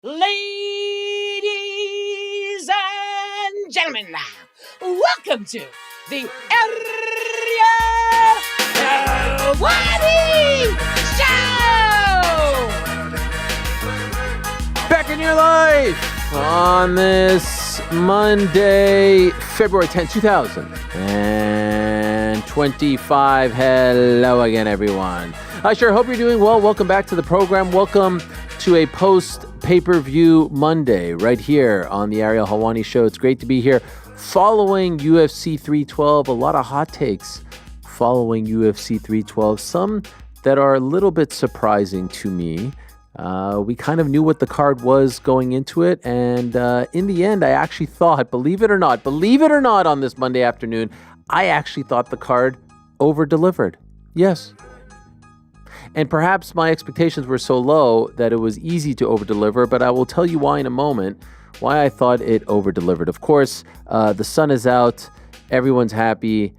Ladies and gentlemen, welcome to the Ariel Helwani Show! Back in your life on this Monday, February 10th, 2025. Hello again, everyone. I sure hope you're doing well. Welcome back to the program. Welcome to a post-pay-per-view Monday right here on the Ariel Helwani Show. It's great to be here following UFC 312. A lot of hot takes following UFC 312. Some that are a little bit surprising to me. We kind of knew what the card was going into it. And in the end, I actually thought, believe it or not, on this Monday afternoon, I actually thought the card over-delivered. Yes. And perhaps my expectations were so low that it was easy to over-deliver, but I will tell you why in a moment, why I thought it over-delivered. Of course, the sun is out, everyone's happy,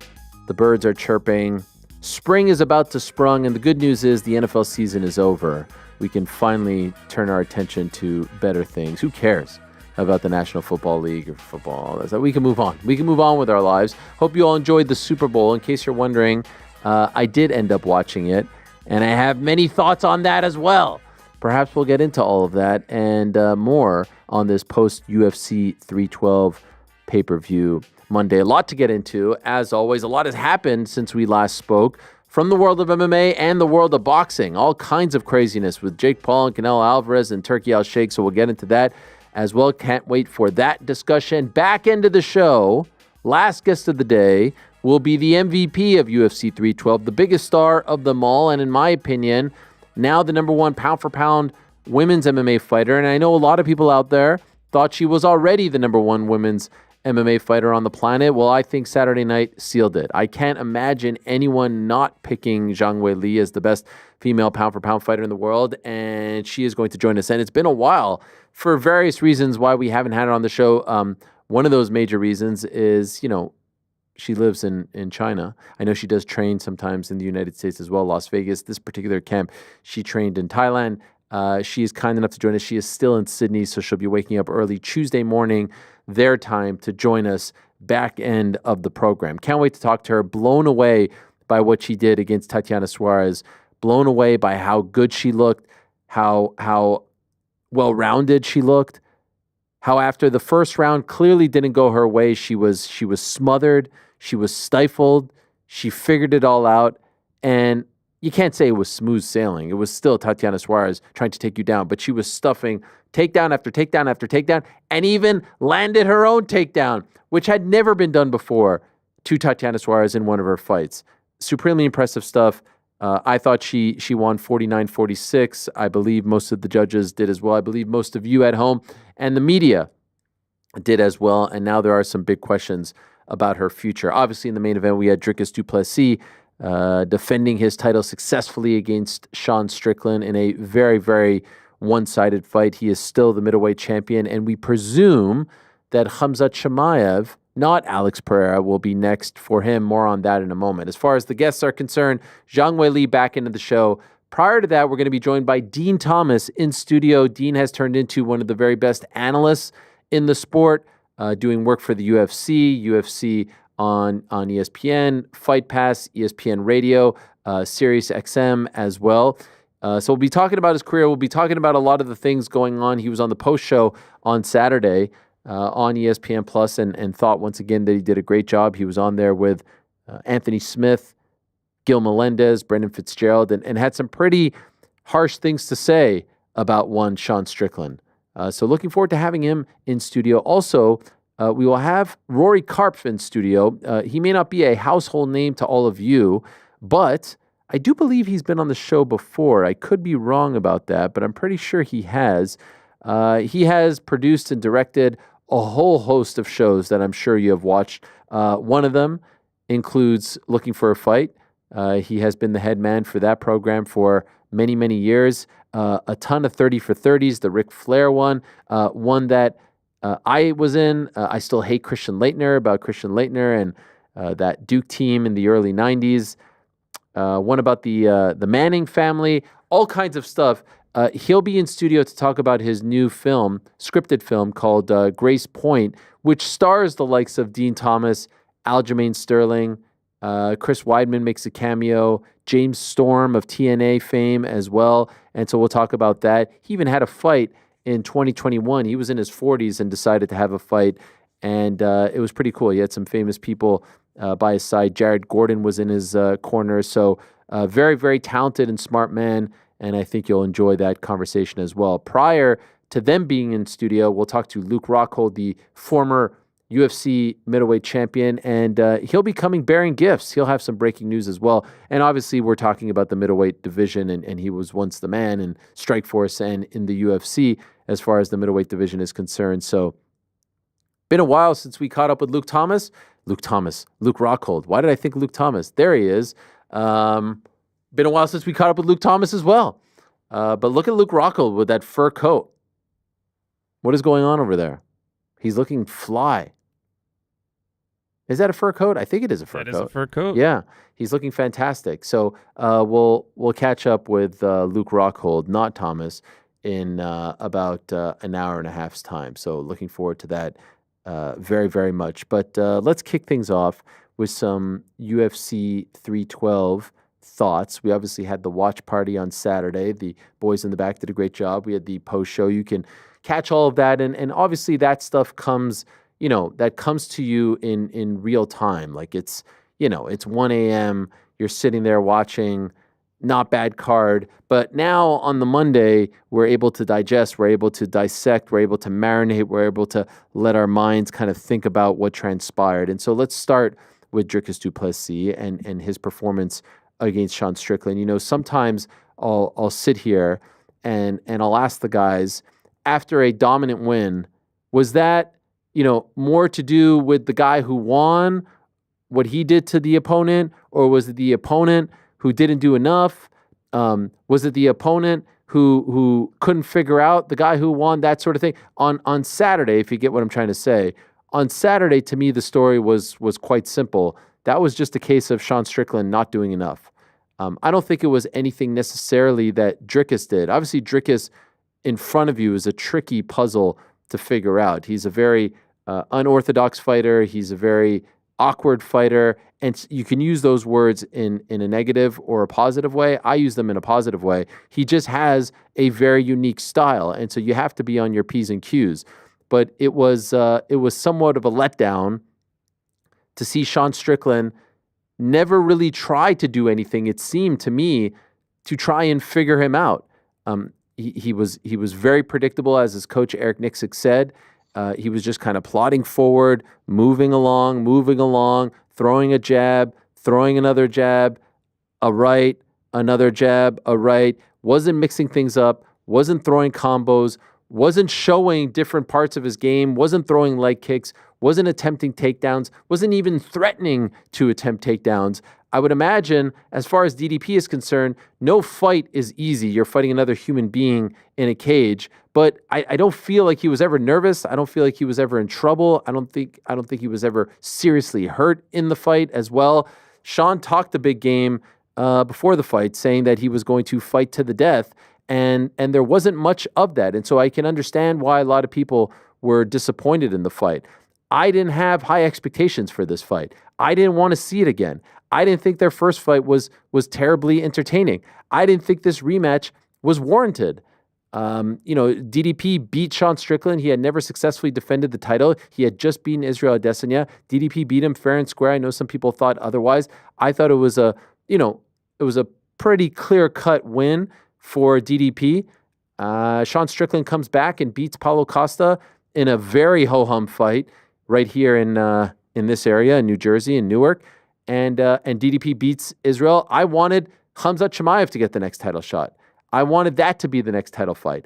the birds are chirping, spring is about to sprung, and the good news is the NFL season is over. We can finally turn our attention to better things. Who cares about the National Football League or football? We can move on. We can move on with our lives. Hope you all enjoyed the Super Bowl. In case you're wondering, I did end up watching it. And I have many thoughts on that as well. Perhaps we'll get into all of that and more on this post-UFC 312 pay-per-view Monday. A lot to get into. As always, a lot has happened since we last spoke from the world of MMA and the world of boxing. All kinds of craziness with Jake Paul and Canelo Alvarez and Turkey Al-Sheikh. So we'll get into that as well. Can't wait for that discussion. Back into the show, last guest of the day will be the MVP of UFC 312, the biggest star of them all, and in my opinion, now the number one pound-for-pound women's MMA fighter. And I know a lot of people out there thought she was already the number one women's MMA fighter on the planet. Well, I think Saturday night sealed it. I can't imagine anyone not picking Zhang Weili as the best female pound-for-pound fighter in the world, and she is going to join us. And it's been a while for various reasons why we haven't had her on the show. One of those major reasons is, she lives in China. I know she does train sometimes in the United States as well, Las Vegas. This particular camp, she trained in Thailand. She is kind enough to join us. She is still in Sydney, so she'll be waking up early Tuesday morning, their time, to join us back end of the program. Can't wait to talk to her. Blown away by what she did against Tatiana Suarez. Blown away by how good she looked, how well-rounded she looked. How after the first round clearly didn't go her way, she was smothered, she was stifled, she figured it all out, and you can't say it was smooth sailing. It was still Tatiana Suarez trying to take you down, but she was stuffing takedown after takedown after takedown, and even landed her own takedown, which had never been done before to Tatiana Suarez in one of her fights. Supremely impressive stuff. I thought she won 49-46. I believe most of the judges did as well. I believe most of you at home and the media did as well. And now there are some big questions about her future. Obviously, in the main event, we had Dricus du Plessis defending his title successfully against Sean Strickland in a very, very one-sided fight. He is still the middleweight champion, and we presume that Khamzat Chimaev, not Alex Pereira, will be next for him. More on that in a moment. As far as the guests are concerned, Zhang Weili back into the show. Prior to that, we're going to be joined by Dean Thomas in studio. Dean has turned into one of the very best analysts in the sport, doing work for the UFC on ESPN, Fight Pass, ESPN Radio, Sirius XM as well. So we'll be talking about his career. We'll be talking about a lot of the things going on. He was on the post show on Saturday on ESPN Plus and thought once again that he did a great job. He was on there with Anthony Smith, Gil Melendez, Brendan Fitzgerald, and had some pretty harsh things to say about one Sean Strickland. So looking forward to having him in studio. Also, we will have Rory Karpf in studio. He may not be a household name to all of you, but I do believe he's been on the show before. I could be wrong about that, but I'm pretty sure he has. He has produced and directed a whole host of shows that I'm sure you have watched. One of them includes Looking for a Fight. He has been the head man for that program for many, many years. A ton of 30 for 30s, the Ric Flair one that I was in. I Still Hate Christian Laettner, about Christian Laettner and that Duke team in the early 90s. One about the Manning family, all kinds of stuff. He'll be in studio to talk about his new film, scripted film called Grace Point, which stars the likes of Dean Thomas, Aljamain Sterling, Chris Weidman makes a cameo, James Storm of TNA fame as well. And so we'll talk about that. He even had a fight in 2021. He was in his 40s and decided to have a fight. And it was pretty cool. He had some famous people by his side. Jared Gordon was in his corner. So very, very talented and smart man. And I think you'll enjoy that conversation as well. Prior to them being in studio, we'll talk to Luke Rockhold, the former UFC middleweight champion, and he'll be coming bearing gifts. He'll have some breaking news as well. And obviously, we're talking about the middleweight division, and he was once the man in Strikeforce and in the UFC as far as the middleweight division is concerned. So, been a while since we caught up with Luke Rockhold. Why did I think Luke Thomas? There he is. Been a while since we caught up with Luke Thomas as well. But look at Luke Rockhold with that fur coat. What is going on over there? He's looking fly. Is that a fur coat? I think it is a fur coat. That is a fur coat. Yeah, he's looking fantastic. So we'll catch up with Luke Rockhold, not Thomas, in about an hour and a half's time. So looking forward to that very, very much. But let's kick things off with some UFC 312 thoughts. We obviously had the watch party on Saturday. The boys in the back did a great job. We had the post show. You can catch all of that, and obviously that stuff comes, that comes to you in real time. Like it's 1 a.m. You're sitting there watching, not bad card. But now on the Monday, we're able to digest, we're able to dissect, we're able to marinate, we're able to let our minds kind of think about what transpired. And so let's start with Dricus du Plessis and his performance against Sean Strickland. Sometimes I'll sit here and I'll ask the guys, after a dominant win, was that, more to do with the guy who won, what he did to the opponent, or was it the opponent who didn't do enough? Was it the opponent who couldn't figure out the guy who won, that sort of thing? On Saturday, if you get what I'm trying to say, on Saturday, to me, the story was quite simple. That was just a case of Sean Strickland not doing enough. I don't think it was anything necessarily that Dricus did. Obviously, Dricus in front of you is a tricky puzzle to figure out. He's a very unorthodox fighter. He's a very awkward fighter. And you can use those words in a negative or a positive way. I use them in a positive way. He just has a very unique style. And so you have to be on your P's and Q's. But it was somewhat of a letdown to see Sean Strickland never really try to do anything, it seemed to me, to try and figure him out. He was very predictable, as his coach Eric Nixick said. He was just kind of plodding forward, moving along, throwing a jab, throwing another jab, a right, another jab, a right. Wasn't mixing things up, wasn't throwing combos, wasn't showing different parts of his game, wasn't throwing leg kicks, wasn't attempting takedowns, wasn't even threatening to attempt takedowns. I would imagine, as far as DDP is concerned, no fight is easy. You're fighting another human being in a cage. But I don't feel like he was ever nervous. I don't feel like he was ever in trouble. I don't think he was ever seriously hurt in the fight as well. Sean talked the big game before the fight, saying that he was going to fight to the death, and there wasn't much of that. And so I can understand why a lot of people were disappointed in the fight. I didn't have high expectations for this fight. I didn't want to see it again. I didn't think their first fight was terribly entertaining. I didn't think this rematch was warranted. DDP beat Sean Strickland. He had never successfully defended the title. He had just beaten Israel Adesanya. DDP beat him fair and square. I know some people thought otherwise. I thought it was a pretty clear-cut win for DDP. Sean Strickland comes back and beats Paulo Costa in a very ho-hum fight right here in this area in New Jersey, in Newark. And DDP beats Israel. I wanted Khamzat Chimaev to get the next title shot. I wanted that to be the next title fight.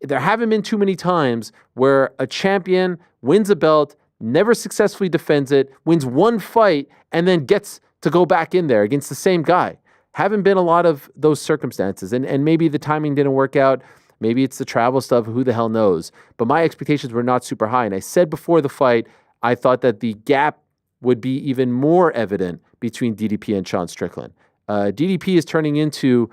There haven't been too many times where a champion wins a belt, never successfully defends it, wins one fight, and then gets to go back in there against the same guy. Haven't been a lot of those circumstances. And maybe the timing didn't work out. Maybe it's the travel stuff. Who the hell knows? But my expectations were not super high. And I said before the fight, I thought that the gap would be even more evident between DDP and Sean Strickland. DDP is turning into,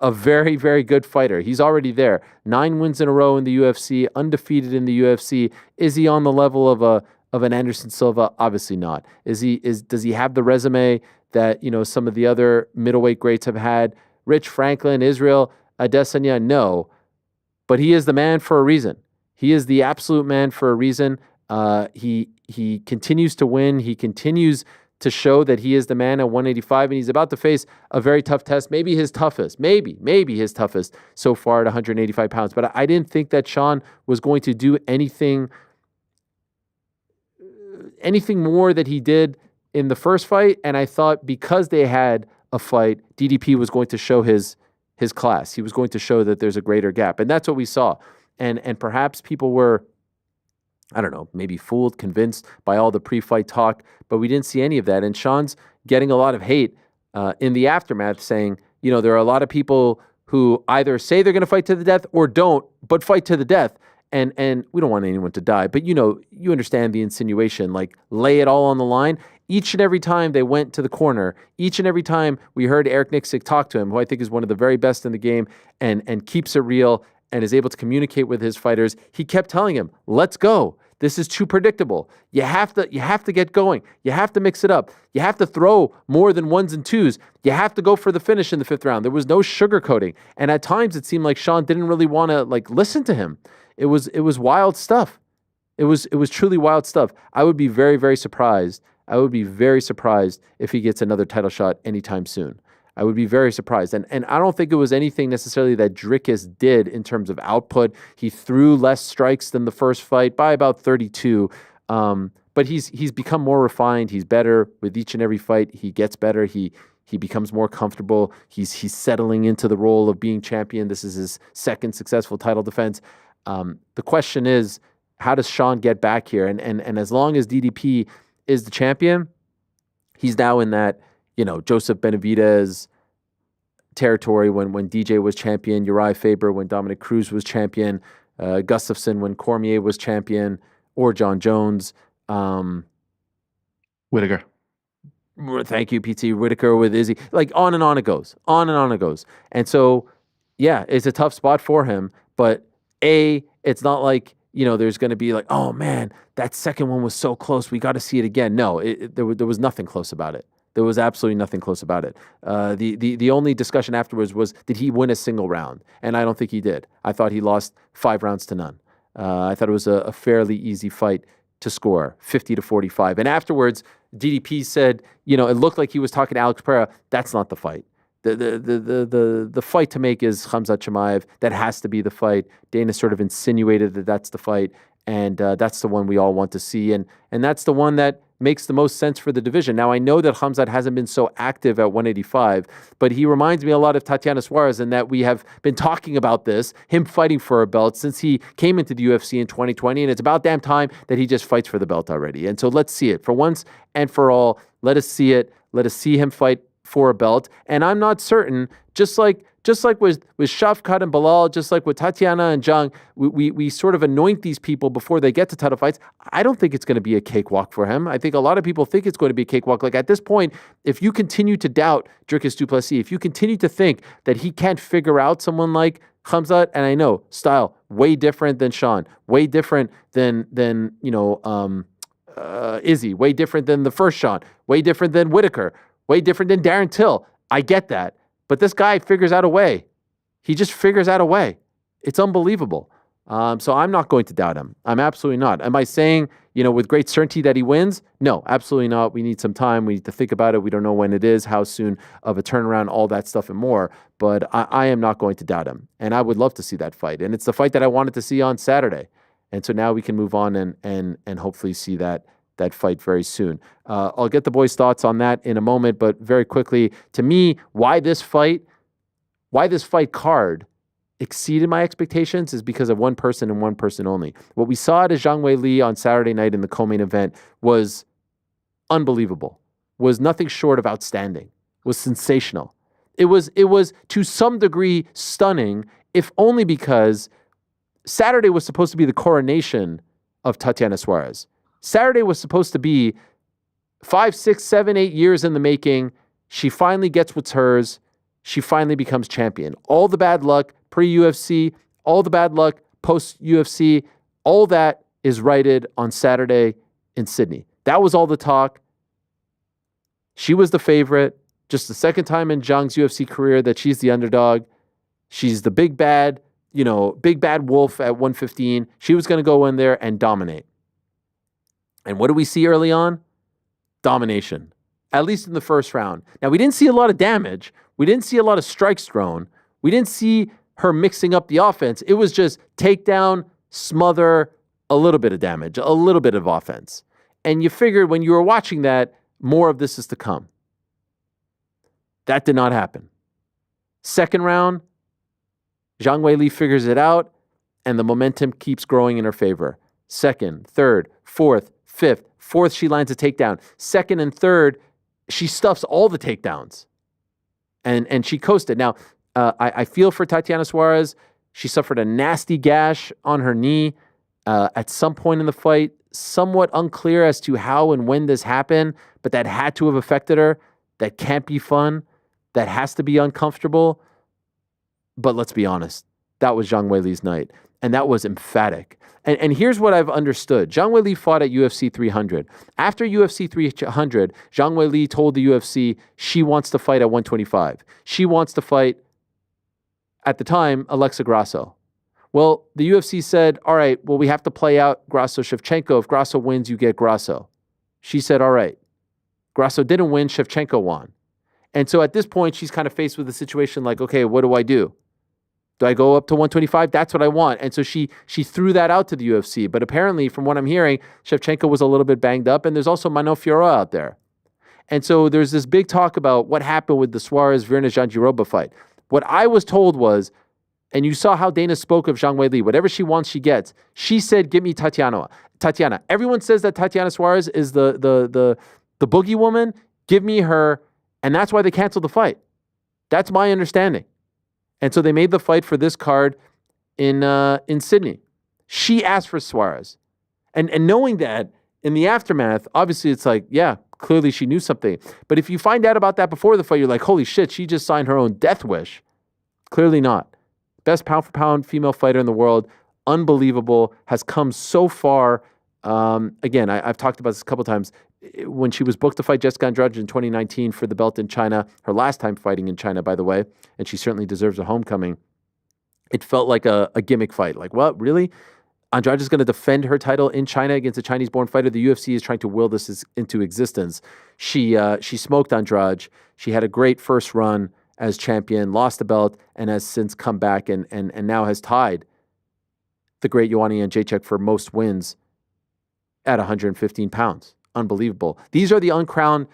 a very, very good fighter. He's already there. 9 wins in a row in the UFC, undefeated in the UFC. Is he on the level of an Anderson Silva? Obviously not. Does he have the resume that, some of the other middleweight greats have had? Rich Franklin, Israel Adesanya? No. But he is the man for a reason. He is the absolute man for a reason. He continues to win. He continues to show that he is the man at 185, and he's about to face a very tough test, maybe his toughest, maybe his toughest so far at 185 pounds. But I didn't think that Sean was going to do anything more that he did in the first fight, and I thought because they had a fight, DDP was going to show his class. He was going to show that there's a greater gap, and that's what we saw. And perhaps people were, I don't know, maybe fooled, convinced by all the pre-fight talk, but we didn't see any of that. And Sean's getting a lot of hate in the aftermath, saying, there are a lot of people who either say they're going to fight to the death or don't, but fight to the death. And we don't want anyone to die, but you understand the insinuation, like lay it all on the line. Each and every time they went to the corner, each and every time we heard Eric Nixick talk to him, who I think is one of the very best in the game and keeps it real and is able to communicate with his fighters, he kept telling him, let's go. This is too predictable. You have to get going. You have to mix it up. You have to throw more than ones and twos. You have to go for the finish in the 5th round. There was no sugarcoating. And at times it seemed like Sean didn't really want to listen to him. It was wild stuff. It was truly wild stuff. I would be very, very surprised. I would be very surprised if he gets another title shot anytime soon. I would be very surprised. And I don't think it was anything necessarily that Dricus did in terms of output. He threw less strikes than the first fight by about 32. But he's become more refined. He's better with each and every fight. He gets better. He becomes more comfortable. He's settling into the role of being champion. This is his second successful title defense. The question is, how does Sean get back here? And as long as DDP is the champion, he's now in that, Joseph Benavidez territory when DJ was champion, Uriah Faber when Dominic Cruz was champion, Gustafsson when Cormier was champion, or John Jones. Whitaker. Thank you, PT. Whitaker with Izzy. On and on it goes. On and on it goes. And so, yeah, it's a tough spot for him. But it's not like, there's going to be oh, man, that second one was so close. We got to see it again. No, there was nothing close about it. There was absolutely nothing close about it. The only discussion afterwards was, did he win a single round? And I don't think he did. I thought he lost 5 rounds to none. I thought it was a fairly easy fight to score, 50-45. And afterwards, DDP said, it looked like he was talking to Alex Pereira. That's not the fight. The fight to make is Khamzat Chimaev. That has to be the fight. Dana sort of insinuated that that's the fight, and that's the one we all want to see. And that's the one that makes the most sense for the division. Now, I know that Khamzat hasn't been so active at 185, but he reminds me a lot of Tatiana Suarez in that we have been talking about this, him fighting for a belt since he came into the UFC in 2020, and it's about damn time that he just fights for the belt already. And so let's see it. For once and for all, let us see it. Let us see him fight for a belt. And I'm not certain, just like with Shavkat and Bilal, just like with Tatiana and Zhang, we sort of anoint these people before they get to title fights. I don't think it's going to be a cakewalk for him. I think a lot of people think it's going to be a cakewalk. At this point, if you continue to doubt Dricus du Plessis, if you continue to think that he can't figure out someone like Khamzat, and I know, style, way different than Sean, way different than Izzy, way different than the first Sean, way different than Whitaker, way different than Darren Till. I get that. But this guy figures out a way. He just figures out a way. It's unbelievable. So I'm not going to doubt him. I'm absolutely not. Am I saying, with great certainty that he wins? No, absolutely not. We need some time. We need to think about it. We don't know when it is, how soon of a turnaround, all that stuff and more. But I am not going to doubt him. And I would love to see that fight. And it's the fight that I wanted to see on Saturday. And so now we can move on and hopefully see that fight very soon. I'll get the boys' thoughts on that in a moment, but very quickly, to me, why this fight card exceeded my expectations is because of one person and one person only. What we saw at Zhang Weili on Saturday night in the co-main event was unbelievable, was nothing short of outstanding, was sensational. It was to some degree stunning, if only because Saturday was supposed to be the coronation of Tatiana Suarez. Saturday was supposed to be 5, 6, 7, 8 years in the making. She finally gets what's hers. she finally becomes champion. All the bad luck pre-UFC, all the bad luck post-UFC, all that is righted on Saturday in Sydney. That was all the talk. She was the favorite. Just the second time in Zhang's UFC career that she's the underdog. She's the big bad wolf at 115. She was going to go in there and dominate. And what do we see early on? Domination, at least in the first round. Now, we didn't see a lot of damage. We didn't see a lot of strikes thrown. We didn't see her mixing up the offense. It was just takedown, smother, a little bit of damage, a little bit of offense. And you figured when you were watching that, more of this is to come. That did not happen. Second round, Zhang Weili figures it out, and the momentum keeps growing in her favor. Second, third, fourth, fifth. Fourth, she lands a takedown. Second and third, she stuffs all the takedowns. And she coasted. Now, I feel for Tatiana Suarez. She suffered a nasty gash on her knee at some point in the fight. Somewhat unclear as to how and when this happened, but that had to have affected her. That can't be fun. That has to be uncomfortable. But let's be honest, that was Zhang Weili's night. And that was emphatic. And here's what I've understood. Zhang Weili fought at UFC 300. After UFC 300, Zhang Weili told the UFC she wants to fight at 125. She wants to fight, at the time, Alexa Grasso. Well, the UFC said, all right, well, we have to play out Grasso-Shevchenko. If Grasso wins, you get Grasso. She said, all right. Grasso didn't win, Shevchenko won. And so at this point, she's kind of faced with a situation like, okay, what do I do? Do I go up to 125? That's what I want. And so she threw that out to the UFC. But apparently, from what I'm hearing, Shevchenko was a little bit banged up. And there's also Manon Fiorot out there. And so there's this big talk about what happened with the Suarez-Virna Jandiroba fight. What I was told was, and you saw how Dana spoke of Zhang Weili, whatever she wants, she gets. She said, give me Tatiana. Everyone says that Tatiana Suarez is the boogie woman. Give me her. And that's why they canceled the fight. That's my understanding. And so they made the fight for this card in Sydney. She asked for Suarez. And knowing that, in the aftermath, obviously it's like, yeah, clearly she knew something. But if you find out about that before the fight, you're like, holy shit, she just signed her own death wish. Clearly not. Best pound-for-pound female fighter in the world. Unbelievable. Has come so far. Again, I've talked about this a couple times. When she was booked to fight Jessica Andrade in 2019 for the belt in China, her last time fighting in China, by the way, and she certainly deserves a homecoming, it felt like a gimmick fight. Like, what, really? Andrade is going to defend her title in China against a Chinese-born fighter. The UFC is trying to will this into existence. She smoked Andrade. She had a great first run as champion, lost the belt, and has since come back and now has tied the great Joanna Jędrzejczyk for most wins at 115 pounds. Unbelievable. These are the uncrowned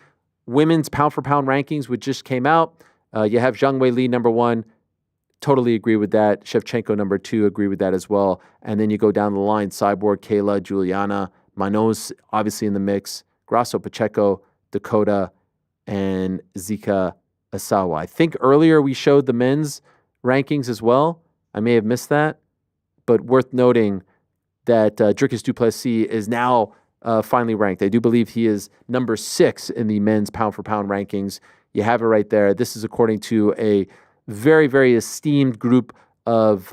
women's pound-for-pound rankings, which just came out. You have Zhang Weili, number one. Totally agree with that. Shevchenko, number two, agree with that as well. And then you go down the line, Cyborg, Kayla, Juliana, Manon's obviously in the mix, Grasso, Pacheco, Dakota, and Zika Asawa. I think earlier we showed the men's rankings as well. I may have missed that, but worth noting that Dricus du Plessis is now finally ranked. I do believe he is number 6 in the men's pound-for-pound rankings. You have it right there. This is according to a very, very esteemed group of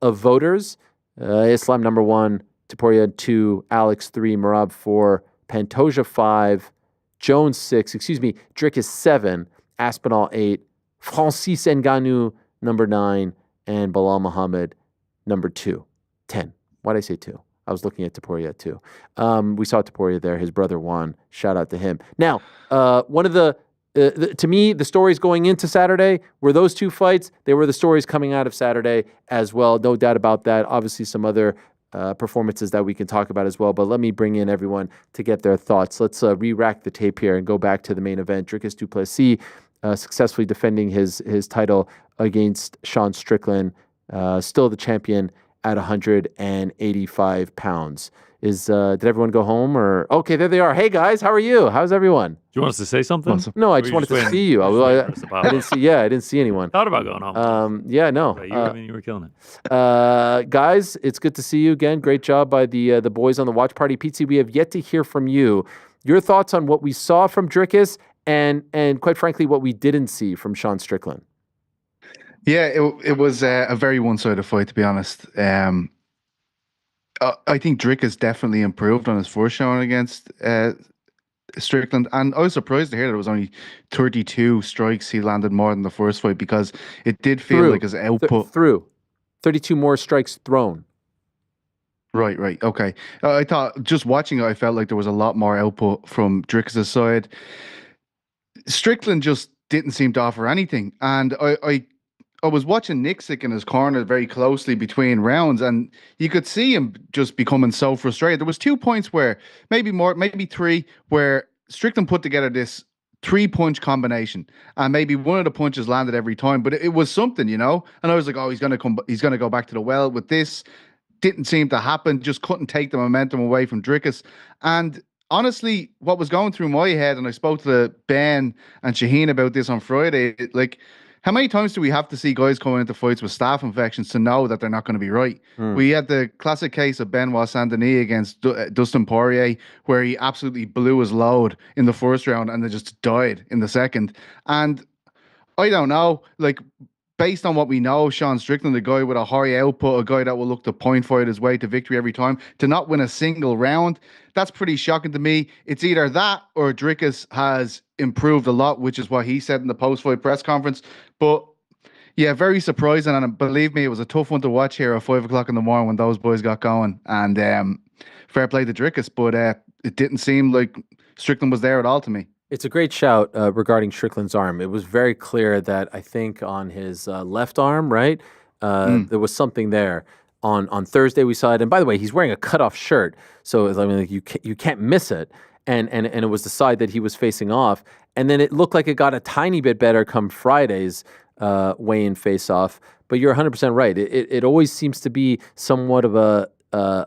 voters. Islam number 1, Topuria 2, Alex 3, Merab 4, Pantoja 5, Jones 6, Dricus 7, Aspinall 8, Francis Ngannou number 9, and Bilal Muhammad number 10. Why did I say 2? I was looking at Topuria too. We saw Topuria there. His brother won. Shout out to him. Now, one of to me, the stories going into Saturday were those two fights. They were the stories coming out of Saturday as well. No doubt about that. Obviously, some other performances that we can talk about as well. But let me bring in everyone to get their thoughts. Let's re-rack the tape here and go back to the main event. Dricus du Plessis successfully defending his title against Sean Strickland. Still the champion at 185 pounds. Did everyone go home or? Okay, there they are. Hey guys, how are you? How's everyone? Do you want us to say something? No, I just wanted to see you. I didn't see. Yeah, I didn't see anyone. Thought about going home. Yeah, no. You were killing it. Guys, it's good to see you again. Great job by the boys on the watch party. Pizzi, we have yet to hear from you. Your thoughts on what we saw from Dricus and quite frankly what we didn't see from Sean Strickland. Yeah, it was a very one-sided fight, to be honest. I think Dricus definitely improved on his first showing against Strickland, and I was surprised to hear that it was only 32 strikes he landed more than the first fight, because it did feel like his output. Through 32 more strikes thrown. Right. Okay. I thought, just watching it, I felt like there was a lot more output from Dricus' side. Strickland just didn't seem to offer anything, and I was watching Nixick in his corner very closely between rounds, and you could see him just becoming so frustrated. There was 2 points where, maybe more, maybe three, where Strickland put together this three-punch combination, and maybe one of the punches landed every time, but it was something, you know. And I was like, oh, he's gonna go back to the well with this. Didn't seem to happen. Just couldn't take the momentum away from Dricus. And honestly, what was going through my head, and I spoke to Ben and Shaheen about this on Friday, like, how many times do we have to see guys going into fights with staph infections to know that they're not going to be right? We had the classic case of Benoit Saint-Denis against Dustin Poirier, where he absolutely blew his load in the first round and then just died in the second. And I don't know, like, based on what we know, Sean Strickland, a guy with a high output, a guy that will look to point fight his way to victory every time, to not win a single round, that's pretty shocking to me. It's either that or Dricus has improved a lot, which is what he said in the post-fight press conference. But yeah, very surprising. And believe me, it was a tough one to watch here at 5 o'clock in the morning when those boys got going. And fair play to Dricus, but it didn't seem like Strickland was there at all to me. It's a great shout regarding Strickland's arm. It was very clear that I think on his left arm, right, there was something there. On Thursday we saw it, and by the way, he's wearing a cutoff shirt, so I mean, like, you can't miss it. And it was the side that he was facing off, and then it looked like it got a tiny bit better come Friday's weigh-in face-off. But you're 100% right. It always seems to be somewhat of a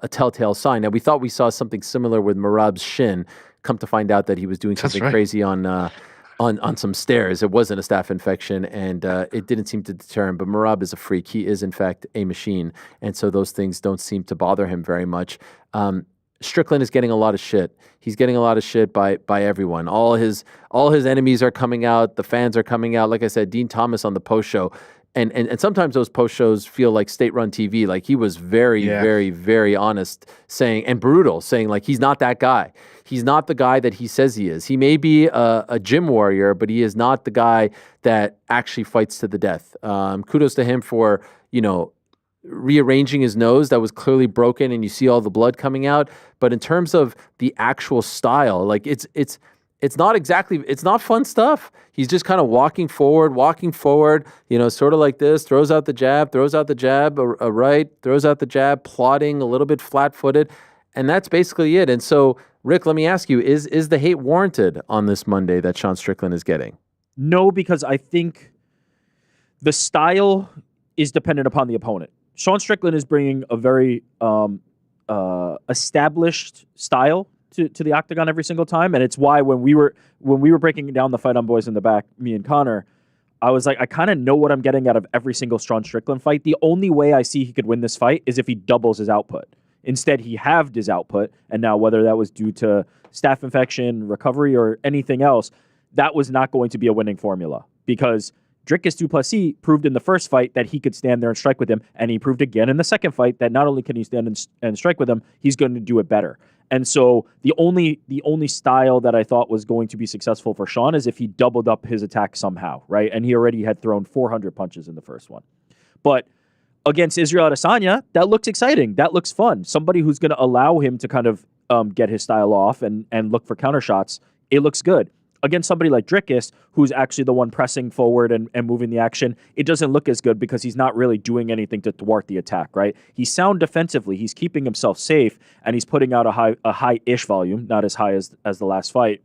telltale sign. Now, we thought we saw something similar with Merab's shin. Come to find out that he was doing something crazy on some stairs. It wasn't a staph infection, and it didn't seem to deter him. But Merab is a freak. He is, in fact, a machine. And so those things don't seem to bother him very much. Strickland is getting a lot of shit. He's getting a lot of shit by everyone. All his enemies are coming out. The fans are coming out. Like I said, Dean Thomas on the post show. And sometimes those post shows feel like state-run TV. Like, he was very, very, very honest, saying, and brutal, saying, like, he's not that guy. He's not the guy that he says he is. He may be a gym warrior, but he is not the guy that actually fights to the death. Kudos to him for, rearranging his nose that was clearly broken, and you see all the blood coming out. But in terms of the actual style, like, it's not fun stuff. He's just kind of walking forward, sort of like this, throws out the jab, a right, throws out the jab, plodding, a little bit flat-footed, and that's basically it. And so, Rick, let me ask you, is the hate warranted on this Monday that Sean Strickland is getting? No, because I think the style is dependent upon the opponent. Sean Strickland is bringing a very established style to the octagon every single time, and it's why when we were breaking down the fight on Boys in the Back, me and Connor, I was like, I kind of know what I'm getting out of every single Sean Strickland fight. The only way I see he could win this fight is if he doubles his output. Instead, he halved his output, and now whether that was due to staph infection, recovery, or anything else, that was not going to be a winning formula, because Dricus du Plessis proved in the first fight that he could stand there and strike with him, and he proved again in the second fight that not only can he stand and strike with him, he's going to do it better. And so the only style that I thought was going to be successful for Sean is if he doubled up his attack somehow, right? And he already had thrown 400 punches in the first one. But against Israel Adesanya, that looks exciting. That looks fun. Somebody who's going to allow him to kind of get his style off and look for counter shots. It looks good. Against somebody like Dricus, who's actually the one pressing forward and moving the action, it doesn't look as good because he's not really doing anything to thwart the attack, right? He's sound defensively. He's keeping himself safe, and he's putting out a high-ish volume, not as high as the last fight.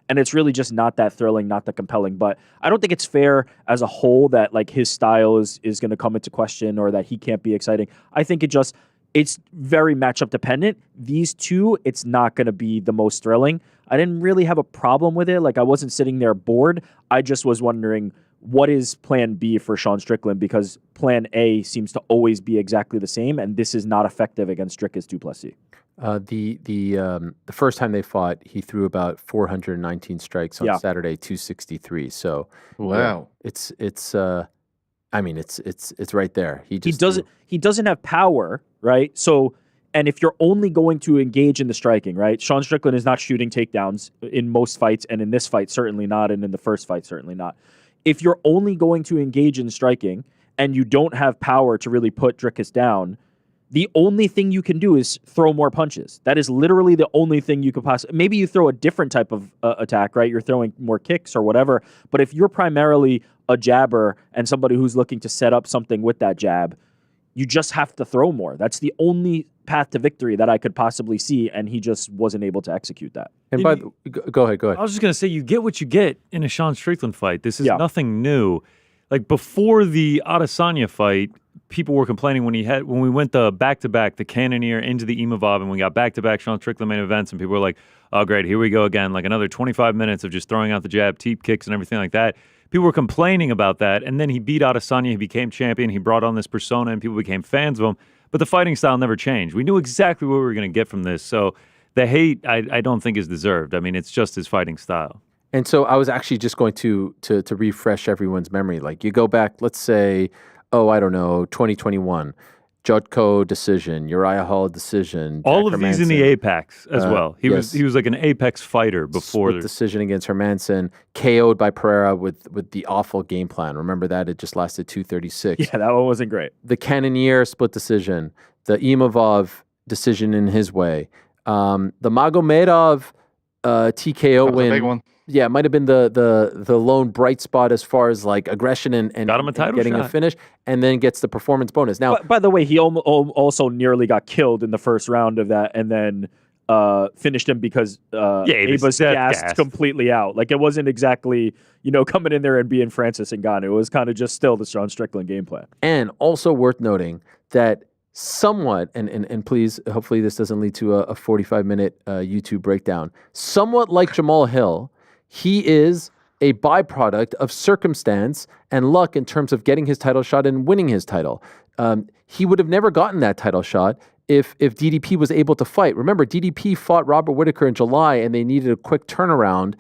And it's really just not that thrilling, not that compelling. But I don't think it's fair as a whole that, like, his style is going to come into question or that he can't be exciting. I think it's very matchup dependent. These two, it's not going to be the most thrilling. I didn't really have a problem with it. Like, I wasn't sitting there bored. I just was wondering, what is plan B for Sean Strickland? Because plan A seems to always be exactly the same, and this is not effective against Dricus du Plessis. The first time they fought, he threw about 419 strikes on Saturday, 263. So wow, it's I mean, it's right there. He doesn't have power, right? So, and if you're only going to engage in the striking, right? Sean Strickland is not shooting takedowns in most fights, and in this fight certainly not, and in the first fight certainly not. If you're only going to engage in striking and you don't have power to really put Dricus down, the only thing you can do is throw more punches. That is literally the only thing you could possibly... Maybe you throw a different type of attack, right? You're throwing more kicks or whatever. But if you're primarily a jabber and somebody who's looking to set up something with that jab, you just have to throw more. That's the only path to victory that I could possibly see, and he just wasn't able to execute that. And go ahead. I was just going to say, you get what you get in a Sean Strickland fight. This is nothing new. Like, before the Adesanya fight, people were complaining when we went the back-to-back, the Cannonier into the Imavov, and we got back-to-back Sean Strickland main events, and people were like, oh, great, here we go again, like another 25 minutes of just throwing out the jab, teep kicks, and everything like that. People were complaining about that, and then he beat Adesanya, he became champion, he brought on this persona, and people became fans of him, but the fighting style never changed. We knew exactly what we were going to get from this, so the hate, I don't think is deserved. I mean, it's just his fighting style. And so I was actually just going to refresh everyone's memory. Like, you go back, let's say, I don't know, 2021, Judko decision, Uriah Hall decision. All Jack of these in the Apex as well. He was like an Apex fighter before. Split decision against Hermanson, KO'd by Pereira with the awful game plan. Remember that? It just lasted 2:36. Yeah, that one wasn't great. The Cannonier split decision, the Imavov decision in his way, the Magomedov TKO win. Big one. Yeah, it might have been the lone bright spot as far as like aggression and got him a title getting shot. a finish, and then gets the performance bonus. Now, by the way, he also nearly got killed in the first round of that, and then finished him because he was Aba's gassed completely out. Like, it wasn't exactly coming in there and being Francis Ngannou. It was kind of just still the Sean Strickland game plan. And also worth noting that somewhat, and please, hopefully this doesn't lead to a 45-minute YouTube breakdown. Somewhat like Jamal Hill, he is a byproduct of circumstance and luck in terms of getting his title shot and winning his title. He would have never gotten that title shot if DDP was able to fight. Remember, DDP fought Robert Whittaker in July, and they needed a quick turnaround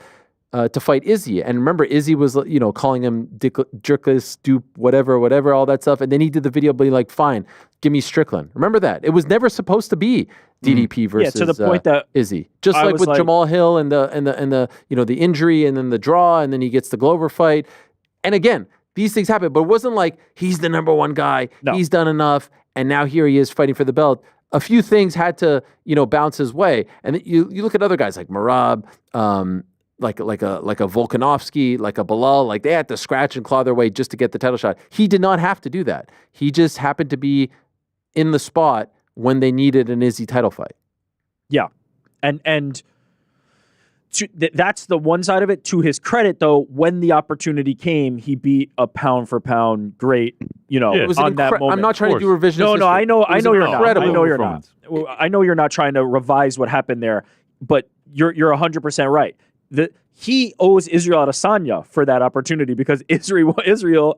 to fight Izzy. And remember, Izzy was, calling him Dricus, dupe, whatever, all that stuff. And then he did the video being like, fine, give me Strickland. Remember that. It was never supposed to be DDP versus to the point that Izzy. Just like with Jamal Hill and the the injury and then the draw, and then he gets the Glover fight. And again, these things happen, but it wasn't like he's the number one guy. No. He's done enough, and now here he is fighting for the belt. A few things had to, bounce his way. And you look at other guys like Merab, like a Volkanovski, like a Bilal, like they had to scratch and claw their way just to get the title shot. He did not have to do that. He just happened to be in the spot when they needed an Izzy title fight. Yeah. And that's the one side of it. To his credit, though, when the opportunity came, he beat a pound for pound great, it was on that moment. I'm not trying to do revisionist No, history. I know you're not. I know you're performance. not. I know you're not trying to revise what happened there, but you're 100% right. He owes Israel Adesanya for that opportunity because Israel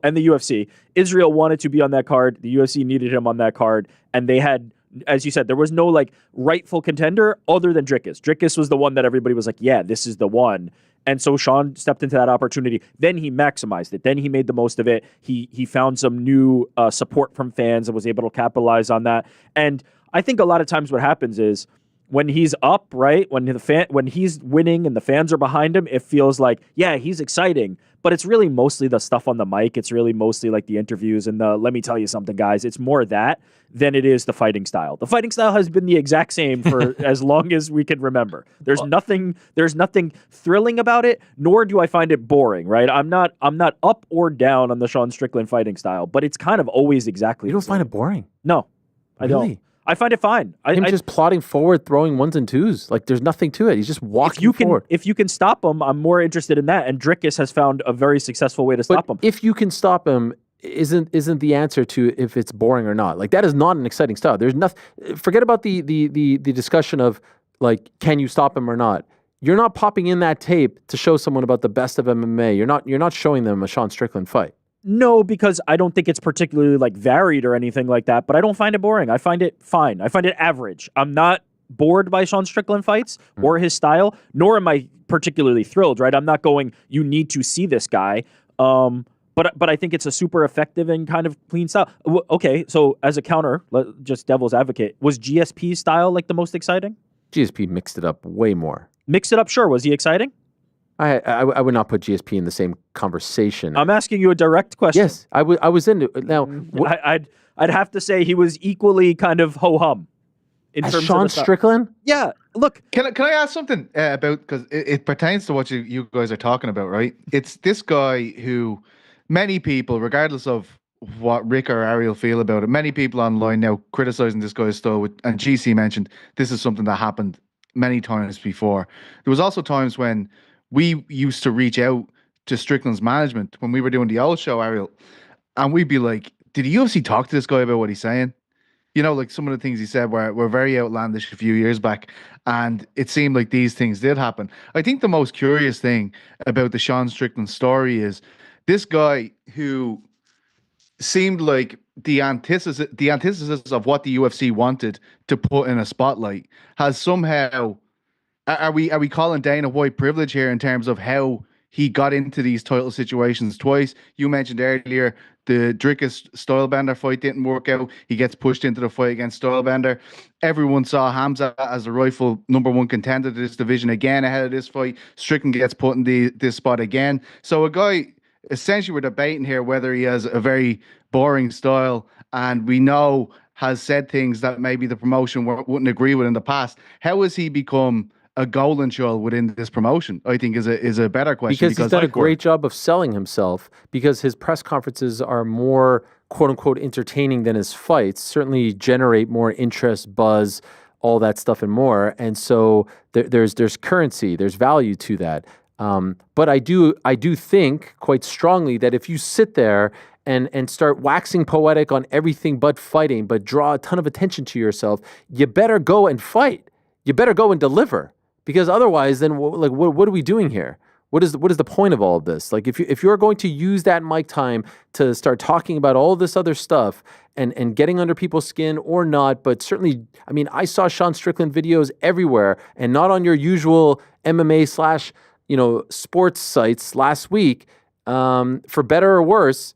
and the UFC, Israel wanted to be on that card. The UFC needed him on that card, and they had, as you said, there was no rightful contender other than Dricus. Dricus was the one that everybody was like, yeah, this is the one. And so Sean stepped into that opportunity. Then he maximized it. Then he made the most of it. He found some new support from fans and was able to capitalize on that. And I think a lot of times what happens is, when he's up, right, when he's winning and the fans are behind him, it feels like, yeah, he's exciting. But it's really mostly the stuff on the mic. It's really mostly like the interviews and the, let me tell you something, guys. It's more that than it is the fighting style. The fighting style has been the exact same for as long as we can remember. There's nothing thrilling about it, nor do I find it boring, right? I'm not up or down on the Sean Strickland fighting style, but it's kind of always exactly. You don't find it boring? No, I don't. I find it fine. Him just plodding forward, throwing ones and twos. Like, the's nothing to it. He's just walking forward. If you can stop him, I'm more interested in that. And Dricus has found a very successful way to stop him. If you can stop him, isn't the answer to if it's boring or not. Like, that is not an exciting style. There's nothing. Forget about the discussion of, like, can you stop him or not. You're not popping in that tape to show someone about the best of MMA. You're not showing them a Sean Strickland fight. No, because I don't think it's particularly varied or anything like that, but I don't find it boring. I find it fine. I find it average. I'm not bored by Sean Strickland fights or his style, nor am I particularly thrilled, right? I'm not going, you need to see this guy. But but I think it's a super effective and kind of clean style. Okay, so as a counter, just devil's advocate, was GSP's style like the most exciting? GSP mixed it up way more. Mixed it up, sure. Was he exciting? I would not put GSP in the same conversation. I'm asking you a direct question. Yes, I was into it. Now, I'd have to say he was equally kind of ho-hum. In terms Sean of Strickland? Yeah, look. Can I ask something about, because it pertains to what you guys are talking about, right? It's this guy who many people, regardless of what Rick or Ariel feel about it, many people online now criticizing this guy's style. And GC mentioned this is something that happened many times before. There was also times when we used to reach out to Strickland's management when we were doing the old show, Ariel, and we'd be like, did the UFC talk to this guy about what he's saying? You know, like some of the things he said were very outlandish a few years back, and it seemed like these things did happen. I think the most curious thing about the Sean Strickland story is this guy who seemed like the antithesis of what the UFC wanted to put in a spotlight has somehow. Are we calling Dana White privilege here in terms of how he got into these title situations twice? You mentioned earlier the Dricus Stylebender fight didn't work out. He gets pushed into the fight against Stylebender. Everyone saw Hamza as the rightful number one contender to this division again ahead of this fight. Strickland gets put in this spot again. So a guy, essentially we're debating here whether he has a very boring style, and we know has said things that maybe the promotion wouldn't agree with in the past. How has he become a golden child within this promotion, I think is a better question. Because he's done a great job of selling himself, because his press conferences are more quote unquote entertaining than his fights, certainly generate more interest, buzz, all that stuff and more. And so there's currency, there's value to that. But I do think quite strongly that if you sit there and start waxing poetic on everything but fighting, but draw a ton of attention to yourself, you better go and fight. You better go and deliver. Because otherwise, then what are we doing here? What is the point of all of this? Like if you're going to use that mic time to start talking about all this other stuff and getting under people's skin or not, but certainly, I mean, I saw Sean Strickland videos everywhere and not on your usual MMA / sports sites last week. For better or worse,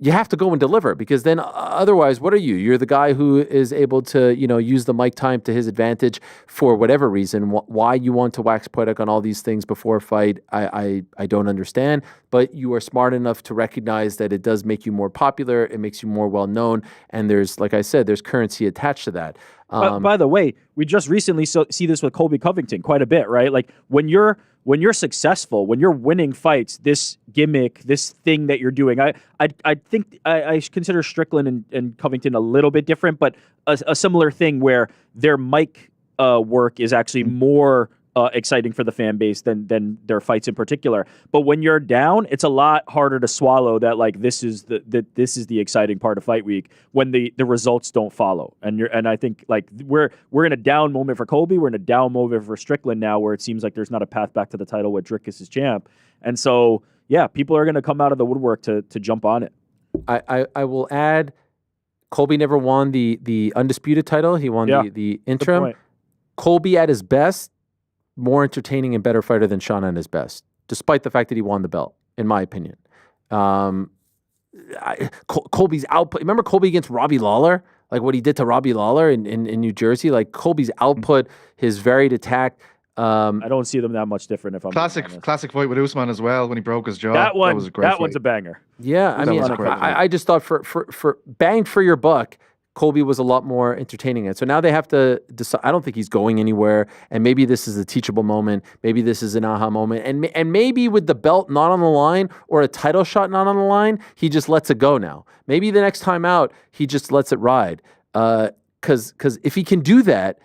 you have to go and deliver, because then otherwise, what are you? You're the guy who is able to, use the mic time to his advantage for whatever reason. Why you want to wax poetic on all these things before a fight, I don't understand. But you are smart enough to recognize that it does make you more popular. It makes you more well-known. And there's, like I said, there's currency attached to that. By the way, we just recently see this with Colby Covington quite a bit, right? Like when you're successful, when you're winning fights, this gimmick, this thing that you're doing, I think I consider Strickland and Covington a little bit different, but a similar thing where their mic work is actually more exciting for the fan base than their fights in particular. But when you're down, it's a lot harder to swallow that this is the exciting part of fight week when the results don't follow. And I think we're in a down moment for Colby, we're in a down moment for Strickland now, where it seems like there's not a path back to the title with Dricus as champ. And so yeah, people are going to come out of the woodwork to jump on it. I will add, Colby never won the undisputed title. He won the interim. Colby at his best, more entertaining and better fighter than Sean at his best, despite the fact that he won the belt, in my opinion. Colby's output. Remember Colby against Robbie Lawler? Like what he did to Robbie Lawler in New Jersey? Like Colby's output, his varied attack. I don't see them that much different. If I'm classic fight with Usman as well when he broke his jaw. That was a great fight. one's a banger. Yeah, I mean, I just thought for bang for your buck, Colby was a lot more entertaining. And so now they have to decide. I don't think he's going anywhere. And maybe this is a teachable moment. Maybe this is an aha moment. And maybe with the belt not on the line or a title shot not on the line, he just lets it go now. Maybe the next time out, he just lets it ride. Because if he can do that,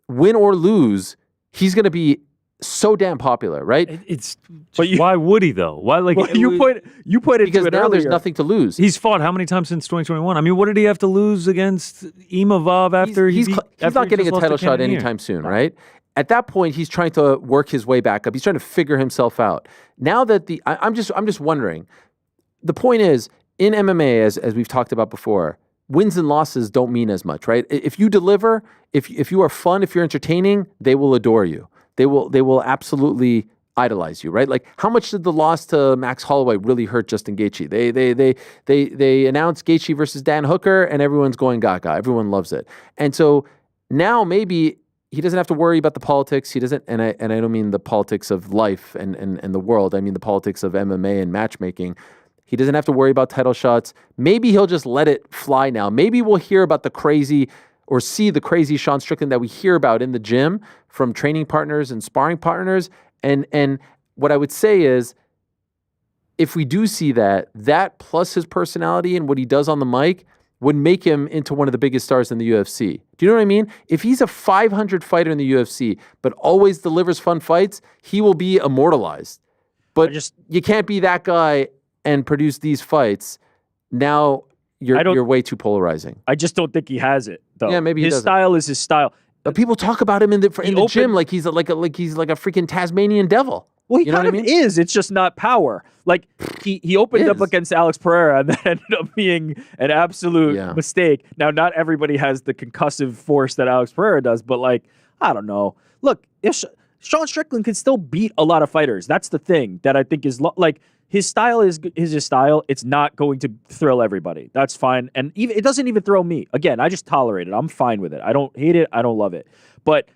win or lose, he's going to be so damn popular, right? Why would he though? Why you put it because now earlier. There's nothing to lose. He's fought how many times since 2021? I mean, what did he have to lose against Imavov after he's not getting a title shot anytime soon, right? At that point, he's trying to work his way back up. He's trying to figure himself out. Now that I'm just wondering. The point is, in MMA, as we've talked about before, wins and losses don't mean as much, right? If you deliver, if you are fun, if you're entertaining, they will adore you. They will absolutely idolize you, right? Like, how much did the loss to Max Holloway really hurt Justin Gaethje? They announced Gaethje versus Dan Hooker, and everyone's going gaga. Everyone loves it. And so now maybe he doesn't have to worry about the politics. He doesn't, and I don't mean the politics of life and the world. I mean the politics of MMA and matchmaking. He doesn't have to worry about title shots. Maybe he'll just let it fly now. Maybe we'll hear about the crazy or see the crazy Sean Strickland that we hear about in the gym from training partners and sparring partners. And what I would say is, if we do see that plus his personality and what he does on the mic would make him into one of the biggest stars in the UFC. Do you know what I mean? If he's a 500 fighter in the UFC, but always delivers fun fights, he will be immortalized. But you can't be that guy and produce these fights. Now you're way too polarizing. I just don't think he has it, though. Yeah, maybe his style is his style. But people talk about him in the gym like he's like a freaking Tasmanian devil. Well, he kind of is. It's just not power. Like he opened up against Alex Pereira, and that ended up being an absolute mistake. Now, not everybody has the concussive force that Alex Pereira does, but like, I don't know. Look, if Sean Strickland can still beat a lot of fighters. That's the thing that I think is like. His style is his style. It's not going to thrill everybody. That's fine. And it doesn't even thrill me. Again, I just tolerate it. I'm fine with it. I don't hate it. I don't love it. But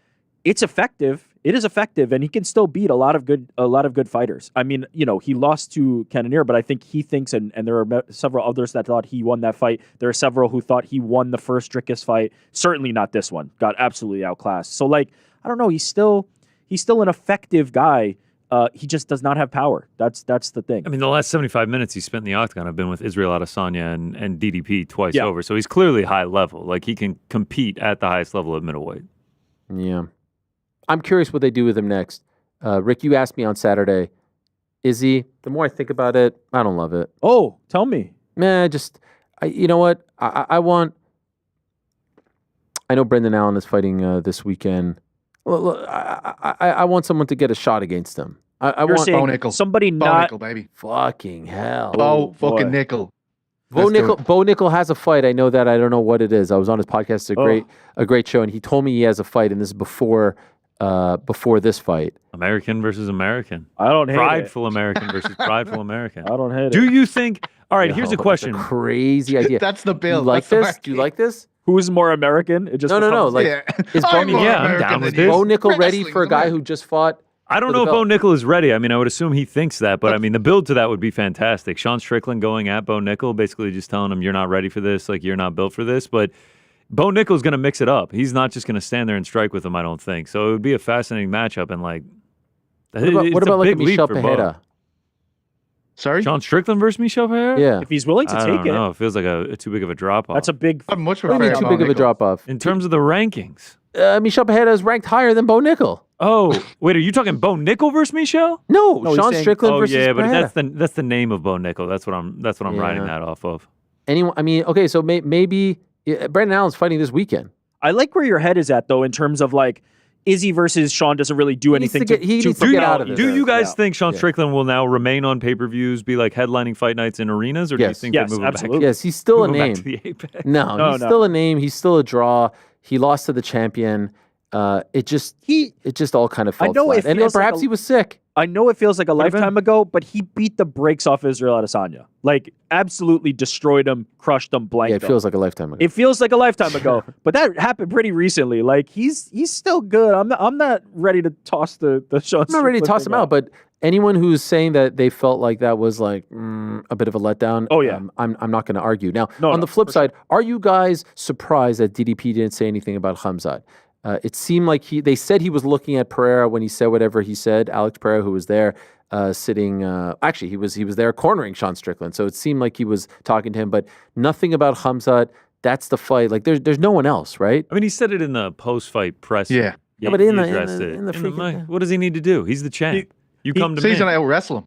it's effective. It is effective, and he can still beat a lot of good fighters. I mean, he lost to Cannonier, but I think he thinks, and there are several others that thought he won that fight. There are several who thought he won the first Dricus fight. Certainly not this one. Got absolutely outclassed. So, like, I don't know. He's still an effective guy. He just does not have power. That's the thing. I mean, the last 75 minutes he spent in the octagon have been with Israel Adesanya and DDP twice over. So he's clearly high level. Like, he can compete at the highest level at middleweight. Yeah. I'm curious what they do with him next. Rick, you asked me on Saturday, is he? The more I think about it, I don't love it. Oh, tell me. You know what? I know Brendan Allen is fighting this weekend. Well, I want someone to get a shot against him. I want Bo Nickel. Somebody Bo not Nickel, baby. Fucking hell. Bo fucking Nickel. Bo Nickel has a fight. I know that. I don't know what it is. I was on his podcast. It's a great show, and he told me he has a fight, and this is before this fight. American versus American. I don't hate Prideful American versus prideful American. I don't hate it. Do you think? All right, here's a question. That's a crazy idea. That's the bill. Do you like this? Do you like this? Who's more American? It just No. Like, is Bo, I'm down with this. Bo Nickel ready for a guy who just fought? I don't know if Bo Nickel is ready. I mean, I would assume he thinks that, but I mean, the build to that would be fantastic. Sean Strickland going at Bo Nickel, basically just telling him, you're not ready for this, like, you're not built for this. But Bo Nickel's going to mix it up. He's not just going to stand there and strike with him, I don't think. So it would be a fascinating matchup. And, like, what about like Michel Pereira? Sorry? Sean Strickland versus Michel Pereira? Yeah. If he's willing to take it. It feels like a too big of a drop-off. That's a big... I'm much What do you mean too big of a drop-off? In terms of the rankings. Michel Pereira is ranked higher than Bo Nickel. Oh, wait, are you talking Bo Nickel versus Michel? No, Sean Strickland versus Pereira. But that's the name of Bo Nickel. That's what I'm writing that off of. Okay, so maybe Brandon Allen's fighting this weekend. I like where your head is at, though, in terms of, like, Izzy versus Sean doesn't really do anything to get out of it. Do you guys think Sean Strickland will now remain on pay-per-views, be like headlining fight nights in arenas, or do you think they move him back? Yes, he's still a name. Back to the Apex? No, he's still a name. He's still a draw. He lost to the champion. It just all kind of fell flat. And perhaps he was sick. I know it feels like a lifetime ago, but he beat the brakes off Israel Adesanya. Like, absolutely destroyed him, crushed him, blanked him. It feels like a lifetime ago. It feels like a lifetime ago, but that happened pretty recently. Like, he's still good. I'm not ready to toss the Sean. I'm not ready to toss him out, but anyone who's saying that they felt like that was like a bit of a letdown, I'm not going to argue. Now, on the flip side, are you guys surprised that DDP didn't say anything about Khamzat? It seemed like they said he was looking at Pereira when he said whatever he said. Alex Pereira, who was there sitting, actually he was there cornering Sean Strickland. So it seemed like he was talking to him, but nothing about Khamzat. That's the fight. Like there's no one else, right? I mean, he said it in the post-fight press. Yeah, but in the freaking, what does he need to do? He's the champ. You come to me. He's gonna out wrestle him.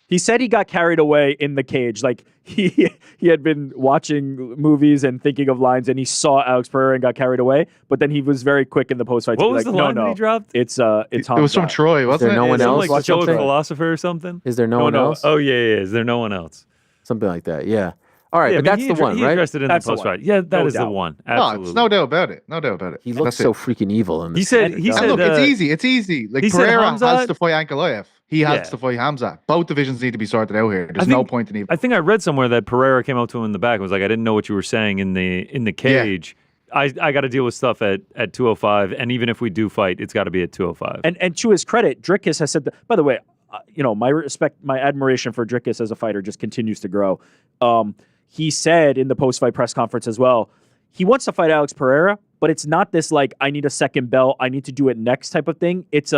He said he got carried away in the cage. Like he had been watching movies and thinking of lines, and he saw Alex Pereira and got carried away. But then he was very quick in the post fight. What was the line that he dropped? It's it was from Troy, wasn't it? Is there no one else? Like Stoic philosopher or something? Is there no one else? Oh yeah. Is there no one else? Something like that. Yeah. All right, but that's the one, right? He addressed it in the post fight. Yeah, that is the one. Absolutely. No, it's no doubt about it. No doubt about it. He looks so freaking evil in this. He said, look, it's easy. Like Pereira has to fight Ankalaev. He has to fight Hamzat. Both divisions need to be sorted out here. There's no point in even. I think I read somewhere that Pereira came up to him in the back and was like, I didn't know what you were saying in the cage. Yeah. I got to deal with stuff at 205, and even if we do fight, it's got to be at 205. And to his credit, Dricus has said that, by the way, my respect, my admiration for Dricus as a fighter just continues to grow. He said in the post-fight press conference as well, he wants to fight Alex Pereira, but it's not this like, I need a second belt, I need to do it next type of thing. It's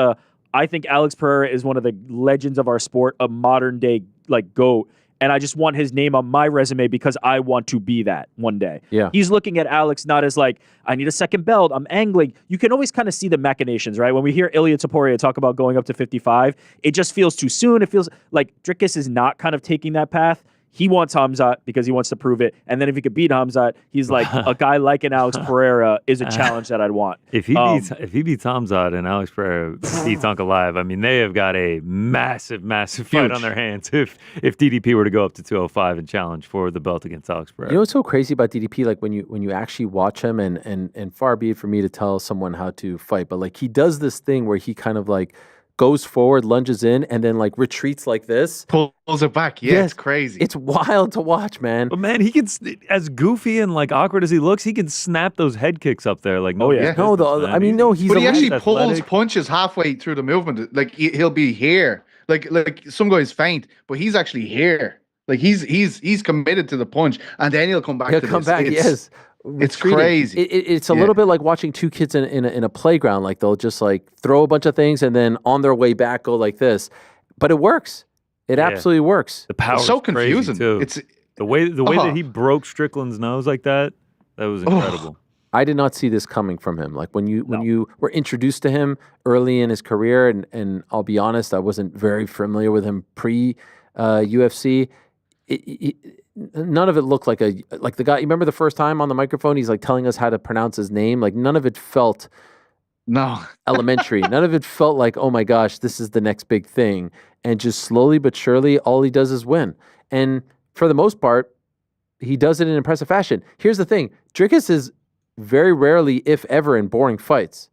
I think Alex Pereira is one of the legends of our sport, a modern day like GOAT. And I just want his name on my resume because I want to be that one day. Yeah. He's looking at Alex not as like, I need a second belt, I'm angling. You can always kind of see the machinations, right? When we hear Ilya Topuria talk about going up to 55, it just feels too soon. It feels like Dricus is not kind of taking that path. He wants Hamzat because he wants to prove it. And then if he could beat Hamzat, he's like, a guy like an Alex Pereira is a challenge that I'd want. If he beats Hamzat and Alex Pereira beats Ankalaev, I mean, they have got a massive fight on their hands if DDP were to go up to 205 and challenge for the belt against Alex Pereira. You know what's so crazy about DDP? Like when you actually watch him, and far be it for me to tell someone how to fight, but like he does this thing where he kind of like goes forward, lunges in, and then like retreats like this. Pulls it back. Yeah, it's crazy. It's wild to watch, man. But man, he can, as goofy and like awkward as he looks, he can snap those head kicks up there. Like, he's. But he actually pulls punches halfway through the movement. Like he'll be here. Like some guys faint, but he's actually here. Like he's committed to the punch, and then he'll come back. He'll come back. Yes. It's crazy. It's a little bit like watching two kids in a playground. Like they'll just like throw a bunch of things and then on their way back go like this, but it works. It absolutely works. The power is so confusing too. It's the way that he broke Strickland's nose like that. That was incredible. I did not see this coming from him. Like when you were introduced to him early in his career, and I'll be honest, I wasn't very familiar with him pre UFC. None of it looked like the guy. You remember the first time on the microphone, he's like telling us how to pronounce his name. Like none of it felt elementary. None of it felt like, oh my gosh, this is the next big thing. And just slowly but surely, all he does is win. And for the most part, he does it in impressive fashion. Here's the thing: Dricus is very rarely, if ever, in boring fights.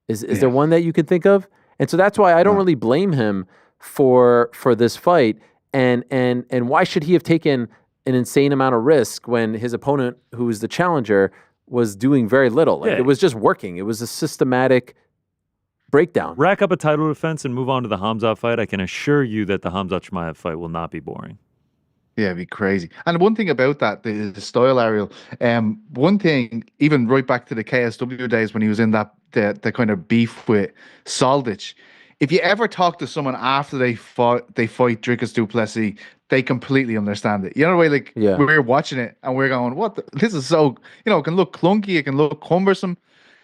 Is there one that you can think of? And so that's why I don't really blame him for this fight. And why should he have taken an insane amount of risk when his opponent, who was the challenger, was doing very little? Like it was just working. It was a systematic breakdown. Rack up a title defense and move on to the Hamzat fight. I can assure you that the Hamzat Chimaev fight will not be boring. Yeah, it'd be crazy. And one thing about that, the style, Ariel, one thing, even right back to the KSW days when he was in that the kind of beef with Soldic, if you ever talk to someone after they fight Dricus du Plessis, they completely understand it. You know the way, like, we're watching it and we're going, this is so, it can look clunky, it can look cumbersome,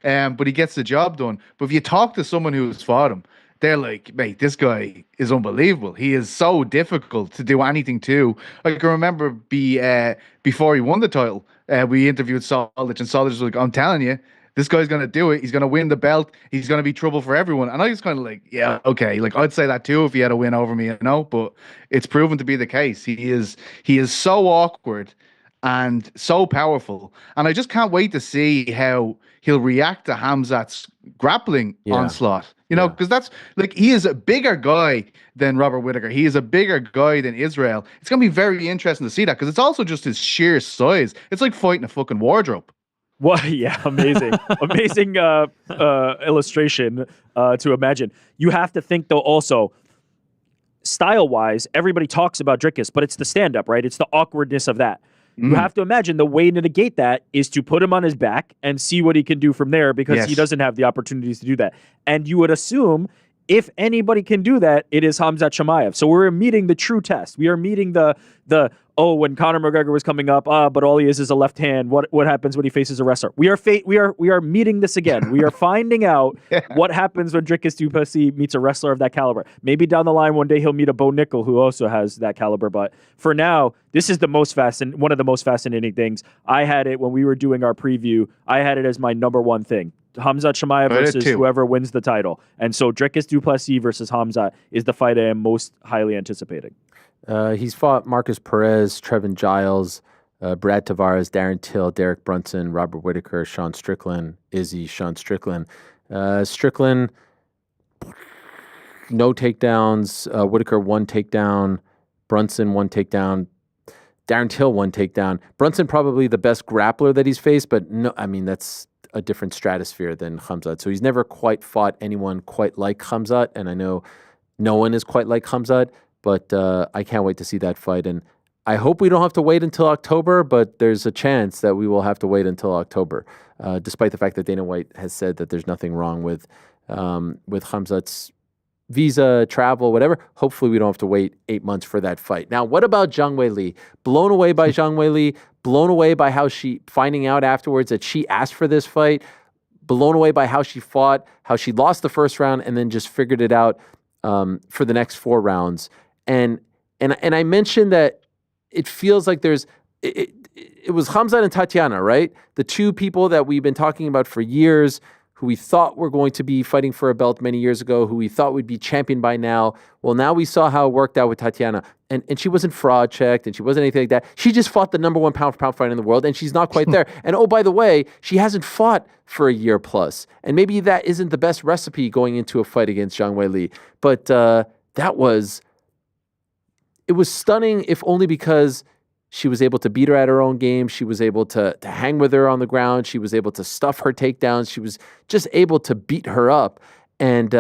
but he gets the job done. But if you talk to someone who's fought him, they're like, mate, this guy is unbelievable. He is so difficult to do anything to. I can remember before he won the title, we interviewed Soldic, and Soldic was like, I'm telling you, this guy's going to do it. He's going to win the belt. He's going to be trouble for everyone. And I was kind of like, yeah, okay. Like, I'd say that too if he had a win over me, but it's proven to be the case. He is so awkward and so powerful. And I just can't wait to see how he'll react to Hamzat's grappling onslaught. Because that's like, he is a bigger guy than Robert Whittaker. He is a bigger guy than Israel. It's going to be very interesting to see that, because it's also just his sheer size. It's like fighting a fucking wardrobe. Well, yeah, amazing. Amazing illustration to imagine. You have to think, though, also, style-wise, everybody talks about Dricus, but it's the stand-up, right? It's the awkwardness of that. You have to imagine the way to negate that is to put him on his back and see what he can do from there, because he doesn't have the opportunities to do that. And you would assume if anybody can do that, it is Hamzat Chimaev. So we're meeting the true test. We are meeting the when Conor McGregor was coming up, but all he is a left hand. What happens when he faces a wrestler? We are meeting this again. We are finding out what happens when Dricus du Plessis meets a wrestler of that caliber. Maybe down the line one day he'll meet a Bo Nickel who also has that caliber. But for now, this is one of the most fascinating things. I had it when we were doing our preview. I had it as my number one thing. Hamzat Chimaev versus whoever wins the title. And so Dricus du Plessis versus Hamzat is the fight I am most highly anticipating. He's fought Marcus Perez, Trevin Giles, Brad Tavares, Darren Till, Derek Brunson, Robert Whittaker, Sean Strickland, Sean Strickland. Strickland, no takedowns. Whitaker 1 takedown. Brunson 1 takedown. Darren Till 1 takedown. Brunson probably the best grappler that he's faced, but no, I mean that's a different stratosphere than Khamzat. So he's never quite fought anyone quite like Khamzat, and I know no one is quite like Khamzat, but I can't wait to see that fight. And I hope we don't have to wait until October, but there's a chance that we will have to wait until October, despite the fact that Dana White has said that there's nothing wrong with Khamzat's visa, travel, whatever. Hopefully we don't have to wait 8 months for that fight. Now, what about Zhang Weili? Blown away by Zhang Weili, blown away by how she, finding out afterwards that she asked for this fight, blown away by how she fought, how she lost the first round and then just figured it out for the next 4 rounds. And I mentioned that it feels like it was Khamzat and Tatiana, right? The 2 people that we've been talking about for years, who we thought were going to be fighting for a belt many years ago, who we thought would be champion by now. Well, now we saw how it worked out with Tatiana. And she wasn't fraud checked and she wasn't anything like that. She just fought the number 1 pound-for-pound fighter in the world, and she's not quite there. And oh, by the way, she hasn't fought for a year plus. And maybe that isn't the best recipe going into a fight against Zhang Weili. But it was stunning, if only because she was able to beat her at her own game. She was able to hang with her on the ground. She was able to stuff her takedowns. She was just able to beat her up. And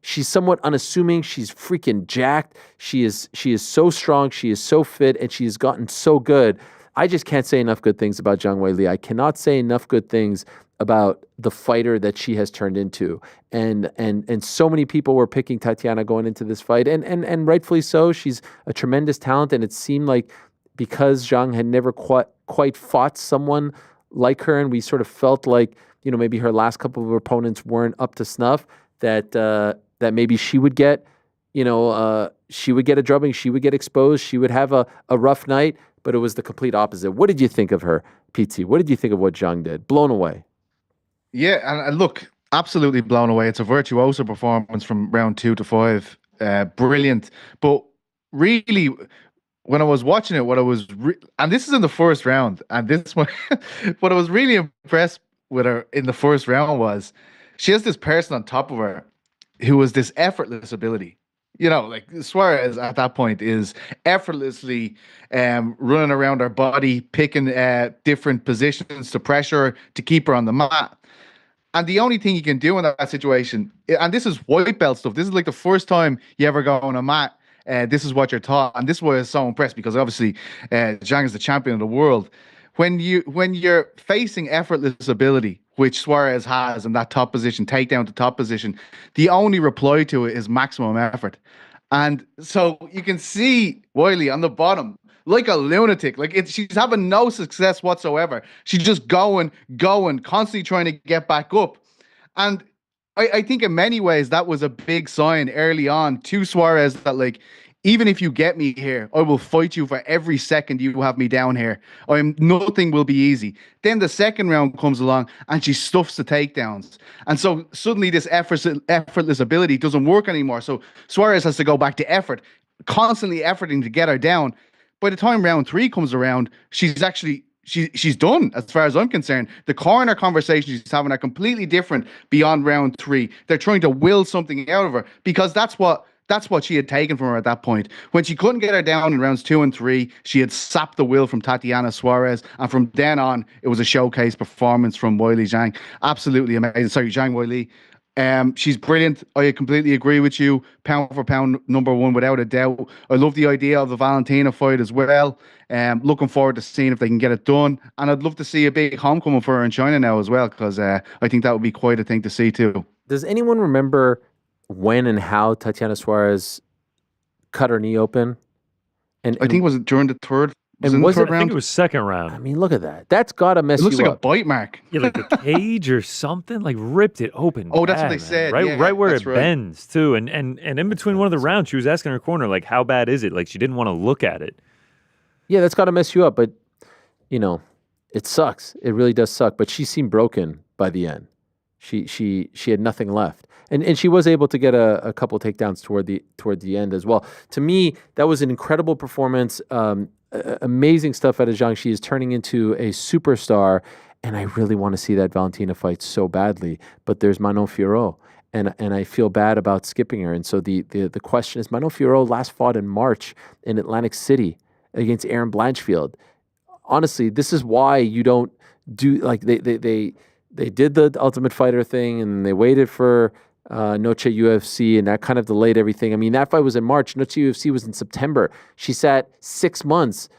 she's somewhat unassuming. She's freaking jacked. She is so strong. She is so fit, and she has gotten so good. I just can't say enough good things about Zhang Weili. I cannot say enough good things about the fighter that she has turned into. And so many people were picking Tatiana going into this fight, and rightfully so. She's a tremendous talent, and it seemed like because Zhang had never quite fought someone like her, and we sort of felt like, maybe her last couple of opponents weren't up to snuff, that maybe she would get, she would get a drubbing, she would get exposed, she would have a rough night, but it was the complete opposite. What did you think of her, PT? What did you think of what Zhang did? Blown away. Yeah, and look, absolutely blown away. It's a virtuoso performance from round 2 to 5. Brilliant. But really, when I was watching it, and this is in the first round, and this one, what I was really impressed with her in the first round was she has this person on top of her who has this effortless ability. Like Suarez at that point is effortlessly running around her body, picking different positions to pressure to keep her on the mat. And the only thing you can do in that situation, and this is white belt stuff, this is like the first time you ever go on a mat, this is what you're taught. And this was so impressed because obviously Zhang is the champion of the world. When you're facing effortless ability, which Suarez has in that top position, takedown to top position, the only reply to it is maximum effort. And so you can see Weili on the bottom, like a lunatic. She's having no success whatsoever. She's just going, constantly trying to get back up. And I think in many ways that was a big sign early on to Suarez that even if you get me here, I will fight you for every second you have me down here. Nothing will be easy. Then the second round comes along and she stuffs the takedowns. And so suddenly this effortless ability doesn't work anymore. So Suarez has to go back to effort, constantly efforting to get her down. By the time round 3 comes around, she's done, as far as I'm concerned. The corner conversations she's having are completely different beyond round 3. They're trying to will something out of her because that's what she had taken from her at that point. When she couldn't get her down in rounds 2 and 3, she had sapped the will from Tatiana Suarez. And from then on, it was a showcase performance from Weili Zhang. Absolutely amazing. Sorry, Zhang Weili. She's brilliant. I completely agree with you. Pound for pound, number 1, without a doubt. I love the idea of the Valentina fight as well. Looking forward to seeing if they can get it done. And I'd love to see a big homecoming for her in China now as well, because I think that would be quite a thing to see too. Does anyone remember when and how Tatiana Suarez cut her knee open? And I think it was during the third. I think it was second round. I mean, look at that. That's got to mess you up. It looks like a bite mark. Yeah, like the cage or something, ripped it open. Oh, that's what they said. Right where it bends too. And in between one of the rounds, she was asking her corner, how bad is it? She didn't want to look at it. Yeah, that's got to mess you up. But, it sucks. It really does suck. But she seemed broken by the end. She had nothing left. And she was able to get a couple takedowns toward the end as well. To me, that was an incredible performance. Amazing stuff out of Zhang. She is turning into a superstar, and I really want to see that Valentina fight so badly. But there's Manon Fiorot, and I feel bad about skipping her. And so the question is, Manon Fiorot last fought in March in Atlantic City against Erin Blanchfield. Honestly, this is why you don't do like they did the Ultimate Fighter thing, and they waited for Noche UFC, and that kind of delayed everything. I mean, that fight was in March. Noche UFC was in September. She sat 6 months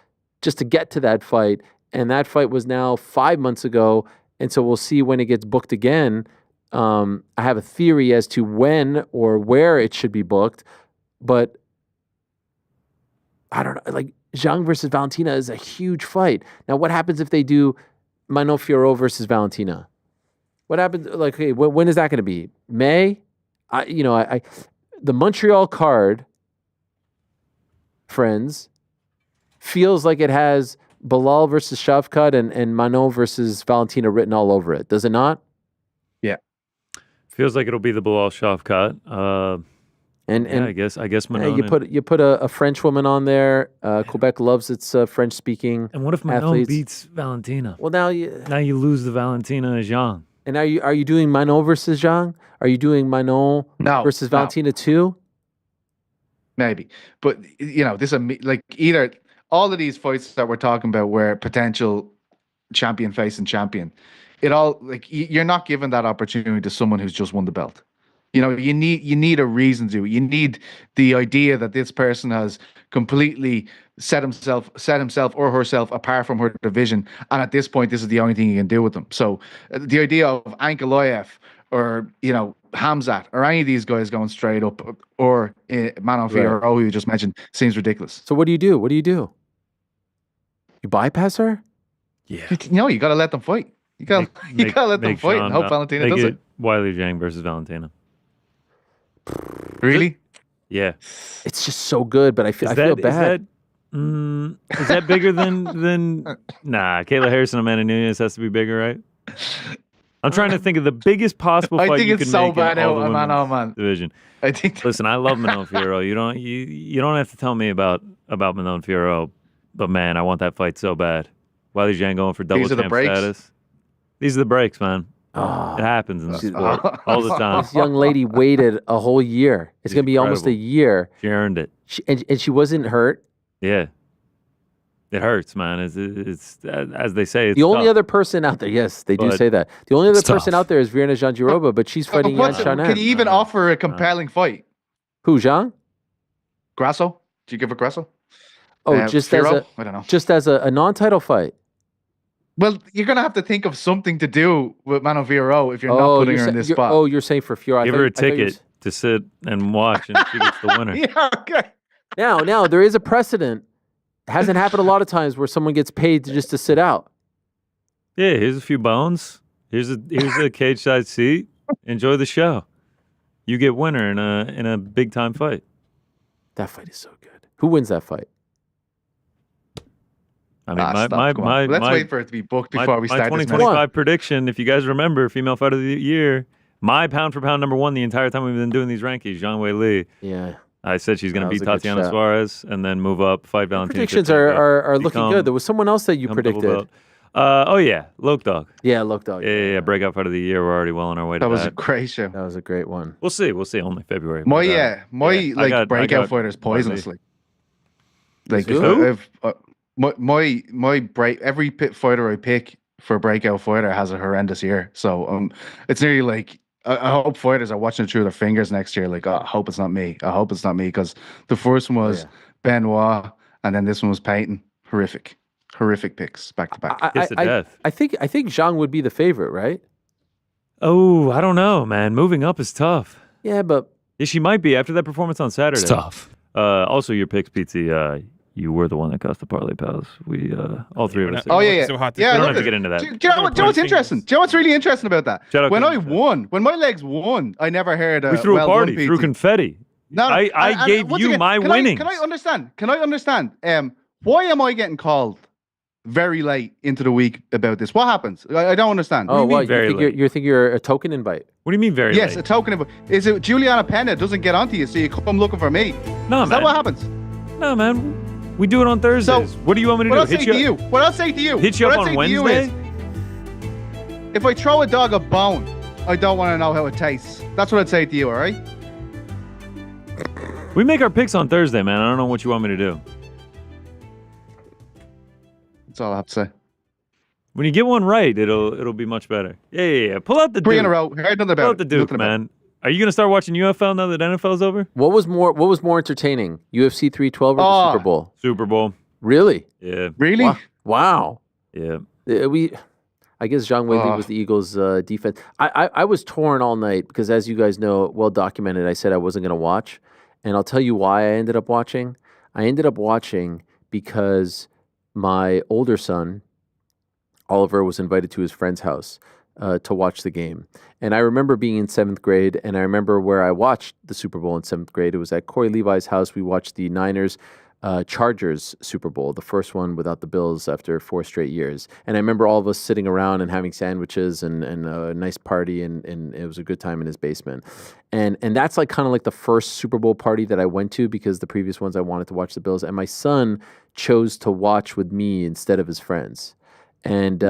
just to get to that fight, and that fight was now 5 months ago. And so we'll see when it gets booked again. I have a theory as to when or where it should be booked, but I don't know. Like, Zhang versus Valentina is a huge fight. Now, what happens if they do Manon Fiorot versus Valentina? What happens? Like, hey, when is that going to be? May? The Montreal card, friends, feels like it has Bilal versus Shavkat and Manon versus Valentina written all over it. Does it not? Yeah. Feels like it'll be the Bilal Shavkat. And I guess Manon. You put a French woman on there. Quebec loves its French speaking. And what if Manon athletes. beats Valentina? Well, now you lose the Valentina Zhang. And are you doing Manon versus Zhang? Are you doing Manon versus Valentina too? Maybe, but this like either all of these fights that we're talking about were potential champion facing champion. It all like you're not giving that opportunity to someone who's just won the belt. You need a reason to. You need the idea that this person has completely set himself or herself apart from her division, and at this point, this is the only thing you can do with them. So, the idea of Ankalaev or Hamzat or any of these guys going straight up, or Manon Fiorot, who you just mentioned, seems ridiculous. So, what do you do? You bypass her? Yeah. You got to let them fight. You got to let them fight and hope Valentina does it. Weili Zhang versus Valentina. Really? Yeah. It's just so good, but I feel bad. Is that bigger than Nah, Kayla Harrison, Amanda Nunes has to be bigger, right? I'm trying to think of the biggest possible fight you could make in all the women's division. Listen, I love Manon Fiorot. You don't have to tell me about Manon Fiorot, but man, I want that fight so bad. Weili Zhang going for double champ status. These are the breaks, man. It happens in the sport all the time. This young lady waited a whole year. It's going to be almost a year. She earned it. And she wasn't hurt. Yeah. It hurts, man. It's as they say, it's the only tough. other person out there, yes, they do say that. The only other person out there is Virna Jandiroba, but she's fighting Yan Xiaonan. Can you even offer a compelling fight? Who, Zhang? Grasso? Do you give her Grasso? Just Fiorot? I don't know. Just as a non-title fight. Well, you're going to have to think of something to do with Manon Fiorot if you're not putting her in this spot. Oh, you're saying for Fiorot. Give her a ticket to sit and watch, and she gets the winner. Yeah, okay. Now, there is a precedent. It hasn't happened a lot of times where someone gets paid just to sit out. Yeah, here's a few bones. Here's a cage-side seat. Enjoy the show. You get winner in a big-time fight. That fight is so good. Who wins that fight? I mean, let's wait for it to be booked before we start. My 2025 prediction, if you guys remember, female fight of the year, my pound for pound number one the entire time we've been doing these rankings, Zhang Weili. Yeah. I said she's going to beat Tatiana Suarez and then move up, fight Valentina. Predictions are looking good. There was someone else that you predicted. Loke Dog. Yeah, Loke Dog. Yeah, breakout fight of the year. We're already well on our way to that. That was a great show. That was a great one. We'll see. Only February. My breakout fighter is poisonously. Like every fighter I pick for breakout fighter has a horrendous year. So it's nearly like I hope fighters are watching it through their fingers next year. Like, I hope it's not me. I hope it's not me, because the first one was Benoit, and then this one was Payton. Horrific picks back to back. I think Zhang would be the favorite, right? Oh, I don't know, man. Moving up is tough. Yeah, but she might be after that performance on Saturday. It's tough. Also, your picks, PT. You were the one that cost the parlay pals. We all three of us. Oh yeah. We don't have to get into that. Do you know what's interesting? Do you know what's really interesting about that? When my legs won, I never heard. We threw a party, threw confetti. No, I gave you my winnings. Can I understand? Why am I getting called very late into the week about this? What happens? I don't understand. Oh, what? You think you're a token invite? What do you mean very late? Yes, a token invite. Is it Juliana Pena doesn't get onto you, so you come looking for me? No, Is that what happens? No, man. We do it on Thursdays. So, what do you want me to do? What I'll say to you. Hit you up on Wednesday? If I throw a dog a bone, I don't want to know how it tastes. That's what I'd say to you, all right? We make our picks on Thursday, man. I don't know what you want me to do. That's all I have to say. When you get one right, it'll be much better. Yeah. Pull out the Three Duke. in a row. Heard nothing about Pull it. out the Duke, Nothing about man. Are you gonna start watching UFL now that NFL's over? What was more entertaining, UFC 312 or the Super Bowl? Super Bowl. Really? Yeah. it. Really? Wow. Yeah. I guess Zhang Weili was the Eagles' defense. I was torn all night because, as you guys know, well documented, I said I wasn't going to watch. And I'll tell you why I ended up watching. I ended up watching because my older son, Oliver, was invited to his friend's house to watch the game. And I remember being in 7th grade, and I remember where I watched the Super Bowl in 7th grade. It was at Corey Levi's house. We watched the Niners Chargers Super Bowl, the first one without the Bills after 4 straight years. And I remember all of us sitting around and having sandwiches and a nice party, and it was a good time in his basement. And that's like kind of like the first Super Bowl party that I went to, because the previous ones I wanted to watch the Bills, and my son chose to watch with me instead of his friends. And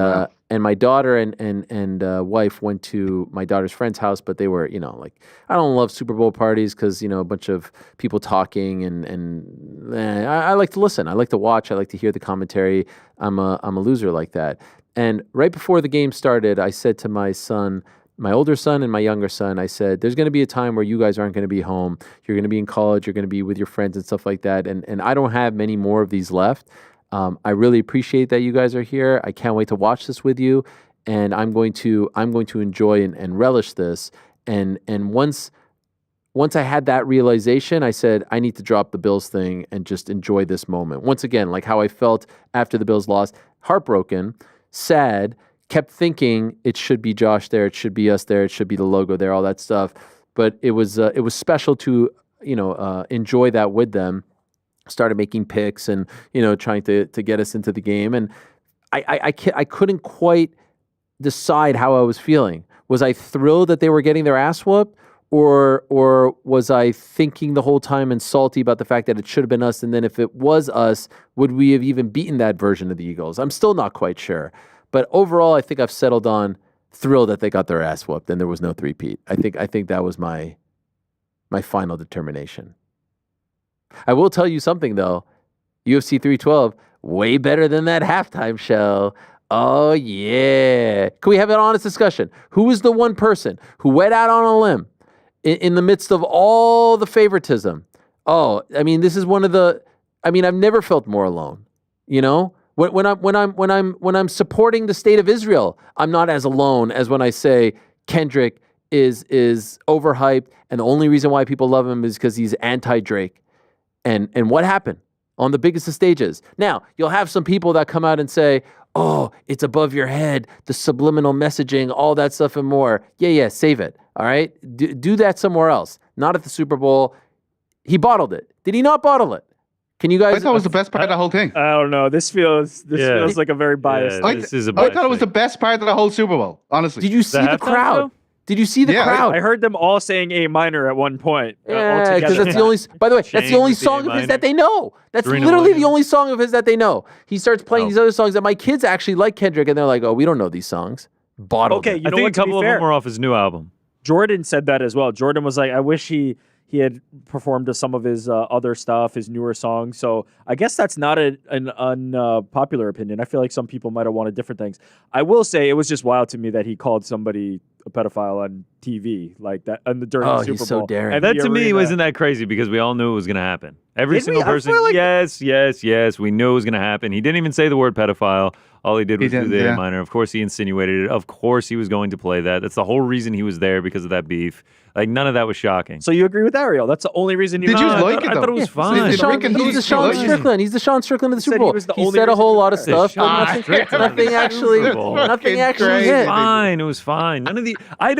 and my daughter and wife went to my daughter's friend's house, but they were, like, I don't love Super Bowl parties because, a bunch of people talking and I like to listen. I like to watch. I like to hear the commentary. I'm a loser like that. And right before the game started, I said to my son, my older son and my younger son, I said, there's going to be a time where you guys aren't going to be home. You're going to be in college. You're going to be with your friends and stuff like that. And I don't have many more of these left. I really appreciate that you guys are here. I can't wait to watch this with you, and I'm going to enjoy and relish this. And once I had that realization, I said I need to drop the Bills thing and just enjoy this moment. Once again, like how I felt after the Bills lost, heartbroken, sad, kept thinking it should be Josh there, it should be us there, it should be the logo there, all that stuff. But it was special to enjoy that with them. Started making picks and trying to get us into the game, and I couldn't quite decide how I was feeling. Was I thrilled that they were getting their ass whooped, or was I thinking the whole time and salty about the fact that it should have been us? And then if it was us, would we have even beaten that version of the Eagles? I'm still not quite sure, but overall, I think I've settled on thrilled that they got their ass whooped and there was no three-peat. I think that was my final determination. I will tell you something, though. UFC 312, way better than that halftime show. Oh, yeah. Can we have an honest discussion? Who was the one person who went out on a limb in the midst of all the favoritism? Oh, I mean, this is one of the... I mean, I've never felt more alone. When I'm supporting the state of Israel, I'm not as alone as when I say Kendrick is overhyped, and the only reason why people love him is because he's anti-Drake. And what happened on the biggest of stages? Now, you'll have some people that come out and say, oh, it's above your head, the subliminal messaging, all that stuff and more. Yeah, save it, all right? Do that somewhere else, not at the Super Bowl. He bottled it. Did he not bottle it? Can you guys... I thought it was the best part of the whole thing. I don't know. This feels like a very biased... Yeah, this is a I thought it was the best part of the whole Super Bowl, honestly. Did you see the crowd? Show? Did you see the crowd? I heard them all saying A minor at one point. Yeah, because that's the only... By the way, that's the only song of his that they know. That's literally the only song of his that they know. He starts playing these other songs that my kids actually like Kendrick, and they're like, oh, we don't know these songs. Bottled. Okay, I think a couple of them were off his new album. Jordan said that as well. Jordan was like, I wish he had performed to some of his other stuff, his newer songs. So I guess that's not an unpopular opinion. I feel like some people might have wanted different things. I will say it was just wild to me that he called somebody a pedophile on TV like that during the Super Bowl. He's so daring. And that to me wasn't that crazy because we all knew it was going to happen. Every single person, yes, we knew it was going to happen. He didn't even say the word pedophile. All he did was do the A minor. Of course, he insinuated it. Of course, he was going to play that. That's the whole reason he was there, because of that beef. Like, none of that was shocking. So you agree with Ariel? That's the only reason you... Did you like it, though? I thought it was fine. He's the Sean Strickland. He's the Sean Strickland of the Super Bowl. He said a whole lot of stuff, but nothing actually hit. It was fine. None of the... I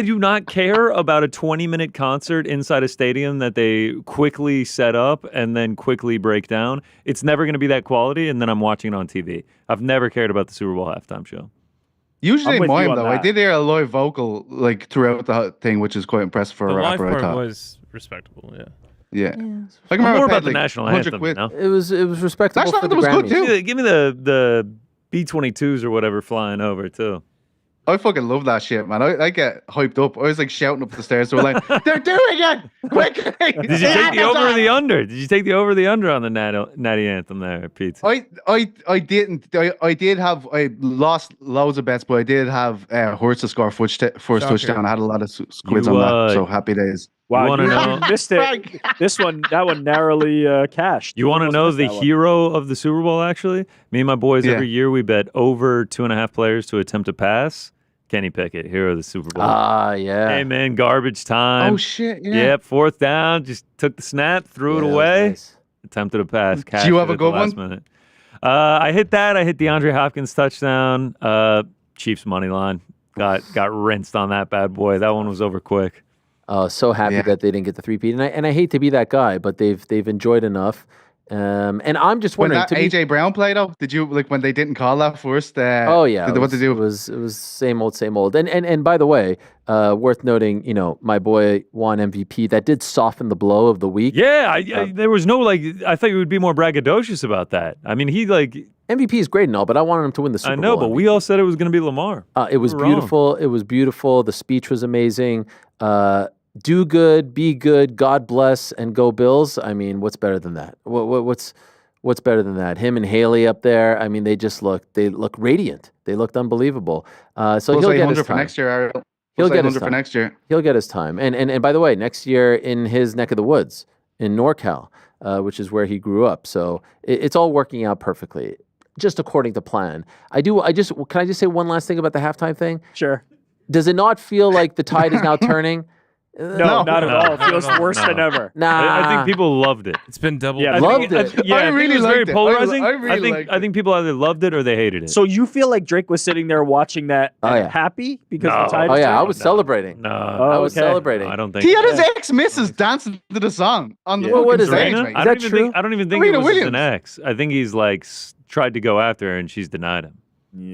do not care about a 20-minute concert inside a stadium that they quickly set up and then quickly break down. It's never going to be that quality, and then I'm watching it on TV. I've never cared about the Super Bowl halftime show. Usually in mine, though, I did hear a live vocal like throughout the thing, which is quite impressive for a rapper. The live part was respectable, yeah. I can remember more about the national anthem. You know? It was respectable. National anthem was good too. Give me the B-22s or whatever flying over too. I fucking love that shit, man. I get hyped up. I was like shouting up the stairs. So we're like, they're doing it quickly. Did you take the over or the under? Did you take the over or the under on the natty anthem there, Pete? I didn't. I did have. I lost loads of bets, but I did have Hurts to score first touchdown. I had a lot of squids on that. So happy days. Wow, you missed it. That one narrowly cashed. You want to know the hero of the Super Bowl? Actually, me and my boys every year we bet over 2.5 players to attempt a pass. Kenny Pickett, hero of the Super Bowl. Yeah. Hey man, garbage time. Oh shit! Yeah. Yep, 4th down. Just took the snap, threw it away. Nice. Attempted a pass. Do you have a good one? Minute. I hit that. I hit DeAndre Hopkins touchdown. Chiefs money line. Got rinsed on that bad boy. That one was over quick. So happy that they didn't get the 3-peat, and I hate to be that guy, but they've enjoyed enough. And I'm just wondering. When that AJ Brown play though, did you when they didn't call that first? Oh yeah, what to do? It was same old. And by the way, worth noting, my boy won MVP. That did soften the blow of the week. Yeah, there was no I thought you would be more braggadocious about that. I mean, he MVP is great and all, but I wanted him to win the Super Bowl. I know, but we all said it was going to be Lamar. It was beautiful. It was beautiful. The speech was amazing. Do good, be good, God bless, and go Bills. I mean, what's better than that? What's better than that? Him and Haley up there. I mean, they look radiant. They looked unbelievable. So he'll get his time for next year, Ariel. He'll get his time for next year. He'll get his time. And by the way, next year in his neck of the woods in NorCal, which is where he grew up. So it's all working out perfectly, just according to plan. Can I just say one last thing about the halftime thing? Sure. Does it not feel like the tide is now turning? No, not at all. It feels worse than ever. Nah, I think people loved it. It's been double. Yeah, loved it. I really it was liked very it. polarizing. I really liked I think people either loved it or they hated it. So you feel like Drake was sitting there watching that happy because the tide? Oh is yeah, I turning? was celebrating. No, I was celebrating. I don't think He had his ex-missus dancing to the song on the Well, what is stage, that? mate. I that don't even true? think. I don't even think Serena it was Williams. an ex. I think he's tried to go after her and she's denied him.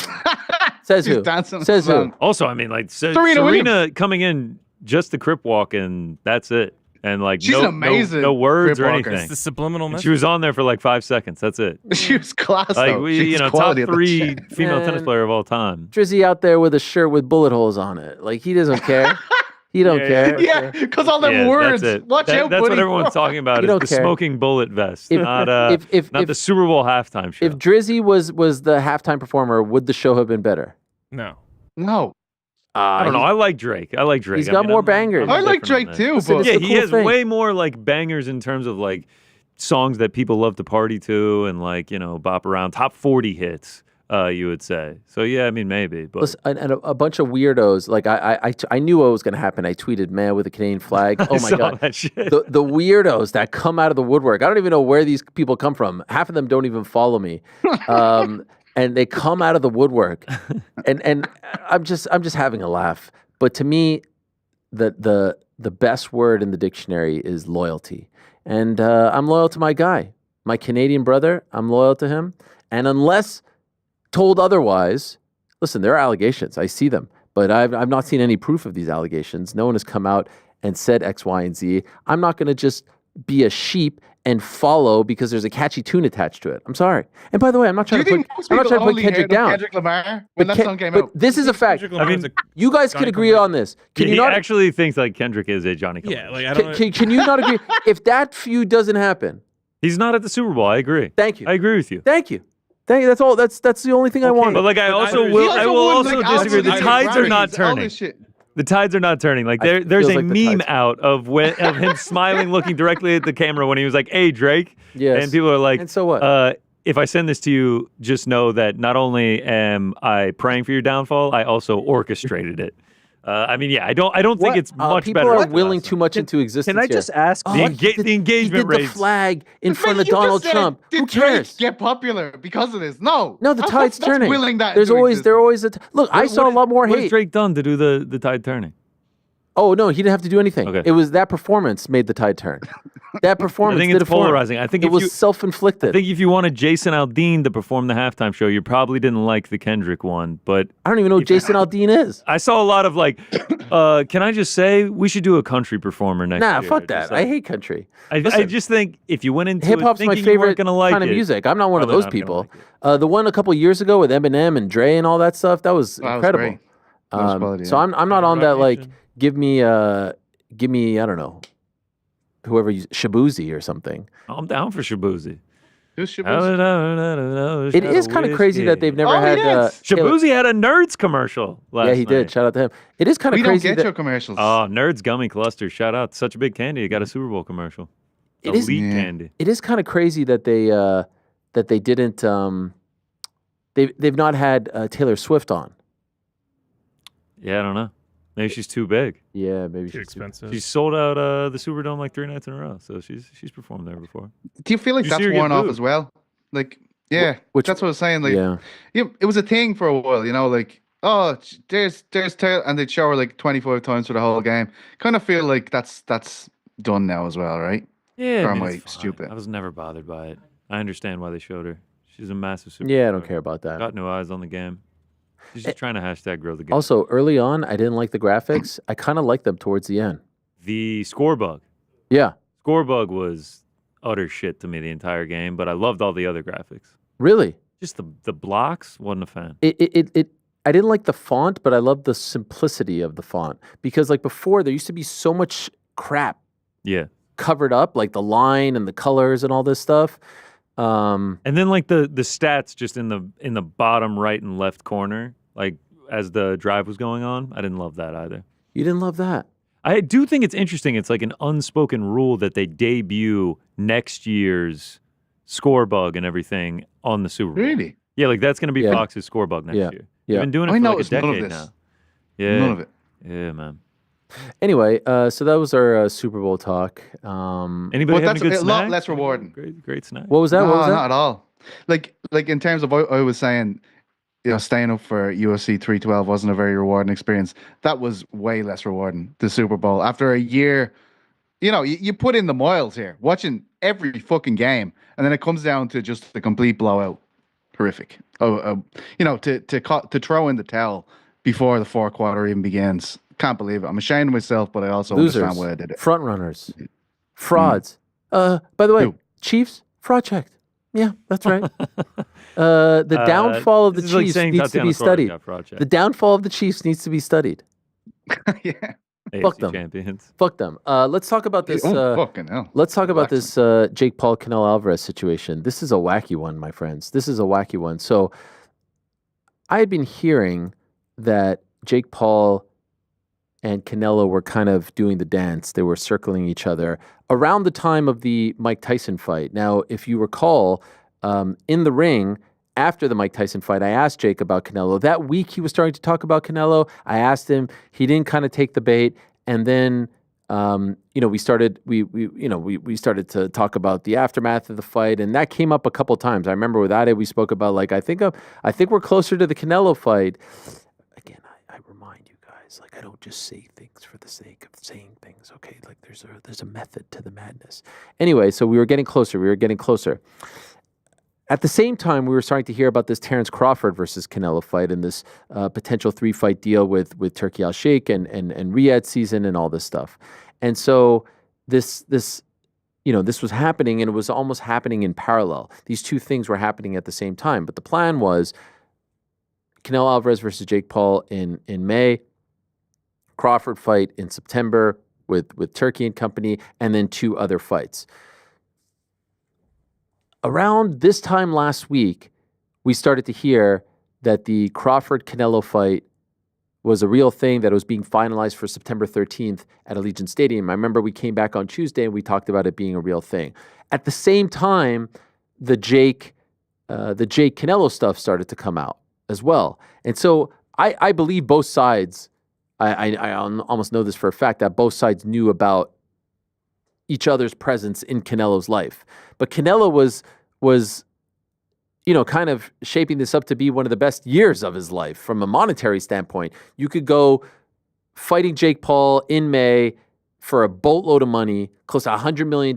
Says She's who? dancing to Says the who? song. Also, I mean, Serena Williams. coming in just the crip walk and that's it. And She's an amazing no words or crip walker. anything. It's the subliminal And message. she was on there for like 5 seconds. That's it. She was class, Like though. She's top quality at that 3 shit. female tennis Man. player of all time. Drizzy out there with a shirt with bullet holes on it. Like he doesn't care. He don't care. Yeah, because all them Yeah, words. That's it. Watch out, That's buddy. what everyone's talking about. You Is don't the care. smoking bullet vest, not if the Super Bowl halftime show. If Drizzy was the halftime performer, would the show have been better? No. No. I don't know. I like Drake. He's got more bangers. I like different Drake on that. too, Listen, but it's Yeah, a he cool has thing. way more bangers in terms of songs that people love to party to and bop around. Top 40 hits, you would say. So yeah, I mean maybe, but Listen, and a bunch of weirdos. Like I knew what was going to happen. I tweeted "man with a Canadian flag." Oh my saw god, that shit. the weirdos that come out of the woodwork. I don't even know where these people come from. Half of them don't even follow me. And they come out of the woodwork, and I'm just having a laugh. But to me, the best word in the dictionary is loyalty, and I'm loyal to my guy, my Canadian brother. I'm loyal to him, and unless told otherwise, listen, there are allegations. I see them, but I've not seen any proof of these allegations. No one has come out and said X, Y, and Z. I'm not going to just be a sheep and follow because there's a catchy tune attached to it. I'm sorry. And by the way, I'm not do you trying to think put most I'm not people trying to put only Kendrick heard of down. Kendrick Lamar when But that song came but out? this is a fact. Kendrick Lamar is a You guys can Johnny agree Come on this. Can he you not? actually thinks Kendrick is a Johnny Come Yeah, Lately. I don't. Can you not agree? If that feud doesn't happen, He's not at the Super Bowl. I agree. thank you. I agree with you. Thank you. That's all. That's the only thing I want. But I also will. I will also disagree. The tides are not turning. The tides are not turning. There's feels a like the meme tides- out of him smiling, looking directly at the camera when he was like, "Hey, Drake." Yes. And people are like, And so what? If I send this to you, just know that not only am I praying for your downfall, I also orchestrated it. I don't think it's much people better. are than willing last too time. much into existence. Can I here. just ask? Oh, The he enga- did- the engagement He did the rates. flag in front of You just Donald said, Trump. Did Who Drake cares? get popular because of this? No. No, the That's- tide's that's turning. willing that There's into always existence. look. I saw a lot more What has hate. Drake done to do the tide turning? Oh no, he didn't have to do anything. Okay. It was that performance made the tide turn. That performance I think did it's it for him. polarizing. I think it if was you- self-inflicted. I think if you wanted Jason Aldean to perform the halftime show, you probably didn't like the Kendrick one. But I don't even know who Jason Aldean is. I saw a lot of can I just say we should do a country performer next Nah, year? fuck that. Just, I hate country. I just think if you went into Hip it hop's my thinking you favorite weren't gonna like kind of it, music. I'm not one of probably those not gonna people. like The one a couple years ago with Eminem and Dre and all that stuff, that was That was incredible. great. Possibility, So yeah. I'm not on Rock that like Nation. give me I don't know, whoever you Shabuzi or something. I'm down for Shabuzi. Who's Shabuzi? It is kind of crazy that they've never had yes. Taylor- Shabuzi had a Nerds commercial last Yeah, he did. night. Shout out to him. It is kind of We don't crazy get that your commercials. Oh, Nerds Gummy Cluster. Shout out. Such a big candy. You got a Super Bowl commercial. It is- Elite Yeah. candy. it is kind of crazy that they didn't they've not had Taylor Swift on. Yeah, I don't know. Maybe she's too big. Yeah, maybe Too she's too- expensive. She's sold out the Superdome like 3 nights in a row, so she's performed there before. Do you feel like You that's see her get worn off booed. as well? Like, yeah, Which- that's what I was saying. Like, yeah. it was a thing for a while, like, oh, there's Taylor, and they'd show her like 25 times for the whole game. Kind of feel like that's done now as well, right? Yeah, Or I am mean, I it's fine. stupid? I was never bothered by it. I understand why they showed her. She's a massive superstar. Yeah, I don't care about that. Got new eyes on the game. She's just trying to hashtag grow the game. Also, early on, I didn't like the graphics. I kind of liked them towards the end. The score bug. Yeah, Score bug was utter shit to me the entire game, but I loved all the other graphics. really. Just the blocks, wasn't a fan. It I didn't like the font, but I loved the simplicity of the font because like before there used to be so much crap Yeah. covered up, like the line and the colors and all this stuff. And then like the stats just in the bottom right and left corner, like as the drive was going on, I didn't love that either. You didn't love that. I do think it's interesting. It's like an unspoken rule that they debut next year's score bug and everything on the Super Bowl. Really? Yeah, like that's going to be Yeah. Fox's score bug next Yeah. year. Yeah. They've been doing it I for like a noticed none of decade this. now. Yeah. None of it. Yeah, man. Anyway, so that was our Super Bowl talk. Anybody But having that's a good a lot snack? less rewarding. Great snack. What was that? No, What was not that? at all. Like in terms of what I was saying, staying up for UFC 312 wasn't a very rewarding experience. That was way less rewarding. The Super Bowl after a year, you put in the miles here, watching every fucking game, and then it comes down to just the complete blowout. Horrific. To throw in the towel before the fourth quarter even begins. Can't believe it. I'm ashamed of myself, but I also Losers, understand why I did it. front runners, frauds. By the way, Who? Chiefs fraud checked. Yeah, that's right. The downfall of the this is like Chiefs saying needs to Tatiana be Suarez studied. got fraud checked. The downfall of the Chiefs needs to be studied. Yeah. Fuck AFC them. champions. Fuck them. Let's talk about this. Fucking hell. Let's talk about Relax. this Jake Paul Canelo Alvarez situation. This is a wacky one, my friends. This is a wacky one. So I had been hearing that Jake Paul and Canelo were kind of doing the dance. They were circling each other around the time of the Mike Tyson fight. Now, if you recall, in the ring after the Mike Tyson fight, I asked Jake about Canelo. That week he was starting to talk about Canelo. I asked him. He didn't kind of take the bait. And then, we started to talk about the aftermath of the fight, and that came up a couple times. I remember with Ade, we spoke about like I think we're closer to the Canelo fight. Again, I remind you guys, like I don't just say things for the sake of saying things. Okay, like there's a method to the madness. Anyway, so we were getting closer. At the same time, we were starting to hear about this Terrence Crawford versus Canelo fight and this potential 3-fight deal with Turki Al-Sheikh and Riyadh season and all this stuff. And so this was happening, and it was almost happening in parallel. These two things were happening at the same time. But the plan was Canelo Alvarez versus Jake Paul in May, Crawford fight in September with Turkey and company, and then 2 other fights. Around this time last week, we started to hear that the Crawford-Canelo fight was a real thing, that it was being finalized for September 13th at Allegiant Stadium. I remember we came back on Tuesday and we talked about it being a real thing. At the same time, the Jake Canelo stuff started to come out as well. And so I believe both sides, I almost know this for a fact, that both sides knew about each other's presence in Canelo's life. But Canelo was kind of shaping this up to be one of the best years of his life from a monetary standpoint. You could go fighting Jake Paul in May for a boatload of money, close to $100 million,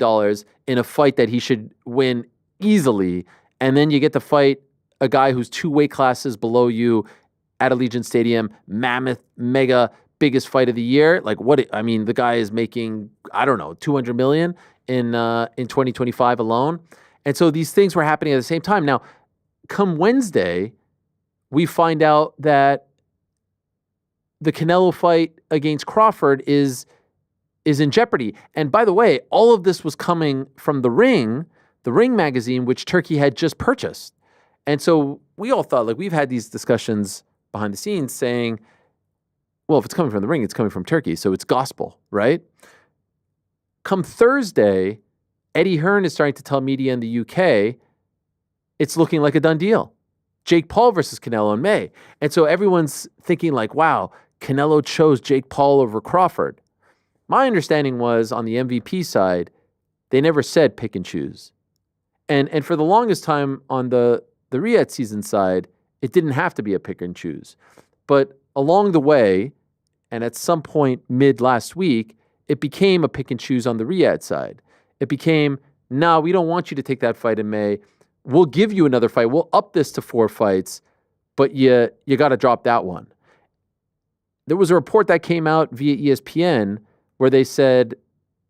in a fight that he should win easily. And then you get to fight a guy who's 2 weight classes below you at Allegiant Stadium, mammoth, mega, biggest fight of the year. Like the guy is making, I don't know, $200 million in 2025 alone. And so these things were happening at the same time. Now, come Wednesday, we find out that the Canelo fight against Crawford is in jeopardy. And by the way, all of this was coming from The Ring magazine, which Turkey had just purchased. And so we all thought, like, we've had these discussions behind the scenes saying, well, if it's coming from The Ring, it's coming from Turkey, so it's gospel, right? Come Thursday, Eddie Hearn is starting to tell media in the UK it's looking like a done deal. Jake Paul versus Canelo in May. And so everyone's thinking like, wow, Canelo chose Jake Paul over Crawford. My understanding was on the MVP side, they never said pick and choose. And for the longest time on the Riyadh season side, it didn't have to be a pick and choose. But along the way, and at some point mid last week, it became a pick and choose on the Riyadh side. It became, no, we don't want you to take that fight in May. We'll give you another fight. We'll up this to 4 fights, but you got to drop that one. There was a report that came out via ESPN where they said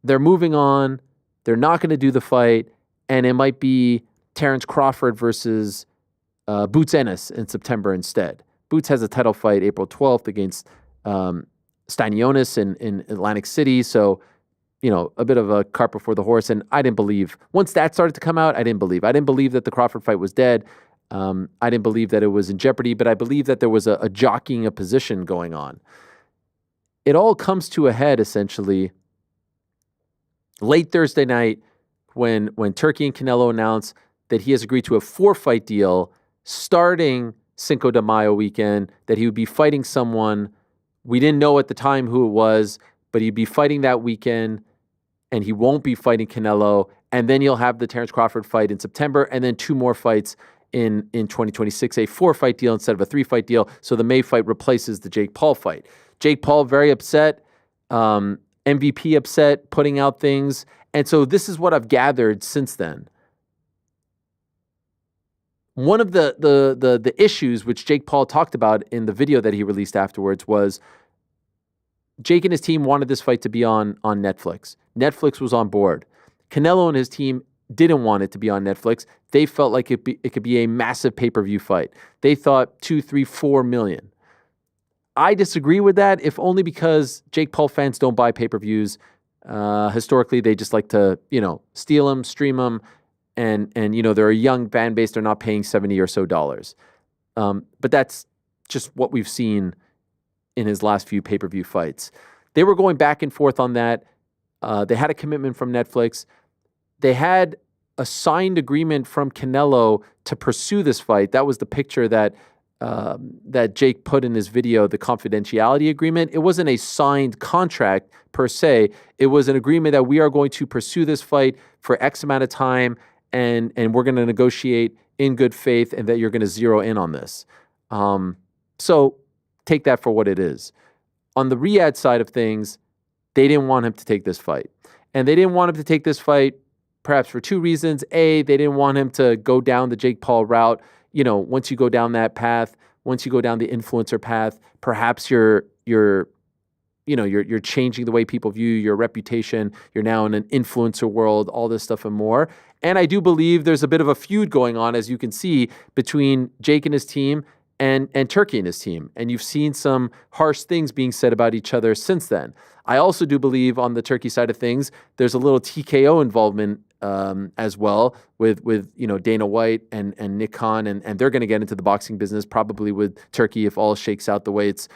they're moving on, they're not going to do the fight, and it might be Terence Crawford versus Boots Ennis in September instead. Boots has a title fight April 12th against Stanionis in Atlantic City, so a bit of a cart before the horse. And I didn't believe, once that started to come out, I didn't believe that the Crawford fight was dead. I didn't believe that it was in jeopardy, but I believe that there was a jockeying a position going on. It all comes to a head essentially late Thursday night when Turkey and Canelo announced that he has agreed to a 4-fight deal starting Cinco de Mayo weekend, that he would be fighting someone. We didn't know at the time who it was, but he'd be fighting that weekend, and he won't be fighting Canelo. And then he'll have the Terence Crawford fight in September, and then 2 more fights in 2026, a 4-fight deal instead of a 3-fight deal. So the May fight replaces the Jake Paul fight. Jake Paul very upset, MVP upset, putting out things. And so this is what I've gathered since then. One of the issues which Jake Paul talked about in the video that he released afterwards was Jake and his team wanted this fight to be on Netflix. Netflix was on board. Canelo and his team didn't want it to be on Netflix. They felt like it could be a massive pay-per-view fight. They thought 2, 3, 4 million. I disagree with that, if only because Jake Paul fans don't buy pay-per-views. Historically, they just like to, steal them, stream them, and they're a young fan base. They're not paying $70 or so. But that's just what we've seen in his last few pay-per-view fights. They were going back and forth on that. They had a commitment from Netflix. They had a signed agreement from Canelo to pursue this fight. That was the picture that Jake put in his video, the confidentiality agreement. It wasn't a signed contract per se. It was an agreement that we are going to pursue this fight for X amount of time, and we're going to negotiate in good faith, and that you're going to zero in on this. So take that for what it is. On the Riyadh side of things, they didn't want him to take this fight. And they didn't want him to take this fight perhaps for 2 reasons. A, they didn't want him to go down the Jake Paul route. Once you go down that path, once you go down the influencer path, perhaps you're changing the way people view your reputation. You're now in an influencer world, all this stuff and more. And I do believe there's a bit of a feud going on, as you can see, between Jake and his team and Turkey and his team. And you've seen some harsh things being said about each other since then. I also do believe on the Turkey side of things, there's a little TKO involvement as well with Dana White and Nick Khan, and they're going to get into the boxing business probably with Turkey if all shakes out the way it's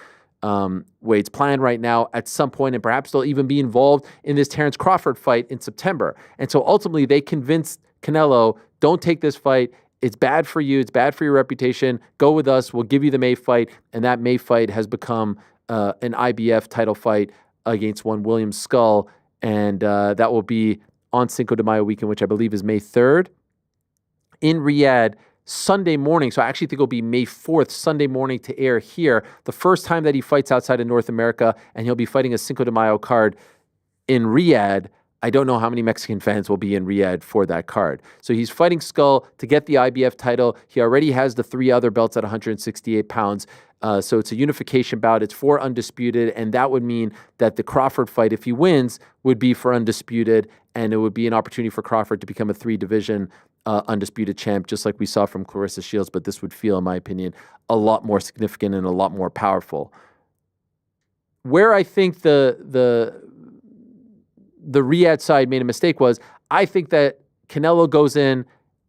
planned right now at some point, and perhaps they'll even be involved in this Terence Crawford fight in September. And so ultimately they convinced Canelo, don't take this fight. It's bad for you. It's bad for your reputation. Go with us. We'll give you the May fight. And that May fight has become an IBF title fight against one William Skull. And that will be on Cinco de Mayo weekend, which I believe is May 3rd in Riyadh Sunday morning. So I actually think it'll be May 4th, Sunday morning to air here. The first time that he fights outside of North America, and he'll be fighting a Cinco de Mayo card in Riyadh. I don't know how many Mexican fans will be in Riyadh for that card. So he's fighting Skull to get the IBF title. He already has the 3 other belts at 168 pounds. So it's a unification bout. It's for undisputed. And that would mean that the Crawford fight, if he wins, would be for undisputed. And it would be an opportunity for Crawford to become a 3-division undisputed champ, just like we saw from Clarissa Shields. But this would feel, in my opinion, a lot more significant and a lot more powerful. where I think the Riyadh side made a mistake was, I think that Canelo goes in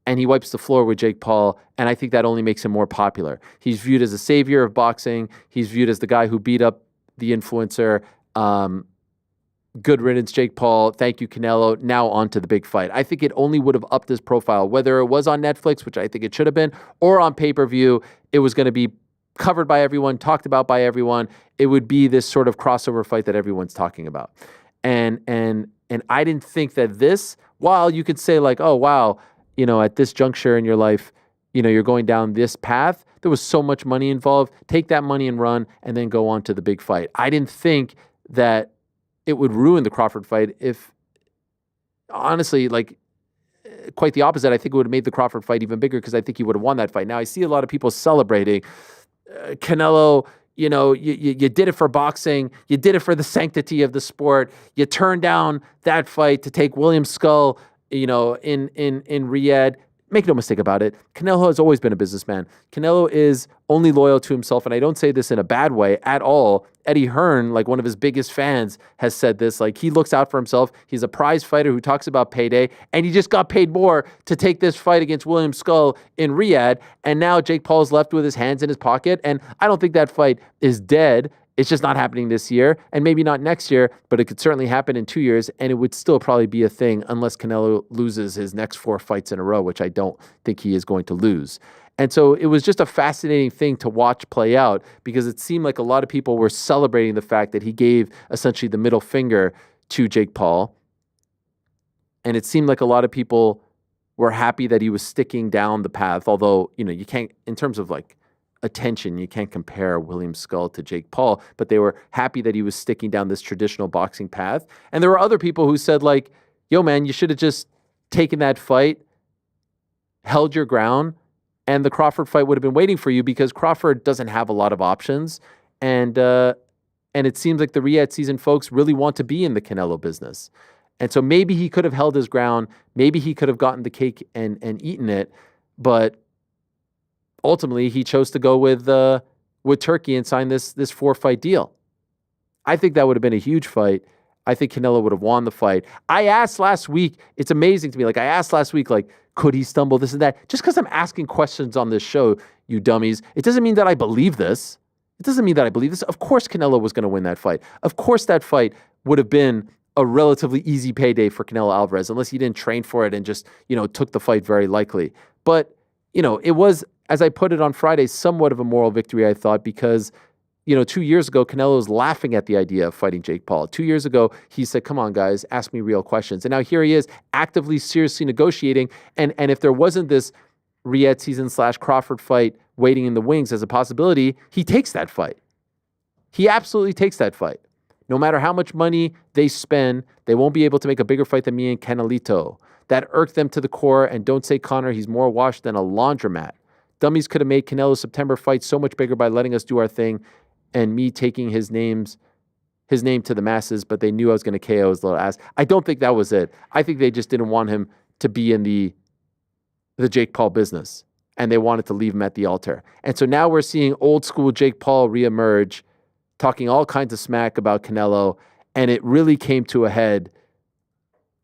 and he wipes the floor with Jake Paul, and I think that only makes him more popular. He's viewed as a savior of boxing. He's viewed as the guy who beat up the influencer. Good riddance, Jake Paul. Thank you, Canelo. Now on to the big fight. I think it only would have upped his profile, whether it was on Netflix, which I think it should have been, or on pay-per-view. It was going to be covered by everyone, talked about by everyone. It would be this sort of crossover fight that everyone's talking about. And I didn't think that this, while you could say like, oh, wow, at this juncture in your life, you're going down this path. There was so much money involved. Take that money and run, and then go on to the big fight. I didn't think that it would ruin the Crawford fight. If, honestly, like, quite the opposite. I think it would have made the Crawford fight even bigger because I think he would have won that fight. Now, I see a lot of people celebrating Canelo. You did it for boxing. You did it for the sanctity of the sport. You turned down that fight to take William Skull, in Riyadh. Make no mistake about it. Canelo has always been a businessman. Canelo is only loyal to himself, and I don't say this in a bad way at all. Eddie Hearn, like one of his biggest fans, has said this. Like, he looks out for himself. He's a prize fighter who talks about payday, and he just got paid more to take this fight against William Skull in Riyadh, and now Jake Paul's left with his hands in his pocket, and I don't think that fight is dead. It's just not happening this year, and maybe not next year, but it could certainly happen in 2 years, and it would still probably be a thing unless Canelo loses his next 4 fights in a row, which I don't think he is going to lose. And so it was just a fascinating thing to watch play out, because it seemed like a lot of people were celebrating the fact that he gave essentially the middle finger to Jake Paul, and it seemed like a lot of people were happy that he was sticking down the path, although, you can't, in terms of like attention, you can't compare William Skull to Jake Paul, but they were happy that he was sticking down this traditional boxing path. And there were other people who said like, yo man, you should have just taken that fight, held your ground, and the Crawford fight would have been waiting for you, because Crawford doesn't have a lot of options. And it seems like the Riyadh season folks really want to be in the Canelo business. And so maybe he could have held his ground. Maybe he could have gotten the cake and eaten it, but ultimately, he chose to go with Turkey and sign this 4-fight deal. I think that would have been a huge fight. I think Canelo would have won the fight. I asked last week, it's amazing to me, like I asked last week, like, could he stumble, this and that? Just because I'm asking questions on this show, you dummies, it doesn't mean that I believe this. It doesn't mean that I believe this. Of course Canelo was going to win that fight. Of course that fight would have been a relatively easy payday for Canelo Alvarez, unless he didn't train for it and just, took the fight very likely. But, it was, as I put it on Friday, somewhat of a moral victory, I thought, because, 2 years ago, Canelo was laughing at the idea of fighting Jake Paul. 2 years ago, he said, come on, guys, ask me real questions. And now here he is, actively, seriously negotiating. And if there wasn't this Riyadh season / Crawford fight waiting in the wings as a possibility, he takes that fight. He absolutely takes that fight. No matter how much money they spend, they won't be able to make a bigger fight than me and Canelito. That irked them to the core, and don't say, Connor, he's more washed than a laundromat. Dummies could have made Canelo's September fight so much bigger by letting us do our thing and me taking his name to the masses, but they knew I was going to KO his little ass. I don't think that was it. I think they just didn't want him to be in the Jake Paul business, and they wanted to leave him at the altar. And so now we're seeing old school Jake Paul reemerge, talking all kinds of smack about Canelo, and it really came to a head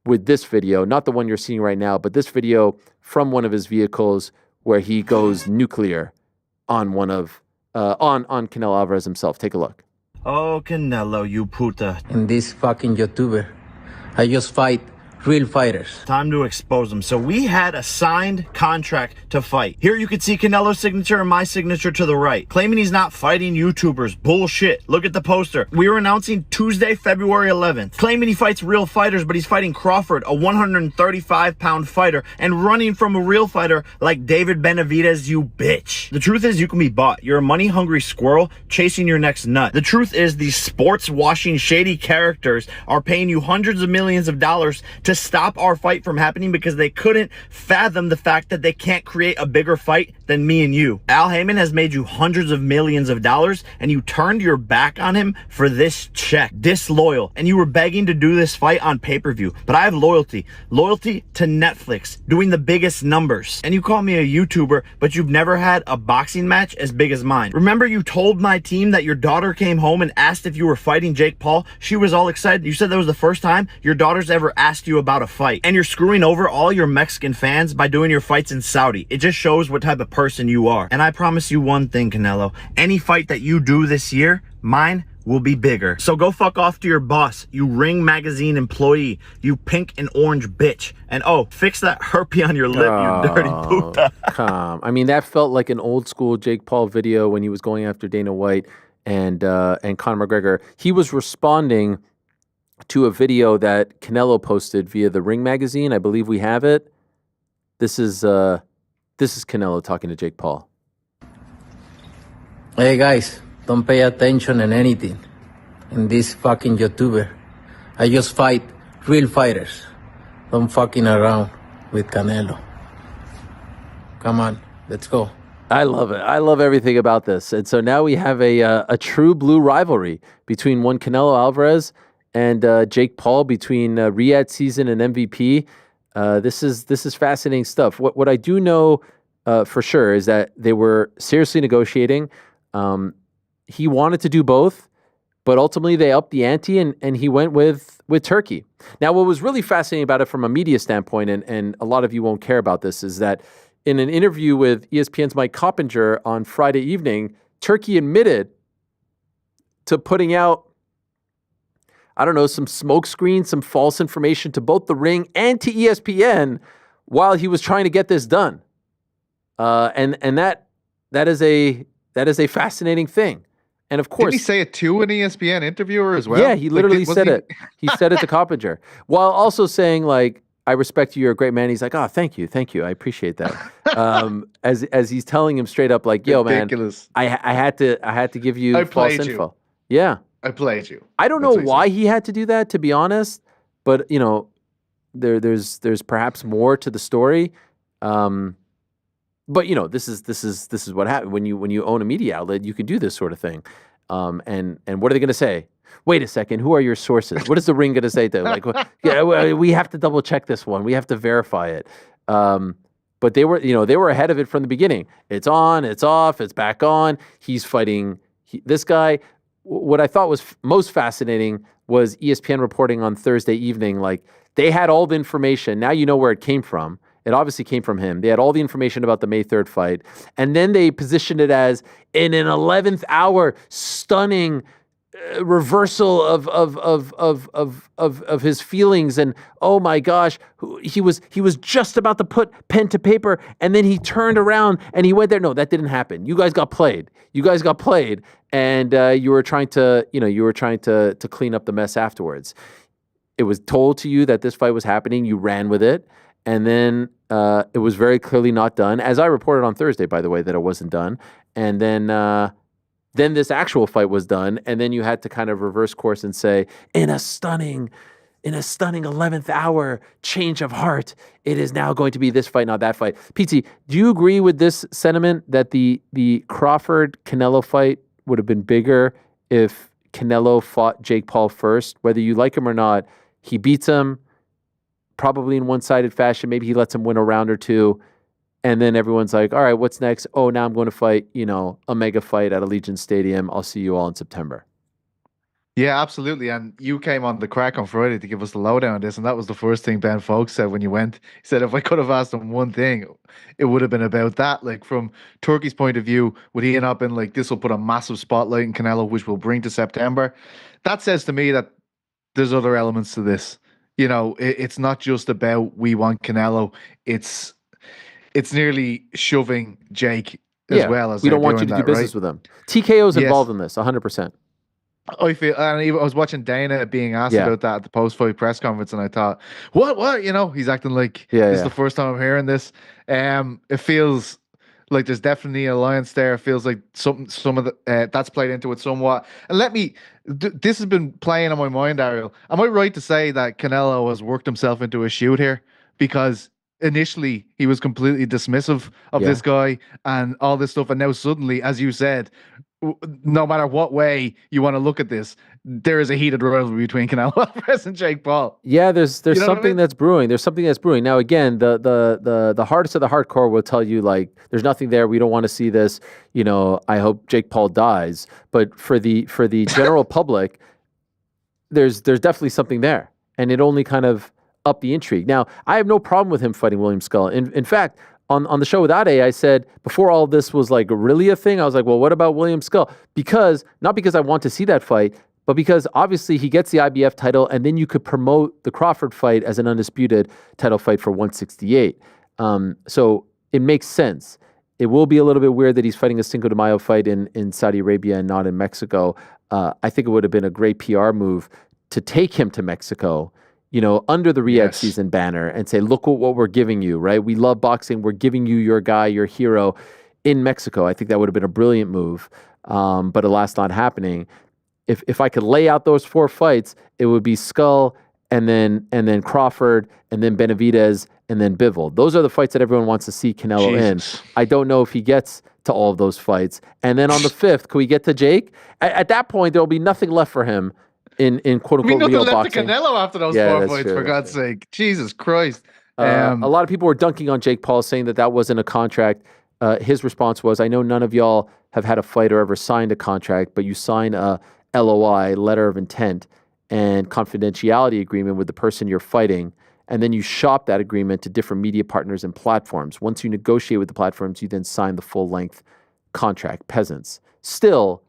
with this video, not the one you're seeing right now, but this video from one of his vehicles where he goes nuclear on on Canelo Alvarez himself. Take a look. Oh, Canelo, you puta. And this fucking YouTuber, I just fight real fighters. Time to expose them. So we had a signed contract to fight. Here you can see Canelo's signature and my signature to the right. Claiming he's not fighting YouTubers. Bullshit. Look at the poster. We were announcing Tuesday, February 11th. Claiming he fights real fighters, but he's fighting Crawford, a 135-pound fighter, and running from a real fighter like David Benavidez, you bitch. The truth is you can be bought. You're a money-hungry squirrel chasing your next nut. The truth is these sports-washing shady characters are paying you hundreds of millions of dollars to to stop our fight from happening because they couldn't fathom the fact that they can't create a bigger fight than me and you. Al Heyman has made you hundreds of millions of dollars, and you turned your back on him for this check. Disloyal. And you were begging to do this fight on pay-per-view. But I have loyalty. Loyalty to Netflix, doing the biggest numbers. And you call me a YouTuber, but you've never had a boxing match as big as mine. Remember you told my team that your daughter came home and asked if you were fighting Jake Paul? She was all excited. You said that was the first time your daughter's ever asked you about a fight. And you're screwing over all your Mexican fans by doing your fights in Saudi. It just shows what type of person you are. And I promise you one thing, Canelo. Any fight that you do this year, mine will be bigger. So go fuck off to your boss, you Ring Magazine employee, you pink and orange bitch. And oh, fix that herpy on your lip, you dirty puta. I mean, that felt like an old school Jake Paul video when he was going after Dana White and Conor McGregor. He was responding to a video that Canelo posted via the Ring Magazine. I believe we have it. This is Canelo talking to Jake Paul. Hey guys, don't pay attention in anything in this fucking YouTuber. I just fight real fighters. Don't fucking around with Canelo. Come on, let's go. I love it. I love everything about this. And so now we have a true blue rivalry between one Canelo Alvarez and Jake Paul, between Riyadh season and MVP. This is fascinating stuff. What I do know for sure is that they were seriously negotiating. He wanted to do both, but ultimately they upped the ante and he went with Turkey. Now, what was really fascinating about it from a media standpoint, and a lot of you won't care about this, is that in an interview with ESPN's Mike Coppinger on Friday evening, Turkey admitted to putting out, I don't know, some smoke screens, some false information to both the Ring and to ESPN while he was trying to get this done. And that is a fascinating thing. And of course, did he say it to an ESPN interviewer as well? Yeah, he literally said it. He said it to Coppinger, while also saying, like, "I respect you. You're a great man." He's like, "Oh, thank you. I appreciate that." As he's telling him straight up, like, "Yo, ridiculous, man, I had to give you false info." Yeah, I played you. I don't know why he had to do that, to be honest, but you know, there's perhaps more to the story. But you know, this is what happened when you own a media outlet. You can do this sort of thing. And what are they going to say? Wait a second. Who are your sources? What is the Ring going to say to like? Yeah, we have to double check this one. We have to verify it. But they were ahead of it from the beginning. It's on. It's off. It's back on. He's fighting this guy. What I thought was most fascinating was ESPN reporting on Thursday evening. Like, they had all the information. Now you know where it came from. It obviously came from him. They had all the information about the May 3rd fight. And then they positioned it as in an 11th hour stunning reversal of his feelings. And oh my gosh, he was just about to put pen to paper, and then he turned around and he went there. No, that didn't happen. You guys got played. And you were trying to clean up the mess afterwards. It was told to you that this fight was happening. You ran with it. And then it was very clearly not done, as I reported on Thursday, by the way, that it wasn't done. And then this actual fight was done, and then you had to kind of reverse course and say, in a stunning 11th hour change of heart, it is now going to be this fight, not that fight. PT, do you agree with this sentiment that the Crawford-Canelo fight would have been bigger if Canelo fought Jake Paul first? Whether you like him or not, he beats him, probably in one-sided fashion. Maybe he lets him win a round or two. And then everyone's like, all right, what's next? Oh, now I'm going to fight, a mega fight at Allegiant Stadium. I'll see you all in September. Yeah, absolutely. And you came on the crack on Friday to give us the lowdown on this. And that was the first thing Ben Folks said when you went. He said, if I could have asked him one thing, it would have been about that. Like, from Turkey's point of view, would he have not been like, this will put a massive spotlight in Canelo, which will bring to September? That says to me that there's other elements to this. It's not just about we want Canelo. It's nearly shoving Jake as well. As we don't want you to do business with him. TKO's involved in this 100%. I feel, and I was watching Dana being asked about that at the post-fight press conference, and I thought, what? He's acting like this is the first time I'm hearing this. It feels Like there's definitely an alliance there. It feels like some of the that's played into it somewhat. And this has been playing on my mind, Ariel. Am I right to say that Canelo has worked himself into a shoot here? Because initially he was completely dismissive of this guy and all this stuff, and now suddenly, as you said, no matter what way you want to look at this, there is a heated rivalry between Canelo Alvarez and Jake Paul. Yeah, there's You know what I something mean? that's brewing. There's something that's brewing. Now, again, the hardest of the hardcore will tell you like there's nothing there. We don't want to see this. You know, I hope Jake Paul dies. But for the general public, there's definitely something there, and it only kind of upped the intrigue. Now, I have no problem with him fighting William Skull. In fact, on the show with Ade, I said before all this was like really a thing, I was like, well, what about William Skull? Not because I want to see that fight, but because obviously he gets the IBF title, and then you could promote the Crawford fight as an undisputed title fight for 168. So it makes sense. It will be a little bit weird that he's fighting a Cinco de Mayo fight in Saudi Arabia and not in Mexico. I think it would have been a great PR move to take him to Mexico, you know, under the Riyadh season banner and say, look what we're giving you, right? We love boxing. We're giving you your guy, your hero in Mexico. I think that would have been a brilliant move, but alas, not happening. If I could lay out those 4 fights, it would be Skull and then Crawford and then Benavidez and then Bivol. Those are the fights that everyone wants to see Canelo in. I don't know if he gets to all of those fights. And then on the 5th, can we get to Jake? At that point, there'll be nothing left for him in quote unquote real boxing. Nothing left to Canelo after those 4 fights, for God's sake. Jesus Christ. A lot of people were dunking on Jake Paul, saying that wasn't a contract. His response was, I know none of y'all have had a fight or ever signed a contract, but you sign a LOI, letter of intent, and confidentiality agreement with the person you're fighting, and then you shop that agreement to different media partners and platforms. Once you negotiate with the platforms, you then sign the full-length contract. Peasants. Still,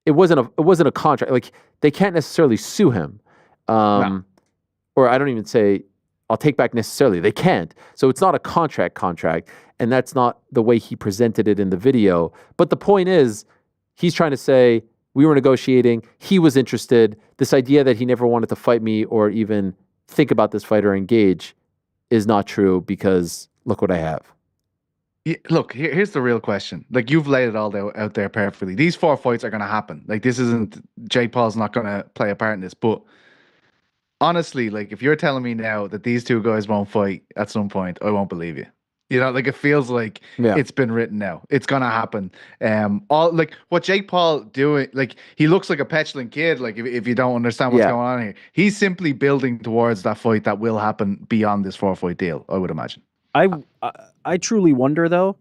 it wasn't a contract. Like, they can't necessarily sue him. No. Or I don't even say, I'll take back necessarily. They can't. So it's not a contract, and that's not the way he presented it in the video. But the point is, he's trying to say, we were negotiating, he was interested. This idea that he never wanted to fight me or even think about this fight or engage is not true, because look what I have. Yeah, look, here's the real question. Like, you've laid it all out there perfectly. These 4 fights are going to happen. Like, this isn't, Jake Paul's not going to play a part in this. But honestly, like, if you're telling me now that these 2 guys won't fight at some point, I won't believe you. You know, like, it feels like it's been written now. It's going to happen. All like what Jake Paul doing, like, he looks like a petulant kid. Like, if you don't understand what's going on here, he's simply building towards that fight that will happen beyond this 4-fight deal, I would imagine. I truly wonder, though,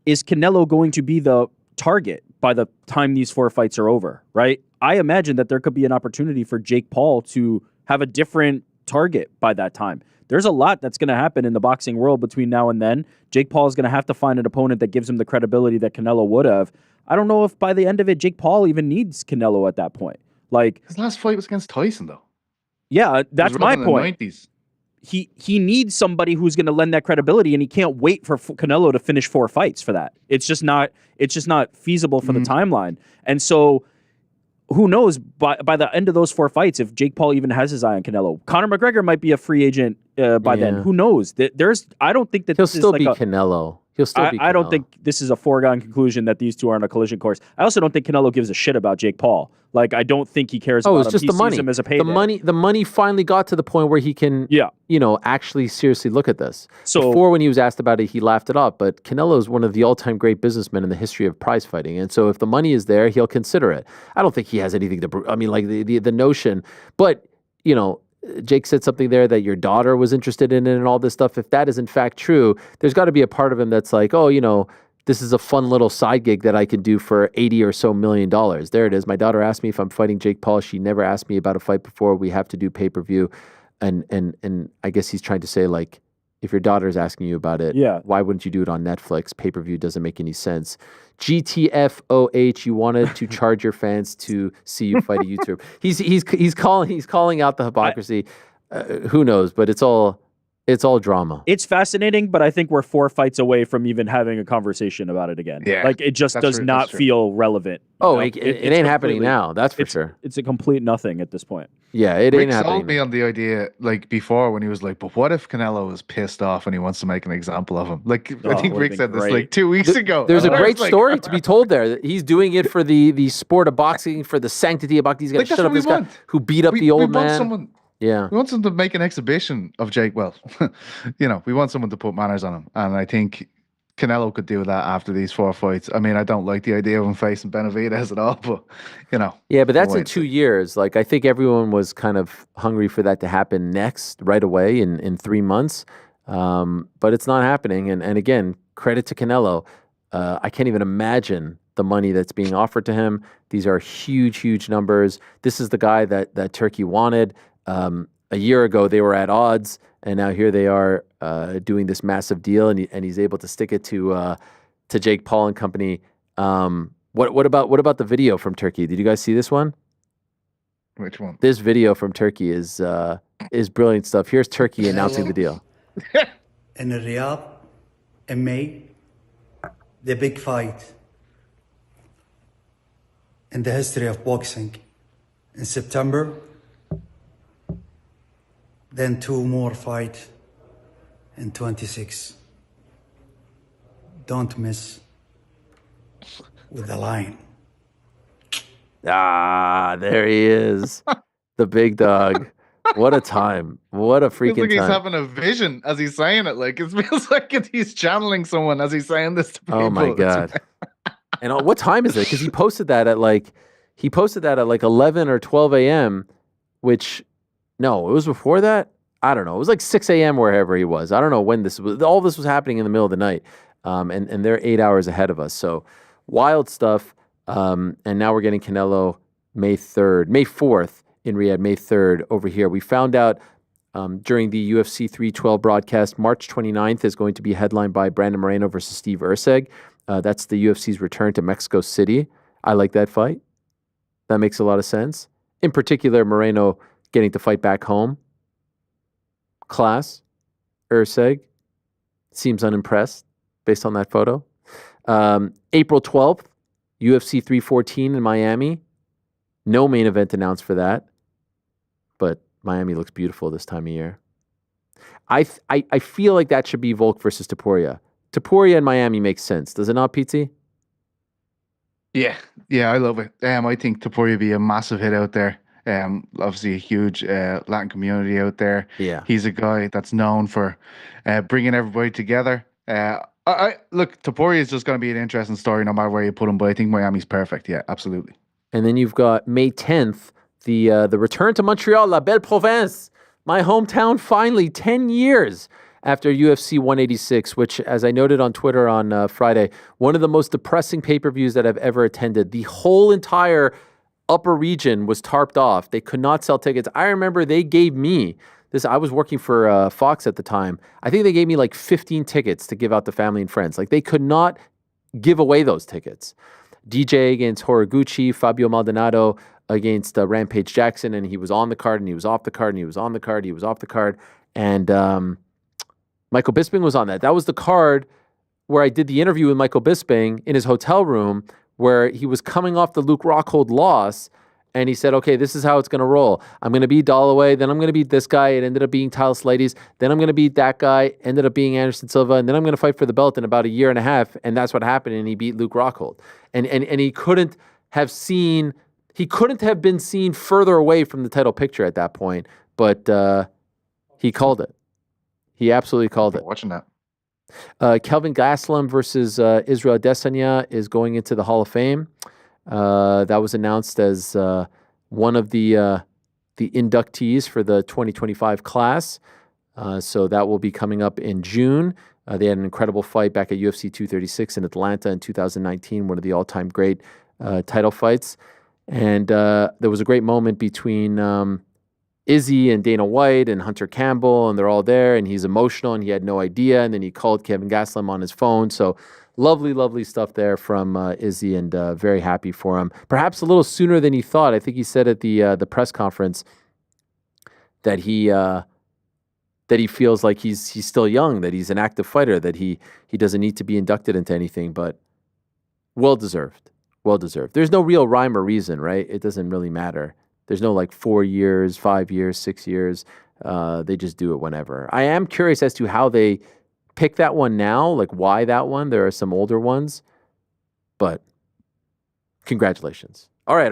is Canelo going to be the target by the time these 4 fights are over, right? I imagine that there could be an opportunity for Jake Paul to have a different target by that time. There's a lot that's going to happen in the boxing world between now and then. Jake Paul is going to have to find an opponent that gives him the credibility that Canelo would have. I don't know if by the end of it, Jake Paul even needs Canelo at that point. Like, his last fight was against Tyson, though. Yeah, that's my point. In the 90s. He needs somebody who's going to lend that credibility, and he can't wait for Canelo to finish 4 fights for that. It's just not feasible for the timeline. And so, who knows, by the end of those 4 fights, if Jake Paul even has his eye on Canelo. Conor McGregor might be a free agent by then. Who knows? I don't think that he'll still be Canelo. He'll still be Canelo. I don't think this is a foregone conclusion that these 2 are on a collision course. I also don't think Canelo gives a shit about Jake Paul. Like, I don't think he cares about him. It's just he the sees money. him as a payday. The money finally got to the point where he can, actually seriously look at this. So, before, when he was asked about it, he laughed it off. But Canelo is one of the all-time great businessmen in the history of prize fighting. And so if the money is there, he'll consider it. I don't think he has anything to prove. I mean, like the notion. But, Jake said something there that your daughter was interested in it and all this stuff. If that is in fact true, there's got to be a part of him that's like, this is a fun little side gig that I can do for $80 or so million. There it is. My daughter asked me if I'm fighting Jake Paul. She never asked me about a fight before. We have to do pay-per-view. And I guess he's trying to say, like, if your daughter is asking you about it, why wouldn't you do it on Netflix? Pay-per-view doesn't make any sense. GTFOH, you wanted to charge your fans to see you fight a YouTuber. He's calling out the hypocrisy. Who knows? But it's all It's all drama. It's fascinating, but I think we're 4 fights away from even having a conversation about it again. Yeah, like it just does not feel relevant. Oh, it ain't happening now. That's for sure. It's a complete nothing at this point. Yeah, it Rick ain't happening. sold me on the idea like before when he was like, but what if Canelo is pissed off and he wants to make an example of him? Like I think Rick said this like 2 weeks ago. There's a great story to be told there. He's doing it for the sport of boxing, for the sanctity of boxing. He's got to shut up this guy who beat up the old man. Yeah. We want someone to make an exhibition of Jake. Well, we want someone to put manners on him. And I think Canelo could do that after these 4 fights. I mean, I don't like the idea of him facing Benavidez at all, but, Yeah, but that's in 2 years. Like, I think everyone was kind of hungry for that to happen right away in 3 months. But it's not happening. And again, credit to Canelo. I can't even imagine the money that's being offered to him. These are huge, huge numbers. This is the guy that Turkey wanted. A year ago, they were at odds, and now here they are doing this massive deal, and he's able to stick it to Jake Paul and company. What about the video from Turkey? Did you guys see this one? Which one? This video from Turkey is brilliant stuff. Here's Turkey announcing the deal. In Riyadh, in May, the big fight in the history of boxing. In September, then 2 more fights in 26. Don't miss with the line. Ah, there he is. The big dog. What a time. What a freaking feels like time. He's having a vision as he's saying it. Like, it feels like he's channeling someone as he's saying this to people. Oh, my God. And what time is it? Because he posted that at like 11 or 12 a.m., which, no, it was before that? I don't know. It was like 6 a.m. wherever he was. I don't know when this was. All this was happening in the middle of the night. And they're 8 hours ahead of us. So wild stuff. And now we're getting Canelo May 4th in Riyadh, May 3rd over here. We found out during the UFC 312 broadcast, March 29th is going to be headlined by Brandon Moreno versus Steve Erceg. That's the UFC's return to Mexico City. I like that fight. That makes a lot of sense. In particular, Moreno getting to fight back home. Class. Erceg seems unimpressed based on that photo. April 12th, UFC 314 in Miami. No main event announced for that, but Miami looks beautiful this time of year. I feel like that should be Volk versus Topuria. Topuria in Miami makes sense. Does it not, Pizzi? Yeah, I love it. I think Topuria would be a massive hit out there. Obviously a huge Latin community out there. Yeah, he's a guy that's known for bringing everybody together. Look, Topuria is just going to be an interesting story no matter where you put him, but I think Miami's perfect. Yeah, absolutely. And then you've got May 10th, the return to Montreal, La Belle Province, my hometown, finally 10 years after UFC 186, which, as I noted on Twitter on Friday, one of the most depressing pay-per-views that I've ever attended. The whole entire upper region was tarped off. They could not sell tickets. I remember they gave me this. I was working for Fox at the time. I think they gave me like 15 tickets to give out to family and friends. Like, they could not give away those tickets. DJ against Horiguchi, Fabio Maldonado against Rampage Jackson, and he was on the card, and he was off the card, and he was on the card, he was off the card, and Michael Bisping was on that. That was the card where I did the interview with Michael Bisping in his hotel room, where he was coming off the Luke Rockhold loss, and he said, okay, this is how it's going to roll. I'm going to beat Dalloway, then I'm going to beat this guy. It ended up being Tyler Slaties. Then I'm going to beat that guy, ended up being Anderson Silva, and then I'm going to fight for the belt in about a year and a half, and that's what happened, and he beat Luke Rockhold. And he couldn't have been seen further away from the title picture at that point, but he called it. He absolutely called it. Watching that. Kelvin Gastelum versus Israel Adesanya is going into the Hall of Fame. That was announced as one of the inductees for the 2025 class. So that will be coming up in June. They had an incredible fight back at UFC 236 in Atlanta in 2019, one of the all-time great title fights. And there was a great moment between Izzy and Dana White and Hunter Campbell, and they're all there, and he's emotional, and he had no idea, and then he called Kevin Gastelum on his phone. So lovely, lovely stuff there from Izzy, and very happy for him. Perhaps a little sooner than he thought. I think he said at the press conference that he that he feels like he's still young, that he's an active fighter, that he doesn't need to be inducted into anything, but well deserved. Well deserved. There's no real rhyme or reason, right? It doesn't really matter. There's no like 4 years, 5 years, 6 years. They just do it whenever. I am curious as to how they pick that one now, like why that one. There are some older ones, but congratulations. All right.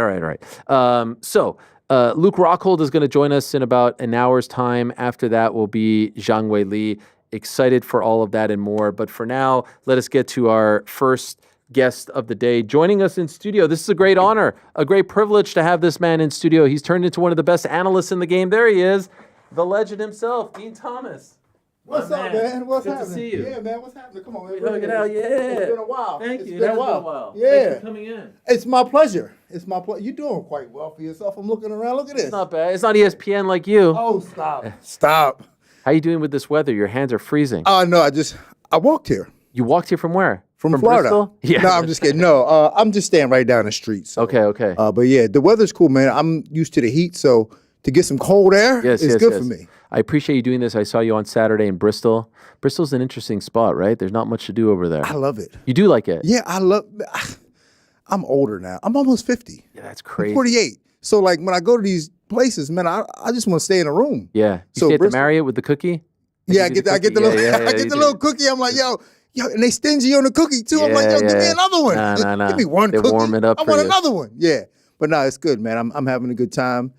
So Luke Rockhold is going to join us in about an hour's time. After that will be Zhang Weili. Excited for all of that and more. But for now, let us get to our first guest of the day. Joining us in studio, this is a great honor, a great privilege to have this man in studio. He's turned into one of the best analysts in the game. There he is, the legend himself, Dean Thomas. What's up, man? What's Good happening? to see you. Yeah, man. What's happening? Come on, man. Hug it out, yeah. It's been a while. Thank you. It's been a while. Yeah. Thanks for coming in. It's my pleasure. It's my pleasure. You're doing quite well for yourself. I'm looking around. Look at this. It's not bad. It's not ESPN like you. Oh, stop. Stop. How you doing with this weather? Your hands are freezing. Oh, no. I walked here. You walked here from where? From Florida. Bristol? Yeah. No, I'm just kidding. No, I'm just staying right down the street. So. Okay. But yeah, the weather's cool, man. I'm used to the heat, so to get some cold air is good for me. I appreciate you doing this. I saw you on Saturday in Bristol. Bristol's an interesting spot, right? There's not much to do over there. I love it. You do like it? Yeah, I'm older now. I'm almost 50. Yeah, that's crazy. I'm 48. So like when I go to these places, man, I just want to stay in a room. Yeah. You stay at the Marriott with the cookie? Yeah, I get the little cookie. I'm like, yo, and they stingy on the cookie too. I'm like, yo, give me another one. Nah. Give me one they cookie. Warm it up I want another one. Yeah. But no, it's good, man. I'm having a good time,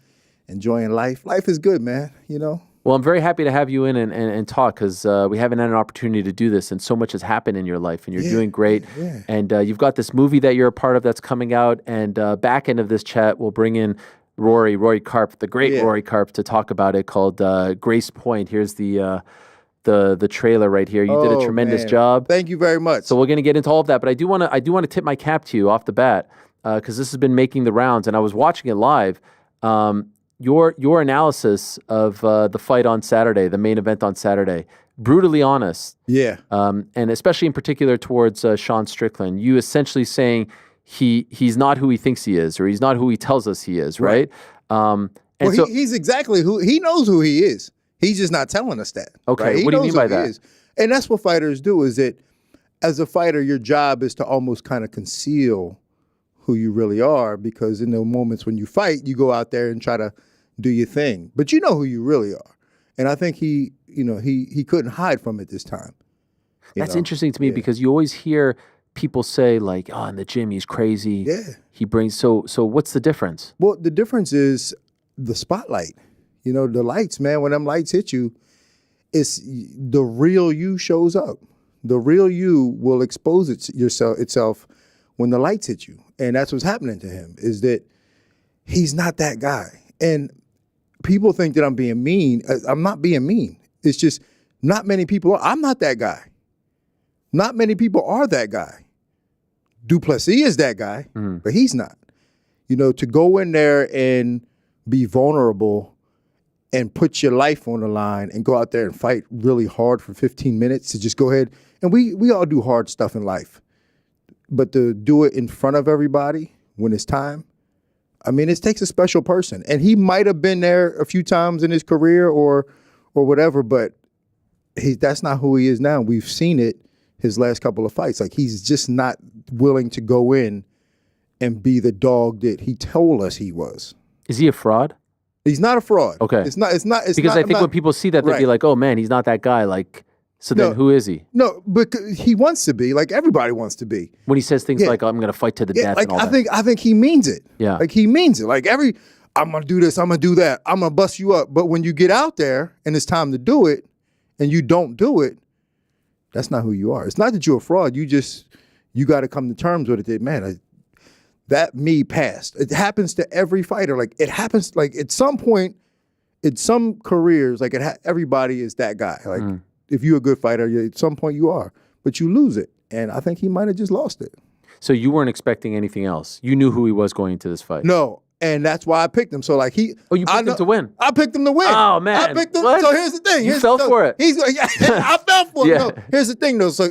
enjoying life. Life is good, man, you know? Well, I'm very happy to have you in and talk because we haven't had an opportunity to do this, and so much has happened in your life, and you're doing great. Yeah. And you've got this movie that you're a part of that's coming out, and back end of this chat, we'll bring in Rory Karpf, the great Rory Karpf, to talk about it, called Grace Point. Here's the trailer right here. You did a tremendous job. Thank you very much. So we're going to get into all of that, but I do want to tip my cap to you off the bat because this has been making the rounds, and I was watching it live. Your analysis of the fight on Saturday, the main event on Saturday, brutally honest. Yeah. And especially in particular towards Sean Strickland, you essentially saying he's not who he thinks he is, or he's not who he tells us he is, right? He's exactly who he knows who he is. He's just not telling us that. Okay. Right? What do you mean by that? And that's what fighters do. Is that as a fighter, your job is to almost kind of conceal who you really are, because in the moments when you fight, you go out there and try to do your thing, but you know who you really are. And I think he couldn't hide from it this time. That's interesting to me because you always hear people say like, "Oh, in the gym he's crazy." Yeah. He brings so what's the difference? Well, the difference is the spotlight. You know, the lights, man. When them lights hit you, it's the real you shows up. The real you will expose itself when the lights hit you. And that's what's happening to him, is that he's not that guy. And people think that I'm being mean. I'm not being mean. It's just not many people are. I'm not that guy. Not many people are that guy. Plessis is that guy, but he's not. You know, to go in there and be vulnerable and put your life on the line and go out there and fight really hard for 15 minutes, to just go ahead. And we all do hard stuff in life. But to do it in front of everybody when it's time, I mean, it takes a special person. And he might have been there a few times in his career or whatever, but that's not who he is now. We've seen it his last couple of fights. Like, he's just not willing to go in and be the dog that he told us he was. Is he a fraud? He's not a fraud. Okay. It's not. Because I think when people see that, they'd be like, "Oh man, he's not that guy." Like, so then who is he? No, because he wants to be. Like, everybody wants to be. When he says things like, "I'm going to fight to the death," like, and all that. I think he means it. Yeah. Like, he means it. Like, I'm gonna do this. I'm gonna do that. I'm gonna bust you up. But when you get out there and it's time to do it, and you don't do it, that's not who you are. It's not that you're a fraud. You got to come to terms with it. That, man, that me passed. It happens to every fighter. Like, it happens. Like, at some point. In some careers, like everybody is that guy. Like, if you're a good fighter, at some point you are, but you lose it. And I think he might have just lost it. So you weren't expecting anything else. You knew who he was going into this fight. No, And that's why I picked him. So like you picked him to win. I picked him to win. Oh man, I picked him. What? So here's the thing. You fell for it. I fell for it. Yeah. No, here's the thing though. So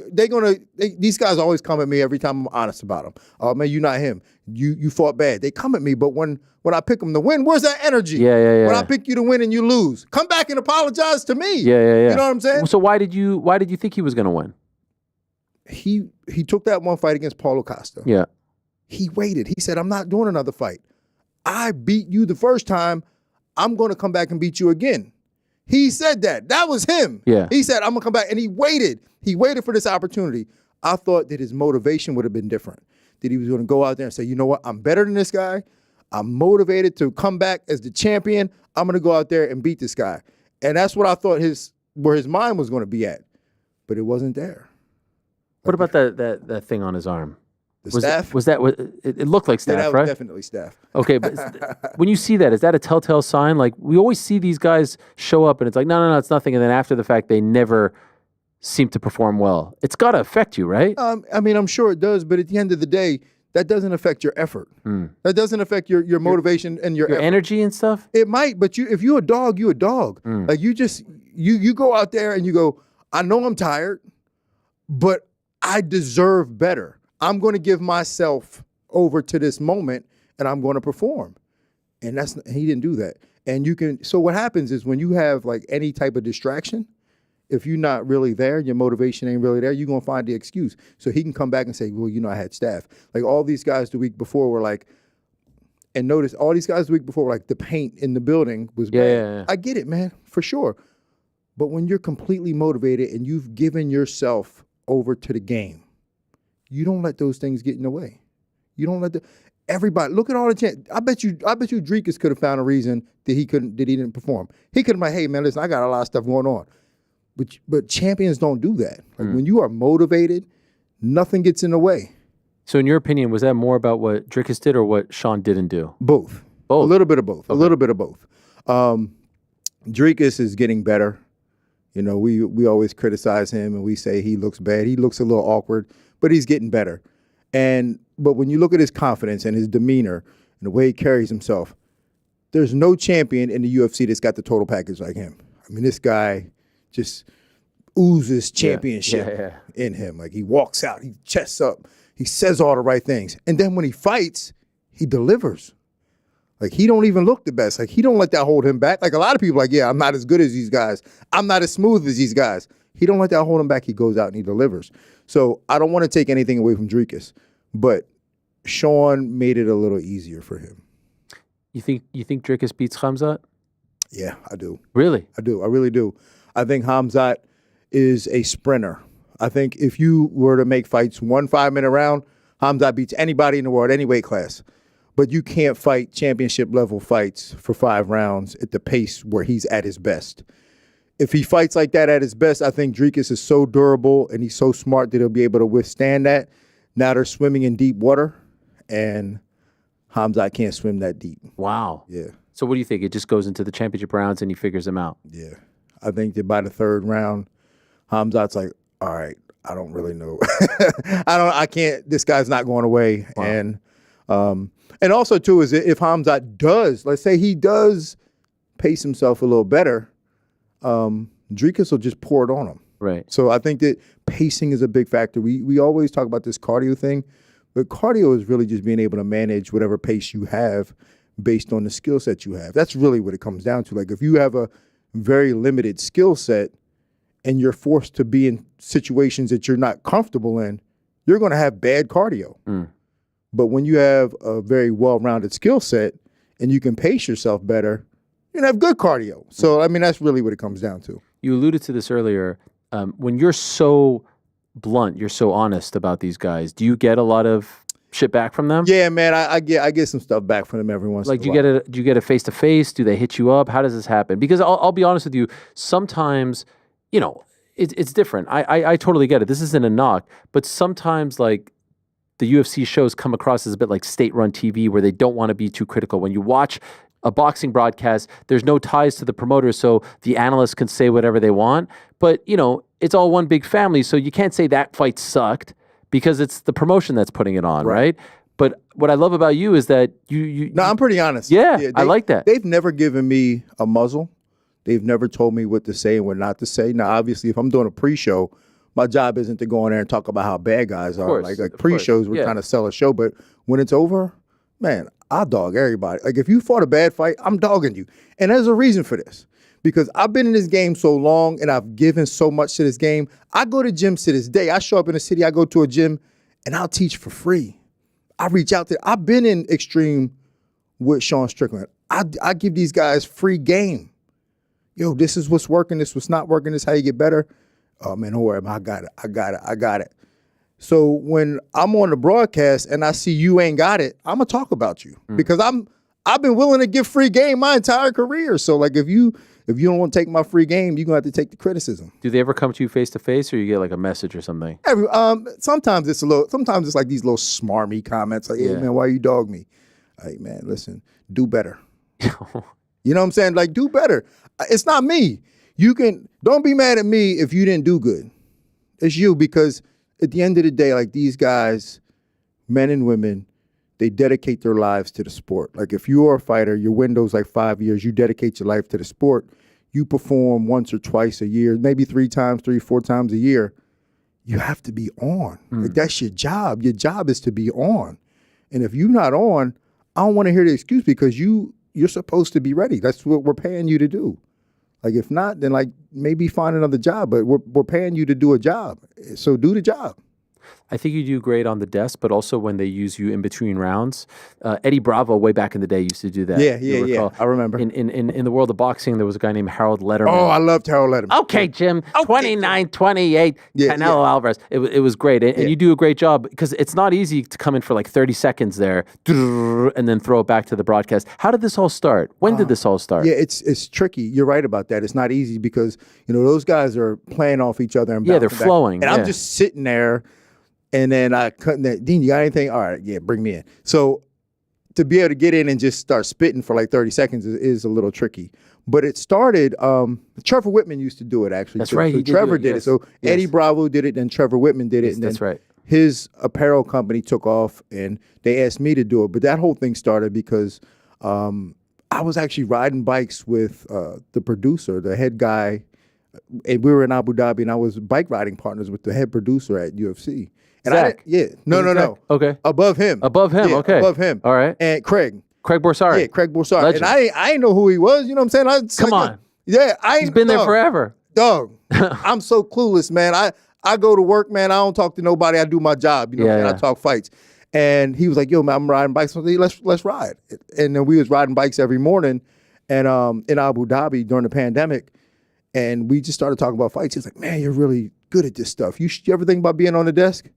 these guys always come at me every time I'm honest about them. Oh man, you're not him. You fought bad. They come at me, but when I pick them to win, where's that energy? Yeah. When I pick you to win and you lose, come back and apologize to me. Yeah. You know what I'm saying? So why did you think he was going to win? He took that one fight against Paulo Costa. Yeah. He waited. He said, I'm not doing another fight. I beat you the first time. I'm going to come back and beat you again. He said that. That was him. Yeah. He said, I'm going to come back. And he waited. He waited for this opportunity. I thought that his motivation would have been different. That he was going to go out there and say, you know what? I'm better than this guy. I'm motivated to come back as the champion. I'm going to go out there and beat this guy. And that's what I thought where his mind was going to be at. But it wasn't there. What about that thing on his arm? The staph? It looked like staph, Yeah, that was right? definitely staph. Okay, but when you see that, is that a telltale sign? Like, we always see these guys show up and it's like, no, it's nothing. And then after the fact, they never seem to perform well. It's got to affect you, right? I mean, I'm sure it does, but at the end of the day, that doesn't affect your effort. That doesn't affect your motivation and your effort. Energy and stuff? It might, but if you're a dog, you're a dog. Like you go out there and you go, I know I'm tired, but I deserve better. I'm going to give myself over to this moment and I'm going to perform. And he didn't do that. And so what happens is when you have like any type of distraction, if you're not really there, your motivation ain't really there, you're going to find the excuse. So he can come back and say, well, I had staph. Like all these guys the week before were like, and notice all these guys the week before were like, the paint in the building was bad. Yeah. I get it, man, for sure. But when you're completely motivated and you've given yourself over to the game, you don't let those things get in the way. You don't let everybody look at all the chance. I bet you Dricus could have found a reason that he didn't perform. He could have been like, hey man, listen, I got a lot of stuff going on. But champions don't do that. Like when you are motivated, nothing gets in the way. So in your opinion, was that more about what Dricus did or what Sean didn't do? Both. A little bit of both. Okay. A little bit of both. Dricus is getting better. You know, we always criticize him and we say he looks bad. He looks a little awkward, but he's getting better. But when you look at his confidence and his demeanor and the way he carries himself, there's no champion in the UFC that's got the total package like him. I mean, this guy just oozes championship in him. Like he walks out, he chests up, he says all the right things. And then when he fights, he delivers. Like he don't even look the best. Like he don't let that hold him back. Like a lot of people like, yeah, I'm not as good as these guys. I'm not as smooth as these guys. He don't let that hold him back. He goes out and he delivers. So I don't want to take anything away from Dricus, but Sean made it a little easier for him. You think Dricus beats Khamzat? Yeah, I do. Really? I do. I really do. I think Khamzat is a sprinter. I think if you were to make fights 1 5-minute round, Khamzat beats anybody in the world, any weight class. But you can't fight championship level fights for 5 rounds at the pace where he's at his best. If he fights like that at his best, I think Dricus is so durable and he's so smart that he'll be able to withstand that. Now they're swimming in deep water, and Khamzat can't swim that deep. Wow. Yeah. So what do you think? It just goes into the championship rounds and he figures them out? Yeah. I think that by the 3rd round, Khamzat's like, all right, I don't really know. I can't, this guy's not going away. Wow. And also, too, is if Khamzat does, let's say he does pace himself a little better, Dricus will just pour it on him. Right. So I think that pacing is a big factor. We always talk about this cardio thing, but cardio is really just being able to manage whatever pace you have based on the skill set you have. That's really what it comes down to. Like if you have a very limited skill set and you're forced to be in situations that you're not comfortable in, you're going to have bad cardio. But when you have a very well-rounded skill set and you can pace yourself better, you're going to have good cardio. So, I mean, that's really what it comes down to. You alluded to this earlier. When you're so blunt, you're so honest about these guys, do you get a lot of shit back from them? Yeah, man, I get some stuff back from them every once in a while. Do you get a face-to-face? Do they hit you up? How does this happen? Because I'll be honest with you, sometimes, you know, it's different. I totally get it. This isn't a knock, but sometimes, like, the UFC shows come across as a bit like state-run TV where they don't want to be too critical. When you watch a boxing broadcast, there's no ties to the promoters, so the analysts can say whatever they want. But, you know, it's all one big family, so you can't say that fight sucked because it's the promotion that's putting it on, right? But what I love about you is that you. No, I'm pretty honest. Yeah, I like that. They've never given me a muzzle. They've never told me what to say and what not to say. Now, obviously, if I'm doing a pre-show, my job isn't to go in there and talk about how bad guys are. Like pre-shows, we're trying to sell a show. But when it's over, man, I'll dog everybody. Like if you fought a bad fight, I'm dogging you. And there's a reason for this. Because I've been in this game so long and I've given so much to this game. I go to gyms to this day. I show up in the city, I go to a gym, and I'll teach for free. I reach out to, I've been in Extreme with Sean Strickland. I give these guys free game. Yo, this is what's working, this what's not working, this is how you get better. Oh man, don't worry, I got it. So when I'm on the broadcast and I see you ain't got it, I'm gonna talk about you. Because I've been willing to give free game my entire career. So like if you don't want to take my free game, you're gonna have to take the criticism. Do they ever come to you face to face, or you get like a message or something? Sometimes it's like these little smarmy comments like, hey man, why you dog me? Hey man, listen, do better. You know what I'm saying? Like, do better. It's not me. Don't be mad at me if you didn't do good. It's you, because at the end of the day, like these guys, men and women, they dedicate their lives to the sport. Like if you are a fighter, your window's like 5 years, you dedicate your life to the sport, you perform once or twice a year, maybe 3, 4 times a year, you have to be on. Like that's your job. Your job is to be on. And if you're not on, I don't want to hear the excuse, because you're supposed to be ready. That's what we're paying you to do. Like if not, then like maybe find another job, but we're paying you to do a job. So do the job. I think you do great on the desk, but also when they use you in between rounds. Eddie Bravo, way back in the day, used to do that. Yeah. I remember. In the world of boxing, there was a guy named Harold Letterman. Oh, I loved Harold Letterman. Okay, Jim. 29-28. Canelo Alvarez. It was great. And you do a great job, because it's not easy to come in for like 30 seconds there and then throw it back to the broadcast. How did this all start? When did this all start? Yeah, it's tricky. You're right about that. It's not easy because, those guys are playing off each other and they're flowing. And I'm just sitting there. And then I cut that. Dean, you got anything? All right, yeah, bring me in. So to be able to get in and just start spitting for like 30 seconds is a little tricky. But it started, Trevor Whitman used to do it actually. That's right. So Trevor did it. So Eddie Bravo did it, then Trevor Whitman did it. Yes, and then that's right. His apparel company took off and they asked me to do it. But that whole thing started because I was actually riding bikes with the producer, the head guy. And we were in Abu Dhabi and I was bike riding partners with the head producer at UFC. And Zach. No. Okay. Above him. Okay. Above him. All right. And Craig Borsari. Yeah, Craig Borsari. Legend. And I didn't know who he was. You know what I'm saying? Come on. He's been there forever. Dog. I'm so clueless, man. I go to work, man. I don't talk to nobody. I do my job. You know what I'm saying? I talk fights. And he was like, yo, man, I'm riding bikes. Let's ride. And then we was riding bikes every morning and in Abu Dhabi during the pandemic. And we just started talking about fights. He's like, man, you're really good at this stuff. You ever think about being on the desk?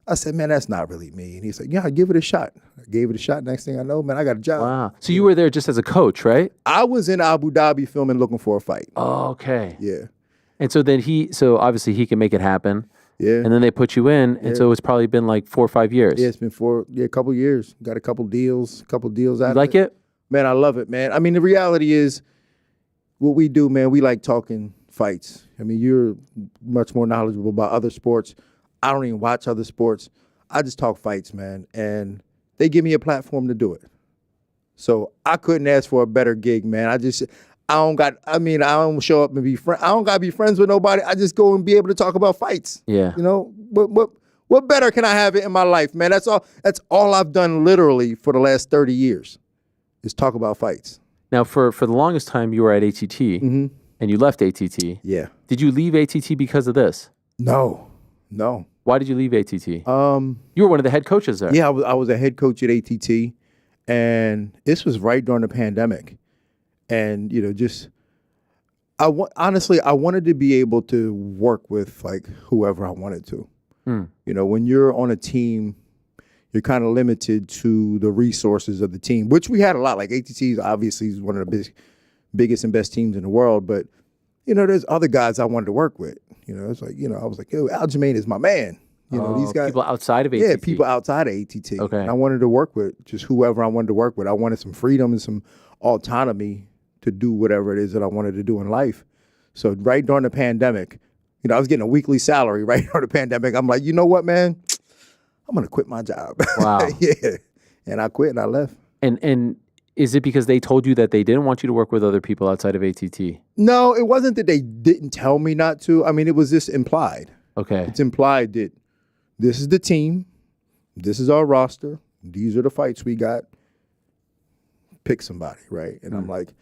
I said, man, that's not really me. And he's like, yeah, give it a shot. I gave it a shot. Next thing I know, man, I got a job. Wow. So you were there just as a coach, right? I was in Abu Dhabi filming Looking for a Fight. Oh, okay. Yeah. And so then so obviously he can make it happen. Yeah. And then they put you in. And so it's probably been like 4 or 5 years. Yeah, it's been a couple years. Got a couple deals out of it. You like it? Man, I love it, man. I mean, the reality is what we do, man, we like talking fights. I mean, you're much more knowledgeable about other sports. I don't even watch other sports. I just talk fights, man. And they give me a platform to do it. So I couldn't ask for a better gig, man. I don't show up and be friends. I don't got to be friends with nobody. I just go and be able to talk about fights. Yeah. What better can I have it in my life, man? That's all I've done literally for the last 30 years is talk about fights. Now, for the longest time, you were at ATT, and you left ATT. Yeah. Did you leave ATT because of this? No. Why did you leave ATT? You were one of the head coaches there. Yeah, I was a head coach at ATT, and this was right during the pandemic. And, honestly, I wanted to be able to work with, like, whoever I wanted to. When you're on a team, you're kind of limited to the resources of the team, which we had a lot. Like ATT is obviously one of the biggest and best teams in the world, but there's other guys I wanted to work with. It's like I was like, yo, Aljamain is my man. These guys, people outside of ATT. Yeah, people outside of ATT. Okay, and I wanted to work with just whoever I wanted to work with. I wanted some freedom and some autonomy to do whatever it is that I wanted to do in life. So right during the pandemic, I was getting a weekly salary right during the pandemic. I'm like, you know what, man? I'm going to quit my job. Wow. Yeah. And I quit and I left. And is it because they told you that they didn't want you to work with other people outside of ATT? No, it wasn't that they didn't tell me not to. I mean, it was just implied. Okay. It's implied that this is the team. This is our roster. These are the fights we got. Pick somebody, right? And I'm like,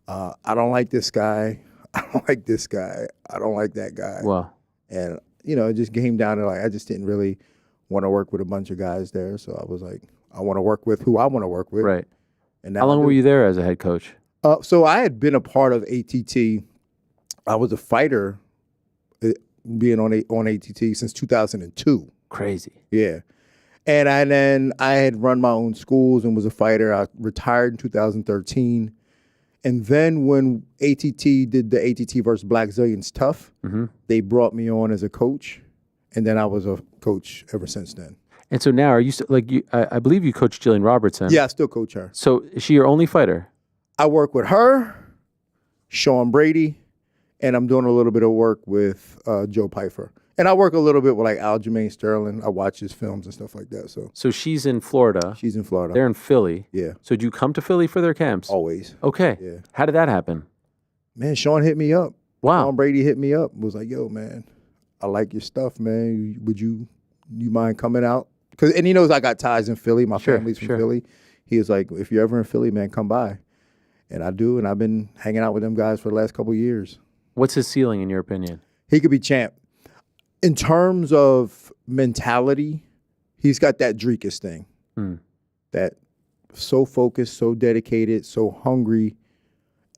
I don't like this guy. I don't like this guy. I don't like that guy. Wow. And, it just came down to I just didn't really want to work with a bunch of guys there. So I was like, I want to work with who I want to work with. Right. And how long were you there as a head coach? So I had been a part of ATT. I was a fighter being on ATT since 2002. Crazy. Yeah. And then I had run my own schools and was a fighter. I retired in 2013. And then when ATT did the ATT versus Black Zillions Tough, they brought me on as a coach. And then I was a coach ever since then. And so now, are you I believe you coach Jillian Robertson. Yeah, I still coach her. So is she your only fighter? I work with her, Sean Brady, and I'm doing a little bit of work with Joe Pfeiffer. And I work a little bit with Aljamain Sterling. I watch his films and stuff like that. So she's in Florida. She's in Florida. They're in Philly. Yeah. So do you come to Philly for their camps? Always. Okay. Yeah. How did that happen? Man, Sean hit me up. Wow. Sean Brady hit me up. Was like, yo, man, I like your stuff, man. Would you mind coming out? And he knows I got ties in Philly. My family's from Philly. He was like, if you're ever in Philly, man, come by. And I do, and I've been hanging out with them guys for the last couple of years. What's his ceiling, in your opinion? He could be champ. In terms of mentality, he's got that Dricus thing. That so focused, so dedicated, so hungry,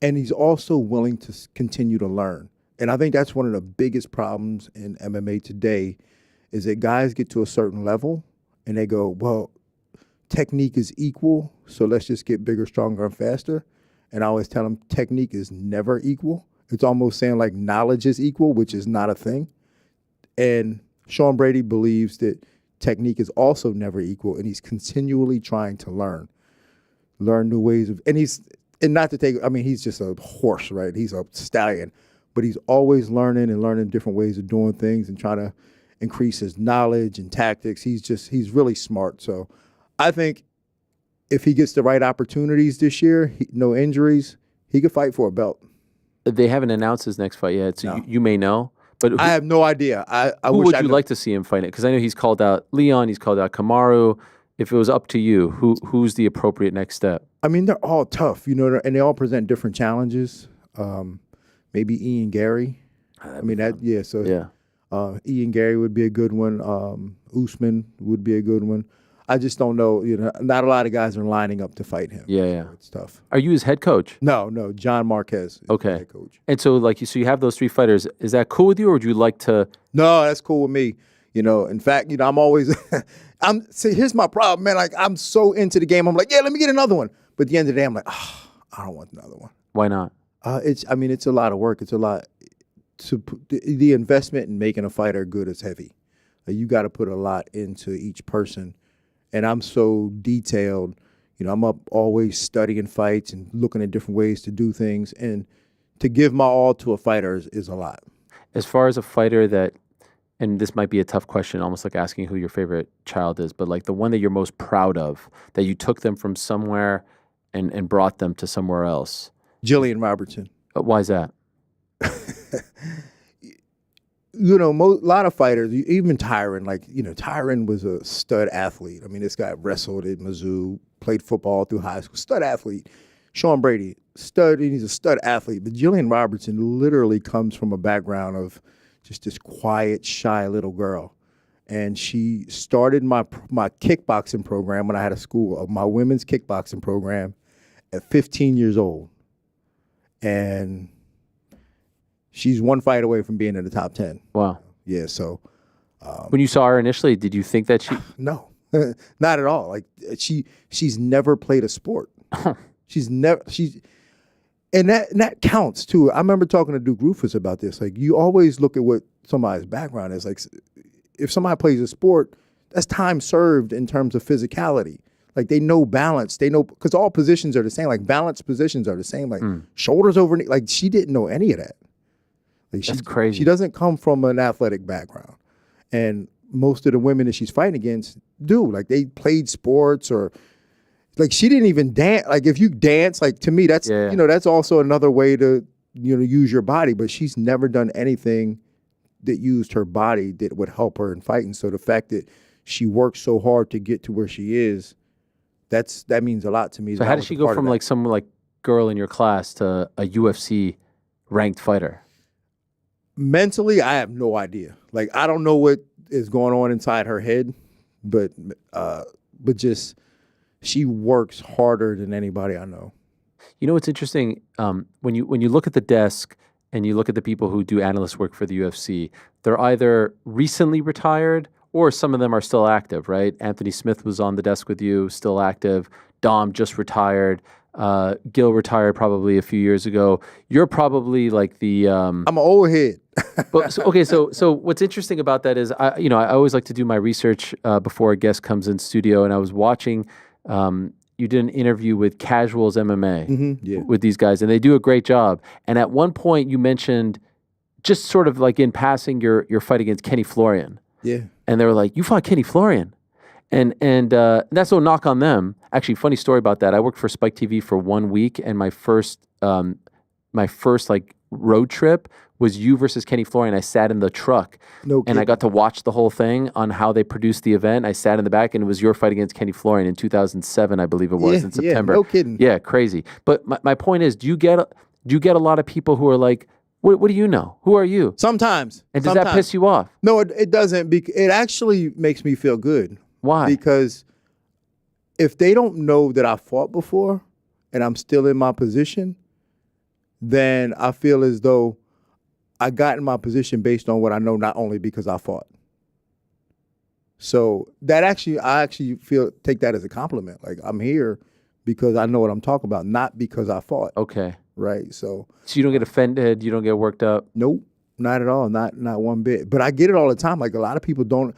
and he's also willing to continue to learn. And I think that's one of the biggest problems in MMA today is that guys get to a certain level and they go, well, technique is equal, so let's just get bigger, stronger, and faster. And I always tell them technique is never equal. It's almost saying like knowledge is equal, which is not a thing. And Sean Brady believes that technique is also never equal, and he's continually trying to learn new ways of, he's just a horse, right? He's a stallion, but he's always learning different ways of doing things and trying to increase his knowledge and tactics. He's really smart. So I think if he gets the right opportunities this year, no injuries, he could fight for a belt. They haven't announced his next fight yet, so you may know. But I have no idea. Who would you like to see him fight it? Because I know he's called out Leon, he's called out Kamaru. If it was up to you, who's the appropriate next step? I mean, they're all tough, and they all present different challenges. Maybe Ian Gary. Ian Gary would be a good one. Usman would be a good one. I just don't know. Not a lot of guys are lining up to fight him. Yeah. So it's tough. Are you his head coach? No. John Marquez is okay. the head coach. And so, so you have those three fighters. Is that cool with you, or would you like to? No, that's cool with me. In fact, I'm always. Here's my problem, man. Like, I'm so into the game. I'm like, yeah, let me get another one. But at the end of the day, I'm like, I don't want another one. Why not? It's a lot of work. It's a lot. The investment in making a fighter good is heavy. You got to put a lot into each person. And I'm so detailed, I'm up always studying fights and looking at different ways to do things. And to give my all to a fighter is a lot. As far as a fighter that, and this might be a tough question, almost like asking who your favorite child is, but like the one that you're most proud of, that you took them from somewhere and brought them to somewhere else. Jillian Robertson. Why is that? A lot of fighters, even Tyron, Tyron was a stud athlete. I mean, this guy wrestled at Mizzou, played football through high school, stud athlete. Sean Brady, he's a stud athlete. But Jillian Robertson literally comes from a background of just this quiet, shy little girl. And she started my kickboxing program when I had a school, my women's kickboxing program at 15 years old. And she's one fight away from being in the top 10. Wow. Yeah, so. When you saw her initially, did you think that she... No, not at all. Like, she's never played a sport. And that counts, too. I remember talking to Duke Rufus about this. Like, you always look at what somebody's background is. Like, if somebody plays a sport, that's time served in terms of physicality. Like, they know balance. They know, because all positions are the same. Like, balanced positions are the same. Like, shoulders over knee. Like, she didn't know any of that. Like, that's crazy. She doesn't come from an athletic background. And most of the women that she's fighting against, do. Like they played sports or like she didn't even dance. Like if you dance, like to me, that's that's also another way to use your body. But she's never done anything that used her body that would help her in fighting. So the fact that she worked so hard to get to where she is, that means a lot to me. So how did she go from like some like girl in your class to a UFC ranked fighter? Mentally, I have no idea. Like I don't know what is going on inside her head, but just she works harder than anybody I know. You know what's interesting? When you look at the desk and you look at the people who do analyst work for the UFC, they're either recently retired or some of them are still active, right? Anthony Smith was on the desk with you, still active. Dom just retired. Gil retired probably a few years ago. You're probably like the I'm an old head. So what's interesting about that is I always like to do my research before a guest comes in studio, and I was watching you did an interview with Casuals MMA with these guys, and they do a great job. And at one point you mentioned just sort of like in passing your fight against Kenny Florian. Yeah. And they were like, "You fought Kenny Florian." And that's no knock on them. Actually, funny story about that. I worked for Spike TV for 1 week, and my first like road trip was you versus Kenny Florian. I sat in the truck, and I got to watch the whole thing on how they produced the event. I sat in the back, and it was your fight against Kenny Florian in 2007, I believe it was, in September. Yeah, no kidding. Yeah, crazy. But my point is, do you get a lot of people who are like, what do you know? Who are you? Sometimes. And does that piss you off? No, it doesn't. It actually makes me feel good. Why? Because if they don't know that I fought before and I'm still in my position, then I feel as though I got in my position based on what I know, not only because I fought. So I actually take that as a compliment. Like I'm here because I know what I'm talking about, not because I fought. Okay. Right. So you don't get offended, you don't get worked up? Nope, not at all, not one bit. But I get it all the time. Like a lot of people don't.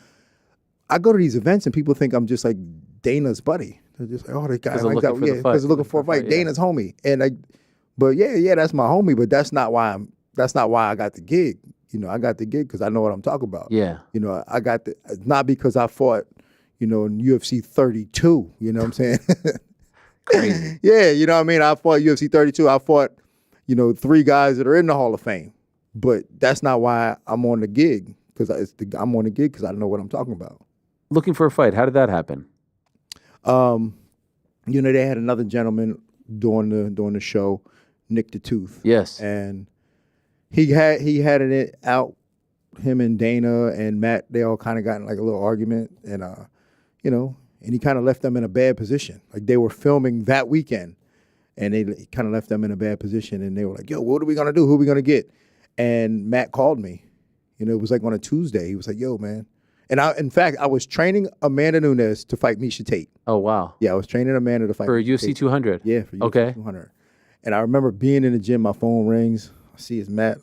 I go to these events and people think I'm just like Dana's buddy. They're just like, oh, the guy like that. Yeah, because they're looking for a fight. Dana's homie. And but that's my homie. But that's not why I got the gig. I got the gig because I know what I'm talking about. Yeah. I got not because I fought, in UFC 32. You know what I'm saying? Crazy. Yeah, you know what I mean? I fought UFC 32. I fought, 3 guys that are in the Hall of Fame. But that's not why I'm on the gig. I'm on the gig because I know what I'm talking about. Looking for a fight. How did that happen? They had another gentleman doing the show, Nick the Tooth. Yes. And he had it out, him and Dana and Matt, they all kind of got in like a little argument, and and he kind of left them in a bad position. Like they were filming that weekend, and he kind of left them in a bad position, and they were like, "Yo, what are we gonna do? Who are we gonna get?" And Matt called me. It was like on a Tuesday. He was like, "Yo, man." And I was training Amanda Nunes to fight Miesha Tate. Oh, wow. Yeah, I was training Amanda to fight for Miesha UFC Tate. 200. Yeah, for UFC 200. And I remember being in the gym, my phone rings. I see it's Matt.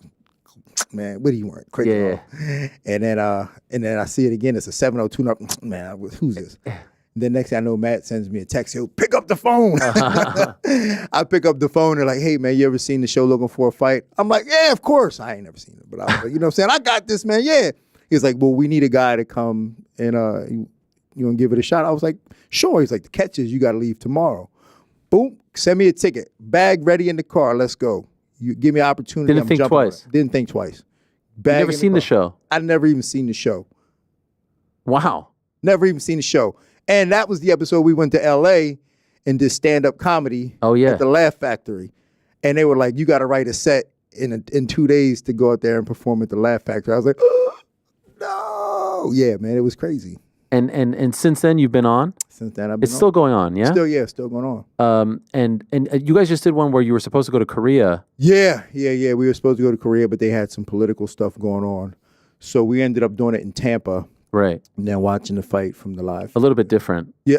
Man, what do you want? Crazy. Yeah. And then I see it again. It's a 702 number. Man, who's this? Then next thing I know, Matt sends me a text. He'll pick up the phone. I pick up the phone. They're like, "Hey, man, you ever seen the show Looking for a Fight?" I'm like, "Yeah, of course." I ain't never seen it. But I was like, you know what I'm saying? I got this, man. Yeah. He's like, "Well, we need a guy to come and you want to give it a shot?" I was like, "Sure." He's like, "The catch is you got to leave tomorrow." Boom. Send me a ticket. Bag ready in the car. Let's go. You give me an opportunity. Didn't think twice. Didn't think twice. Bag. You never seen the show? I'd never even seen the show. Wow. Never even seen the show. And that was the episode we went to L.A. and did stand-up comedy at the Laugh Factory. And they were like, "You got to write a set in 2 days to go out there and perform at the Laugh Factory." I was like, "Oh, no." Yeah, man, it was crazy. And since then you've been on? Since then I've been It's still going on, yeah? Still going on. And you guys just did one where you were supposed to go to Korea. Yeah. We were supposed to go to Korea, but they had some political stuff going on. So we ended up doing it in Tampa. Right. And then watching the fight from the live. A little bit different. Yeah,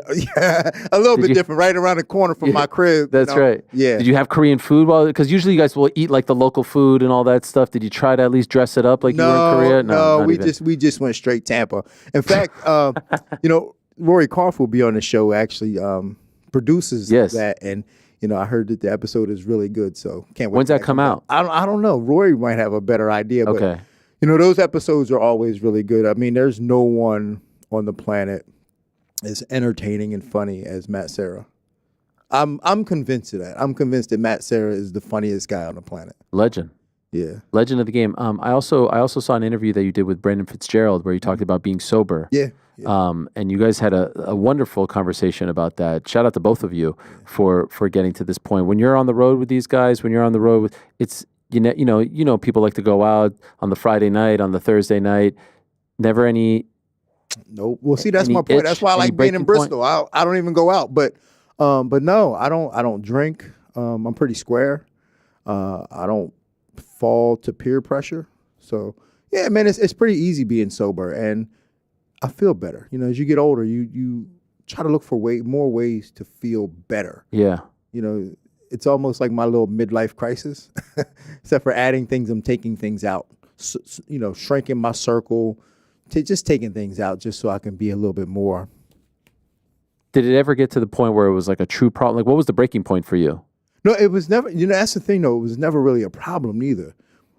a little bit different. Right around the corner from my crib. That's right. Yeah. Did you have Korean food? Because usually you guys will eat like the local food and all that stuff. Did you try to at least dress it up like you were in Korea? No, we just went straight Tampa. In fact, Rory Karpf will be on the show. Actually, produces that, and I heard that the episode is really good. So can't wait. When's that come out? I don't know. Rory might have a better idea. But, okay. Those episodes are always really good. I mean, there's no one on the planet as entertaining and funny as Matt Serra. I'm convinced of that. I'm convinced that Matt Serra is the funniest guy on the planet. Legend. Yeah. Legend of the game. I also saw an interview that you did with Brendan Fitzgerald where you talked about being sober. Yeah. And you guys had a wonderful conversation about that. Shout out to both of you for getting to this point. When you're on the road with these guys, when you're on the road with you know people like to go out on the Friday night, on the Thursday night. Never any. Nope. Well, see, that's any my point. itch, That's why I like being in breaking point? Bristol. I don't even go out, but no, I don't drink. I'm pretty square. I don't fall to peer pressure. So yeah, man, it's pretty easy being sober, and I feel better. You know, as you get older, you try to look for more ways to feel better. Yeah. You know, it's almost like my little midlife crisis, except for adding things. I'm taking things out. You know, shrinking my circle, just taking things out, just so I can be a little bit more. Did it ever get to the point where it was like a true problem? Like, what was the breaking point for you? No, it was never. You know, that's the thing, though. It was never really a problem either.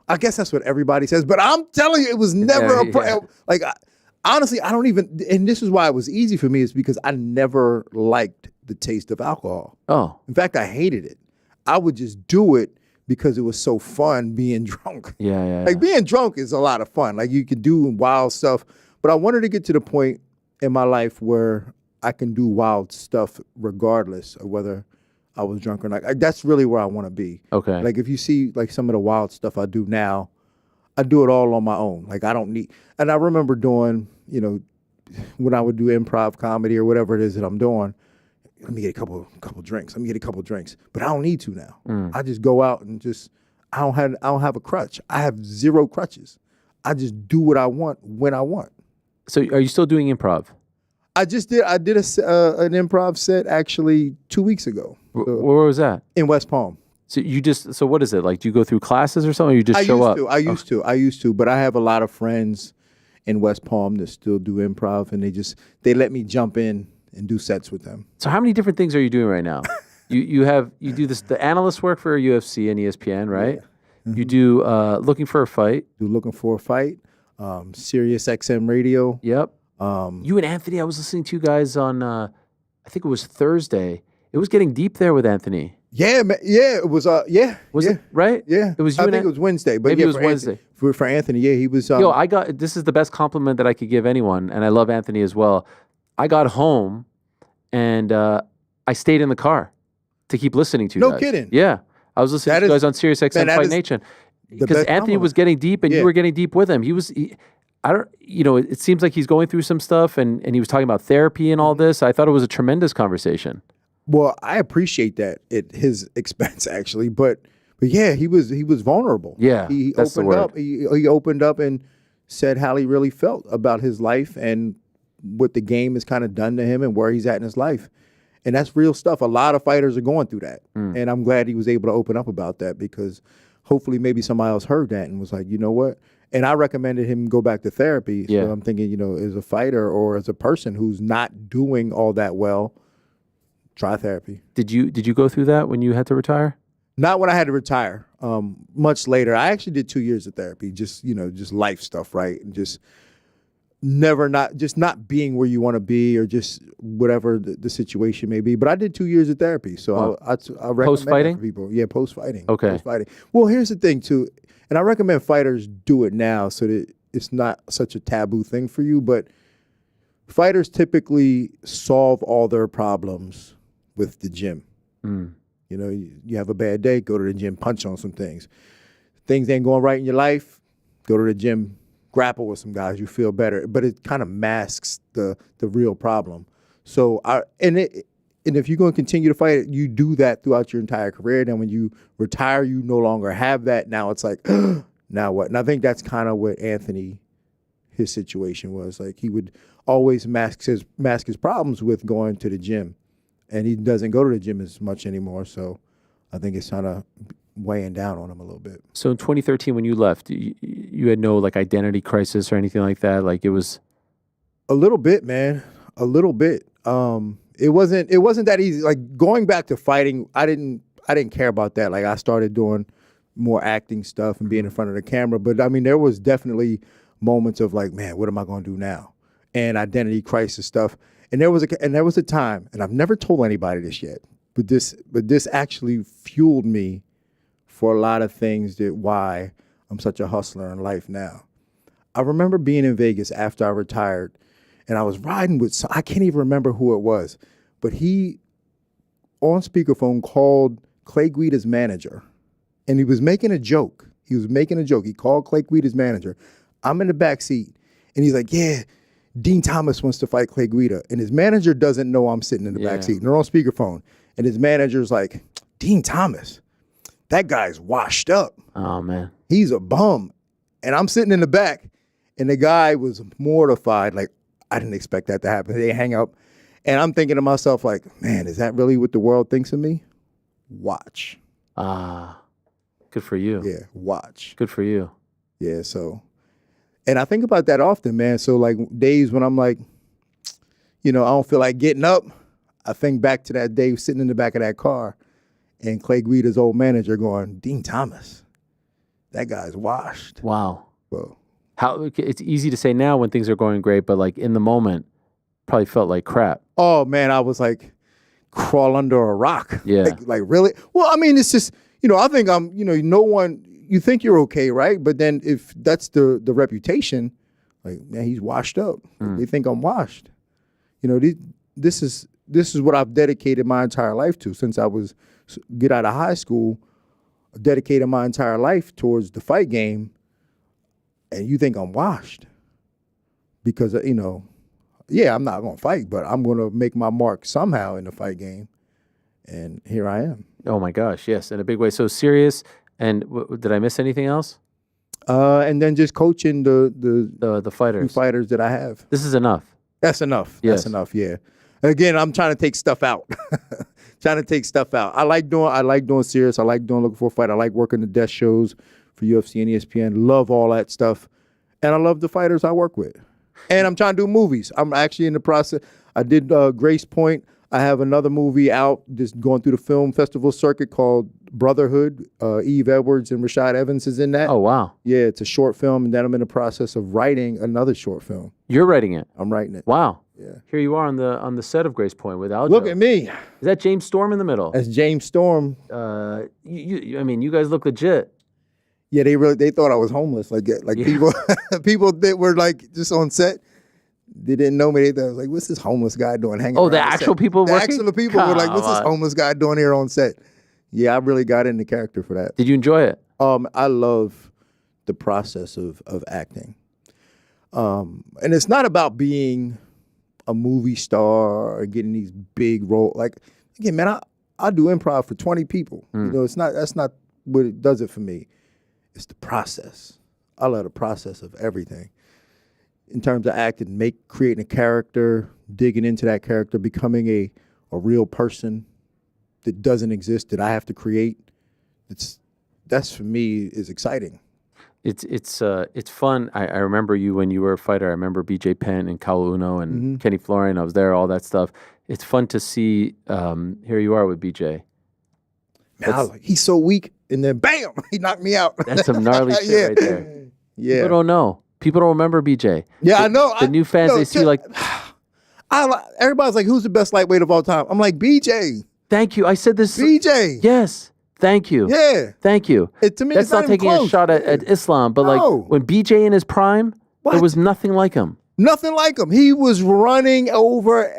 I guess that's what everybody says, but I'm telling you, it was never a problem. Like, honestly, I don't even. And this is why it was easy for me, is because I never liked the taste of alcohol. Oh, in fact, I hated it. I would just do it because it was so fun being drunk. Yeah. Like, being drunk is a lot of fun. Like, you could do wild stuff, but I wanted to get to the point in my life where I can do wild stuff regardless of whether I was drunk or not. Like, that's really where I want to be. Okay. Like, if you see like some of the wild stuff I do now, I do it all on my own. Like, I don't need. And I remember doing, you know, when I would do improv comedy or whatever it is that I'm doing. Let me get a couple drinks. Let me get a couple drinks. But I don't need to now. I just go out and just. I don't have a crutch. I have zero crutches. I just do what I want when I want. So, are you still doing improv? I did an improv set actually 2 weeks ago. Where was that? In West Palm. So what is it? Like, do you go through classes or something, or you just show up? I used to, but I have a lot of friends in West Palm that still do improv, and they let me jump in and do sets with them. So how many different things are you doing right now? you do the analyst work for UFC and ESPN, right? Yeah. Mm-hmm. You do Looking for a Fight. Looking for a Fight. Sirius XM Radio. Yep. You and Anthony, I was listening to you guys on, I think it was Thursday. It was getting deep there with Anthony. Yeah, man. Yeah, it was. Was it right? Yeah, it was. I think it was Wednesday, but maybe it was Wednesday. For Anthony, yeah, he was. This is the best compliment that I could give anyone, and I love Anthony as well. I got home, and I stayed in the car to keep listening to you. No guys. kidding. Yeah, I was listening to you guys on Sirius XM Fight Nation because Anthony was getting deep, and you were getting deep with him. It seems like he's going through some stuff, and he was talking about therapy and all this. I thought it was a tremendous conversation. Well, I appreciate that at his expense, actually, but yeah, he was vulnerable. Yeah, he that's opened the word. up. He opened up and said how he really felt about his life and what the game has kind of done to him and where he's at in his life, and that's real stuff. A lot of fighters are going through that, and I'm glad he was able to open up about that because hopefully maybe somebody else heard that and was like, you know what. And I recommended him go back to therapy. Yeah. So I'm thinking, as a fighter or as a person who's not doing all that well, try therapy. Did you go through that when you had to retire? Not when I had to retire. Much later. I actually did 2 years of therapy. Just life stuff, right? And just not being where you want to be or just whatever the situation may be. But I did 2 years of therapy. So I recommend post-fighting? that for people. Yeah, post-fighting. Okay. Post-fighting. Well, here's the thing too. And I recommend fighters do it now so that it's not such a taboo thing for you. But fighters typically solve all their problems with the gym. You have a bad day, go to the gym, punch on some things. Things ain't going right in your life, go to the gym, grapple with some guys, you feel better. But it kind of masks the real problem. So and if you're going to continue to fight it, you do that throughout your entire career. Then when you retire, you no longer have that. Now it's like, now what? And I think that's kind of what Anthony, his situation was. Like, he would always mask his problems with going to the gym. And he doesn't go to the gym as much anymore. So I think it's kind of weighing down on him a little bit. So in 2013, when you left, you had no like identity crisis or anything like that? Like, it was... A little bit, man. A little bit. It wasn't that easy. Like, going back to fighting, I didn't care about that. Like, I started doing more acting stuff and being in front of the camera. But I mean, there was definitely moments of like, man, what am I going to do now? And identity crisis stuff. And there was a time, and I've never told anybody this yet, but this actually fueled me for a lot of things that why I'm such a hustler in life now. I remember being in Vegas after I retired, and I was riding with, I can't even remember who it was, but he, on speakerphone, called Clay Guida's manager, and he was making a joke. He called Clay Guida's manager. I'm in the back seat, and he's like, yeah, Dean Thomas wants to fight Clay Guida. And his manager doesn't know I'm sitting in the back seat. And they're on speakerphone. And his manager's like, Dean Thomas, that guy's washed up. Oh, man. He's a bum. And I'm sitting in the back, and the guy was mortified. Like, I didn't expect that to happen. They hang up. And I'm thinking to myself, like, man, is that really what the world thinks of me? Watch. Good for you. Yeah, watch. Good for you. Yeah, so... And I think about that often, man. So like days when I'm like, I don't feel like getting up, I think back to that day sitting in the back of that car and Clay Guida's old manager going, Dean Thomas, that guy's washed. Wow. Well, it's easy to say now when things are going great, but like in the moment, probably felt like crap. Oh man, I was like crawl under a rock. Yeah. Like really? Well, I mean, it's just, I think I'm, no one, you think you're okay, right? But then if that's the reputation, like, man, he's washed up. They think I'm washed. This is what I've dedicated my entire life to since I was get out of high school. Dedicated my entire life towards the fight game, and you think I'm washed because I'm not gonna fight, but I'm gonna make my mark somehow in the fight game, and here I am. Oh my gosh, yes, in a big way. So serious. And did I miss anything else? And then just coaching the fighters, fighters that I have. This is enough. That's enough. Yes. That's enough. Yeah. Again, I'm trying to take stuff out. I like doing serious. I like doing looking for a fight. I like working the desk shows for UFC and ESPN. Love all that stuff, and I love the fighters I work with. And I'm trying to do movies. I'm actually in the process. I did Grace Point. I have another movie out, just going through the film festival circuit called Brotherhood. Eve Edwards and Rashad Evans is in that. Oh, wow. Yeah, it's a short film, and then I'm in the process of writing another short film. You're writing it? I'm writing it. Wow. Yeah. Here you are on the set of Grace Point with Aljo. Look at me. Is that James Storm in the middle? That's James Storm. You guys look legit. Yeah, they thought I was homeless. Like people that were like just on set. They didn't know me. They thought, like, what's this homeless guy doing hanging around the actual set? people working? The actual people were like, what's this homeless guy doing here on set? Yeah, I really got into character for that. Did you enjoy it? I love the process of acting. And it's not about being a movie star or getting these big roles. Like, again, man, I do improv for 20 people. That's not what it does it for me. It's the process. I love the process of everything. In terms of acting, creating a character, digging into that character, becoming a real person that doesn't exist that I have to create. That's for me is exciting. It's fun. I remember you when you were a fighter. I remember BJ Penn and Kaul Uno and Kenny Florian. I was there, all that stuff. It's fun to see. Here you are with BJ. Man, I was like, he's so weak, and then bam, he knocked me out. That's some gnarly shit right there. Yeah, people don't know. People don't remember BJ. Yeah, I know. The new fans, they see like... everybody's like, who's the best lightweight of all time? I'm like, BJ. Thank you. I said this... BJ. Yes. Thank you. Yeah. Thank you. To me, that's not taking a shot at Islam, but like when BJ in his prime, there was nothing like him. Nothing like him. He was running over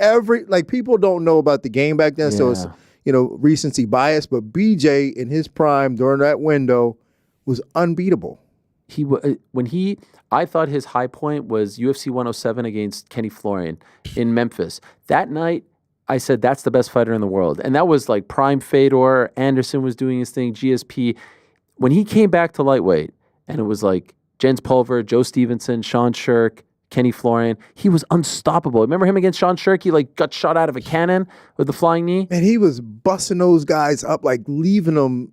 people don't know about the game back then, so it's, recency bias, but BJ in his prime during that window was unbeatable. I thought his high point was UFC 107 against Kenny Florian in Memphis. That night, I said, that's the best fighter in the world. And that was like prime Fedor. Anderson was doing his thing, GSP. When he came back to lightweight, and it was like Jens Pulver, Joe Stevenson, Sean Shirk, Kenny Florian, he was unstoppable. Remember him against Sean Shirk? He like got shot out of a cannon with the flying knee? And he was busting those guys up, like leaving them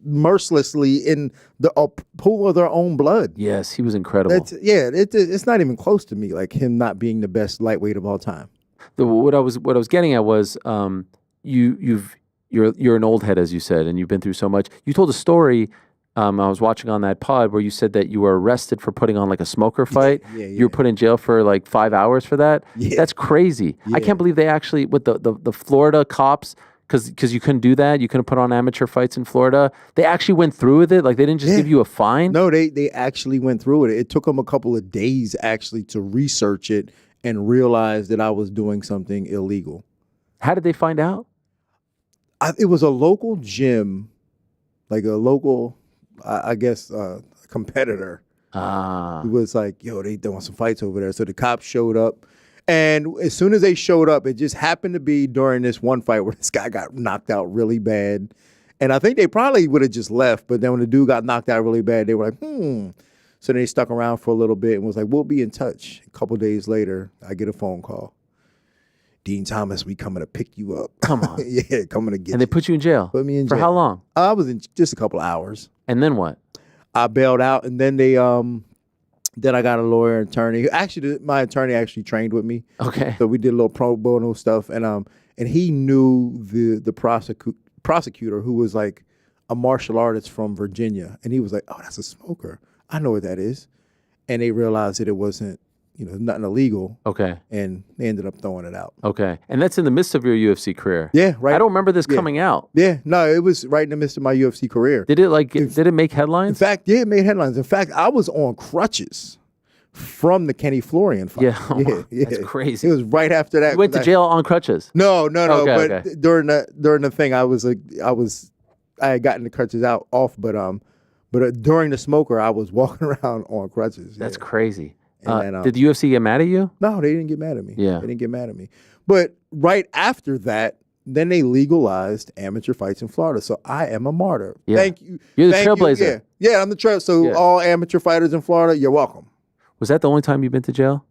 mercilessly in the pool of their own blood. Yes, he was incredible. It's not even close to me, like him not being the best lightweight of all time. What I was getting at was you're an old head, as you said, and you've been through so much. You told a story I was watching on that pod where you said that you were arrested for putting on like a smoker fight. Yeah. You were put in jail for like 5 hours for that. Yeah. That's crazy. I can't believe they actually, with the Florida cops, because you couldn't do that. You couldn't put on amateur fights in Florida. They actually went through with it. Like they didn't just give you a fine. No, they actually went through it. It took them a couple of days actually to research it and realize that I was doing something illegal. How did they find out? It was a local gym, like a local, I guess, competitor. It was like, yo, they want some fights over there. So the cops showed up. And as soon as they showed up, it just happened to be during this one fight where this guy got knocked out really bad. And I think they probably would have just left. But then when the dude got knocked out really bad, they were like, So they stuck around for a little bit and was like, we'll be in touch. A couple days later, I get a phone call. Dean Thomas, we coming to pick you up. Come on. Yeah, coming to get you. And they put you in jail? Put me in For jail. how long? I was in just a couple hours. And then what? I bailed out, and then they then I got a lawyer and attorney. Actually, my attorney actually trained with me. Okay. So we did a little pro bono stuff, and he knew the prosecutor who was like a martial artist from Virginia, and he was like, "Oh, that's a smoker. I know what that is." And they realized that it wasn't, nothing illegal. Okay. And they ended up throwing it out. Okay. And that's in the midst of your UFC career. Yeah, right. I don't remember this coming out. Yeah, no, it was right in the midst of my UFC career. Did it make headlines? In fact, it made headlines. In fact, I was on crutches from the Kenny Florian fight. Yeah. That's crazy. It was right after that. You went to jail on crutches? No. Okay, but during the thing, I had gotten the crutches off, but during the smoker, I was walking around on crutches. That's crazy. And did the UFC get mad at you? No, they didn't get mad at me. Yeah. They didn't get mad at me. But right after that, then they legalized amateur fights in Florida. So I am a martyr. Yeah. Thank you. You're the Thank trailblazer. You. Yeah, I'm the trail. So all amateur fighters in Florida, you're welcome. Was that the only time you've been to jail?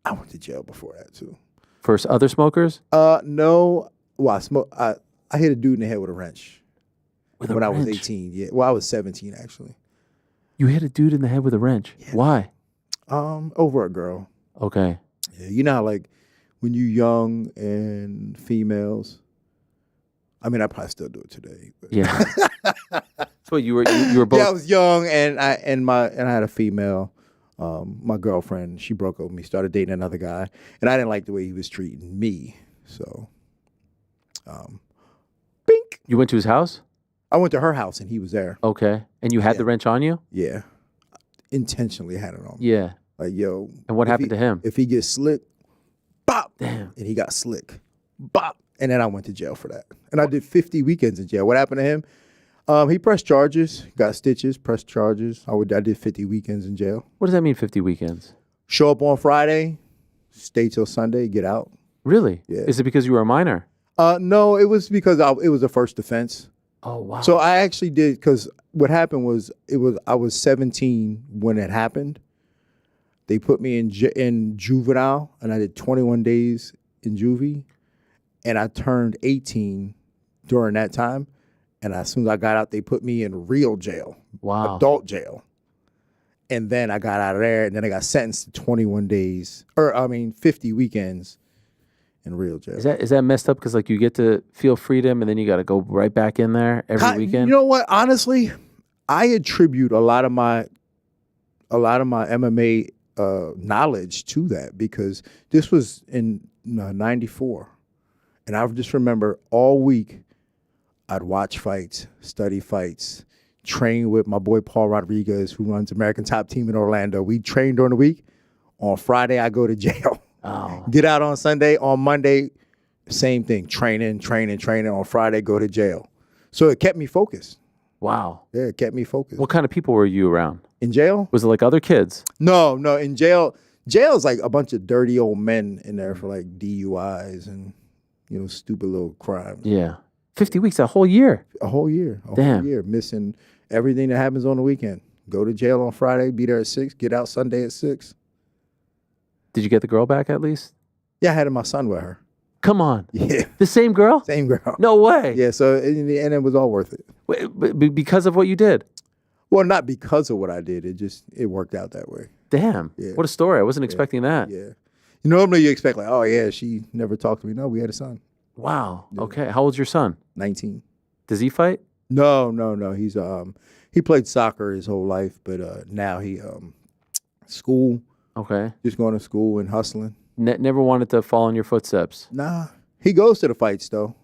I went to jail before that too. For other smokers? No. Well, I hit a dude in the head with a wrench. When I was 18. Yeah. Well, I was 17 actually. You hit a dude in the head with a wrench. Yeah. Why? Over a girl. Okay. Yeah, you know how, like, when you young and females. I mean, I probably still do it today. But. Yeah. So you were both. Yeah, I was young and I had a female. My girlfriend, she broke up with me, started dating another guy, and I didn't like the way he was treating me. So, bink. You went to his house? I went to her house and he was there. Okay. And you had the wrench on you? Yeah. Intentionally had it on. Yeah. Like, yo. And what happened to him? If he gets slick, bop. Damn. And he got slick, bop. And then I went to jail for that. And I did 50 weekends in jail. What happened to him? He pressed charges, got stitches, pressed charges. I did 50 weekends in jail. What does that mean, 50 weekends? Show up on Friday, stay till Sunday, get out. Really? Yeah. Is it because you were a minor? No, it was because it was a first offense. Oh, wow. So I actually did, because what happened was, I was 17 when it happened. They put me in juvenile, and I did 21 days in juvie, and I turned 18 during that time. And as soon as I got out, they put me in real jail. Wow. Adult jail. And then I got out of there, and then I got sentenced to 21 days, 50 weekends in real jail. Is that messed up? Because like you get to feel freedom, and then you got to go right back in there every weekend. You know what? Honestly, I attribute a lot of my MMA knowledge to that, because this was in '94, and I just remember all week I'd watch fights, study fights, train with my boy Paul Rodriguez, who runs American Top Team in Orlando. We train during the week. On Friday, I go to jail. Oh. Get out on Sunday. On Monday, same thing. Training. On Friday, go to jail. So it kept me focused. Wow. Yeah, it kept me focused. What kind of people were you around? In jail? Was it like other kids? No. In jail is like a bunch of dirty old men in there for like DUIs and, stupid little crimes. Yeah. 50 weeks, a whole year. A whole year. Damn. Whole year. Missing everything that happens on the weekend. Go to jail on Friday, be there at 6, get out Sunday at 6. Did you get the girl back at least? Yeah, I had my son with her. Come on. Yeah. The same girl? Same girl. No way. Yeah, so in the end, it was all worth it. Wait, because of what you did? Well, not because of what I did. It worked out that way. Damn. Yeah. What a story. I wasn't expecting that. Yeah. Normally you expect like, oh yeah, she never talked to me. No, we had a son. Wow. Yeah. Okay. How old's your son? 19. Does he fight? No. He played soccer his whole life, but now he school. Okay. Just going to school and hustling. Never wanted to follow in your footsteps. Nah. He goes to the fights though.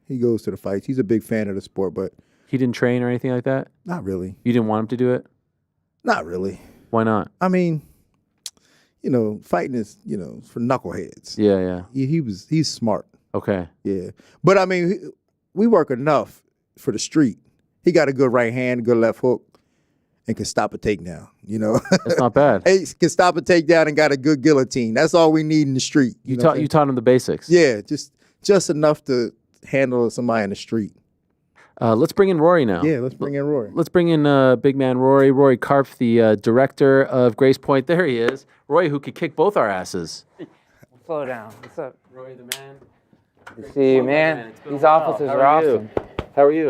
He goes to the fights. He's a big fan of the sport, but he didn't train or anything like that? Not really. You didn't want him to do it? Not really. Why not? I mean, fighting is, for knuckleheads. Yeah. He's smart. Okay. Yeah. But I mean, we work enough for the street. He got a good right hand, good left hook, and can stop a takedown, That's not bad. He can stop a takedown and got a good guillotine. That's all we need in the street. You taught him the basics. Yeah, just enough to handle somebody in the street. Let's bring in Rory now. Yeah, let's bring in Rory. Let's bring in big man Rory Karpf, the director of Grace Point. There he is. Rory, who could kick both our asses. Slow down. What's up? Rory, the man. Good to see you, man. These offices are awesome. How are you?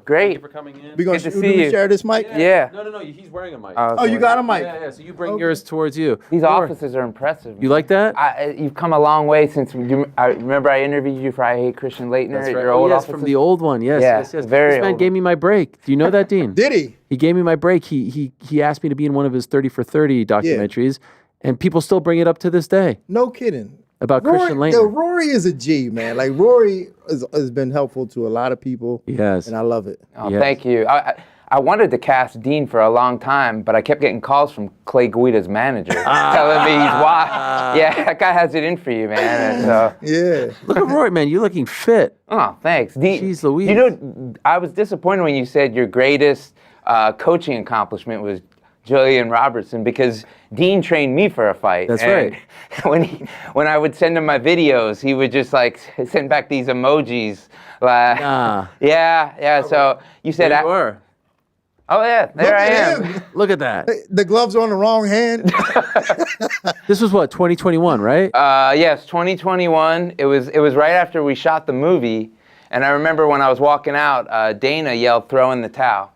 Great. Thank you for coming in. We gonna Good to see you. share this mic? Yeah. No. He's wearing a mic. Oh, you got a mic? Yeah. So you bring yours towards you. These offices are impressive. You like that? You've come a long way since. I remember I interviewed you for I Hate Christian Leitner That's at right. your old yes, offices. from the old one. Yes. Yeah, Yes. very This man old gave me my break. Do you know that, Dean? Did he? He gave me my break. He asked me to be in one of his 30 for 30 documentaries, and people still bring it up to this day. No kidding. About Christian Rory, Leitner. Rory is a G, man. Like, Rory has been helpful to a lot of people. Yes. And I love it. Oh, Yes. thank you. I wanted to cast Dean for a long time, but I kept getting calls from Clay Guida's manager telling me he's why. Yeah, that guy has it in for you, man. And so, Yeah. Look at Rory, man. You're looking fit. oh, thanks. Dean, Jeez Louise. I was disappointed when you said your greatest coaching accomplishment was Julian Robertson, because Dean trained me for a fight. That's and right. When I would send him my videos, he would just send back these emojis. Yeah. So you said There you were. Oh yeah, there I am. Him. Look at that. The gloves are on the wrong hand. This was what, 2021, right? Yes, 2021. It was right after we shot the movie. And I remember when I was walking out, Dana yelled, "Throw in the towel."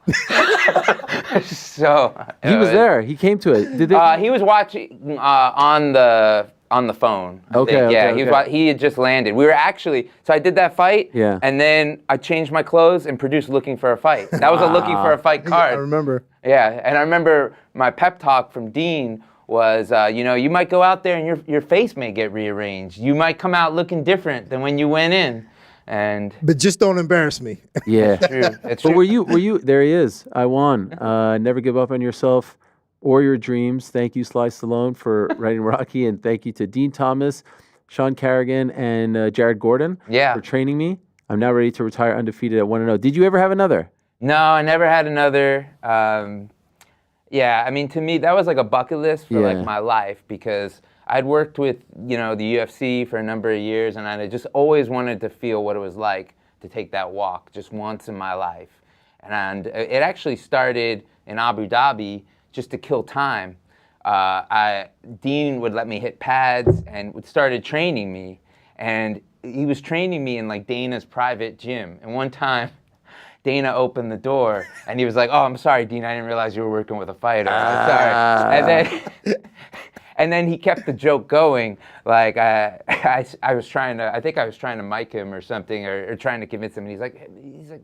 So He was there. He came to it. Did they? he was watching on the phone. I Okay, think. okay, Yeah, okay. He had just landed. We were actually, so I did that fight. Yeah. And then I changed my clothes and produced Looking for a Fight. That was a Looking for a Fight card. I remember. Yeah, and I remember my pep talk from Dean was, you might go out there and your face may get rearranged. You might come out looking different than when you went in. But just don't embarrass me. Yeah. It's true. It's But true. were you? There he is. I won. Never give up on yourself or your dreams. Thank you, Sly Stallone, for writing Rocky, and thank you to Dean Thomas, Sean Carrigan, and Jared Gordon for training me. I'm now ready to retire undefeated at 1-0. Did you ever have another? No, I never had another. Yeah, I mean, to me, that was like a bucket list for my life, because I'd worked with, the UFC for a number of years, and I just always wanted to feel what it was like to take that walk just once in my life. And it actually started in Abu Dhabi just to kill time. Dean would let me hit pads and started training me. And he was training me in Dana's private gym. And one time, Dana opened the door and he was like, "Oh, I'm sorry, Dean. I didn't realize you were working with a fighter. I'm sorry." And then he kept the joke going. I was trying to mic him or something, or trying to convince him. And he's like,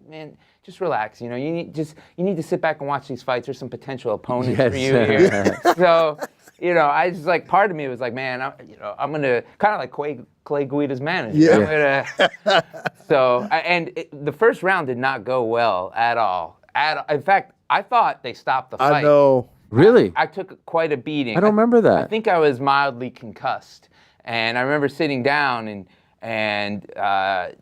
"Man, just relax. You need to sit back and watch these fights. There's some potential opponents for you here." So, I just part of me was like, man, I'm gonna kind of like Clay Guida's manager. Yeah. The first round did not go well at all. In fact, I thought they stopped the fight. I know. Really? I took quite a beating. I don't remember that. I think I was mildly concussed. And I remember sitting down and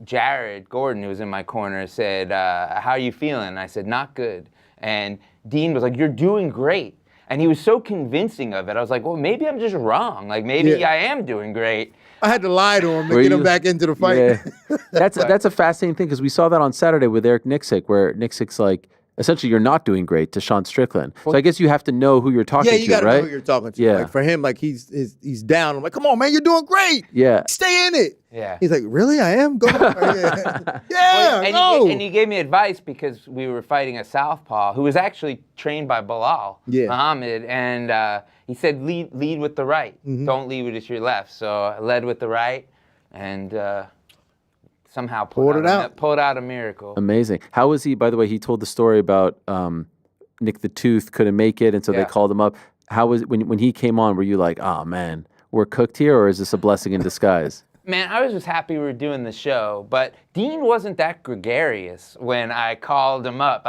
Jared Gordon, who was in my corner, said, "How are you feeling?" And I said, "Not good." And Dean was like, "You're doing great." And he was so convincing of it. I was like, well, maybe I'm just wrong. Maybe I am doing great. I had to lie to him to get him back into the fight. Yeah. That's a fascinating thing, because we saw that on Saturday with Eric Nixick, where Nixick's like, essentially, you're not doing great to Sean Strickland. So I guess you have to know who you're talking to, right? Yeah, you got to know who you're talking to. Yeah. For him, he's down. I'm like, come on, man, you're doing great. Yeah. Stay in it. Yeah. He's like, really? I am? Go. Yeah. And he gave me advice, because we were fighting a southpaw who was actually trained by Bilal Muhammad, and he said, lead with the right. Mm-hmm. Don't lead with your left. So I led with the right, and somehow Pulled it out. pulled out a miracle. Amazing. How was he? By the way, he told the story about Nick the Tooth couldn't make it, and so they called him up. How was when he came on? Were you like, oh man, we're cooked here, or is this a blessing in disguise? Man, I was just happy we were doing the show, but Dean wasn't that gregarious when I called him up.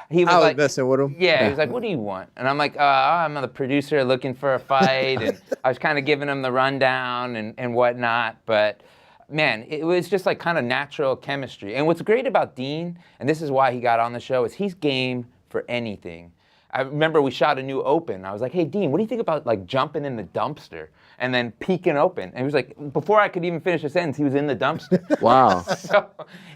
He was like messing with him. Yeah, he was like, "What do you want?" And I'm like, "I'm the producer looking for a fight," and I was kind of giving him the rundown and whatnot. But man, it was just like kind of natural chemistry. And what's great about Dean, and this is why he got on the show, is he's game for anything. I remember we shot a new open. I was like, "Hey, Dean, what do you think about like jumping in the dumpster and then peeking open?" And he was like, before I could even finish a sentence, he was in the dumpster. Wow. So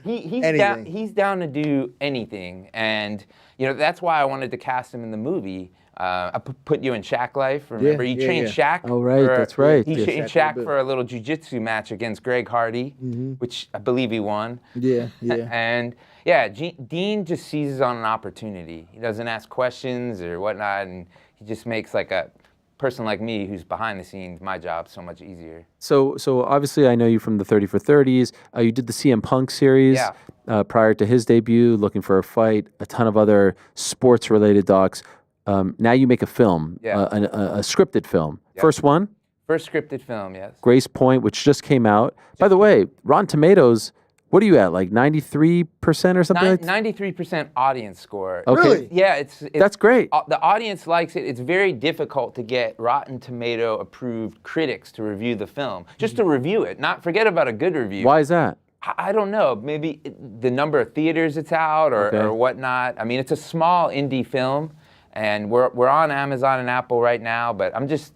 he's down to do anything. And, you know, that's why I wanted to cast him in the movie. I put you in Shaq Life. Remember, you trained Shaq. Oh, right, that's right. He trained Shaq for a little jiu-jitsu match against Greg Hardy, which I believe he won. Yeah. And yeah, Dean just seizes on an opportunity. He doesn't ask questions or whatnot, and he just makes like a person like me who's behind the scenes, my job so much easier. So obviously I know you from the 30 for 30s. You did the CM Punk series prior to his debut, Looking for a Fight, a ton of other sports-related docs. Now you make a film, a scripted film. Yeah. First one? First scripted film, yes. Grace Point, which just came out. By the way, Rotten Tomatoes, what are you at, like 93% or something like that? 93% audience score. Okay. Really? Yeah, it's that's great. The audience likes it. It's very difficult to get Rotten Tomato approved critics to review the film. Just to review it, not forget about a good review. Why is that? I don't know. Maybe the number of theaters it's out or whatnot. I mean, it's a small indie film, and we're on Amazon and Apple right now, but I'm just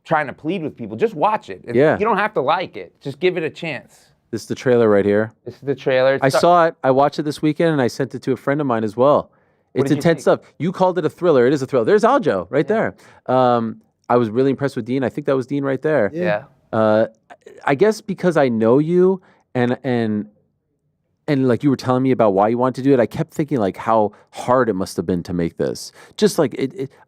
trying to plead with people. Just watch it. Yeah. You don't have to like it. Just give it a chance. This is the trailer right here. This is the trailer. I saw it. I watched it this weekend, and I sent it to a friend of mine as well. It's intense stuff. You called it a thriller. It is a thriller. There's Aljo right there. I was really impressed with Dean. I think that was Dean right there. Yeah. I guess because I know you and like you were telling me about why you wanted to do it, I kept thinking like how hard it must have been to make this. Just like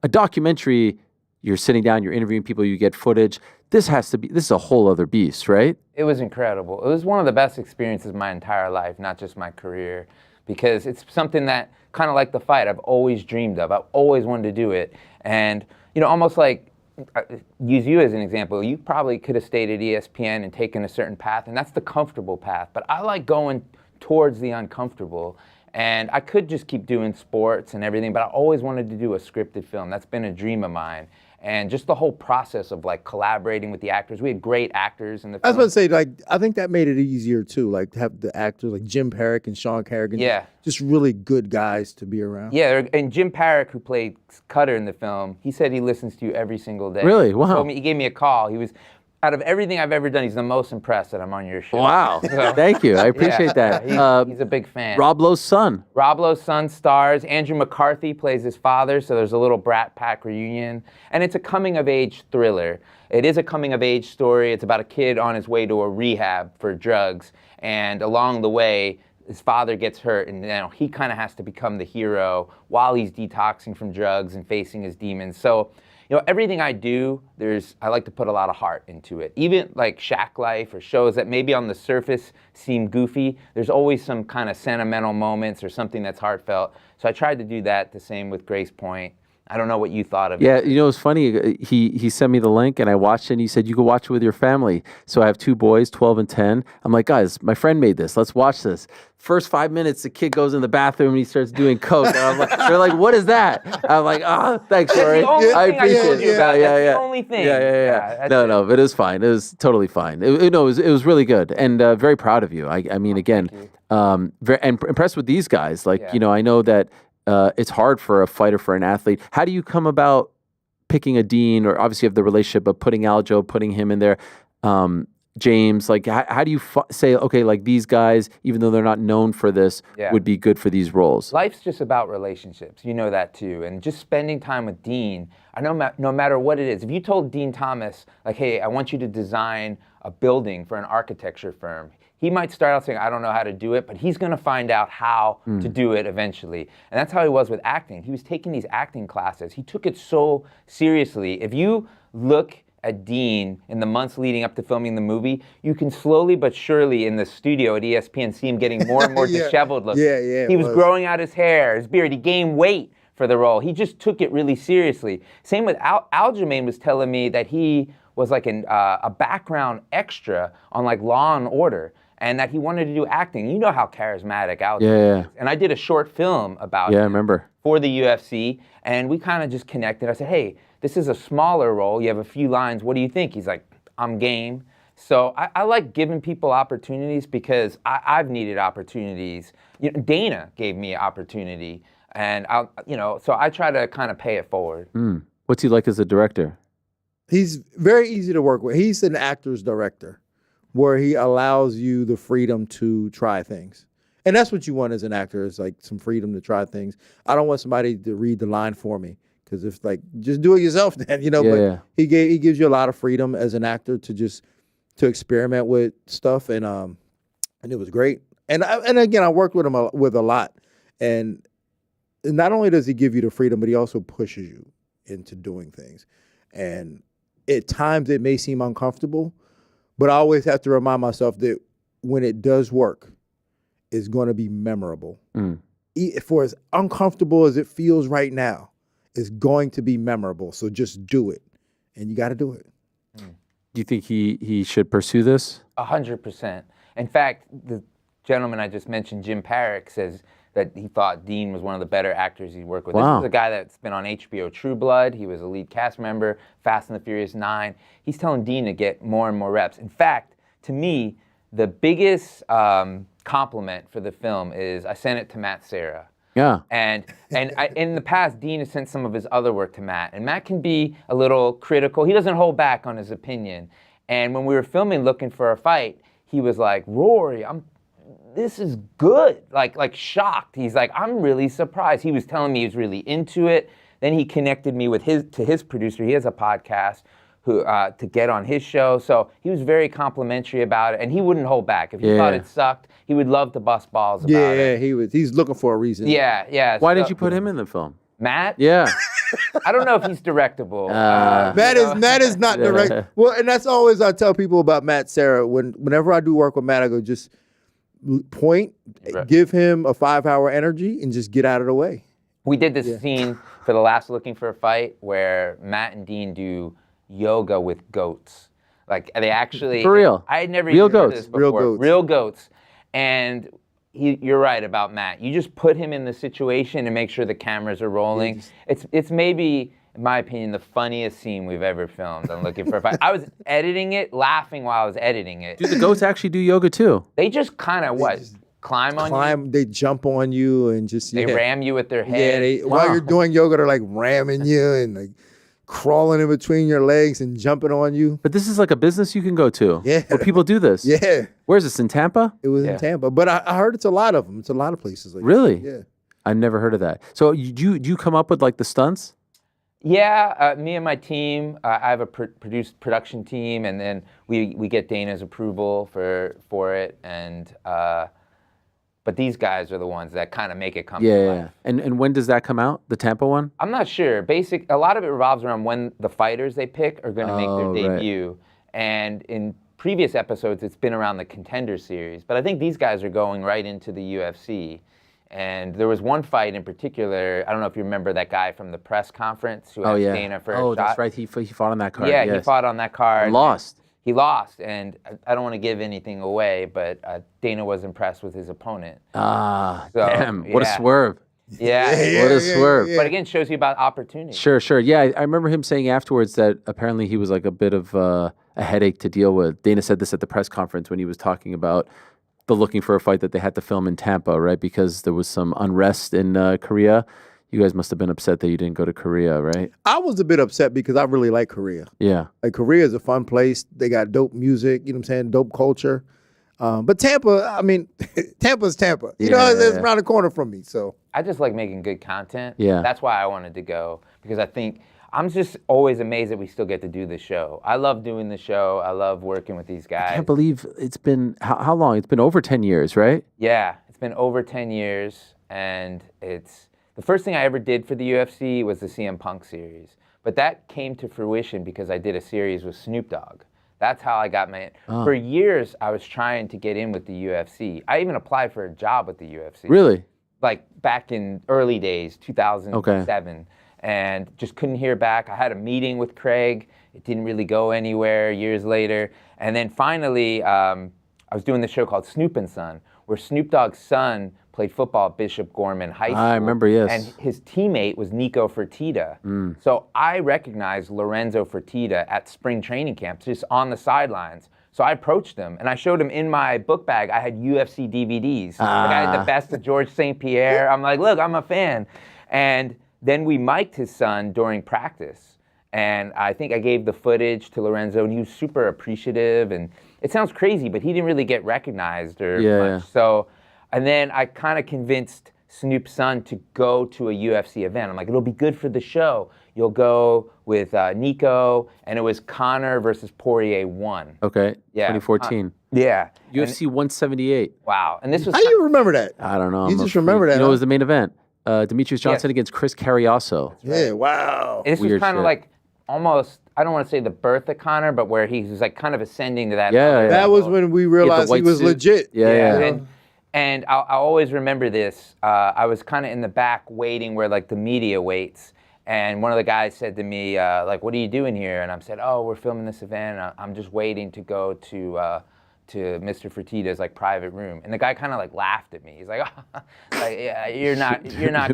a documentary, you're sitting down, you're interviewing people, you get footage. This is a whole other beast, right? It was incredible. It was one of the best experiences of my entire life, not just my career, because it's something that kind of like the fight I've always dreamed of. I've always wanted to do it. And, you know, almost like, use you as an example, you probably could have stayed at ESPN and taken a certain path, and that's the comfortable path. But I like going towards the uncomfortable. And I could just keep doing sports and everything, but I always wanted to do a scripted film. That's been a dream of mine. And just the whole process of like collaborating with the actors. We had great actors in the film. I was about to say, like, I think that made it easier too. Like to have the actors like Jim Parrick and Sean Carrigan. Yeah. Just really good guys to be around. Yeah, and Jim Parrick, who played Cutter in the film, he said he listens to you every single day. Really? Wow. He gave me a call. He was, out of everything I've ever done, he's the most impressed that I'm on your show. Wow. So, thank you. I appreciate that. He's a big fan. Rob Lowe's son. Rob Lowe's son stars. Andrew McCarthy plays his father, so there's a little Brat Pack reunion. And it's a coming-of-age thriller. It is a coming-of-age story. It's about a kid on his way to a rehab for drugs. And along the way, his father gets hurt, and now he kind of has to become the hero while he's detoxing from drugs and facing his demons. So, you know, everything I do, I like to put a lot of heart into it. Even like Shaq Life or shows that maybe on the surface seem goofy, there's always some kind of sentimental moments or something that's heartfelt. So I tried to do that, the same with Grace Point. I don't know what you thought of it. Yeah, you know, it's funny. He sent me the link, and I watched it, and he said, you can watch it with your family. So I have two boys, 12 and 10. I'm like, guys, my friend made this. Let's watch this. First 5 minutes, the kid goes in the bathroom, and he starts doing coke. And I'm like, they're like, what is that? I'm like, thanks, Rory. I appreciate it. That's the only thing. Yeah. No, but it was fine. It was totally fine. It was really good, and very proud of you. I mean, again, very impressed with these guys. Like, you know, I know that it's hard for a fighter, for an athlete. How do you come about picking a Dean, or obviously you have the relationship of putting Aljo, putting him in there, James, like how do you say, okay, like these guys, even though they're not known for this, would be good for these roles? Life's just about relationships. You know that too. And just spending time with Dean, I know no matter what it is, if you told Dean Thomas, like, hey, I want you to design a building for an architecture firm, he might start out saying, I don't know how to do it, but he's going to find out how to do it eventually. And that's how he was with acting. He was taking these acting classes. He took it so seriously. If you look at Dean in the months leading up to filming the movie, you can slowly but surely in the studio at ESPN see him getting more and more disheveled looking. Yeah. He was growing out his hair, his beard. He gained weight for the role. He just took it really seriously. Same with Aljamain was telling me that he was like a background extra on like Law and Order, and that he wanted to do acting. You know how charismatic Aljamain is. And I did a short film about him. I remember. For the UFC, and we kind of just connected. I said, hey, this is a smaller role. You have a few lines. What do you think? He's like, I'm game. So I like giving people opportunities because I've needed opportunities. You know, Dana gave me an opportunity, and so I try to kind of pay it forward. What's he like as a director? He's very easy to work with. He's an actor's director where he allows you the freedom to try things. And that's what you want as an actor, is like some freedom to try things. I don't want somebody to read the line for me, because if like, just do it yourself then, but he gives you a lot of freedom as an actor to experiment with stuff, and it was great. And again, I worked with him with a lot. And not only does he give you the freedom, but he also pushes you into doing things. And at times it may seem uncomfortable, but I always have to remind myself that when it does work, it's going to be memorable. For as uncomfortable as it feels right now, it's going to be memorable. So just do it, and you got to do it. Do you think he should pursue this? 100%. In fact, the gentleman I just mentioned, Jim Parrick, says that he thought Dean was one of the better actors he's worked with. Wow. This is a guy that's been on HBO True Blood. He was a lead cast member, Fast and the Furious 9. He's telling Dean to get more and more reps. In fact, to me, the biggest compliment for the film is I sent it to Matt Serra. Yeah. And in the past, Dean has sent some of his other work to Matt, and Matt can be a little critical. He doesn't hold back on his opinion. And when we were filming Looking for a Fight, he was like, Rory, this is good. Like shocked. He's like, I'm really surprised. He was telling me he was really into it. Then he connected me with his producer. He has a podcast to get on his show. So he was very complimentary about it, and he wouldn't hold back. If he thought it sucked, he would love to bust balls about it. Yeah, he's looking for a reason. Yeah. Why did you put him in the film? Matt? Yeah. I don't know if he's directable. Matt is not direct. Well, and that's always I tell people about Matt Serra. Whenever I do work with Matt, I go just point, give him a 5-hour energy, and just get out of the way. We did this scene for the last Looking for a Fight where Matt and Dean do yoga with goats. Like they actually for real. I had never real even goats. heard this before. Real goats. And you're right about Matt. You just put him in the situation and make sure the cameras are rolling. It's maybe, in my opinion, the funniest scene we've ever filmed on Looking for a Fight. I was editing it, laughing while I was editing it. Do the goats actually do yoga too? They just kind of climb on you? They jump on you and just They ram you with their head. Yeah, while you're doing yoga, they're like ramming you and like crawling in between your legs and jumping on you. But this is like a business you can go to. Yeah. Where people do this. Yeah. Where's this, in Tampa? It was in Tampa. But I heard it's a lot of them. It's a lot of places. Like really? That. Yeah. I've never heard of that. So do you come up with like the stunts? Yeah, me and my team. I have a production team, and then we get Dana's approval for it, and but these guys are the ones that kind of make it come to life. Yeah. And when does that come out? The Tampa one? I'm not sure. A lot of it revolves around when the fighters they pick are going to make their debut, and in previous episodes it's been around the Contender Series. But I think these guys are going right into the UFC. And there was one fight in particular, I don't know if you remember that guy from the press conference who asked Dana for a shot. Oh, that's right. He fought on that card. Yeah, he fought on that card. And lost. He lost, and I don't want to give anything away, but Dana was impressed with his opponent. Damn. What a swerve. Yeah. What a swerve. But again, shows you about opportunity. Sure. Yeah, I remember him saying afterwards that apparently he was like a bit of a headache to deal with. Dana said this at the press conference when he was talking about the Looking for a Fight that they had to film in Tampa, right? Because there was some unrest in Korea. You guys must have been upset that you didn't go to Korea, right? I was a bit upset because I really like Korea. Yeah. Like Korea is a fun place. They got dope music, you know what I'm saying? Dope culture. But Tampa, I mean, Tampa's Tampa. You know, it's around the corner from me, so. I just like making good content. Yeah. That's why I wanted to go, because I think I'm just always amazed that we still get to do the show. I love doing the show. I love working with these guys. I can't believe it's been, how long? It's been over 10 years, right? Yeah, it's been over 10 years, and the first thing I ever did for the UFC was the CM Punk series. But that came to fruition because I did a series with Snoop Dogg. That's how I got my. For years, I was trying to get in with the UFC. I even applied for a job with the UFC. Really? Like back in early days, 2007, and just couldn't hear back. I had a meeting with Craig. It didn't really go anywhere years later. And then finally, I was doing this show called Snoop and Son, where Snoop Dogg's son played football at Bishop Gorman High School. I remember, yes. And his teammate was Nico Fertitta. So I recognized Lorenzo Fertitta at spring training camps, just on the sidelines. So I approached him, and I showed him in my book bag, I had UFC DVDs. Like I had the best of George St. Pierre. I'm like, look, I'm a fan. And then we mic'd his son during practice. And I think I gave the footage to Lorenzo, and he was super appreciative. And it sounds crazy, but he didn't really get recognized or much. So, and then I kind of convinced Snoop's son to go to a UFC event. I'm like, it'll be good for the show. You'll go with Nico, and it was Conor versus Poirier 1. Okay, Yeah. 2014. Yeah. UFC 178. Wow. And this was How do you remember that? I don't know. You just remember that, You know, huh? it was the main event. Demetrius Johnson against Chris Carriasso. Yeah, wow. This was Weird kind of shit. like almost, I don't want to say the birth of Conor, but where he was like kind of ascending to that. That was when we realized he was legit. And I always remember this. I was kind of in the back waiting where like the media waits. And one of the guys said to me, like, what are you doing here? And I said, oh, we're filming this event. I'm just waiting to go to Mr. Fertitta's like private room. And the guy kind of like laughed at me. He's like, oh, like, yeah, you're not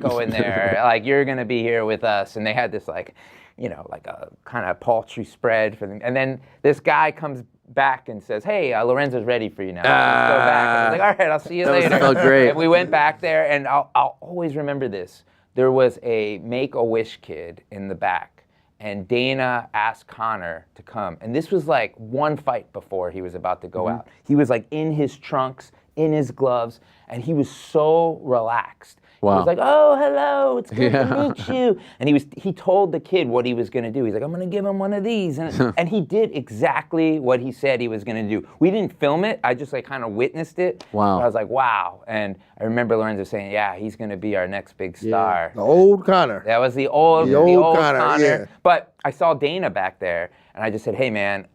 going there. Like, you're going to be here with us. And they had this like, you know, like a kind of paltry spread for them. And then this guy comes back and says, hey, Lorenzo's ready for you now. Let's go back. And I was like, all right, I'll see you later. Felt great. And we went back there, and I'll always remember this. There was a Make-A-Wish kid in the back, and Dana asked Conor to come. And this was like one fight before he was about to go out. He was like in his trunks, in his gloves, and he was so relaxed. Wow. He was like, oh, hello, it's good to meet you. And he told the kid what he was going to do. He's like, I'm going to give him one of these. And he did exactly what he said he was going to do. We didn't film it. I just like kind of witnessed it. Wow. I was like, wow. And I remember Lorenzo saying, yeah, he's going to be our next big star. The old Conor. That was the old Conor. Yeah. But I saw Dana back there, and I just said, hey, man,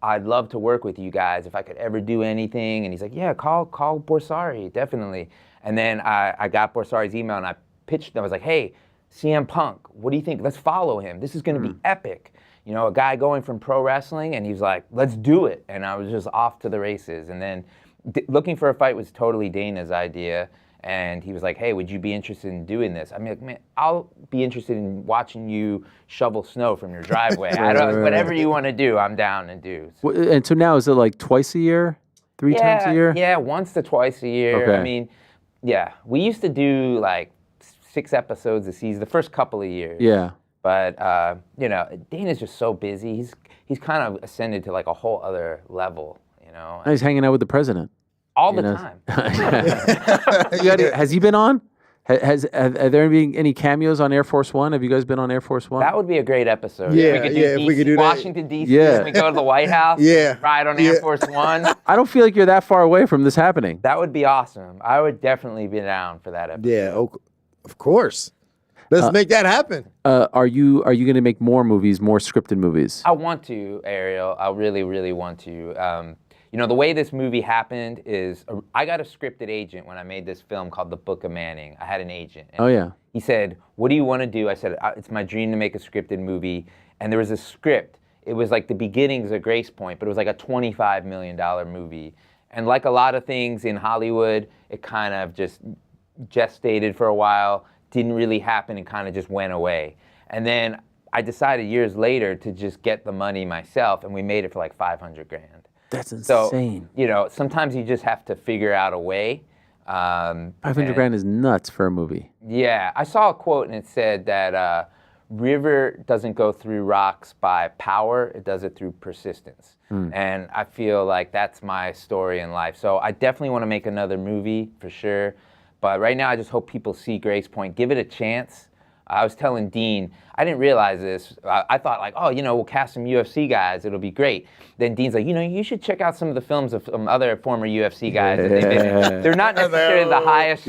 I'd love to work with you guys if I could ever do anything. And he's like, yeah, call Borsari, definitely. And then I got Borsari's email, and I pitched them. I was like, hey, CM Punk, what do you think? Let's follow him. This is going to be epic. You know, a guy going from pro wrestling, and he was like, let's do it. And I was just off to the races. And then looking for a fight was totally Dana's idea. And he was like, hey, would you be interested in doing this? I mean, like, man, I'll be interested in watching you shovel snow from your driveway. Whatever you want to do, I'm down to do. And so now, is it like twice a year? Three times a year? Yeah, once to twice a year. Okay. I mean, yeah, we used to do like 6 episodes a season the first couple of years. Yeah. But, you know, Dana's just so busy. He's kind of ascended to like a whole other level, you know. Now he's hanging out with the president. All the time. Has he been on? Have there been any cameos on Air Force One? Have you guys been on Air Force One? That would be a great episode. Yeah, if we could do Washington, D.C., Yeah. we go to the White House, ride on Air Force One. I don't feel like you're that far away from this happening. That would be awesome. I would definitely be down for that episode. Yeah, of course. Let's make that happen. Are you going to make more movies, more scripted movies? I want to, Ariel. I really, really want to. You know, the way this movie happened is I got a scripted agent when I made this film called The Book of Manning. I had an agent. And he said, what do you want to do? I said, it's my dream to make a scripted movie. And there was a script. It was like the beginnings of Grace Point, but it was like a $25 million movie. And like a lot of things in Hollywood, it kind of just gestated for a while, didn't really happen, and kind of just went away. And then I decided years later to just get the money myself, and we made it for like $500,000. That's insane. So, you know, sometimes you just have to figure out a way. $500,000 is nuts for a movie. Yeah. I saw a quote, and it said that river doesn't go through rocks by power, it does it through persistence. And I feel like that's my story in life. So I definitely want to make another movie, for sure. But right now, I just hope people see Grace Point. Give it a chance. I was telling Dean, I didn't realize this. I thought like, oh, you know, we'll cast some UFC guys. It'll be great. Then Dean's like, you know, you should check out some of the films of some other former UFC guys. That they've been in. They're not necessarily the highest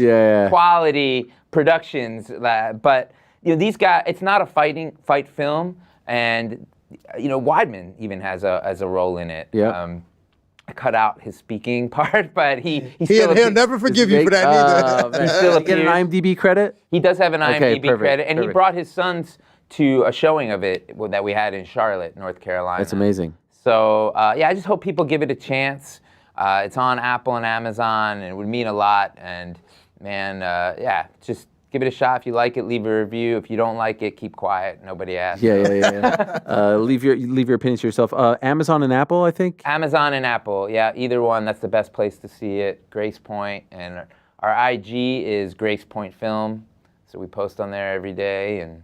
quality productions, but these guys. It's not a fight film, and Weidman even has a role in it. Yeah. I cut out his speaking part, but he'll never forgive you for that either. He still get an IMDb credit? He does have an IMDb credit, and he perfect. brought his sons to a showing of it that we had in Charlotte, North Carolina. That's amazing. So I just hope people give it a chance. It's on Apple and Amazon, and it would mean a lot. And man, just give it a shot. If you like it, leave a review. If you don't like it, keep quiet. Nobody asked. Yeah. Leave your opinions to yourself. Amazon and Apple, I think. Amazon and Apple, yeah, either one. That's the best place to see it. Grace Point, and our IG is Grace Point Film, so we post on there every day. And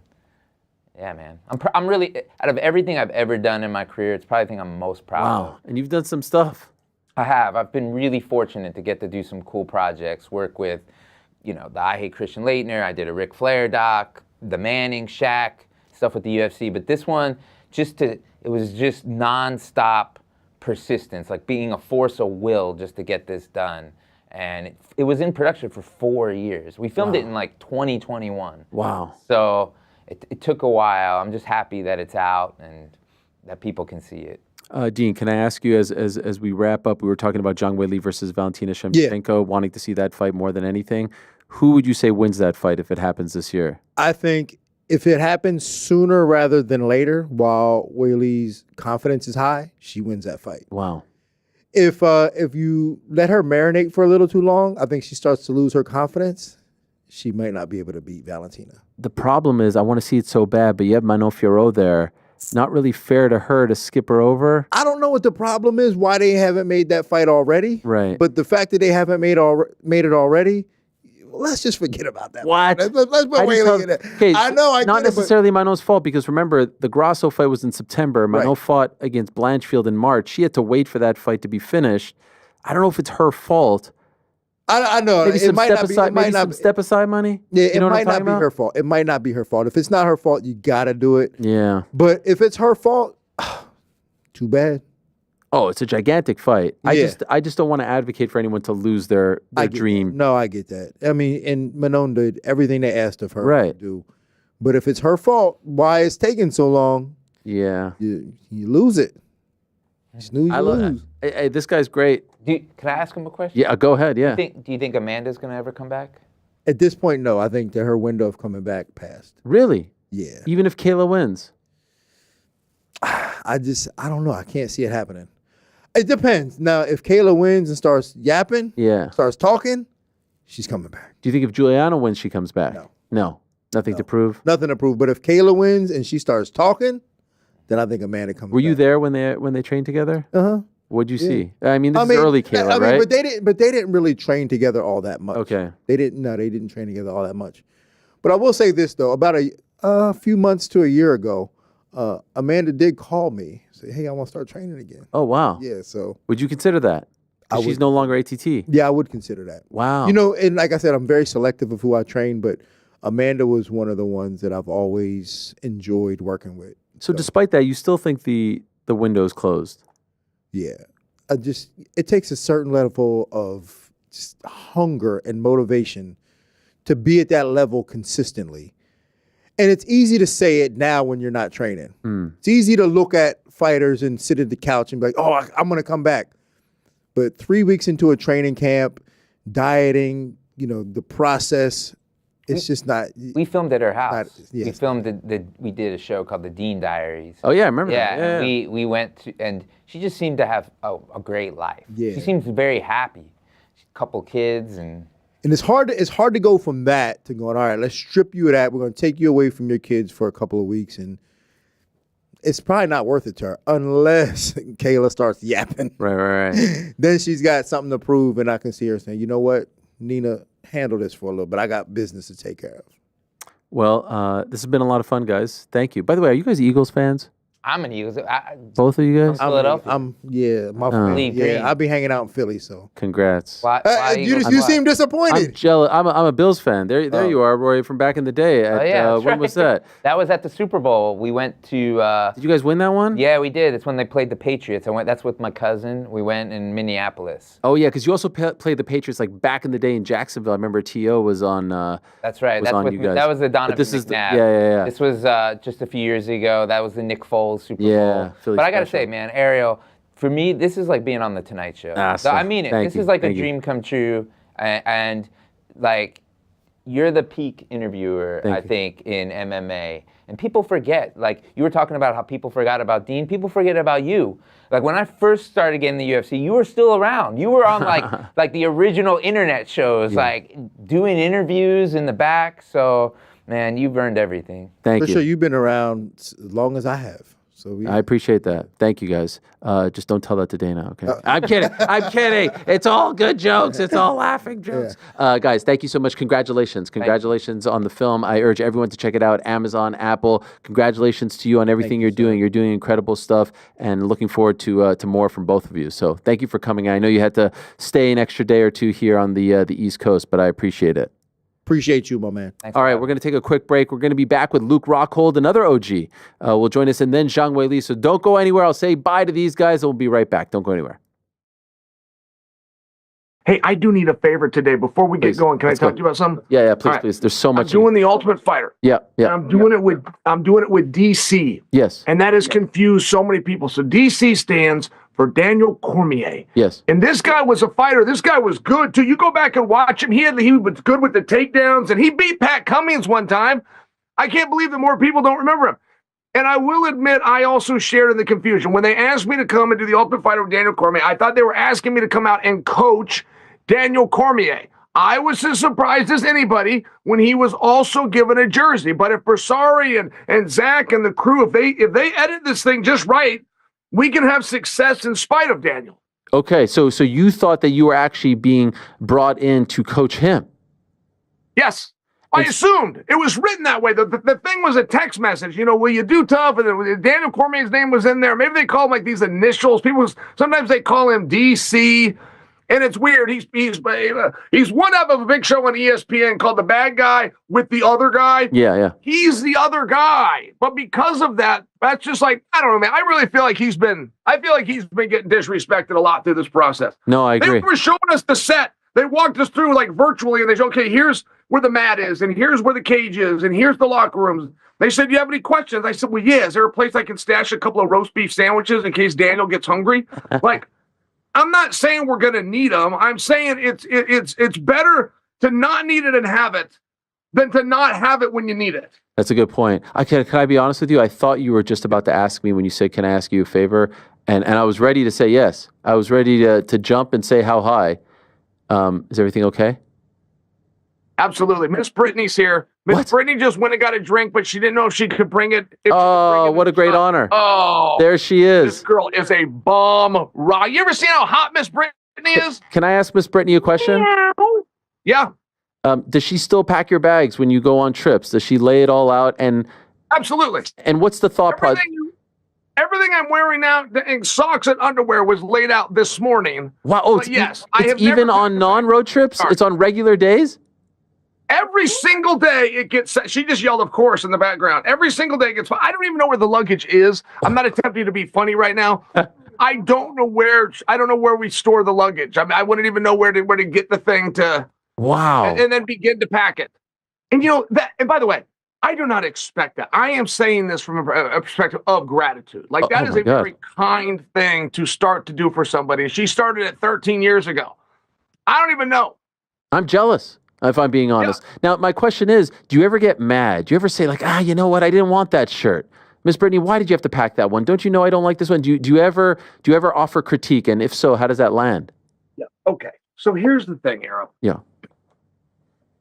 yeah, man, I'm really, out of everything I've ever done in my career, it's probably the thing I'm most proud of. Wow, and you've done some stuff. I have. I've been really fortunate to get to do some cool projects. Work with, the I Hate Christian Laettner. I did a Ric Flair doc, the Manning, Shaq, stuff with the UFC. But this one, it was just nonstop persistence, like being a force of will just to get this done. And it was in production for 4 years. We filmed it in like 2021. Wow. So it took a while. I'm just happy that it's out and that people can see it. Dean, can I ask you, as we wrap up, we were talking about Zhang Weili versus Valentina Shevchenko, wanting to see that fight more than anything. Who would you say wins that fight if it happens this year? I think if it happens sooner rather than later, while Weili's confidence is high, she wins that fight. Wow. If you let her marinate for a little too long, I think she starts to lose her confidence. She might not be able to beat Valentina. The problem is I want to see it so bad, but you have Manon Fiorot there. Not really fair to her to skip her over. I don't know what the problem is, why they haven't made that fight already. Right. But the fact that they haven't made it already, let's just forget about that. What? Let's put Weili in it. Okay, I know, not necessarily Manon's fault, because remember, the Grasso fight was in September. Manon fought against Blanchfield in March. She had to wait for that fight to be finished. I don't know if it's her fault. I know. Maybe some It step aside money. Yeah, you know it might not be about? her fault. It might not be her fault. If it's not her fault, you gotta do it. Yeah. But if it's her fault, too bad. Oh, it's a gigantic fight. Yeah. I just don't want to advocate for anyone to lose their dream. No, I get that. I mean, and Manon did everything they asked of her to do. But if it's her fault, why it's taking so long? Yeah. You lose it. I lose. Hey, this guy's great. Can I ask him a question? Yeah, go ahead. Yeah. Do you think Amanda's going to ever come back? At this point, no. I think that her window of coming back passed. Really? Yeah. Even if Kayla wins? I don't know. I can't see it happening. It depends. Now, if Kayla wins and starts yapping, starts talking, she's coming back. Do you think if Juliana wins, she comes back? No. Nothing to prove? Nothing to prove. But if Kayla wins and she starts talking, then I think Amanda comes back. Were you there when they trained together? Uh-huh. What'd you see? I mean, this is early Kayla, right? But they didn't really train together all that much. Okay. They didn't train together all that much. But I will say this though, about a few months to a year ago, Amanda did call me, say, "Hey, I want to start training again." Oh wow. Yeah. So would you consider that? She's no longer ATT. Yeah, I would consider that. Wow. And like I said, I'm very selective of who I train, but Amanda was one of the ones that I've always enjoyed working with. So despite that, you still think the window's closed? Yeah. It takes a certain level of just hunger and motivation to be at that level consistently. And it's easy to say it now when you're not training. It's easy to look at fighters and sit at the couch and be like, "Oh, I'm going to come back." But 3 weeks into a training camp, dieting, the process, it's just not. We filmed at her house. We filmed we did a show called The Dean Diaries. Oh yeah, I remember that. Yeah. And we went to, and she just seemed to have a great life. Yeah. She seems very happy. Couple kids and it's hard to go from that to going, all right, let's strip you of that. We're going to take you away from your kids for a couple of weeks, and it's probably not worth it to her unless Kayla starts yapping. Right. Then she's got something to prove, and I can see her saying, "You know what, Nina, handle this for a little bit. I got business to take care of." Well, this has been a lot of fun, guys. Thank you. By the way, are you guys Eagles fans? I'm an Eagles. Both of you guys? Philadelphia. I'll be hanging out in Philly, so. Congrats. You seem disappointed. I'm jealous. I'm a Bills fan. There you are, Roy, from back in the day. When was that? That was at the Super Bowl. We went to. Did you guys win that one? Yeah, we did. It's when they played the Patriots. That's with my cousin. We went in Minneapolis. Oh yeah, because you also played the Patriots like back in the day in Jacksonville. I remember T.O. was on. That's right. That was the Donovan McNabb. Yeah. This was just a few years ago. That was the Nick Foles Super Bowl. Philly but I gotta special. say, man, Ariel, for me, this is like being on the Tonight Show. I mean it. This is like a dream come true, and like you're the peak interviewer, I think, in MMA. And people forget. Like you were talking about how people forgot about Dean. People forget about you. Like when I first started getting the UFC, you were still around. You were on like the original internet shows, like doing interviews in the back. So. Man, you've earned everything. Thank you. For sure, you've been around as long as I have. So I appreciate that. Thank you, guys. Just don't tell that to Dana, okay? I'm kidding. I'm kidding. It's all good jokes. It's all laughing jokes. Guys, thank you so much. Congratulations. Congratulations on the film. I urge everyone to check it out. Amazon, Apple. Congratulations to you on everything you're doing. You're doing incredible stuff, and looking forward to more from both of you. So thank you for coming. I know you had to stay an extra day or two here on the East Coast, but I appreciate it. Appreciate you, my man. All right, we're going to take a quick break. We're going to be back with Luke Rockhold, another OG. Will join us, and then Zhang Weili. So don't go anywhere. I'll say bye to these guys, and we'll be right back. Don't go anywhere. Hey, I do need a favor today. Before we get going, can I talk to you about something? Yeah, please. There's so much. I'm doing the Ultimate Fighter. Yeah. And I'm doing it with DC. Yes. And that has confused so many people. So DC stands for Daniel Cormier. Yes. And this guy was a fighter. This guy was good too. You go back and watch him. He was good with the takedowns, and he beat Pat Cummings one time. I can't believe that more people don't remember him. And I will admit, I also shared in the confusion. When they asked me to come and do the Ultimate Fighter with Daniel Cormier, I thought they were asking me to come out and coach Daniel Cormier. I was as surprised as anybody when he was also given a jersey. But if Bersari and Zach and the crew, if they edit this thing just right, we can have success in spite of Daniel. Okay, so you thought that you were actually being brought in to coach him? Yes. I assumed. It was written that way. The thing was a text message. You know, will you do tough? And Daniel Cormier's name was in there. Maybe they call him like these initials. Sometimes they call him DC. And it's weird. He's one up of a big show on ESPN called The Bad Guy with the Other Guy. Yeah. He's the other guy. But because of that, that's just like, I don't know, man. I really feel like he's been getting disrespected a lot through this process. No, I agree. They were showing us the set. They walked us through like virtually, and they said, okay, here's where the mat is, and here's where the cage is, and here's the locker rooms. They said, you have any questions? I said, well, yeah. Is there a place I can stash a couple of roast beef sandwiches in case Daniel gets hungry? Like, I'm not saying we're going to need them. I'm saying it's better to not need it and have it than to not have it when you need it. That's a good point. Can I be honest with you? I thought you were just about to ask me when you said, can I ask you a favor? And I was ready to say yes. I was ready to jump and say how high. Is everything okay? Absolutely. Miss Brittany's here. Miss Brittany just went and got a drink, but she didn't know if she could bring it. What a great honor. Oh. There she is. This girl is a bomb rock. You ever seen how hot Miss Brittany is? Can I ask Miss Brittany a question? Yeah. Does she still pack your bags when you go on trips? Does she lay it all out? And absolutely. And what's the thought process? Everything I'm wearing now, and socks and underwear, was laid out this morning. Wow. Oh, yes. It's even on non-road trips? It's on regular days? Every single day it gets, she just yelled, of course, in the background. Every single day it gets, I don't even know where the luggage is. I'm not attempting to be funny right now. I don't know where we store the luggage. I mean, I wouldn't even know where to get the thing to. Wow. And then begin to pack it. And and by the way, I do not expect that. I am saying this from a perspective of gratitude. Like that is a very kind thing to start to do for somebody. She started it 13 years ago. I don't even know. I'm jealous, if I'm being honest. Yeah. Now, my question is, do you ever get mad? Do you ever say like, you know what? I didn't want that shirt. Miss Brittany, why did you have to pack that one? Don't you know I don't like this one? Do you ever offer critique? And if so, how does that land? Yeah. Okay. So here's the thing, Ariel. Yeah.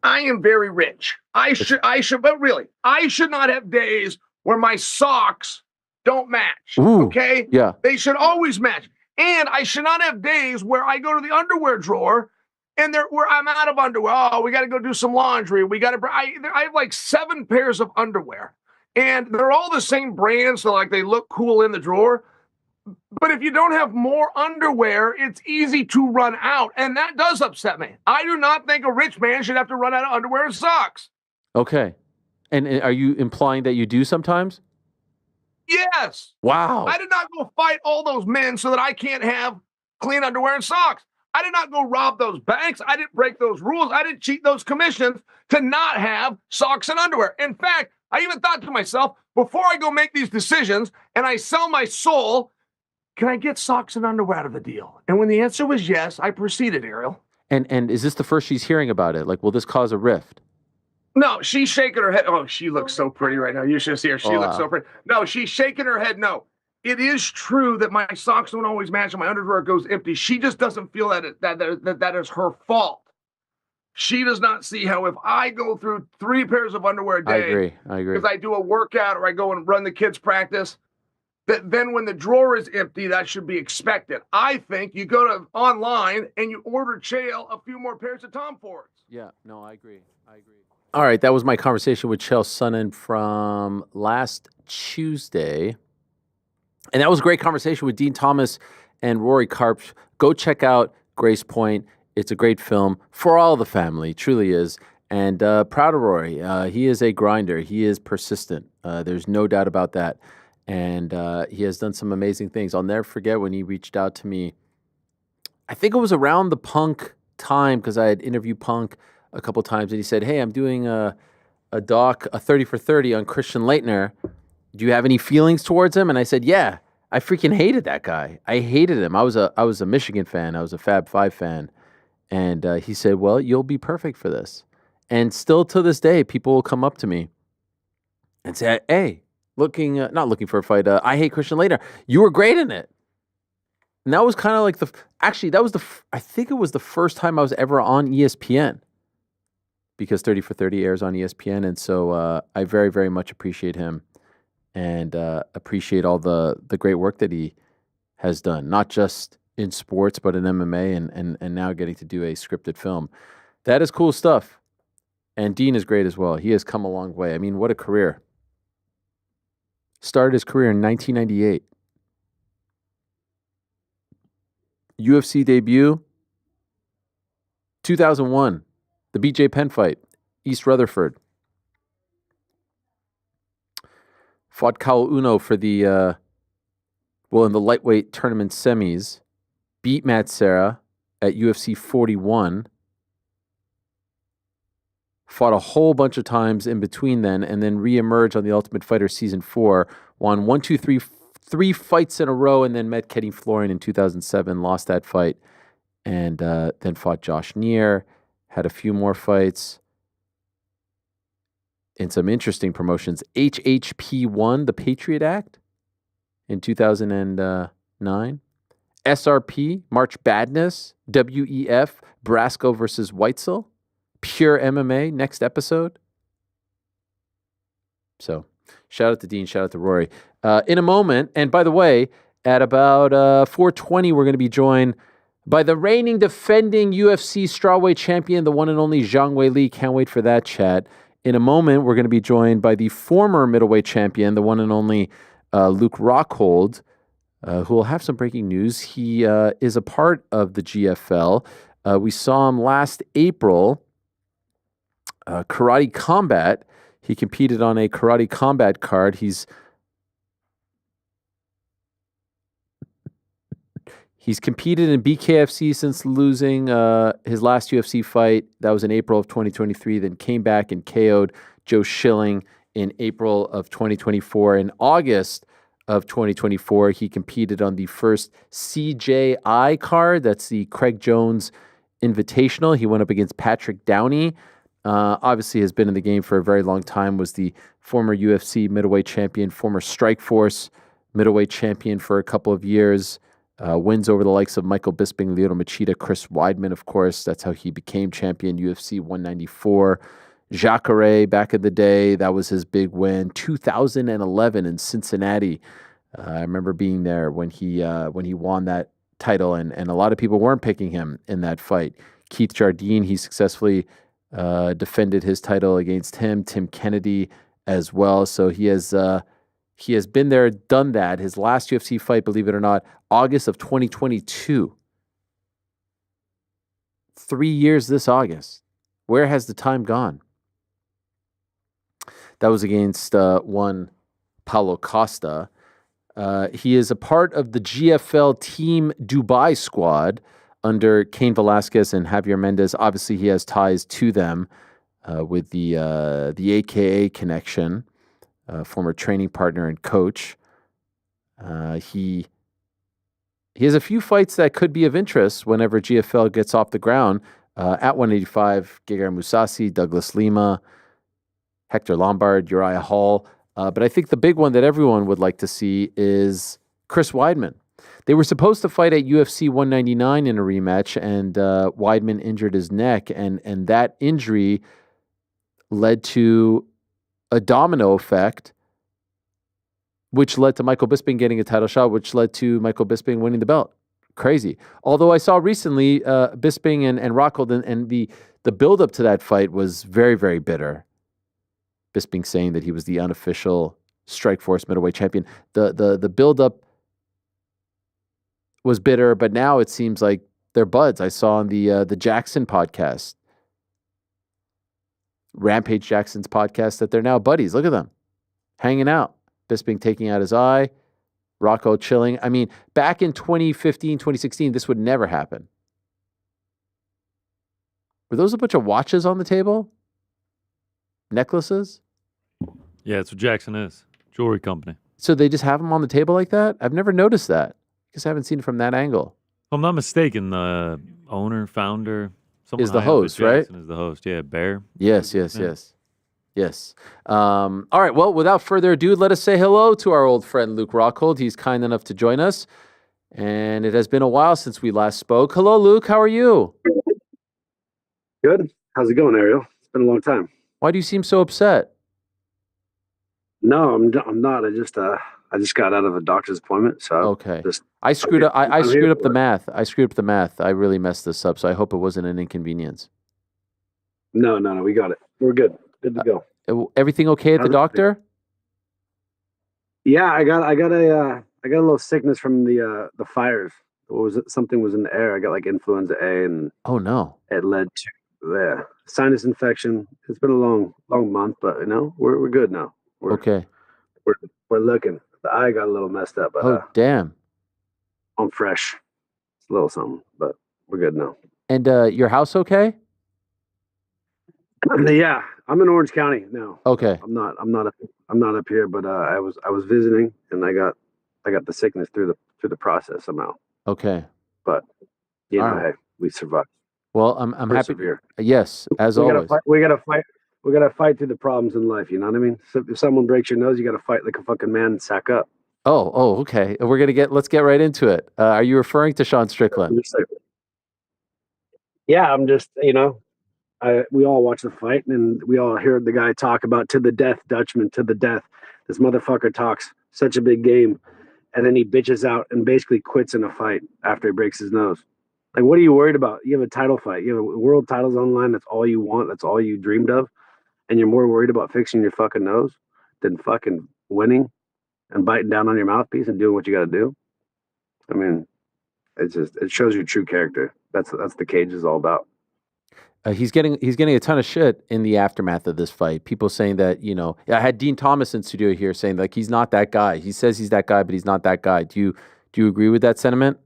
I am very rich. I should, but really, I should not have days where my socks don't match. Ooh, okay? Yeah. They should always match. And I should not have days where I go to the underwear drawer and where I'm out of underwear. Oh, we got to go do some laundry. I have like 7 pairs of underwear. And they're all the same brand, so like they look cool in the drawer. But if you don't have more underwear, it's easy to run out. And that does upset me. I do not think a rich man should have to run out of underwear and socks. Okay. And are you implying that you do sometimes? Yes. Wow. I did not go fight all those men so that I can't have clean underwear and socks. I did not go rob those banks. I didn't break those rules. I didn't cheat those commissions to not have socks and underwear. In fact, I even thought to myself, before I go make these decisions and I sell my soul, can I get socks and underwear out of the deal? And when the answer was yes, I proceeded, Ariel. And is this the first she's hearing about it? Like, will this cause a rift? No, she's shaking her head. Oh, she looks so pretty right now. You should see her. She looks so pretty. No, she's shaking her head. No, it is true that my socks don't always match and my underwear goes empty. She just doesn't feel that is her fault. She does not see how if I go through 3 pairs of underwear a day, I agree. Because I do a workout or I go and run the kids' practice, that then when the drawer is empty, that should be expected. I think you go to online and you order Chael a few more pairs of Tom Fords. Yeah, no, I agree. All right, that was my conversation with Chael Sonnen from last Tuesday. And that was a great conversation with Dean Thomas and Rory Karpf. Go check out Grace Point. It's a great film for all the family, it truly is. And proud of Rory. He is a grinder. He is persistent. There's no doubt about that. And he has done some amazing things. I'll never forget when he reached out to me. I think it was around the Punk time because I had interviewed Punk a couple times. And he said, hey, I'm doing a doc, a 30 for 30 on Christian Leitner. Do you have any feelings towards him? And I said, yeah, I freaking hated that guy. I hated him. I was a Michigan fan. I was a Fab 5 fan. And he said, well, you'll be perfect for this. And still to this day, people will come up to me and say, hey, not looking for a fight. I hate Christian Leitner. You were great in it. And that was kind of like I think it was the first time I was ever on ESPN because 30 for 30 airs on ESPN. And so I very, very much appreciate him and appreciate all the great work that he has done, not just in sports, but in MMA and now getting to do a scripted film. That is cool stuff. And Dean is great as well. He has come a long way. I mean, what a career. Started his career in 1998. UFC debut, 2001. The BJ Penn fight, East Rutherford. Fought Kyle Uno for the, in the lightweight tournament semis. Beat Matt Serra at UFC 41. Fought a whole bunch of times in between then, and then reemerged on The Ultimate Fighter Season 4. Won 3 fights in a row, and then met Kenny Florian in 2007. Lost that fight, and then fought Josh Neer. Had a few more fights in some interesting promotions. HHP1, the Patriot Act, in 2009. SRP, March Badness, WEF, Brasco versus Weitzel. Pure MMA, next episode. So, shout out to Dean, shout out to Rory. In a moment, and by the way, at about 4:20, we're going to be joined by the reigning defending UFC strawweight champion, the one and only Zhang Weili. Can't wait for that chat. In a moment, we're going to be joined by the former middleweight champion, the one and only Luke Rockhold, who will have some breaking news. He is a part of the GFL. We saw him last April. Karate Combat. He competed on a Karate Combat card. He's competed in BKFC since losing his last UFC fight. That was in April of 2023. Then came back and KO'd Joe Schilling in April of 2024. In August of 2024, he competed on the first CJI card. That's the Craig Jones Invitational. He went up against Patrick Downey. Obviously has been in the game for a very long time, was the former UFC middleweight champion, former Strikeforce middleweight champion for a couple of years. Wins over the likes of Michael Bisping, Lyoto Machida, Chris Weidman, of course. That's how he became champion, UFC 194. Jacare back in the day, that was his big win. 2011 in Cincinnati. I remember being there when he won that title, and a lot of people weren't picking him in that fight. Keith Jardine, he successfully defended his title against him. Tim Kennedy as well. So he has been there, done that. His last UFC fight, believe it or not, August of 2022. 3 years this August. Where has the time gone? That was against one Paulo Costa. He is a part of the GFL Team Dubai squad under Cain Velasquez and Javier Mendez. Obviously, he has ties to them with the AKA connection, former training partner and coach. He has a few fights that could be of interest whenever GFL gets off the ground. At 185, Gegard Mousasi, Douglas Lima, Hector Lombard, Uriah Hall. But I think the big one that everyone would like to see is Chris Weidman. They were supposed to fight at UFC 199 in a rematch, and Weidman injured his neck, and that injury led to a domino effect, which led to Michael Bisping getting a title shot, which led to Michael Bisping winning the belt. Crazy. Although I saw recently Bisping and Rockhold and the build-up to that fight was very, very bitter. Bisping saying that he was the unofficial Strikeforce middleweight champion. The build-up was bitter, but now it seems like they're buds. I saw on the Jackson podcast, Rampage Jackson's podcast, that they're now buddies. Look at them, hanging out. Bisping taking out his eye, Rocco chilling. I mean, back in 2015, 2016, this would never happen. Were those a bunch of watches on the table? Necklaces? Yeah, that's what Jackson is. Jewelry company. So they just have them on the table like that? I've never noticed that. I guess I haven't seen it from that angle. If I'm not mistaken, the owner, founder, is the host, right? Jackson is the host. Yeah, Bear. Yes. All right. Well, without further ado, let us say hello to our old friend Luke Rockhold. He's kind enough to join us, and it has been a while since we last spoke. Hello, Luke. How are you? Good. How's it going, Ariel? It's been a long time. Why do you seem so upset? No, I'm not. I just got out of a doctor's appointment, so okay. I screwed up. I screwed up the math. I screwed up the math. I really messed this up, so I hope it wasn't an inconvenience. No. We got it. We're good. Good to go. Everything okay at the doctor? Yeah, I got a little sickness from the fires. Something was in the air. I got like influenza A, and oh no, it led to sinus infection. It's been a long month, but we're good now. Okay. We're looking. The eye got a little messed up, but damn. I'm fresh. It's a little something, but we're good now. And your house okay? Yeah, I'm in Orange County now. Okay. I'm not up here, but I was visiting, and I got the sickness through the process somehow. Okay. But hey, we survived. Well, I'm happy. Yes, as always. We gotta fight. We gotta fight through the problems in life. You know what I mean? So if someone breaks your nose, you gotta fight like a fucking man and sack up. Oh, okay. Let's get right into it. Are you referring to Sean Strickland? Yeah, I'm just we all watch the fight, and we all heard the guy talk about to the death, Dutchman, to the death. This motherfucker talks such a big game, and then he bitches out and basically quits in a fight after he breaks his nose. Like, what are you worried about? You have a title fight. You have world titles online. That's all you want. That's all you dreamed of. And you're more worried about fixing your fucking nose than fucking winning and biting down on your mouthpiece and doing what you got to do. I mean, it shows your true character. That's the cage is all about. He's getting a ton of shit in the aftermath of this fight. People saying that, I had Dean Thomas in studio here saying like he's not that guy. He says he's that guy, but he's not that guy. Do you agree with that sentiment?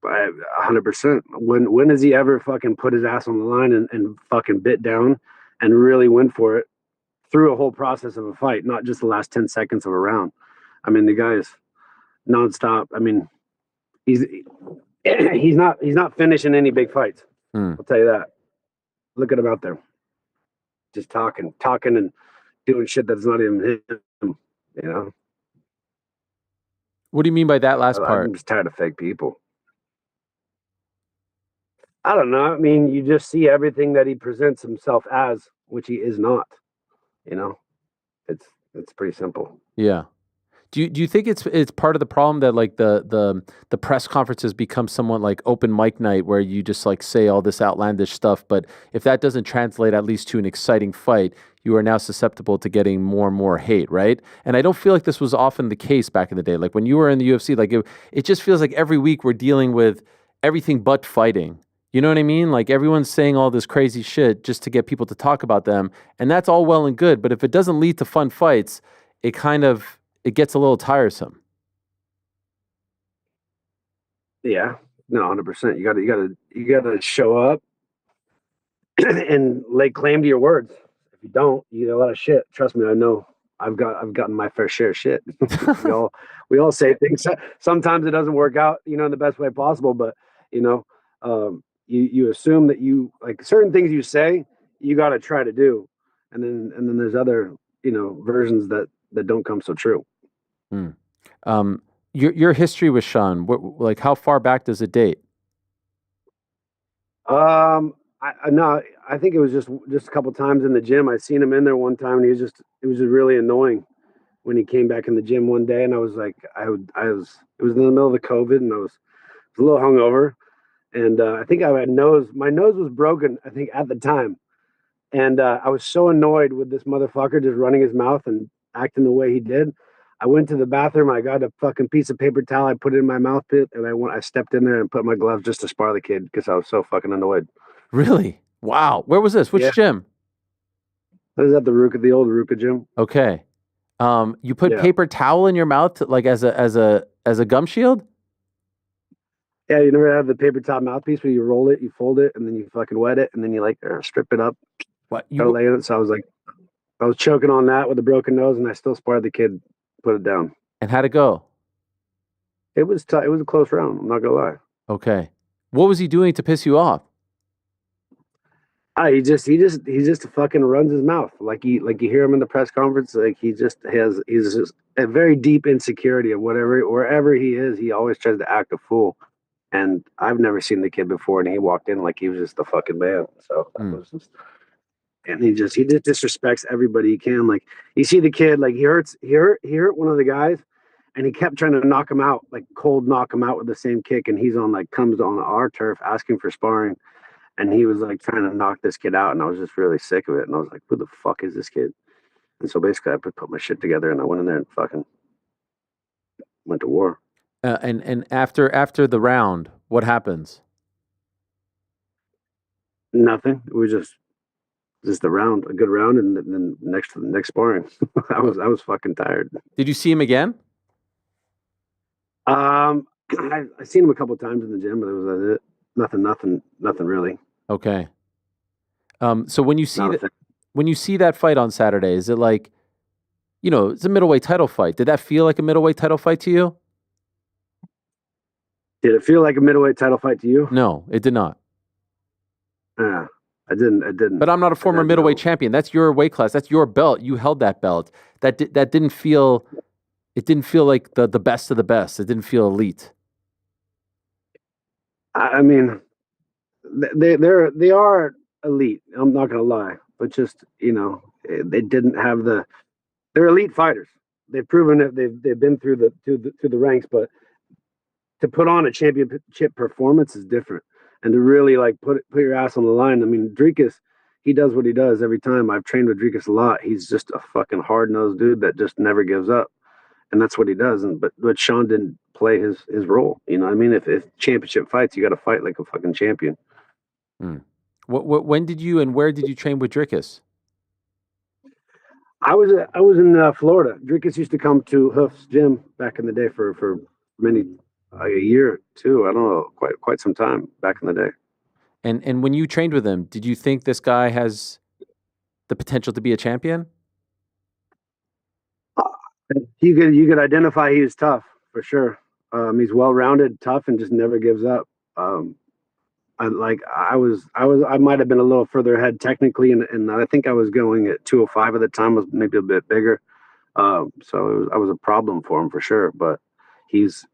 100%. When has he ever fucking put his ass on the line and fucking bit down and really went for it through a whole process of a fight, not just the last 10 seconds of a round? I mean, the guy is nonstop. I mean, he's not finishing any big fights. I'll tell you that. Look at him out there, just talking and doing shit that's not even him. What do you mean by that last part? I'm just tired of fake people. I don't know. I mean, you just see everything that he presents himself as, which he is not. It's pretty simple. Yeah. Do you think it's part of the problem that like the press conferences become somewhat like open mic night where you just like say all this outlandish stuff, but if that doesn't translate at least to an exciting fight, you are now susceptible to getting more and more hate, right? And I don't feel like this was often the case back in the day. Like when you were in the UFC, like it just feels like every week we're dealing with everything but fighting. You know what I mean? Like everyone's saying all this crazy shit just to get people to talk about them. And that's all well and good. But if it doesn't lead to fun fights, it gets a little tiresome. Yeah, no, 100%. You gotta show up and lay claim to your words. If you don't, you get a lot of shit. Trust me, I know. I've gotten my fair share of shit. we all say things. Sometimes it doesn't work out, in the best way possible. But you assume that you like certain things you say, you got to try to do, and then there's other versions that don't come so true. Your history with Sean, like how far back does it date? I think it was just a couple times in the gym. I seen him in there one time, and it was just really annoying when he came back in the gym one day, and I was like, it was in the middle of the COVID, and I was a little hungover, and I think my nose was broken, I think at the time, and I was so annoyed with this motherfucker just running his mouth and acting the way he did. I went to the bathroom. I got a fucking piece of paper towel. I put it in my mouth pit, and I stepped in there and put my gloves just to spar the kid because I was so fucking annoyed. Really? Wow. Where was this? Which gym? That was at the old Ruka gym. Okay. You put paper towel in your mouth like as a gum shield? Yeah, you never have the paper towel mouthpiece where you roll it, you fold it, and then you fucking wet it, and then you like strip it up. What? You lay it. So I was choking on that with a broken nose, and I still sparred the kid, put it down. And how'd it go? It was it was a close round. I'm not gonna lie. Okay. What was he doing to piss you off? He just fucking runs his mouth like you hear him in the press conference. Like he's just a very deep insecurity of wherever he is. He always tries to act a fool, and I've never seen the kid before, and he walked in like he was just the fucking man. So that was just, and he just disrespects everybody he can. Like you see the kid, like he hurt one of the guys, and he kept trying to knock him out, like cold knock him out with the same kick, and he's comes on our turf asking for sparring. And he was like trying to knock this kid out, and I was just really sick of it. And I was like, "Who the fuck is this kid?" And so basically, I put my shit together, and I went in there and fucking went to war. And after the round, what happens? Nothing. It was just a good round, and then next sparring, I was fucking tired. Did you see him again? I seen him a couple times in the gym, but it was it. Nothing really. Okay. So when you see that fight on Saturday, is it like, it's a middleweight title fight? Did that feel like a middleweight title fight to you? Did it feel like a middleweight title fight to you? No, it did not. I didn't. But I'm not a former middleweight champion. That's your weight class. That's your belt. You held that belt. That didn't feel. It didn't feel like the best of the best. It didn't feel elite. I mean, they are elite. I'm not gonna lie, but just they didn't have they're elite fighters. They've proven it. They've been through the ranks, but to put on a championship performance is different. And to really like put your ass on the line. I mean, Dricus, he does what he does every time. I've trained with Dricus a lot. He's just a fucking hard nosed dude that just never gives up. And that's what he does. But Sean didn't play his role. You know what I mean? If championship fights, you got to fight like a fucking champion. When did you and where did you train with Dricus? I was in Florida. Dricus used to come to Hoof's gym back in the day for many a year or two. I don't know, quite some time back in the day. And when you trained with him, did you think this guy has the potential to be a champion? You could identify he was tough for sure. He's well-rounded, tough, and just never gives up. I might have been a little further ahead technically, and I think I was going at 205 at the time, was maybe a bit bigger. So I was a problem for him for sure. But he's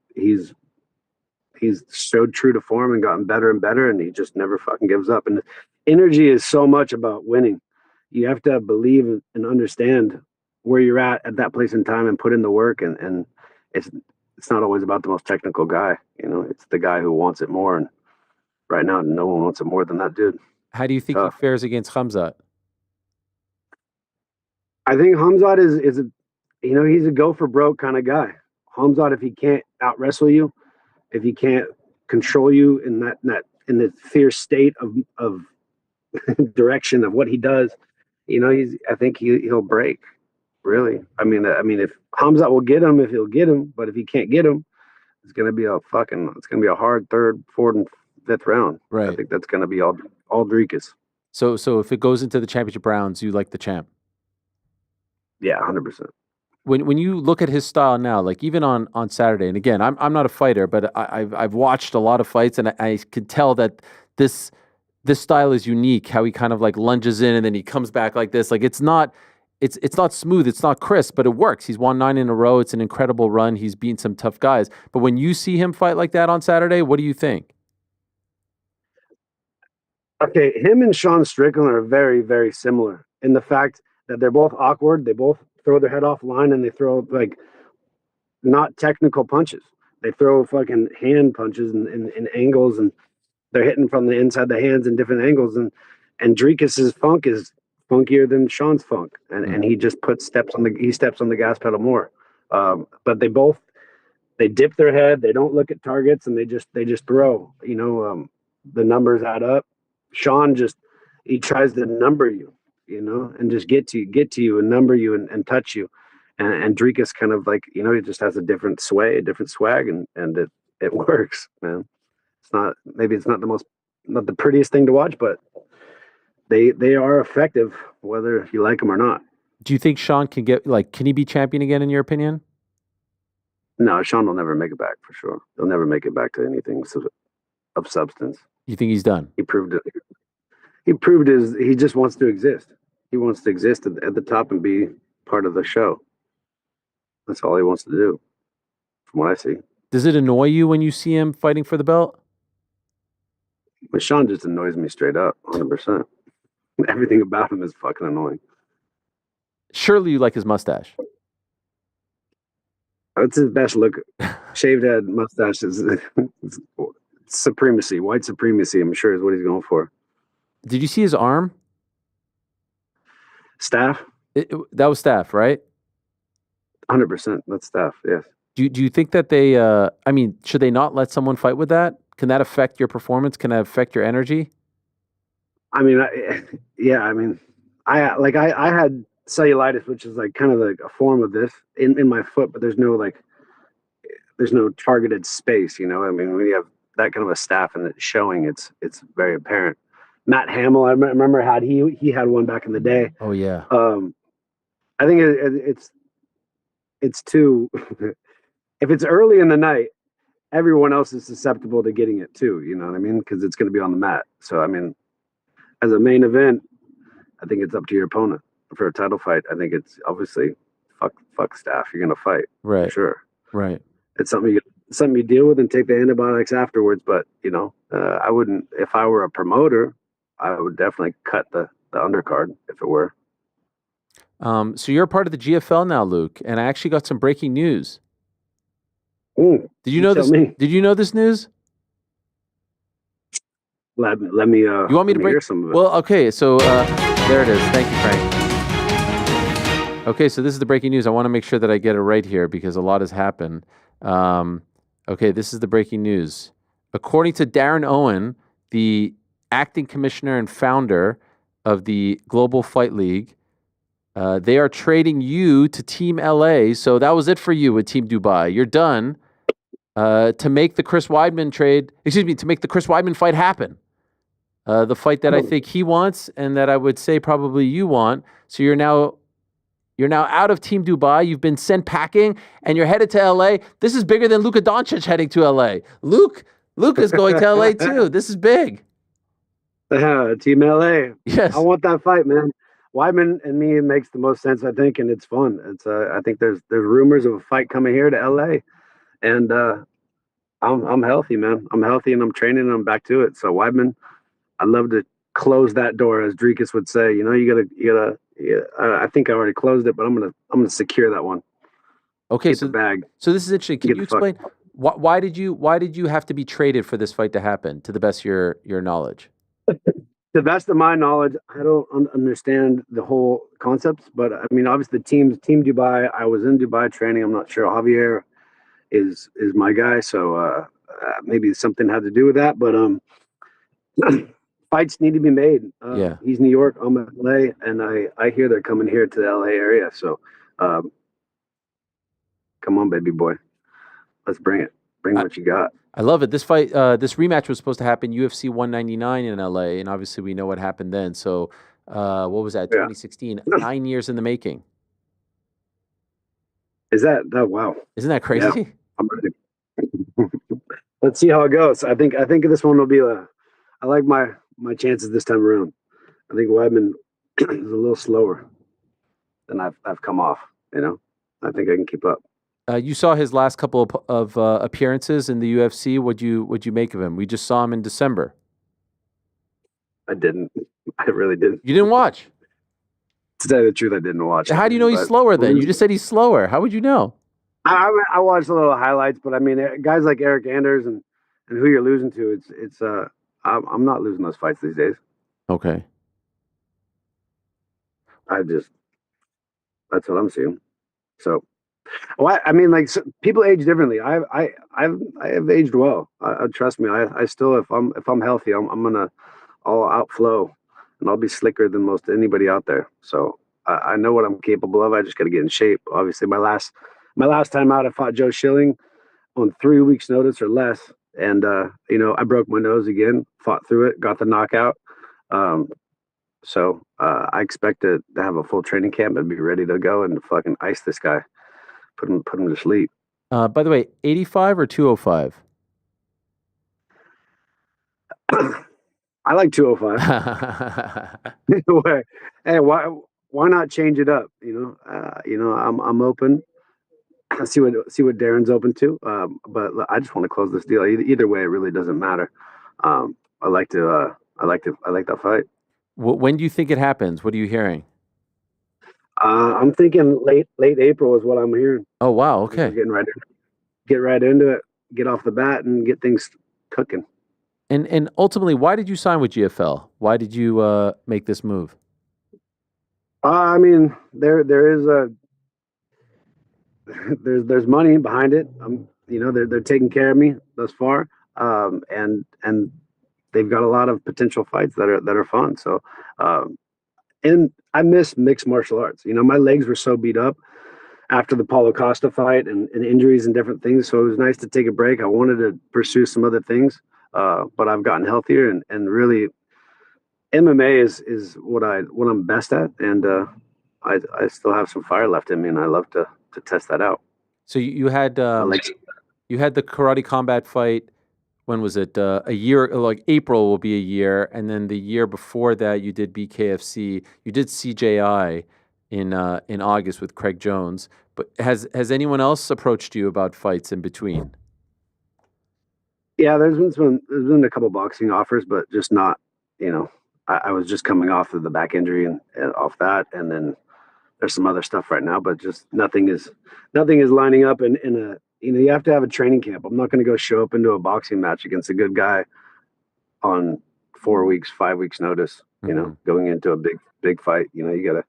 showed true to form and gotten better and better, and he just never fucking gives up. And energy is so much about winning. You have to believe and understand where you're at that place in time and put in the work, and it's not always about the most technical guy. It's the guy who wants it more, and right now no one wants it more than that dude. How do you think he fares against Khamzat? I think Hamzat is a, he's a go for broke kind of guy. Hamzat, if he can't out wrestle you, if he can't control you in the fierce state of direction of what he does, I think he'll break. Really, I mean, if Hamzat will get him, if he'll get him, but if he can't get him, it's gonna be a hard third, fourth, and fifth round. Right. I think that's gonna be all Dricus. So if it goes into the championship rounds, you like the champ? Yeah, 100%. When you look at his style now, like even on Saturday, and again, I'm not a fighter, but I've watched a lot of fights, and I could tell that this style is unique. How he kind of like lunges in and then he comes back like this. Like it's not smooth, it's not crisp, but it works. He's won 9 in a row. It's an incredible run. He's beaten some tough guys. But when you see him fight like that on Saturday, what do you think? Okay, him and Sean Strickland are very, very similar in the fact that they're both awkward. They both throw their head off line, and they throw like not technical punches. They throw fucking hand punches in angles, and they're hitting from the inside the hands in different angles. And Dricus's funk is funkier than Sean's funk, and he just steps on the gas pedal more. But they dip their head. They don't look at targets, and they just throw. The numbers add up. Sean he tries to number you, and just get to you and number you and touch you. And Dricus kind of like, he just has a different sway, a different swag, and it works, man. It's not the prettiest thing to watch, but they are effective whether you like them or not. Do you think Sean can he be champion again in your opinion? No, Sean will never make it back for sure. He'll never make it back to anything of substance. You think he's done? He proved it. He just wants to exist. He wants to exist at the top and be part of the show. That's all he wants to do, from what I see. Does it annoy you when you see him fighting for the belt? But Sean just annoys me straight up, 100%. Everything about him is fucking annoying. Surely you like his mustache. That's his best look. Shaved head, mustache is supremacy, white supremacy, I'm sure is what he's going for. Did you see his arm? Staff? That was Staff, right? 100%. That's Staff, yes. Do you think that they, should they not let someone fight with that? Can that affect your performance? Can that affect your energy? I had cellulitis, which is like kind of like a form of this in my foot, but there's no targeted space, when you have that kind of a staff and it's showing, it's very apparent. Matt Hamill, I remember he had one back in the day. Oh yeah. I think it's too if it's early in the night, everyone else is susceptible to getting it too, you know what I mean? Because it's going to be on the mat. So as a main event, I think it's up to your opponent. For a title fight, I think it's obviously fuck Staff. You're going to fight, right? For sure, right. It's something you deal with and take the antibiotics afterwards. But I wouldn't. If I were a promoter, I would definitely cut the undercard if it were. So you're a part of the GFL now, Luke, and I actually got some breaking news. Ooh, did you know this? Did you know this news? Let me. You want me to break some of it? Well, okay. So there it is. Thank you, Frank. Okay, so this is the breaking news. I want to make sure that I get it right here because a lot has happened. Okay, this is the breaking news. According to Darren Owen, the acting commissioner and founder of the Global Fight League, they are trading you to Team LA. So that was it for you with Team Dubai. You're done to make the Chris Weidman to make the Chris Weidman fight happen. The fight that I think he wants and that I would say probably you want. So you're now out of Team Dubai. You've been sent packing and you're headed to LA. This is bigger than Luka Doncic heading to LA. Luke is going to LA too. This is big. Team LA. Yes. I want that fight, man. Weidman and me makes the most sense, I think, and it's fun. It's I think there's rumors of a fight coming here to LA, and I'm healthy, man. I'm healthy and I'm training and I'm back to it. So Weidman, I'd love to close that door, as Dricus would say. You gotta. Yeah, I think I already closed it, but I'm gonna secure that one. Okay, Get the bag. So this is interesting. Can you explain why did you have to be traded for this fight to happen? To the best of your knowledge. the best of my knowledge, I don't understand the whole concepts, but I mean, obviously the Team Dubai. I was in Dubai training. I'm not sure. Javier is my guy, so maybe something had to do with that. But fights need to be made. Yeah. He's New York, I'm LA, and I hear they're coming here to the LA area. So come on, baby boy, let's bring it. Bring what you got. I love it. This fight, this rematch was supposed to happen UFC 199 in LA, and obviously we know what happened then. So, what was that? 2016. 9 years in the making. Is that wow? Isn't that crazy? Yeah, I'm ready. Let's see how it goes. I think this one will be I like my chances this time around. I think Weidman is a little slower than I've come off. You know, I think I can keep up. You saw his last couple of appearances in the UFC. What'd you make of him? We just saw him in December. I didn't. I really didn't. You didn't watch? To tell you the truth, I didn't watch. How do you know he's slower then? You just said he's slower. How would you know? I watched a little highlights, but I mean, guys like Eric Anders and who you're losing to, it's I'm not losing those fights these days. Okay. That's what I'm seeing. So, well, I mean, like people age differently. I have aged well. Trust me. I still, if I'm healthy, I'll outflow, and I'll be slicker than most anybody out there. So I know what I'm capable of. I just got to get in shape. Obviously, my last time out, I fought Joe Schilling on 3 weeks' notice or less, and I broke my nose again. Fought through it, got the knockout. So I expect to have a full training camp and be ready to go and fucking ice this guy, put him to sleep. By the way, 85 or 205? I like 205. Hey, why not change it up? I'm open. See what Darren's open to. But I just want to close this deal. Either way, it really doesn't matter. I like that fight. When do you think it happens? What are you hearing? I'm thinking late April is what I'm hearing. Oh wow, okay. Get right into it. Get off the bat and get things cooking. And ultimately, why did you sign with GFL? Why did you make this move? I mean, there's money behind it. They're taking care of me thus far, and they've got a lot of potential fights that are fun. So, and I miss mixed martial arts. My legs were so beat up after the Paulo Costa fight and injuries and different things. So it was nice to take a break. I wanted to pursue some other things, but I've gotten healthier and really MMA is what I'm best at. And I still have some fire left in me, and I love to test that out. So you had you had the Karate Combat fight. When was it? A year, like April will be a year, and then the year before that you did BKFC. You did CJI in August with Craig Jones. But has anyone else approached you about fights in between? Yeah, there's been a couple boxing offers, but just not. I was just coming off of the back injury and off that, and then there's some other stuff right now, but just nothing is lining up in a. You have to have a training camp. I'm not going to go show up into a boxing match against a good guy on 4 weeks, 5 weeks notice, going into a big fight. You gotta,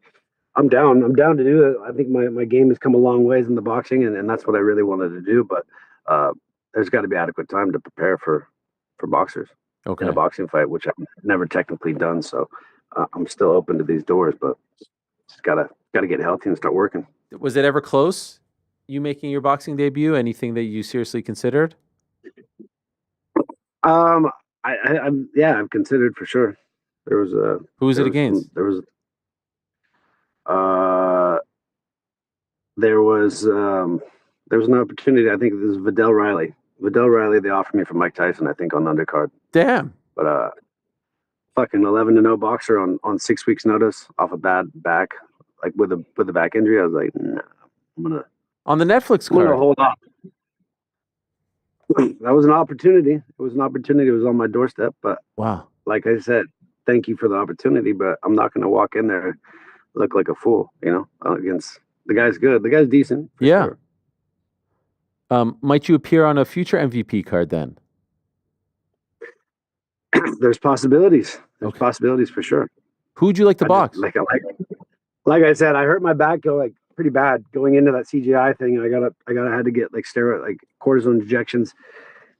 I'm down to do it. I think my game has come a long ways in the boxing and that's what I really wanted to do. But there's got to be adequate time to prepare for boxers in a boxing fight, which I've never technically done. So I'm still open to these doors, but just gotta get healthy and start working. Was it ever close? You making your boxing debut? Anything that you seriously considered? I've considered for sure. There was a. Who was it against? There was an opportunity. I think this is Vidal Riley. They offered me for Mike Tyson. I think on the undercard. Damn. But fucking 11-0 boxer on 6 weeks notice off a bad back, like with a back injury. I was like, nah, I'm gonna. On the Netflix card. Hold on. That was an opportunity. It was an opportunity. It was on my doorstep. But wow, like I said, thank you for the opportunity. But I'm not going to walk in there look like a fool. Against the guy's good. The guy's decent. Yeah. Sure. Might you appear on a future MVP card then? There's possibilities. There's possibilities for sure. Who'd you like to box? Like I said, I hurt my back like pretty bad going into that CGI thing. I had to get like steroid, like cortisone injections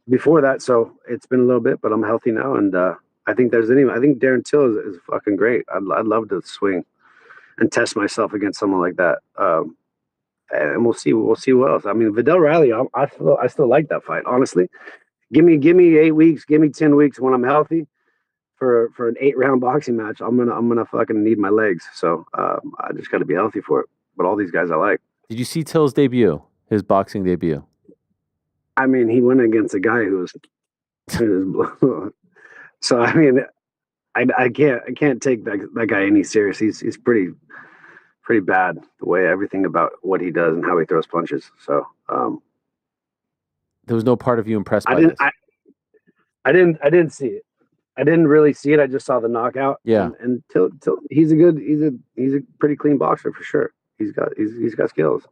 before that. So it's been a little bit, but I'm healthy now. And I think Darren Till is fucking great. I'd love to swing and test myself against someone like that. And we'll see what else. I mean, Vidal Riley, I still like that fight. Honestly, give me 8 weeks, give me 10 weeks when I'm healthy for an 8-round boxing match. I'm gonna fucking need my legs. So I just got to be healthy for it. But all these guys I like. Did you see Till's debut? His boxing debut? I mean, he went against a guy who was so I mean, I can't take that guy any serious. He's pretty bad, the way everything about what he does and how he throws punches. So there was no part of you impressed by this. I didn't see it. I didn't really see it. I just saw the knockout. Yeah. And Till he's a pretty clean boxer for sure. He's got skills.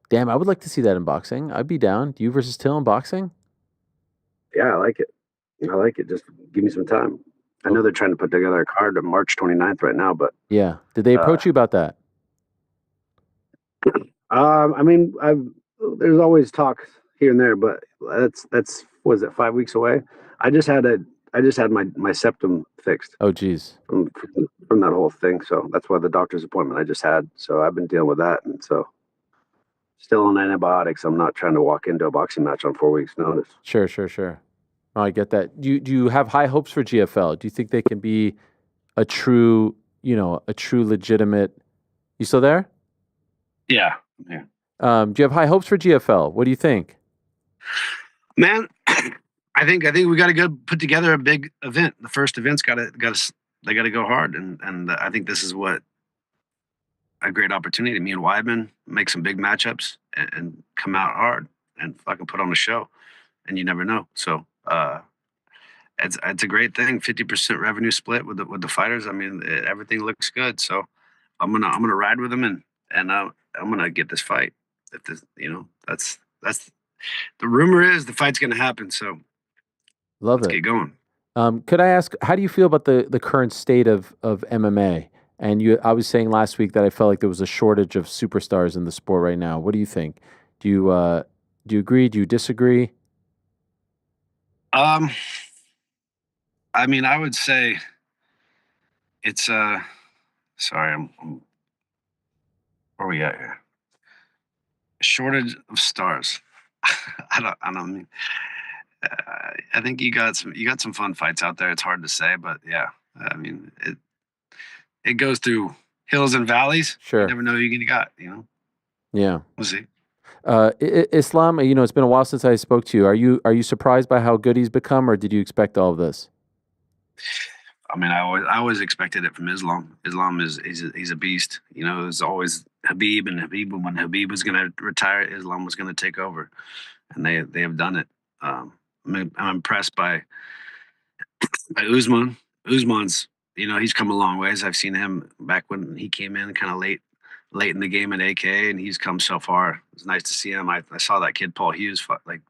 Damn, I would like to see that in boxing. I'd be down. You versus Till in boxing? Yeah, I like it. Just give me some time. I know they're trying to put together a card on March 29th right now, but yeah. Did they approach you about that? I mean, there's always talk here and there, but that's was it 5 weeks away? I just had my septum fixed. Oh, geez. From that whole thing, so that's why the doctor's appointment I just had. So I've been dealing with that, and so still on antibiotics. I'm not trying to walk into a boxing match on 4 weeks' notice. Sure. Oh, I get that. Do you have high hopes for GFL? Do you think they can be a true legitimate? You still there? Yeah. Do you have high hopes for GFL? What do you think? Man, I think we got to go put together a big event. The first event's got to go hard, and I think this is what a great opportunity. Me and Weidman make some big matchups and come out hard and fucking put on a show, and you never know. So it's a great thing. 50% revenue split with the fighters. I mean, everything looks good. So I'm gonna ride with them and I'm gonna get this fight. If this, that's the rumor is the fight's gonna happen. So let's get going. Could I ask, how do you feel about the current state of MMA? And I was saying last week that I felt like there was a shortage of superstars in the sport right now. What do you think? Do you agree? Do you disagree? I mean, I would say it's sorry, I'm where we at here? Shortage of stars. I don't mean. I think you got some fun fights out there. It's hard to say, but yeah, I mean it goes through hills and valleys. Sure, you never know who you're gonna got. Yeah, we'll see. Islam, it's been a while since I spoke to you. Are you surprised by how good he's become, or did you expect all of this? I mean, I always expected it from Islam. Islam he's a beast. There's always Habib, and when Habib was going to retire, Islam was going to take over, and they have done it. I'm impressed by Usman. Usman's, he's come a long ways. I've seen him back when he came in kind of late in the game at AK, and he's come so far. It's nice to see him. I saw that kid Paul Hughes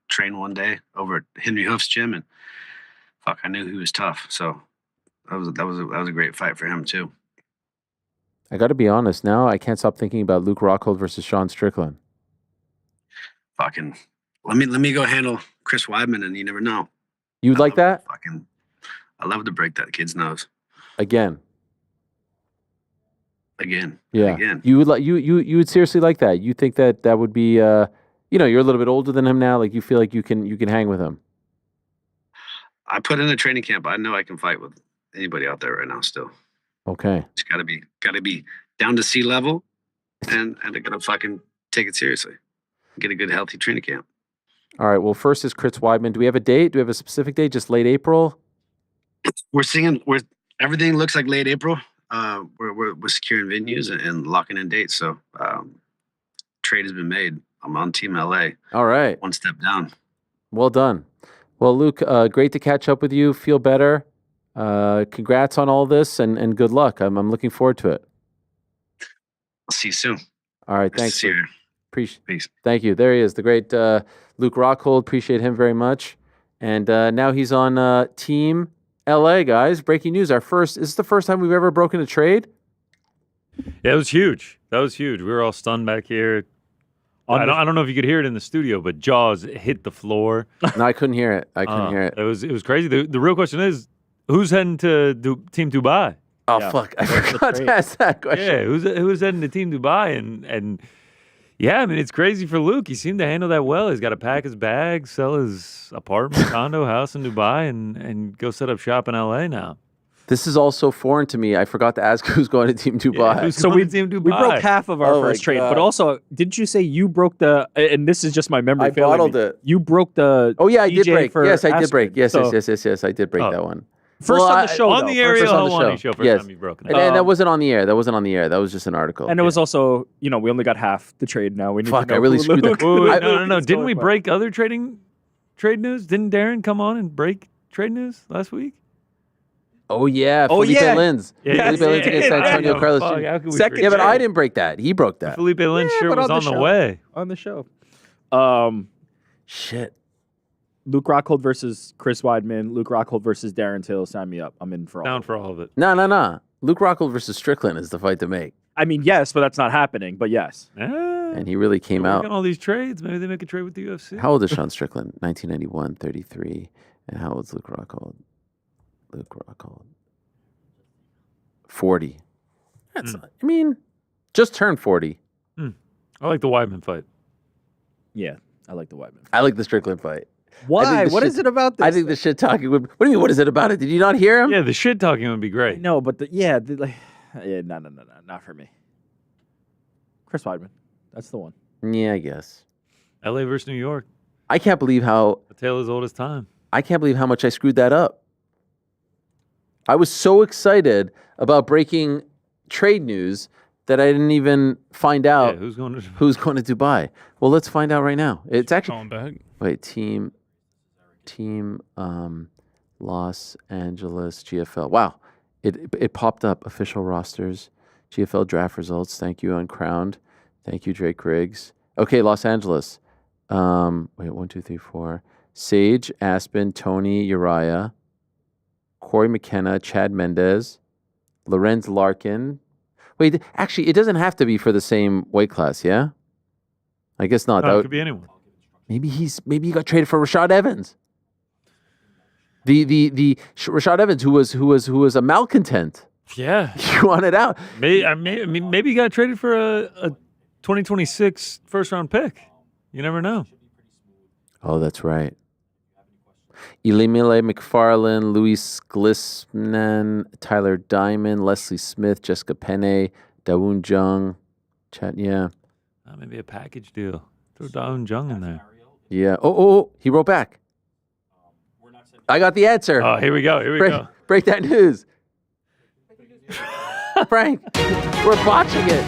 train one day over at Henry Hoof's gym, and I knew he was tough. So that was a great fight for him too. I got to be honest. Now I can't stop thinking about Luke Rockhold versus Sean Strickland. Fucking let me go handle Chris Weidman, and you never know. You'd like that? I love to break that kid's nose again. Yeah. Again. You would seriously like that? You think that would be you're a little bit older than him now, like you feel like you can hang with him? I put in a training camp. I know I can fight with anybody out there right now still. Okay. It's gotta be down to sea level and they're gonna fucking take it seriously. Get a good healthy training camp. All right. Well, first is Chris Weidman. Do we have a date? Do we have a specific date? Just late April? Everything looks like late April. We're securing venues and locking in dates. So trade has been made. I'm on Team LA. All right. One step down. Well done. Well, Luke, great to catch up with you. Feel better. Congrats on all this and good luck. I'm looking forward to it. I'll see you soon. All right. Nice Thanks. to see you. Peace. Thank you. There he is, the great Luke Rockhold. Appreciate him very much. And now he's on Team LA, guys. Breaking news. Is this the first time we've ever broken a trade? Yeah, it was huge. That was huge. We were all stunned back here. I don't know if you could hear it in the studio, but jaws hit the floor. No, I couldn't hear it. I couldn't hear it. It was crazy. The real question is, who's heading to Team Dubai? Oh, fuck. I forgot to ask that question. Yeah, who's heading to Team Dubai? And yeah, I mean, it's crazy for Luke. He seemed to handle that well. He's got to pack his bags, sell his apartment, condo, house in Dubai, and go set up shop in LA now. This is also foreign to me. I forgot to ask who's going to Team Dubai. Yeah, So we broke half of our first trade, God. but also, didn't you say you broke the? And this is just my memory. I bottled it. You broke the. Oh yeah, I did DJ break. for Yes, I did Aspen. break. Yes, So- yes. I did break that one. First on the show, on though. the Ariel First on the Helwani show. First yes. time you've broken And that wasn't on the air. That wasn't on the air. That was just an article. And it was also, we only got half the trade now. We need Fuck, to know I really who screwed Luke- that. Wait, I- no. Didn't we break other trade news? Didn't Darren come on and break trade news last week? Oh yeah, Oh, Felipe yeah. Lins. Felipe Lins against Antonio Carlos. Fuck, Jr. how could we Second forget? Yeah, but trade. I didn't break that. He broke that. Felipe Lynch shirt but was on the show. way. On the show. Shit. Luke Rockhold versus Chris Weidman. Luke Rockhold versus Darren Till. Sign me up. I'm in for all. Down for all of it. No. Luke Rockhold versus Strickland is the fight to make. I mean, yes, but that's not happening. But yes. And he really came out. On all these trades, maybe they make a trade with the UFC. How old is Sean Strickland? 1991, 33. And how old is Luke Rockhold? 40. That's not, I mean, just turned 40. I like the Weidman fight. Yeah, I like the Weidman. I like the Strickland fight. Why? What is it about this? I think the shit talking would. What do you mean? What is it about it? Did you not hear him? Yeah, the shit talking would be great. No, but no, not for me. Chris Weidman, that's the one. Yeah, I guess. LA versus New York. I can't believe how. A tale as old as time. I can't believe how much I screwed that up. I was so excited about breaking trade news that I didn't even find out who's going to Dubai. Well, let's find out right now. It's actually Calling back. wait, team Los Angeles GFL. Wow. It popped up official rosters, GFL draft results. Thank you, Uncrowned. Thank you, Drake Riggs. Okay, Los Angeles. Wait, 1, 2, 3, 4. Sage, Aspen, Tony, Uriah, Corey McKenna, Chad Mendez, Lorenz Larkin. Wait, actually, it doesn't have to be for the same weight class, yeah? I guess not. No, it could be anyone. Maybe he got traded for Rashad Evans. The Rashad Evans who was a malcontent. Yeah, you wanted out. Maybe he got traded for a 2026 first round pick. You never know. Oh, that's right. Elimile McFarlane, Luis Glissman, Tyler Diamond, Leslie Smith, Jessica Penne, Dawoon Jung, yeah. Maybe a package deal. Throw Dawoon Jung in there. Yeah. Oh, he wrote back. I got the answer. Oh, here we go. Break that news. Frank, we're botching it.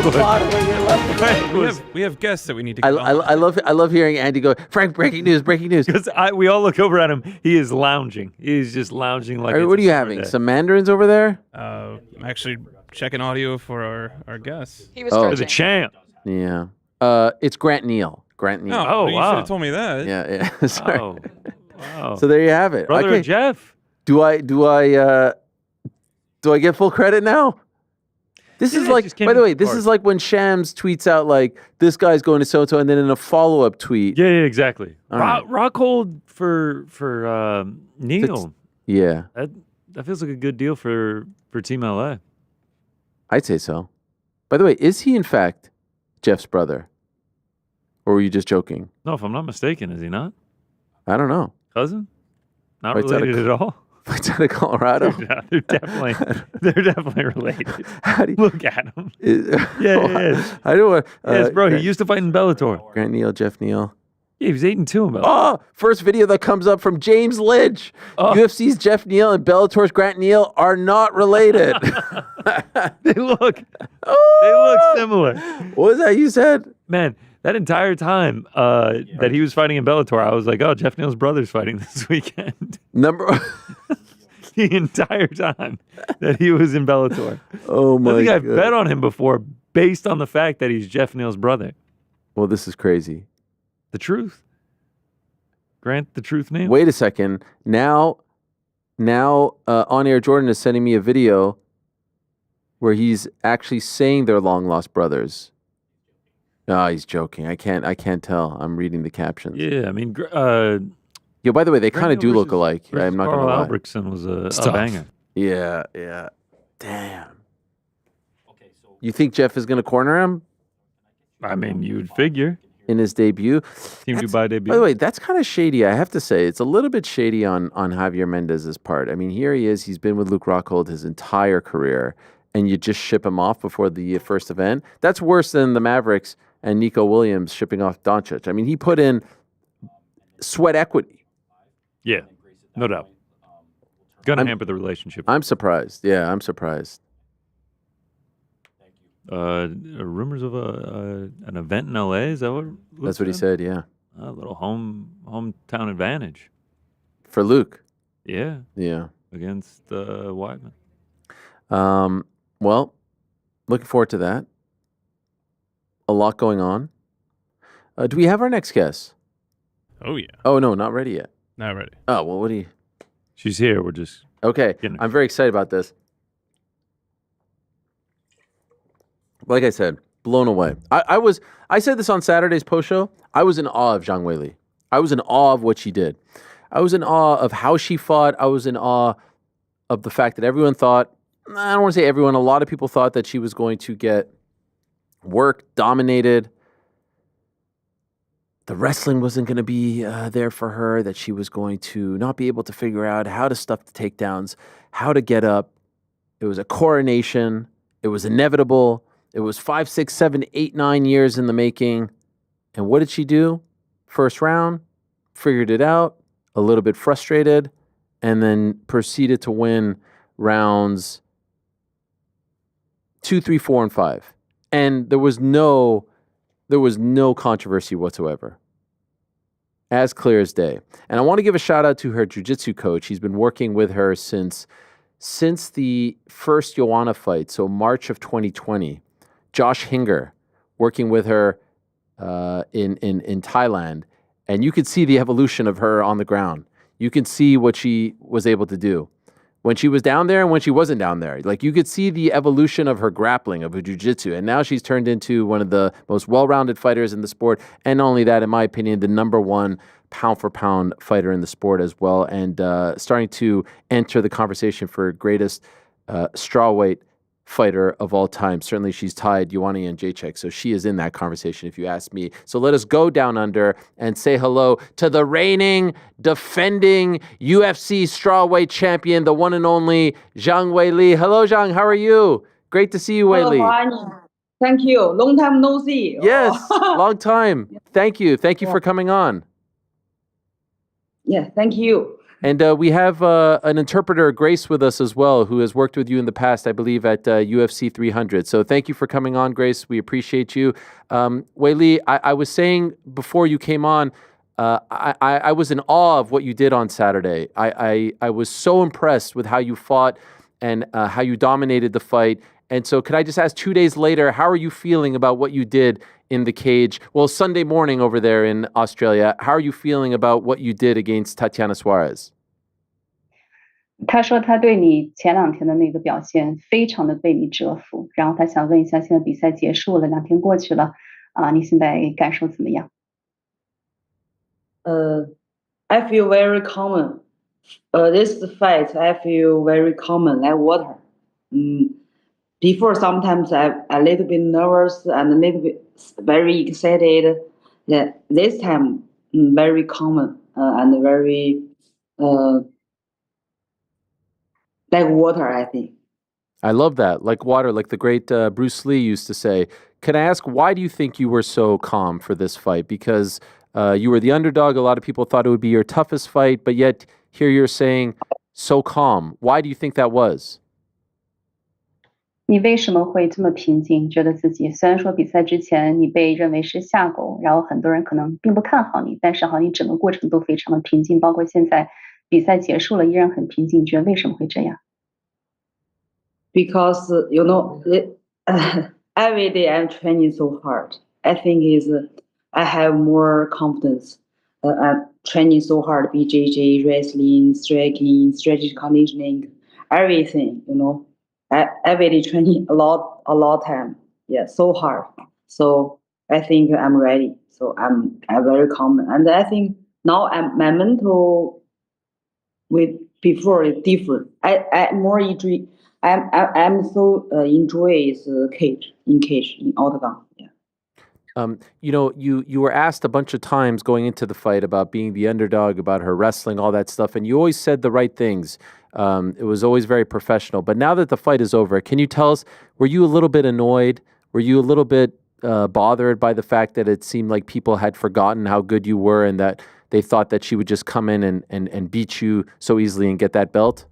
We're bottling it left. We have guests that we need to. I love hearing Andy go, Frank, breaking news. Because we all look over at him. He is lounging. He's just lounging like. What are you having? Some mandarins over there? I'm actually checking audio for our guests. He was for the champ. Yeah. It's Grant Neal. Oh, you wow. should have told me that. Yeah. Sorry. Oh, wow. So there you have it. Brother okay. of Jeff. Do I get full credit now? This is like, by the way, this is like when Shams tweets out like, this guy's going to Soto, and then in a follow-up tweet. Yeah, exactly. Right. Rockhold for Neil. Yeah. That feels like a good deal for Team LA. I'd say so. By the way, is he in fact Jeff's brother? Or were you just joking? No, if I'm not mistaken, is he not? I don't know. Cousin? Not Fights related at all? Fights out of Colorado? They're definitely related. How do you, Look at him. Yeah. I don't want. Yes, bro. He used to fight in Bellator. Grant Neal, Jeff Neal. Yeah, he was 8-2 in Bellator. Oh, first video that comes up from James Lynch. UFC's Jeff Neal and Bellator's Grant Neal are not related. They look similar. What was that you said? Man, that entire time that he was fighting in Bellator, I was like, oh, Jeff Neal's brother's fighting this weekend. The entire time that he was in Bellator. Oh, my God. I think I've bet on him before based on the fact that he's Jeff Neal's brother. Well, this is crazy. The truth. Grant the truth name. Wait a second. Now Now, On Air Jordan is sending me a video where he's actually saying they're long lost brothers. Oh, he's joking. I can't tell. I'm reading the captions. Yeah, I mean, yeah. By the way, they kind of do look alike. I'm not gonna lie. Carl Albrechtsen was a banger. Yeah. Damn. You think Jeff is gonna corner him? I mean, you'd figure in his debut. Team Dubai debut. By the way, that's kind of shady. I have to say, it's a little bit shady on Javier Mendez's part. I mean, here he is. He's been with Luke Rockhold his entire career, and you just ship him off before the first event. That's worse than the Mavericks and Nico Williams shipping off Doncic. I mean, he put in sweat equity. Yeah, no doubt. Gonna hamper the relationship. I'm surprised. Yeah, I'm surprised. Rumors of an event in LA. Is that what? Luke That's what he said. Yeah. A little hometown advantage for Luke. Yeah. Yeah. Against Weidman. Well, looking forward to that. A lot going on. Do we have our next guest? Oh yeah. Oh no, not ready yet. Not ready. Oh well, what do you? She's here. We're just okay. I'm very excited about this. Like I said, blown away. I said this on Saturday's post show. I was in awe of Zhang Weili. I was in awe of what she did. I was in awe of how she fought. I was in awe of the fact that everyone thought, I don't want to say everyone, a lot of people thought that she was going to get worked, dominated. The wrestling wasn't going to be there for her, that she was going to not be able to figure out how to stuff the takedowns, how to get up. It was a coronation. It was inevitable. It was 5, 6, 7, 8, 9 years in the making. And what did she do? First round, figured it out, a little bit frustrated, and then proceeded to win rounds 2, 3, 4, and 5. And there was no controversy whatsoever. As clear as day. And I want to give a shout out to her jiu-jitsu coach. He's been working with her since the first Joanna fight, so March of 2020. Josh Hinger, working with her in Thailand, and you could see the evolution of her on the ground. You can see what she was able to do when she was down there and when she wasn't down there. Like, you could see the evolution of her grappling, of her jiu-jitsu, and now she's turned into one of the most well-rounded fighters in the sport, and not only that, in my opinion, the number one pound-for-pound fighter in the sport as well, and starting to enter the conversation for greatest strawweight fighter of all time. Certainly she's tied Ioana and Jacek, so she is in that conversation if you ask me. So let us go down under and say hello to the reigning, defending UFC strawweight champion, the one and only Zhang Weili. Hello, Zhang. How are you? Great to see you, Weili. Thank you. Long time no see. Yes, long time. Thank you. Thank you for coming on. Yeah, thank you. And we have an interpreter, Grace, with us as well, who has worked with you in the past, I believe, at UFC 300. So thank you for coming on, Grace. We appreciate you. Weili, I was saying before you came on, I was in awe of what you did on Saturday. I was so impressed with how you fought and how you dominated the fight. And so could I just ask, 2 days later, how are you feeling about what you did in the cage? Well, Sunday morning over there in Australia, how are you feeling about what you did against Tatiana Suarez? 他说他对你前2天的那个表现非常的被你折服，然后他想问一下，现在比赛结束了，2天过去了，你现在感受怎么样？ I feel very common. This fight, I feel very common, like water. Before, sometimes I'm a little bit nervous and a little bit very excited. Yeah, this time, very common and very like water, I think. I love that. Like water, like the great Bruce Lee used to say. Can I ask, why do you think you were so calm for this fight? Because you were the underdog. A lot of people thought it would be your toughest fight, but yet here you're saying so calm. Why do you think that was? 你为什么会这么平静？觉得自己虽然说比赛之前你被认为是下狗，然后很多人可能并不看好你，但是好像你整个过程都非常的平静，包括现在比赛结束了依然很平静。你觉得为什么会这样？ Because every day I'm training so hard. I think I have more confidence. training so hard, BJJ, wrestling, striking, strategic conditioning, everything, every day training a lot time. Yeah, so hard. So I think I'm ready. So I'm very calm. And I think now my mental with before is different. I more enjoy. I'm so enjoy is cage in octagon. Yeah. You were asked a bunch of times going into the fight about being the underdog, about her wrestling, all that stuff, and you always said the right things. It was always very professional. But now that the fight is over, can you tell us, were you a little bit annoyed? Were you a little bit bothered by the fact that it seemed like people had forgotten how good you were and that they thought that she would just come in and beat you so easily and get that belt?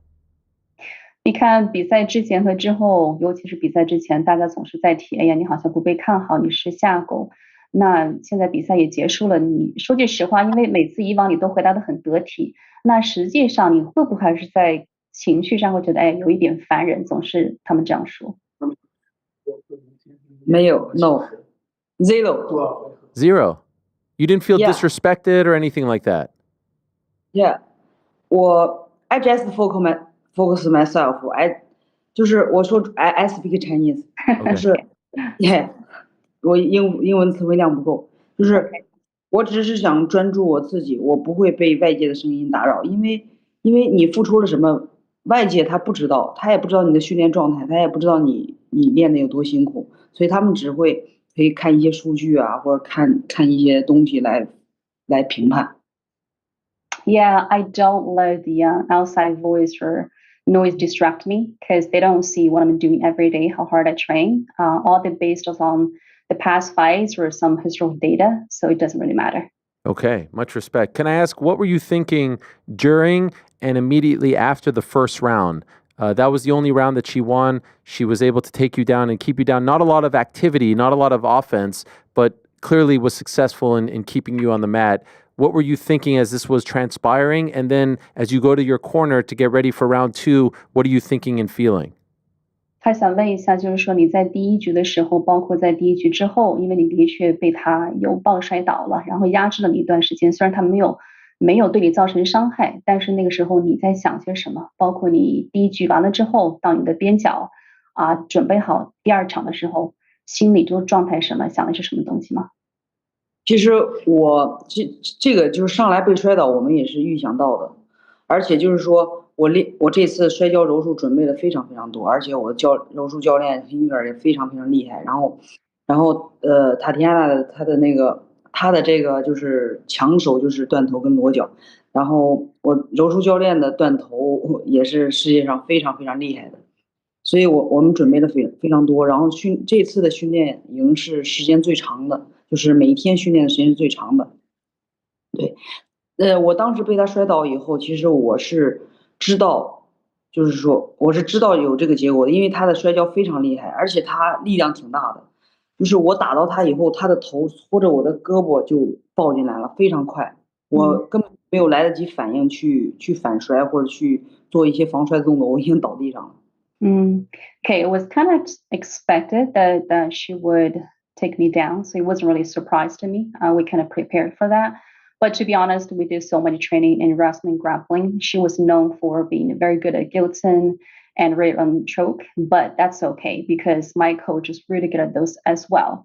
你看比赛之前和之后，尤其是比赛之前，大家总是在提，哎呀，你好像不被看好，你是下狗。那现在比赛也结束了，你说句实话，因为每次以往你都回答得很得体，那实际上你会不会还是在情绪上会觉得，哎，有一点烦人，总是他们这样说？没有 ，no zero. You didn't feel disrespected or anything like that? Yeah, I just focus myself. 就是我说 I speak Chinese， 但是 yeah， 我英文词汇量不够，就是我只是想专注我自己，我不会被外界的声音打扰，因为你付出了什么，外界他不知道，他也不知道你的训练状态，他也不知道你练的有多辛苦，所以他们只会可以看一些数据啊，或者看一些东西来评判。Yeah, I don't let the outside voice or noise distract me because they don't see what I'm doing every day, how hard I train. All the based on the past fights or some historical data, so it doesn't really matter. Okay, much respect. Can I ask, what were you thinking during and immediately after the first round? That was the only round that she won. She was able to take you down and keep you down. Not a lot of activity, not a lot of offense, but clearly was successful in keeping you on the mat. What were you thinking as this was transpiring? And then as you go to your corner to get ready for round two, what are you thinking and feeling? 他想问一下，就是说你在第一局的时候，包括在第一局之后，因为你的确被他有棒摔倒了，然后压制了你一段时间。虽然他没有对你造成伤害，但是那个时候你在想些什么？包括你第一局完了之后，到你的边角准备好第二场的时候，心里就状态什么，想的是什么东西吗？其实我这个就是上来被摔倒，我们也是预想到的，而且就是说我这次摔跤柔术准备的非常非常多，而且我柔术教练 Finger 也非常非常厉害，然后Tatiana 她的这个就是强手就是断头跟裸脚，然后我柔术教练的断头也是世界上非常非常厉害的，所以我们准备的非常多，然后这次的训练营是时间最长的。就是每一天训练的时间是最长的，对，我当时被他摔倒以后，其实我是知道，就是说我是知道有这个结果的，因为他的摔跤非常厉害，而且他力量挺大的，就是我打到他以后，他的头拖着我的胳膊就抱进来了，非常快，我根本没有来得及反应去反摔或者去做一些防摔动作，我已经倒地上了。Okay, it was kind of expected that she would take me down, so it wasn't really a surprise to me. We kind of prepared for that. But to be honest, we did so much training in wrestling grappling. She was known for being very good at guillotine and rear choke, but that's okay because my coach is really good at those as well.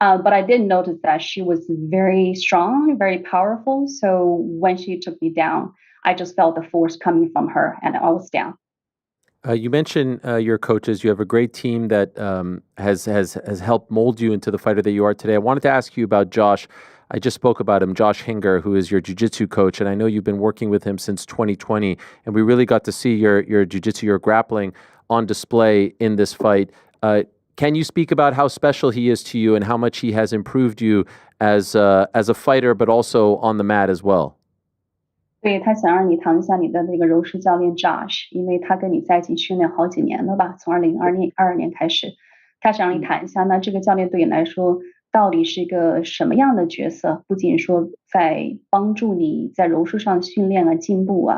But I did notice that she was very strong, very powerful. So when she took me down, I just felt the force coming from her and I was down. You mentioned your coaches. You have a great team that has helped mold you into the fighter that you are today. I wanted to ask you about Josh. I just spoke about him, Josh Hinger, who is your jiu-jitsu coach, and I know you've been working with him since 2020, and we really got to see your jiu-jitsu, your grappling on display in this fight. Can you speak about how special he is to you and how much he has improved you as a fighter, but also on the mat as well? 对，他想让你谈一下你的那个柔术教练 Josh， 因为他跟你在一起训练好几年了吧，从2022年开始，他想让你谈一下，那这个教练对你来说到底是一个什么样的角色？不仅说在帮助你在柔术上训练进步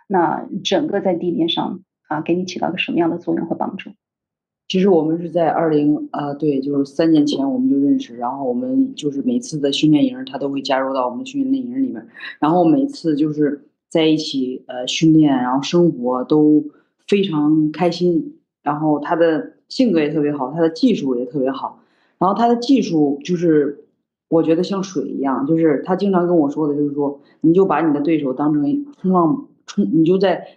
那整个在地面上给你起到个什么样的作用和帮助？其实我们是在对，就是3年前我们就认识，然后我们就是每次的训练营，他都会加入到我们的训练营里面，然后每次就是在一起训练，然后生活都非常开心，然后他的性格也特别好，他的技术也特别好，然后他的技术就是我觉得像水一样，就是他经常跟我说的，就是说你就把你的对手当成冲浪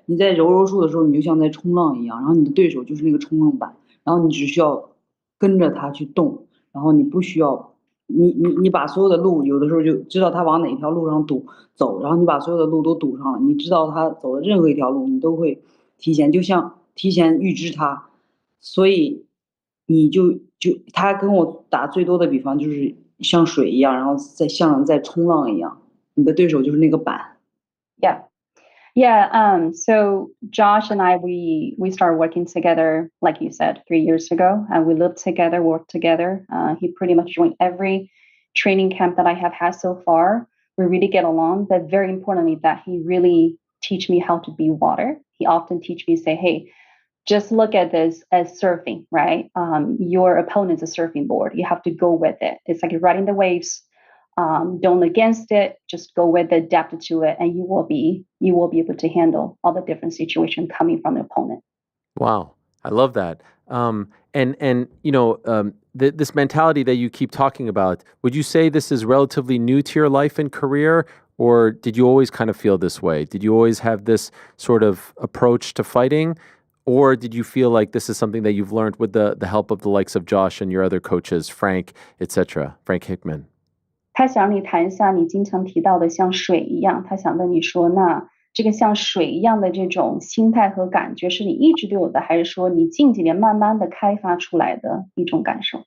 你在柔术的时候，你就像在冲浪一样，然后你的对手就是那个冲浪板。然后你只需要跟着他去动，然后你不需要你把所有的路，有的时候就知道他往哪条路上走，然后你把所有的路都堵上了，你知道他走的任何一条路，你都会提前预知他，所以你他跟我打最多的比方就是像水一样，然后像在冲浪一样，你的对手就是那个板。Yeah. Yeah, so Josh and I, we started working together, like you said, 3 years ago, and we lived together, worked together. He pretty much joined every training camp that I have had so far. We really get along, but very importantly, that he really teach me how to be water. He often teach me, say, hey, just look at this as surfing, right? Your opponent's a surfing board. You have to go with it. It's like you're riding the waves. Don't against it, just go with it, adapt to it, and you will be able to handle all the different situations coming from the opponent. Wow, I love that. And this mentality that you keep talking about, would you say this is relatively new to your life and career, or did you always kind of feel this way? Did you always have this sort of approach to fighting, or did you feel like this is something that you've learned with the help of the likes of Josh and your other coaches, Frank, etc., Frank Hickman? 他想你谈一下你经常提到的像水一样，他想跟你说，那这个像水一样的这种心态和感觉是你一直都有的，还是说你近几年慢慢的开发出来的一种感受？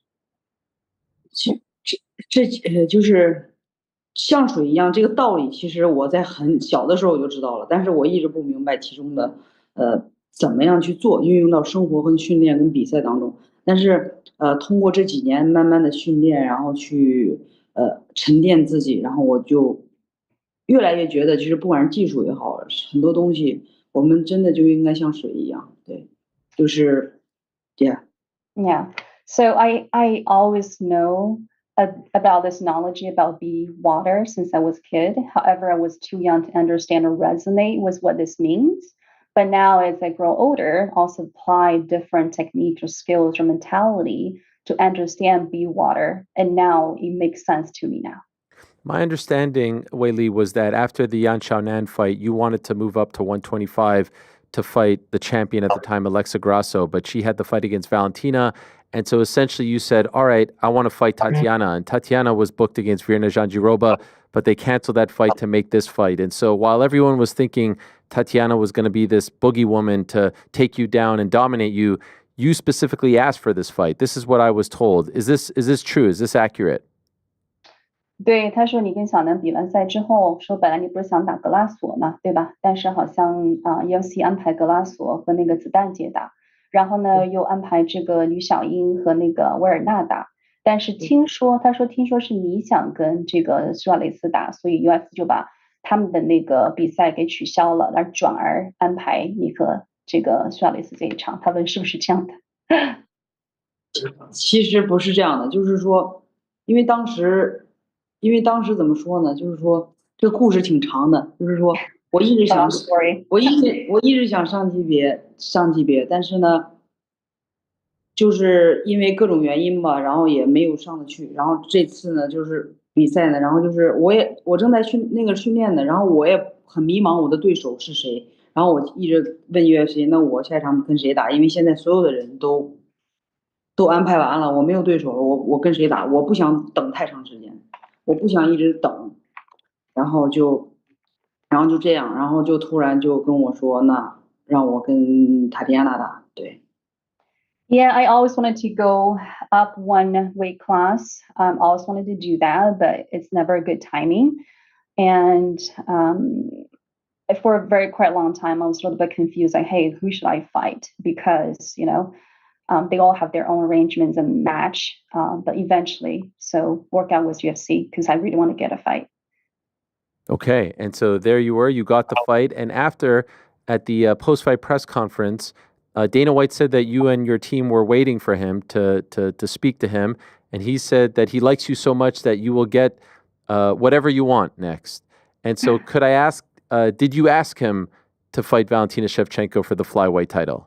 就是像水一样，这个道理其实我在很小的时候我就知道了，但是我一直不明白其中的怎么样去做，运用到生活和训练跟比赛当中。但是通过这几年慢慢的训练，然后去沉淀自己，然后我就越来越觉得，其实不管是技术也好，很多东西我们真的就应该像水一样，对，就是，yeah。Yeah. So I always know about this knowledge about be water since I was a kid. However, I was too young to understand or resonate with what this means. But now as I grow older, also apply different techniques or skills or mentality to understand be water. And now it makes sense to me now. My understanding, Weili, was that after the Yan Xiaonan fight, you wanted to move up to 125 to fight the champion at the time, Alexa Grasso, but she had the fight against Valentina. And so essentially you said, all right, I want to fight Tatiana. And Tatiana was booked against Virna Jandiroba, but they canceled that fight to make this fight. And so while everyone was thinking Tatiana was going to be this boogie woman to take you down and dominate you, you specifically asked for this fight. This is what I was told. Is this true? Is this accurate? 对，他说你跟小南比完赛之后，说本来你不是想打格拉索嘛，对吧？但是好像UFC 安排格拉索和那个子弹姐打，然后呢又安排这个吕小英和那个维尔纳打。但是听说是你想跟这个苏亚雷斯打，所以 UFC 就把他们的那个比赛给取消了，而转而安排你和这个苏亚雷斯这一场。他问是不是这样的？其实不是这样的，就是说，因为当时怎么说呢？就是说这个故事挺长的，就是说我一直想上级别，但是呢，就是因为各种原因吧，然后也没有上得去。然后这次呢，就是比赛呢，然后就是我正在训练呢，然后我也很迷茫，我的对手是谁？然后我一直问UFC，那我下一场跟谁打？因为现在所有的人都安排完了，我没有对手了，我跟谁打？我不想等太长时间。我不想一直等，然后就这样，然后就突然就跟我说，那让我跟塔蒂亚娜打，对。Yeah, I always wanted to go up one weight class. Always wanted to do that, but it's never a good timing. And for a very quite long time, I was a little bit confused. Like, hey, who should I fight? Because they all have their own arrangements and match. But eventually, so work out with UFC because I really want to get a fight. Okay, and so there you were. You got the fight, and after at the post-fight press conference, Dana White said that you and your team were waiting for him to speak to him, and he said that he likes you so much that you will get whatever you want next. And so, could I ask, did you ask him to fight Valentina Shevchenko for the flyweight title?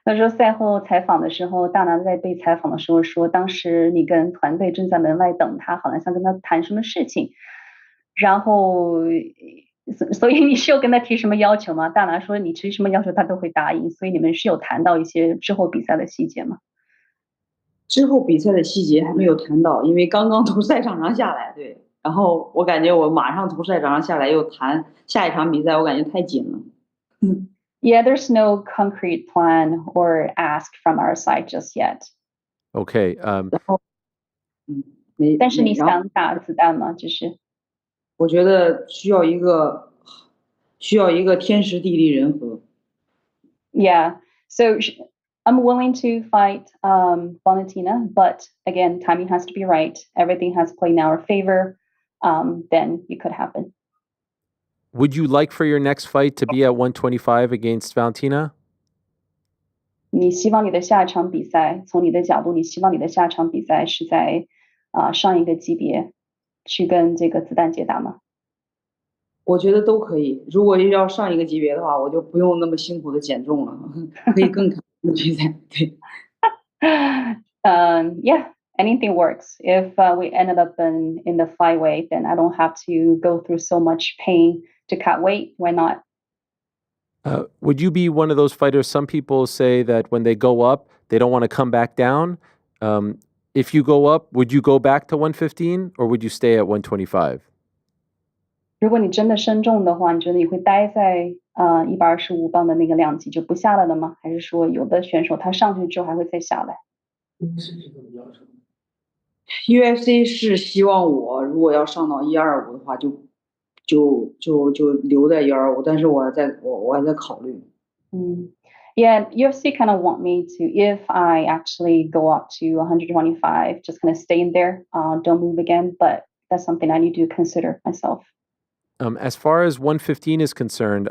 他说赛后采访的时候，大拿在被采访的时候说，当时你跟团队正在门外等他，好像想跟他谈什么事情，然后所以你是有跟他提什么要求吗？大拿说你提什么要求他都会答应，所以你们是有谈到一些之后比赛的细节吗？之后比赛的细节还没有谈到，因为刚刚从赛场上下来，对，然后我感觉我马上从赛场上下来又谈下一场比赛，我感觉太紧了。Yeah, there's no concrete plan or ask from our side just yet. Okay. 但是你想打子弹吗？只是我觉得需要一个天时地利人和。Yeah, so I'm willing to fight Valentina, but again, timing has to be right. Everything has to play in our favor. Then it could happen. Would you like for your next fight to be at 125 against Valentina? 你希望你的下一场比赛，从你的角度，你希望你的下一场比赛是在上一个级别去跟这个子弹姐打吗？我觉得都可以。如果要上一个级别的话，我就不用那么辛苦的减重了，可以更开心的比赛。对。Yeah, anything works. If we ended up in the flyweight, then I don't have to go through so much pain to cut weight. Why not? Would you be one of those fighters? Some people say that when they go up, they don't want to come back down. If you go up, would you go back to 115 or would you stay at 125? 如果你真的身重的话，你觉得你会待在125磅的那个量级就不下来了吗？还是说有的选手他上去之后还会再下来？UFC 是希望我如果要上到125的话，就留在125，但是我还在考虑。Yeah, UFC kind of want me to, if I actually go up to 125, just kind of stay in there, don't move again. But that's something I need to consider myself. As far as 115 is concerned,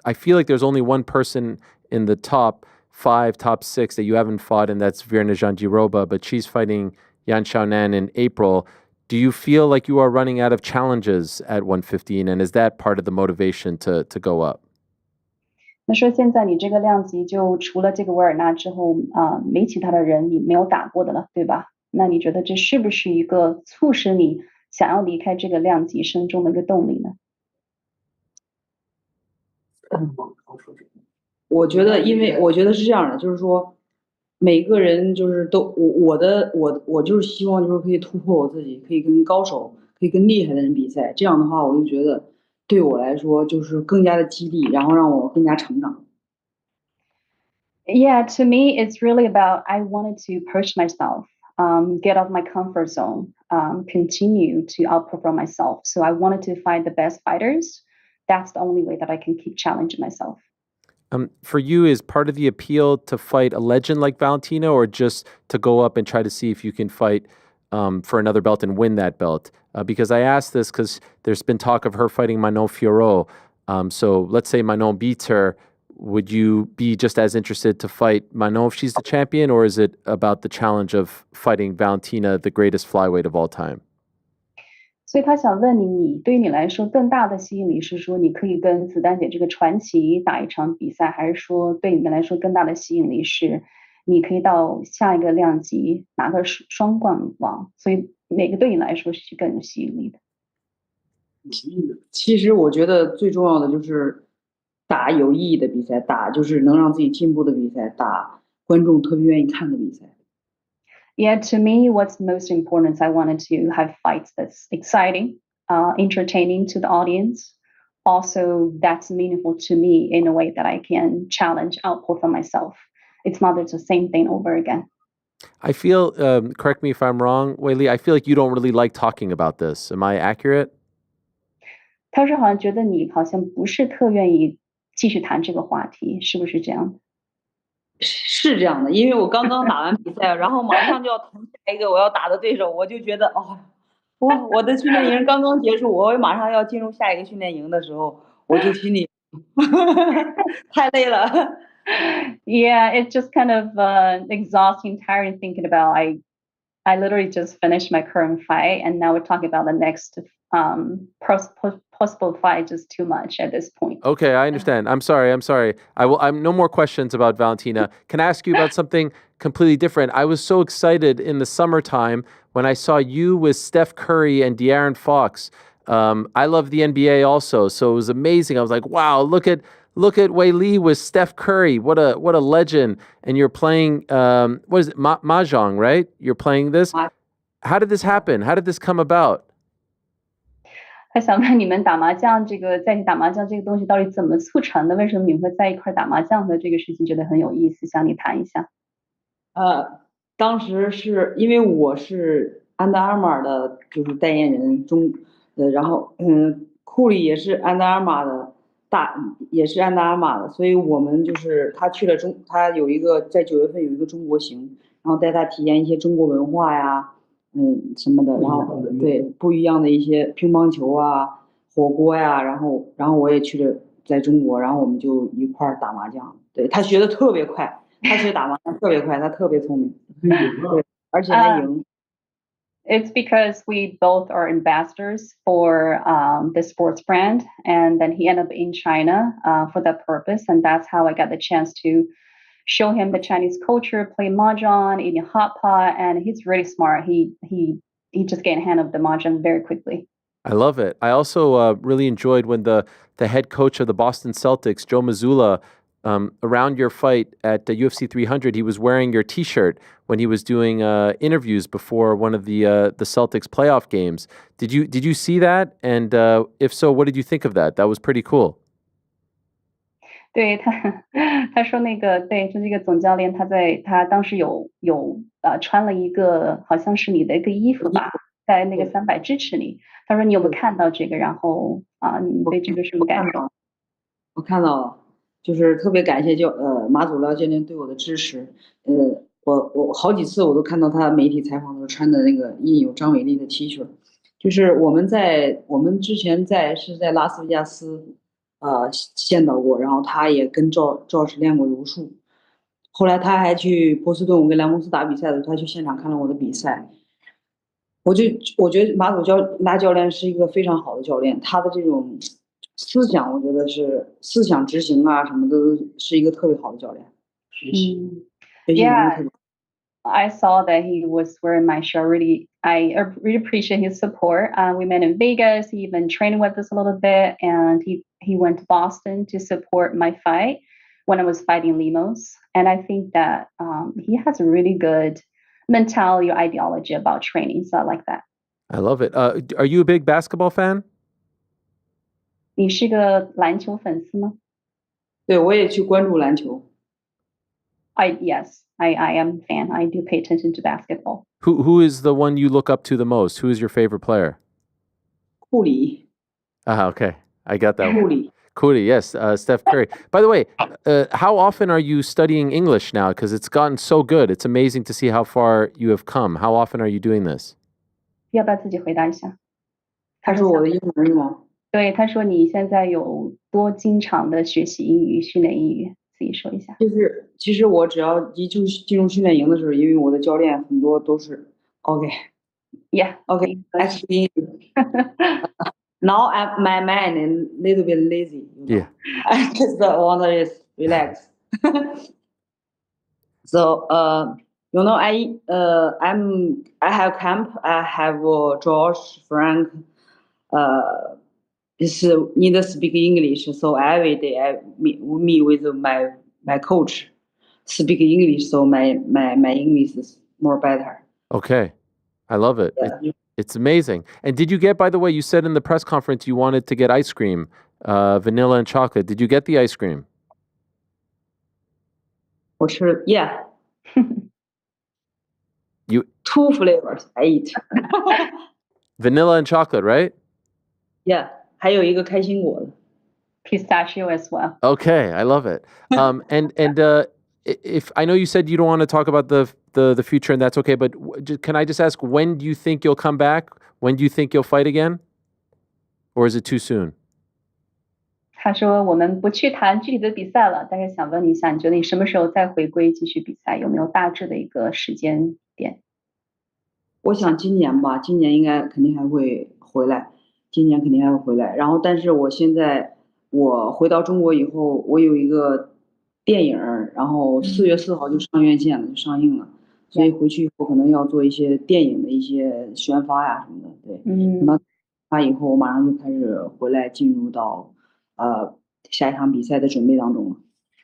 I feel like there's only one person in the top 5, top 6 that you haven't fought, and that's Virna Jandiroba, but she's fighting Yan Xiaonan in April. Do you feel like you are running out of challenges at 115, and is that part of the motivation to go up? 那说现在你这个量级就除了这个维尔纳之后，没其他的人你没有打过的了，对吧？那你觉得这是不是一个促使你想要离开这个量级身重的一个动力呢？我觉得，因为我觉得是这样的，就是说，每个人就是我就是希望就是可以突破我自己，可以跟高手，可以跟厉害的人比赛。这样的话，我就觉得对我来说就是更加的激励，然后让我更加成长。Yeah, to me, it's really about I wanted to push myself, get out of my comfort zone, continue to outperform myself. So I wanted to find the best fighters. That's the only way that I can keep challenging myself. For you, is part of the appeal to fight a legend like Valentina, or just to go up and try to see if you can fight for another belt and win that belt? Because I asked this because there's been talk of her fighting Manon Fiorot. So let's say Manon beats her. Would you be just as interested to fight Manon if she's the champion, or is it about the challenge of fighting Valentina, the greatest flyweight of all time? 所以他想问你，你对于你来说更大的吸引力是说你可以跟子弹姐这个传奇打一场比赛，还是说对你来说更大的吸引力是你可以到下一个量级拿个双冠王？所以哪个对你来说是更有吸引力的？其实我觉得最重要的就是打有意义的比赛，打就是能让自己进步的比赛，打观众特别愿意看的比赛。Yeah, to me, what's most important is I wanted to have fights that's exciting, entertaining to the audience. Also, that's meaningful to me in a way that I can challenge, outperform myself. It's not the same thing over again. I feel, correct me if I'm wrong, Weili, I feel like you don't really like talking about this. Am I accurate? 他是好像觉得你好像不是特愿意继续谈这个话题，是不是这样？是这样的，因为我刚刚打完比赛，然后马上就要谈下一个我要打的对手，我就觉得我的训练营刚刚结束，我马上要进入下一个训练营的时候，我就心里太累了。Yeah, it's just kind of exhausting, tiring thinking about I literally just finished my current fight, and now we're talking about the next possible fight. Just too much at this point. Okay, I understand. I'm sorry. I'm no more questions about Valentina. Can I ask you about something completely different? I was so excited in the summertime when I saw you with Steph Curry and De'Aaron Fox. I love the NBA also, so it was amazing. I was like, wow, look at Weili with Steph Curry. What a legend. And you're playing what is it? Mahjong, right? You're playing this. How did this happen? How did this come about? 他想问你们打麻将这个在一起打麻将这个东西到底怎么促成的？为什么你们会在一块打麻将的这个事情觉得很有意思，想你谈一下。当时是因为我是安达阿玛的，就是代言人然后库里也是安达阿玛的也是安达阿玛的，所以我们就是他去了他有一个在9月份有一个中国行，然后带他体验一些中国文化呀。什么的，然后对不一样的一些乒乓球啊、火锅呀，然后我也去了在中国，然后我们就一块儿打麻将。对他学的特别快，他学打麻将特别快，他特别聪明，对，而且还赢。It's because we both are ambassadors for the sports brand, and then he ended up in China for that purpose, and that's how I got the chance to show him the Chinese culture, play mahjong, eating hot pot, and he's really smart. He just get a hand of the mahjong very quickly. I love it. I also really enjoyed when the head coach of the Boston Celtics, Joe Mazzulla, around your fight at the UFC 300, he was wearing your T-shirt when he was doing interviews before one of the Celtics playoff games. Did you see that? And if so, what did you think of that? That was pretty cool. 对他说那个对，就是一个总教练，他当时有穿了一个好像是你的一个衣服吧，在那个300支持你。他说你有没有看到这个？然后你对这个什么感受？我看到了，就是特别感谢马祖廖教练对我的支持。我好几次我都看到他媒体采访的时候穿的那个印有张伟丽的 T 恤，就是我们之前是在拉斯维加斯。见到过，然后他也跟赵老师练过柔术，后来他还去波士顿，我跟莱蒙斯打比赛的时候，他去现场看了我的比赛。我觉得马祖拉教练是一个非常好的教练，他的这种思想，我觉得是思想执行啊什么的，是一个特别好的教练。Yeah, I saw that he was wearing my shirt. I really appreciate his support. We met in Vegas. He even trained with us a little bit, and he went to Boston to support my fight when I was fighting Limos. And I think that he has a really good mentality or ideology about training. So I like that. I love it. Are you a big basketball fan? 你是个篮球粉丝吗？对，我也去关注篮球。Yes, I am a fan. I do pay attention to basketball. Who is the one you look up to the most? Who is your favorite player? 库里。Okay. I got that one. Cooley, yes, Steph Curry. By the way, how often are you studying English now? Because it's gotten so good. It's amazing to see how far you have come. How often are you doing this? 要不要自己回答一下？他说我的英文是吗？对，他说你现在有多经常的学习英语、训练英语，自己说一下。就是其实我只要进入训练营的时候，因为我的教练很多都是 OK。Yeah. OK. Actually. Now my mind is a little bit lazy. Yeah. I just want to just relax. So I have camp. I have Josh, Frank. Just need to speak English. So every day I meet with my coach, speak English. So my English is more better. Okay, I love it. Yeah. It's amazing. And did you get, by the way, you said in the press conference you wanted to get ice cream, vanilla and chocolate. Did you get the ice cream? Yeah. You 2 flavors I eat. Vanilla and chocolate, right? Yeah. 还有一个开心果的 pistachio as well. Okay, I love it. And if I know you said you don't want to talk about the future, and that's okay, but can I just ask, when do you think you'll come back? When do you think you'll fight again? Or is it too soon? 他说我们不去谈具体的比赛了，但是想问你一下，你觉得你什么时候再回归继续比赛？有没有大致的一个时间点？我想今年吧，今年应该肯定还会回来，今年肯定还会回来。然后，但是我回到中国以后，我有一个电影儿，然后4月4号就上院线了，就上映了。所以回去以后可能要做一些电影的一些宣发呀什么的，对。等到发以后，我马上就开始回来，进入到下一场比赛的准备当中了。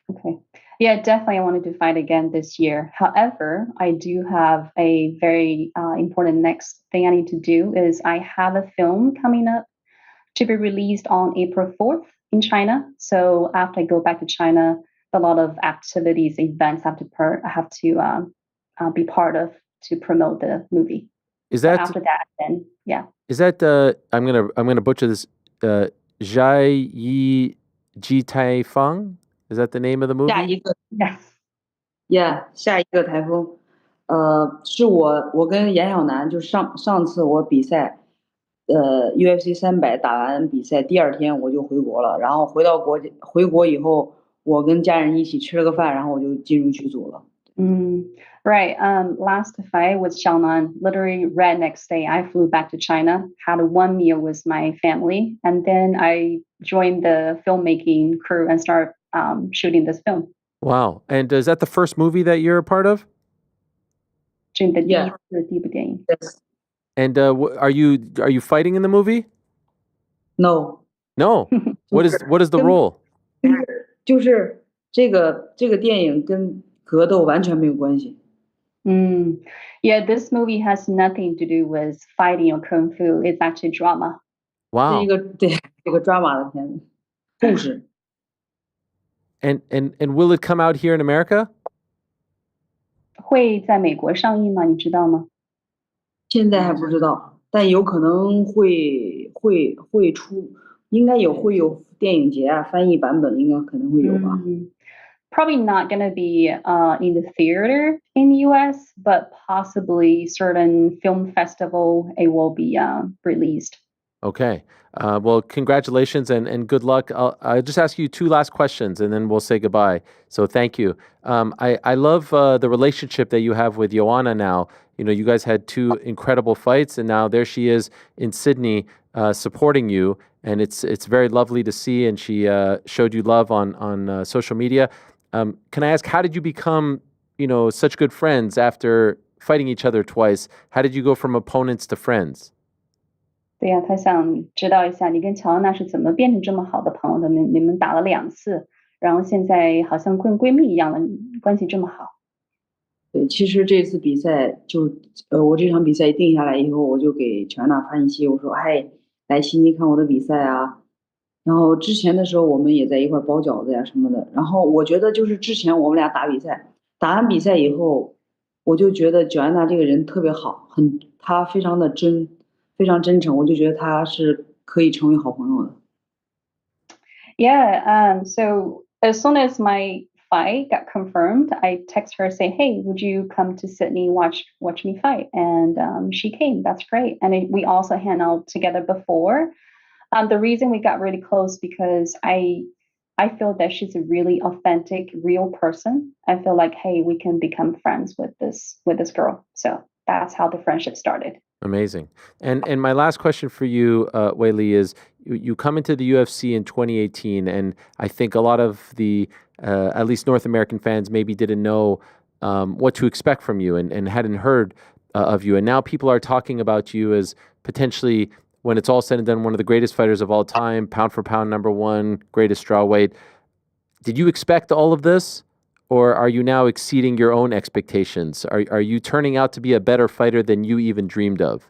Okay. Yeah, definitely I wanted to fight again this year. However, I do have a very important next thing I need to do is I have a film coming up to be released on April 4th in China. So after I go back to China, a lot of activities, events I have to be part of to promote the movie. Is that after that? Then yeah. Is that I'm gonna butcher this. Zhai Yi Ji Tai Feng? Is that the name of the movie? 下一个 Yes. Yeah， 下一个台风，是我跟严晓楠就上次我比赛，UFC 300打完比赛第2天我就回国了，然后回国以后，我跟家人一起吃了个饭，然后我就进入剧组了。Right. Last fight with Xiaonan, literally right next day, I flew back to China, had one meal with my family, and then I joined the filmmaking crew and started shooting this film. Wow. And is that the first movie that you're a part of? Yeah. Yes. And are you fighting in the movie? No. No. What is the role? 就是这个电影跟格斗完全没有关系。Yeah, this movie has nothing to do with fighting or kung fu. It's actually drama. Wow. 这个 drama 的片子，故事。And will it come out here in America? 会在美国上映吗？你知道吗？现在还不知道，但有可能会出，应该会有电影节啊，翻译版本应该可能会有吧。Probably not going to be in the theater in the U.S., but possibly certain film festival it will be released. Okay. Well, congratulations and good luck. I'll just ask you 2 last questions and then we'll say goodbye. So thank you. I love the relationship that you have with Joanna now. You know, you guys had 2 incredible fights and now there she is in Sydney supporting you. And it's very lovely to see. And she showed you love on social media. Can I ask, how did you become, such good friends after fighting each other twice? How did you go from opponents to friends? 对呀，他想知道一下你跟乔安娜是怎么变成这么好的朋友的。你们打了2次，然后现在好像跟闺蜜一样了，关系这么好。对，其实这次比赛我这场比赛定下来以后，我就给乔安娜发信息，我说：“嗨，来悉尼看我的比赛啊。”然后之前的时候我们也在一块包饺子呀什么的。然后我觉得就是之前我们俩打比赛，打完比赛以后，我就觉得乔安娜这个人特别好，她非常的非常真诚，我就觉得她是可以成为好朋友的。Yeah, so as soon as my fight got confirmed, I text her say, "Hey, would you come to Sydney watch me fight?" And she came. That's great. And we also hang out together before. The reason we got really close because I feel that she's a really authentic, real person. I feel like, hey, we can become friends with this girl. So that's how the friendship started. Amazing. And my last question for you, Weili, is you come into the UFC in 2018, and I think a lot of the, at least North American fans, maybe didn't know what to expect from you and hadn't heard of you. And now people are talking about you as potentially, when it's all said and done, one of the greatest fighters of all time, pound for pound #1, greatest strawweight. Did you expect all of this? Or are you now exceeding your own expectations? Are you turning out to be a better fighter than you even dreamed of?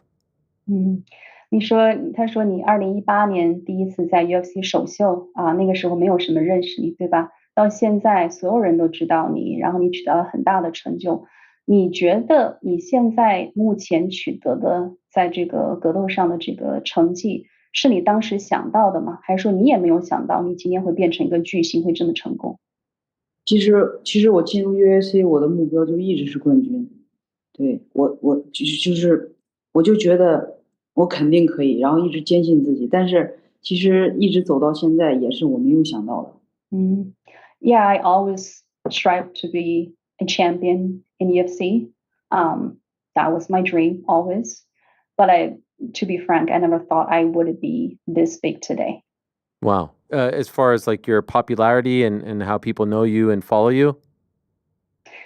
他说你2018年第一次在 UFC 首秀啊，那个时候没有什么认识你，对吧？到现在所有人都知道你，然后你取得了很大的成就。你觉得你现在目前取得的在这个格斗上的这个成绩，是你当时想到的吗？还是说你也没有想到你今天会变成一个巨星，会这么成功？其实我进入 UFC 我的目标就一直是冠军，对，我就觉得我肯定可以，然后一直坚信自己。但是其实一直走到现在也是我没有想到的。Yeah, I always strive to be a champion in UFC. That was my dream always. But to be frank, I never thought I would be this big today. Wow. As far as like your popularity and how people know you and follow you?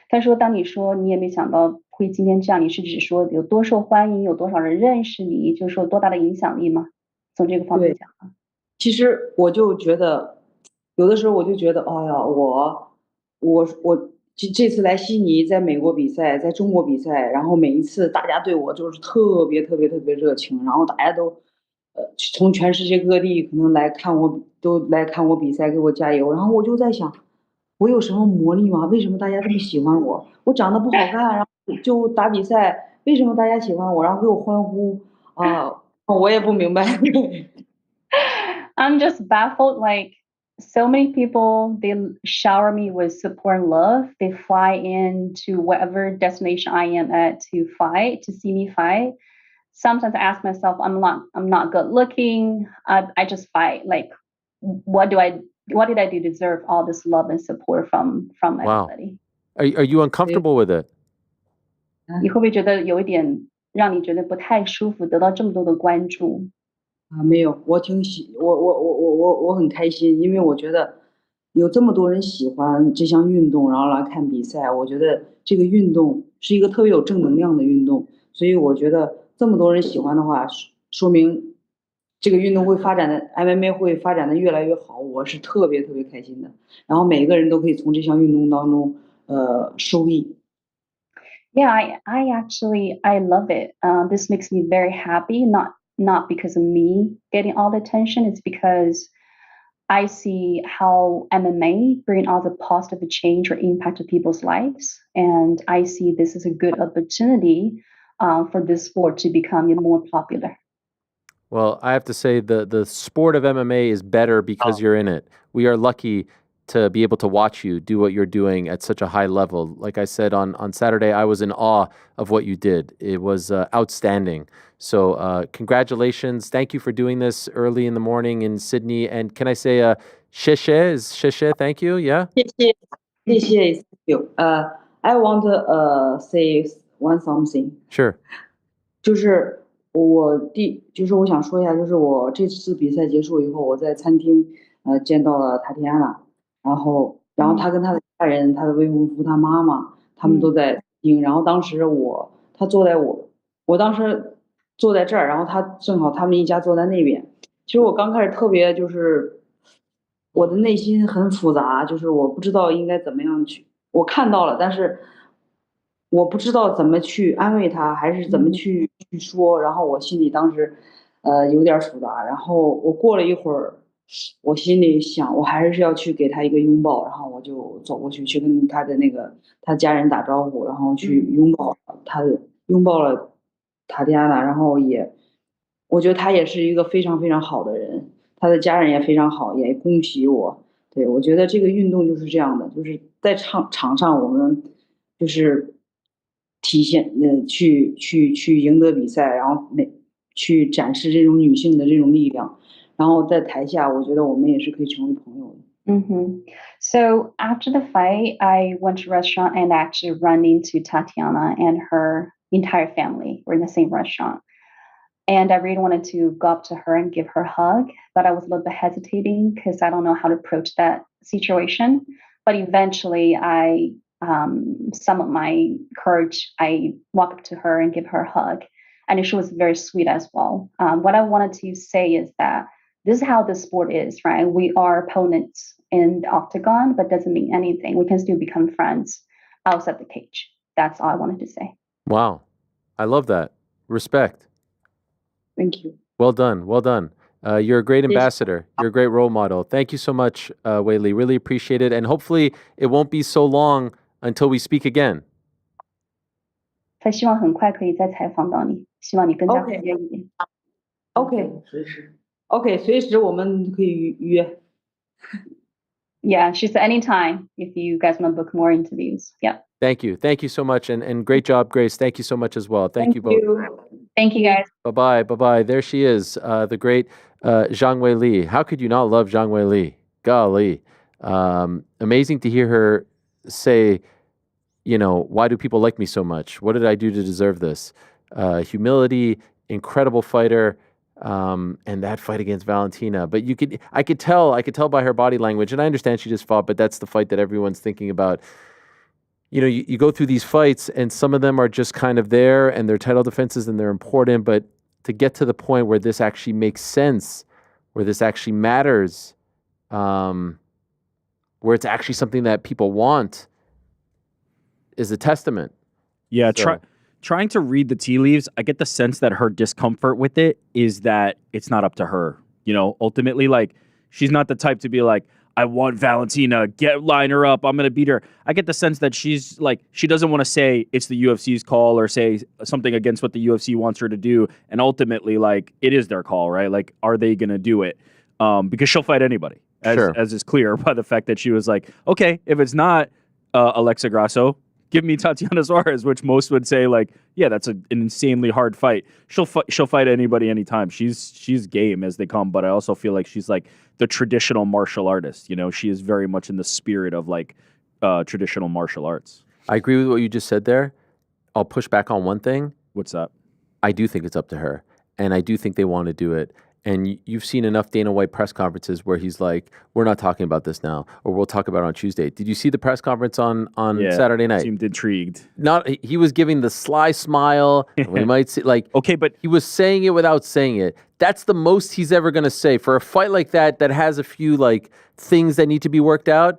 他说，当你说你也没想到会今天这样，你是指说有多受欢迎，有多少人认识你，就是说多大的影响力吗？从这个方面讲啊。其实我就觉得，有的时候我就觉得，哎呀，我这次来悉尼，在美国比赛，在中国比赛，然后每一次大家对我就是特别热情，然后大家都从全世界各地可能都来看我比赛，给我加油。然后我就在想，我有什么魔力吗？为什么大家这么喜欢我？我长得不好看，然后就打比赛，为什么大家喜欢我，然后给我欢呼啊？我也不明白。I'm just baffled. Like so many people, they shower me with support and love. They fly in to whatever destination I am at to fight, to see me fight. Sometimes I ask myself, I'm not good looking. I just fight. Like, what did I do to deserve all this love and support from Wow. everybody? Are you uncomfortable with it? 你会不会觉得有一点让你觉得不太舒服，得到这么多的关注？没有，我很开心，因为我觉得有这么多人喜欢这项运动，然后来看比赛，我觉得这个运动是一个特别有正能量的运动，所以我觉得这么多人喜欢的话，说明这个运动会发展的 MMA 会发展的越来越好，我是特别开心的。然后每一个人都可以从这项运动当中受益。Yeah, I love it. This makes me very happy. Not because of me getting all the attention. It's because I see how MMA bring all the positive change or impact to people's lives, and I see this as a good opportunity for this sport to become more popular. Well, I have to say the sport of MMA is better because you're in it. We are lucky to be able to watch you do what you're doing at such a high level. Like I said on Saturday, I was in awe of what you did. It was outstanding. So congratulations. Thank you for doing this early in the morning in Sydney. And can I say sheshe? Is sheshe? Thank you. Yeah? 谢谢 I want to say one something. Sure. 就是我想说一下，就是我这次比赛结束以后，我在餐厅见到了塔提亚娜，然后她跟她的家人，她的未婚夫，她妈妈，他们都在听。然后当时她坐在我当时坐在这儿，然后她正好他们一家坐在那边。其实我刚开始特别就是我的内心很复杂，就是我不知道应该怎么样去，我看到了，但是我不知道怎么去安慰他，还是怎么去说。然后我心里当时有点复杂。然后我过了一会儿，我心里想，我还是要去给他一个拥抱。然后我就走过去跟他家人打招呼，然后去拥抱了塔蒂亚娜。然后我觉得他也是一个非常好的人，他的家人也非常好，也恭喜我。对，我觉得这个运动就是这样的，就是在场上我们就是体现去赢得比赛，然后去展示这种女性的这种力量，然后在台下，我觉得我们也是可以成为朋友的。So after the fight, I went to a restaurant and actually ran into Tatiana and her entire family. We're in the same restaurant. And I really wanted to go up to her and give her a hug, but I was a little bit hesitating because I don't know how to approach that situation. But eventually, I summoned my courage. I walked up to her and give her a hug, and she was very sweet as well. What I wanted to say is that this is how the sport is, right? We are opponents in the octagon, but doesn't mean anything. We can still become friends outside the cage. That's all I wanted to say. Wow. I love that. Respect. Thank you. Well done. Well done. You're a great ambassador. You're a great role model. Thank you so much, Weili. Really appreciate it. And hopefully it won't be so long until we speak again. 他希望很快可以再采访到你，希望你更加活跃一点。OK，随时我们可以约。Yeah, she said anytime if you guys want to book more interviews. Yeah. Thank you. Thank you so much. And great job, Grace. Thank you so much as well. Thank you both. Thank you, guys. Bye-bye. Bye-bye. There she is, the great Zhang Weili. How could you not love Zhang Weili? Golly. Amazing to hear her say, why do people like me so much? What did I do to deserve this? Humility, incredible fighter, and that fight against Valentina. But I could tell by her body language, and I understand she just fought, but that's the fight that everyone's thinking about. You go through these fights, and some of them are just kind of there, and they're title defenses, and they're important. But to get to the point where this actually makes sense, where this actually matters, where it's actually something that people want, is a testament. Yeah, trying to read the tea leaves, I get the sense that her discomfort with it is that it's not up to her. Ultimately, like, she's not the type to be like, I want Valentina, line her up, I'm going to beat her. I get the sense that she's like, she doesn't want to say it's the UFC's call or say something against what the UFC wants her to do. And ultimately, like, it is their call, right? Like, are they going to do it? Because she'll fight anybody, as is clear by the fact that she was like, okay, if it's not Alexa Grasso, give me Tatiana Suarez, which most would say, like, yeah, that's an insanely hard fight. She'll fight anybody anytime. She's game, as they come, but I also feel like she's like the traditional martial artist. She is very much in the spirit of like traditional martial arts. I agree with what you just said there. I'll push back on one thing. What's that? I do think it's up to her, and I do think they want to do it. And you've seen enough Dana White press conferences where he's like, we're not talking about this now, or we'll talk about it on Tuesday. Did you see the press conference on Saturday night? Seemed intrigued. He was giving the sly smile. We might see, like, okay, but he was saying it without saying it. That's the most he's ever going to say. For a fight like that has a few, like, things that need to be worked out,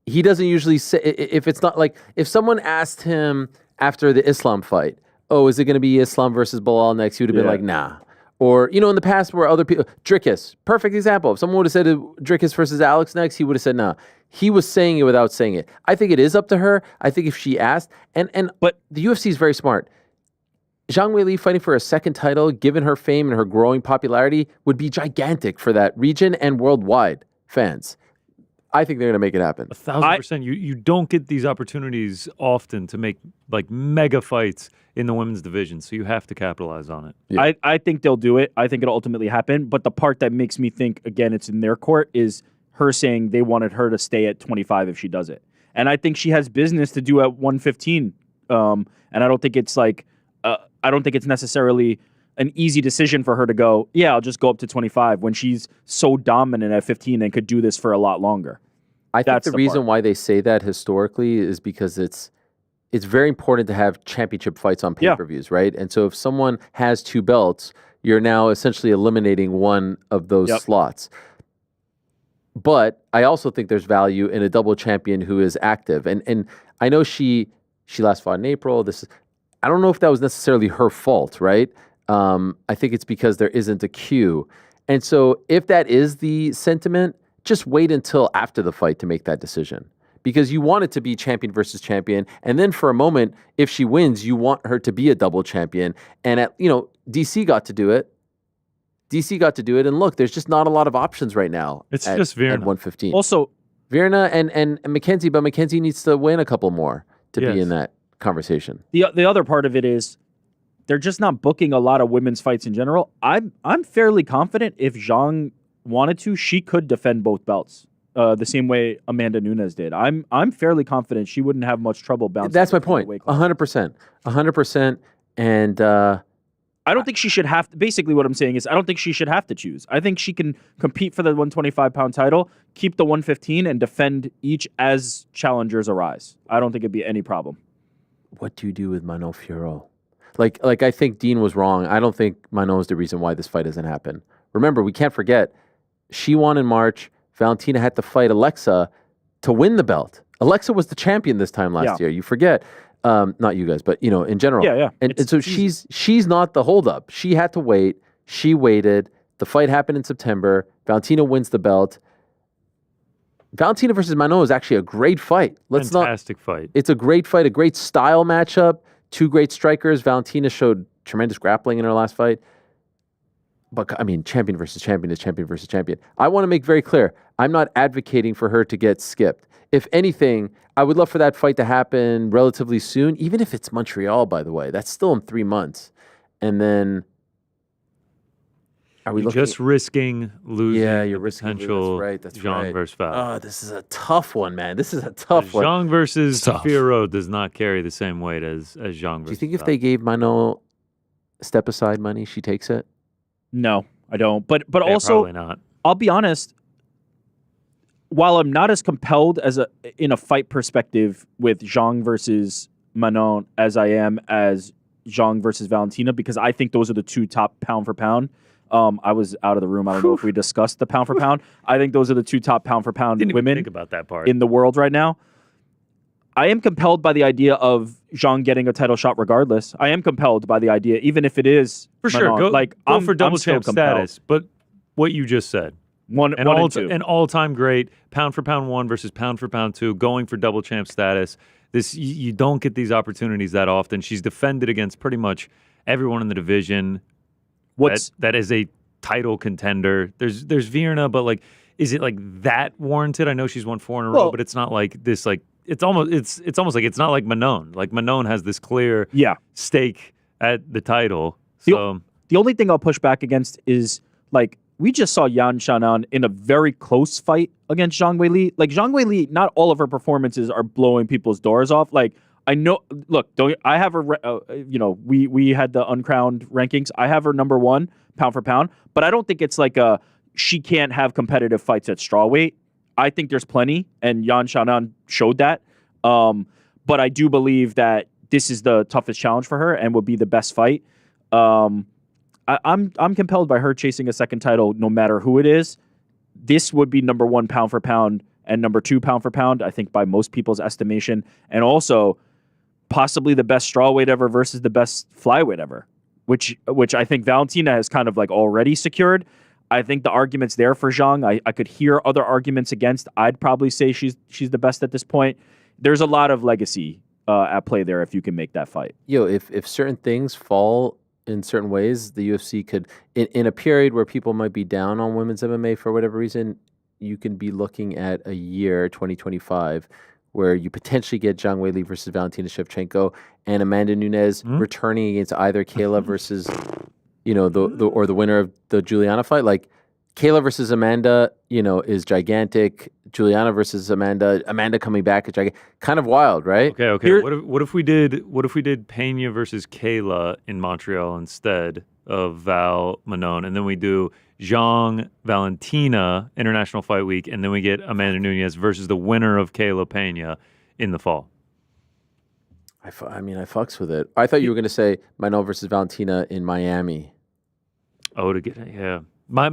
he doesn't usually say, if it's not, like, if someone asked him after the Islam fight, oh, is it going to be Islam versus Bilal next? He would have been like, nah. Or, in the past where other people, Dricus, perfect example. If someone would have said Dricus versus Alex next, he would have said no. He was saying it without saying it. I think it is up to her. I think if she asked, but the UFC is very smart. Zhang Weili fighting for a second title, given her fame and her growing popularity, would be gigantic for that region and worldwide fans. I think they're going to make it happen. 1,000%. You don't get these opportunities often to make like mega fights in the women's division, so you have to capitalize on it. Yeah. I think they'll do it. I think it'll ultimately happen. But the part that makes me think, again, it's in their court, is her saying they wanted her to stay at 25 if she does it. And I think she has business to do at 115. And I don't think it's like, I don't think it's necessarily an easy decision for her to go, yeah, I'll just go up to 25 when she's so dominant at 15 and could do this for a lot longer. I think the reason why they say that historically is because it's very important to have championship fights on pay-per-views, right? And so if someone has two belts, you're now essentially eliminating one of those slots. But I also think there's value in a double champion who is active. And I know she last fought in April. I don't know if that was necessarily her fault, right? I think it's because there isn't a queue. And so if that is the sentiment, just wait until after the fight to make that decision. Because you want it to be champion versus champion. And then for a moment, if she wins, you want her to be a double champion. And DC got to do it. And look, there's just not a lot of options right now. It's just Virna. At 115. Also, Virna and Mackenzie, but Mackenzie needs to win a couple more to be in that conversation. The other part of it is they're just not booking a lot of women's fights in general. I'm fairly confident if Zhang wanted to, she could defend both belts. The same way Amanda Nunes did. I'm fairly confident she wouldn't have much trouble bouncing. That's my point. 100%. And I don't think she should have to. Basically, what I'm saying is I don't think she should have to choose. I think she can compete for the 125-pound title, keep the 115, and defend each as challengers arise. I don't think it'd be any problem. What do you do with Manon Fiorot? Like I think Dean was wrong. I don't think Manon is the reason why this fight doesn't happen. Remember, we can't forget, she won in March. Valentina had to fight Alexa to win the belt. Alexa was the champion this time last year. You forget. Not you guys, but in general. Yeah. And so she's not the holdup. She had to wait. She waited. The fight happened in September. Valentina wins the belt. Valentina versus Manon is actually a great fight. Fantastic fight. It's a great fight, a great style matchup. Two great strikers. Valentina showed tremendous grappling in her last fight. but I mean, champion versus champion is champion versus champion. I want to make very clear, I'm not advocating for her to get skipped. If anything, I would love for that fight to happen relatively soon, even if it's Montreal, by the way. That's still in 3 months. And then are we just risking losing? Yeah, you're risking potential. That's Zhang right. versus Val. Oh, this is a tough one, man. This is a tough one. Zhang versus Fierro does not carry the same weight as Zhang versus Do you think if Val. they gave Manon step aside money, she takes it? No, I don't. But Yeah, also, probably not. I'll be honest. While I'm not as compelled in a fight perspective with Zhang versus Manon as I am as Zhang versus Valentina, because I think those are the two top pound for pound. I was out of the room. I don't know if we discussed the pound for pound. I think those are the two top pound for pound Didn't even women think about that part. in the world right now. I am compelled by the idea of Zhang getting a title shot regardless. I am compelled by the idea, even if it is For sure, Manon. go I'm for double I'm still champ compelled. status. But what you just said, an all-time great, pound for pound 1 versus pound for pound 2, going for double champ status. You don't get these opportunities that often. She's defended against pretty much everyone in the division. That is a title contender. There's Virna, but like, is it like that warranted? I know she's won 4 in a row, but it's not like this. Like it's almost like it's not like Manon. Like Manon has this clear stake at the title. So the only thing I'll push back against is like we just saw Yan Xiaonan in a very close fight against Zhang Weili. Like Zhang Weili, not all of her performances are blowing people's doors off. Like I know. Look, I have her. We had the uncrowned rankings. I have her number 1 pound for pound, but I don't think it's like she can't have competitive fights at strawweight. I think there's plenty, and Yan Xiaonan showed that. But I do believe that this is the toughest challenge for her and would be the best fight. I'm compelled by her chasing a second title, no matter who it is. This would be number 1 pound for pound and number 2 pound for pound, I think, by most people's estimation, and also possibly the best strawweight ever versus the best flyweight ever, which I think Valentina has kind of like already secured. I think the argument's there for Zhang. I could hear other arguments against. I'd probably say she's the best at this point. There's a lot of legacy at play there if you can make that fight. If certain things fall in certain ways, the UFC could, in a period where people might be down on women's MMA for whatever reason, you can be looking at a year, 2025, where you potentially get Zhang Weili versus Valentina Shevchenko and Amanda Nunes returning against either Kayla versus, the winner of the Juliana fight. Like Kayla versus Amanda, is gigantic. Juliana versus Amanda coming back is gigantic. Kind of wild, right? Okay. What if we did Pena versus Kayla in Montreal instead of Val Manon, and then we do Zhang Valentina International Fight Week, and then we get Amanda Nunes versus the winner of Kayla Pena in the fall. I fucks with it. I thought you were going to say Manon versus Valentina in Miami. Oh,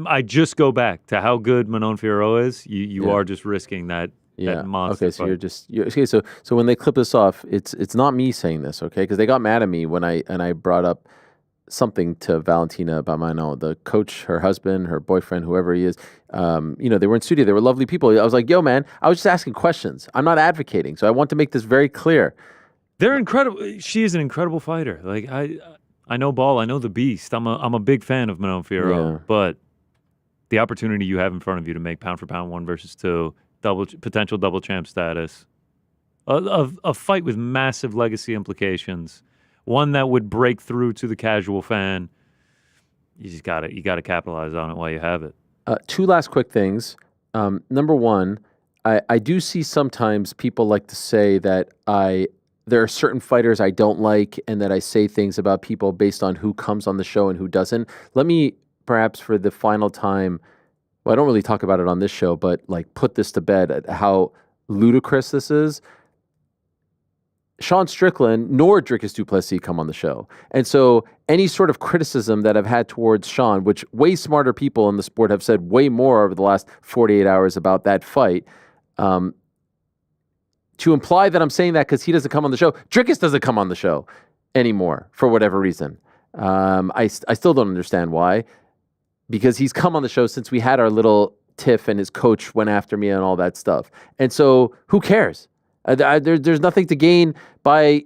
I just go back to how good Manon Fierro is. You are just risking that monster. Okay, so so when they clip this off, it's not me saying this, okay? Because they got mad at me when I brought up something to Valentina about Manon, the coach, her husband, her boyfriend, whoever he is. They were in studio. They were lovely people. I was like, yo, man, I was just asking questions. I'm not advocating. So I want to make this very clear. They're incredible. She is an incredible fighter. Like I know Ball. I know the Beast. I'm a big fan of Manon Fierro, but the opportunity you have in front of you to make pound for pound 1 versus 2, potential double champ status, a fight with massive legacy implications, one that would break through to the casual fan. You got to capitalize on it while you have it. 2 last quick things. Number 1, I do see sometimes people like to say that there are certain fighters I don't like and that I say things about people based on who comes on the show and who doesn't. Let me perhaps for the final time, well, I don't really talk about it on this show, but like put this to bed at how ludicrous this is. Sean Strickland nor Dricus du Plessis come on the show. And so any sort of criticism that I've had towards Sean, which way smarter people in the sport have said way more over the last 48 hours about that fight, to imply that I'm saying that because he doesn't come on the show. Dricus doesn't come on the show anymore for whatever reason. I still don't understand why, because he's come on the show since we had our little tiff and his coach went after me and all that stuff. And so who cares? There's nothing to gain by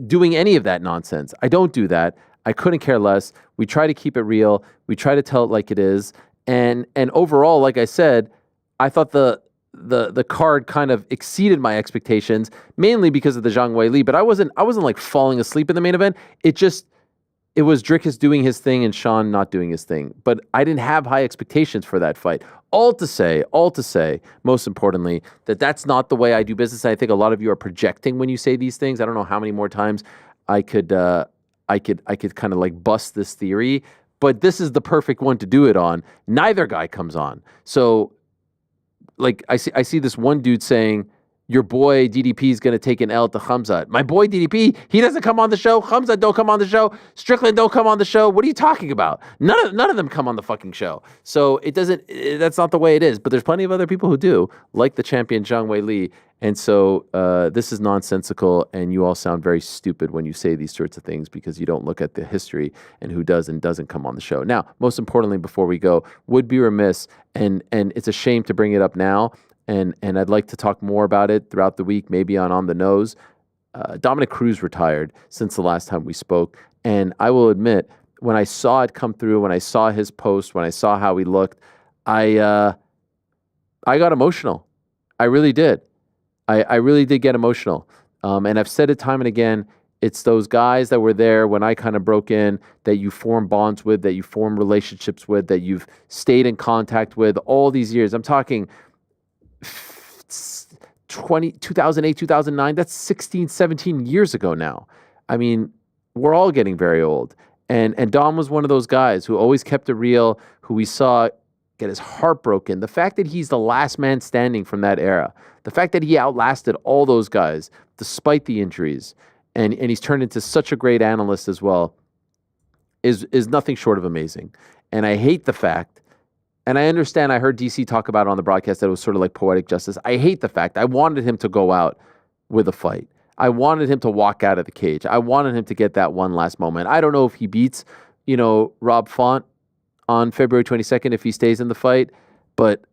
doing any of that nonsense. I don't do that. I couldn't care less. We try to keep it real. We try to tell it like it is. And overall, like I said, I thought the card kind of exceeded my expectations, mainly because of the Zhang Weili, but I wasn't like falling asleep in the main event. It was Dricus doing his thing and Sean not doing his thing. But I didn't have high expectations for that fight. All to say, most importantly, that's not the way I do business. I think a lot of you are projecting when you say these things. I don't know how many more times I could kind of like bust this theory, but this is the perfect one to do it on. Neither guy comes on. So like I see this one dude saying, your boy DDP is going to take an L to Khamzat. My boy DDP, he doesn't come on the show. Khamzat don't come on the show. Strickland don't come on the show. What are you talking about? None of them come on the fucking show. So that's not the way it is. But there's plenty of other people who do, like the champion Zhang Weili. And so this is nonsensical, and you all sound very stupid when you say these sorts of things because you don't look at the history and who does and doesn't come on the show. Now, most importantly, before we go, would be remiss, and it's a shame to bring it up now, and I'd like to talk more about it throughout the week, maybe on the nose. Dominic Cruz retired since the last time we spoke, and I will admit, when I saw it come through, when I saw his post, when I saw how he looked, I got emotional. I really did. I really did get emotional. And I've said it time and again, it's those guys that were there when I kind of broke in, that you form bonds with, that you form relationships with, that you've stayed in contact with all these years. I'm talking 2008, 2009, that's 16, 17 years ago now. I mean, we're all getting very old. And Dom was one of those guys who always kept it real, who we saw get his heart broken. The fact that he's the last man standing from that era, the fact that he outlasted all those guys despite the injuries, and he's turned into such a great analyst as well, is nothing short of amazing. And I hate the fact, and I understand, I heard DC talk about it on the broadcast, that it was sort of like poetic justice. I hate the fact, I wanted him to go out with a fight. I wanted him to walk out of the cage. I wanted him to get that one last moment. I don't know if he beats, Rob Font on February 22nd, if he stays in the fight, but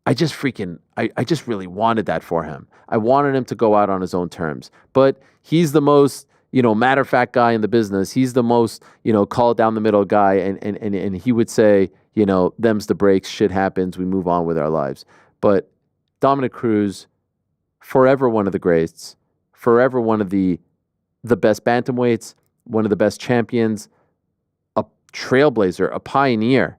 I just really wanted that for him. I wanted him to go out on his own terms. But he's the most, matter-of-fact guy in the business. He's the most, call down the middle guy, and he would say, them's the breaks, shit happens, we move on with our lives. But Dominic Cruz, forever one of the greats, forever one of the best bantamweights, one of the best champions, a trailblazer, a pioneer.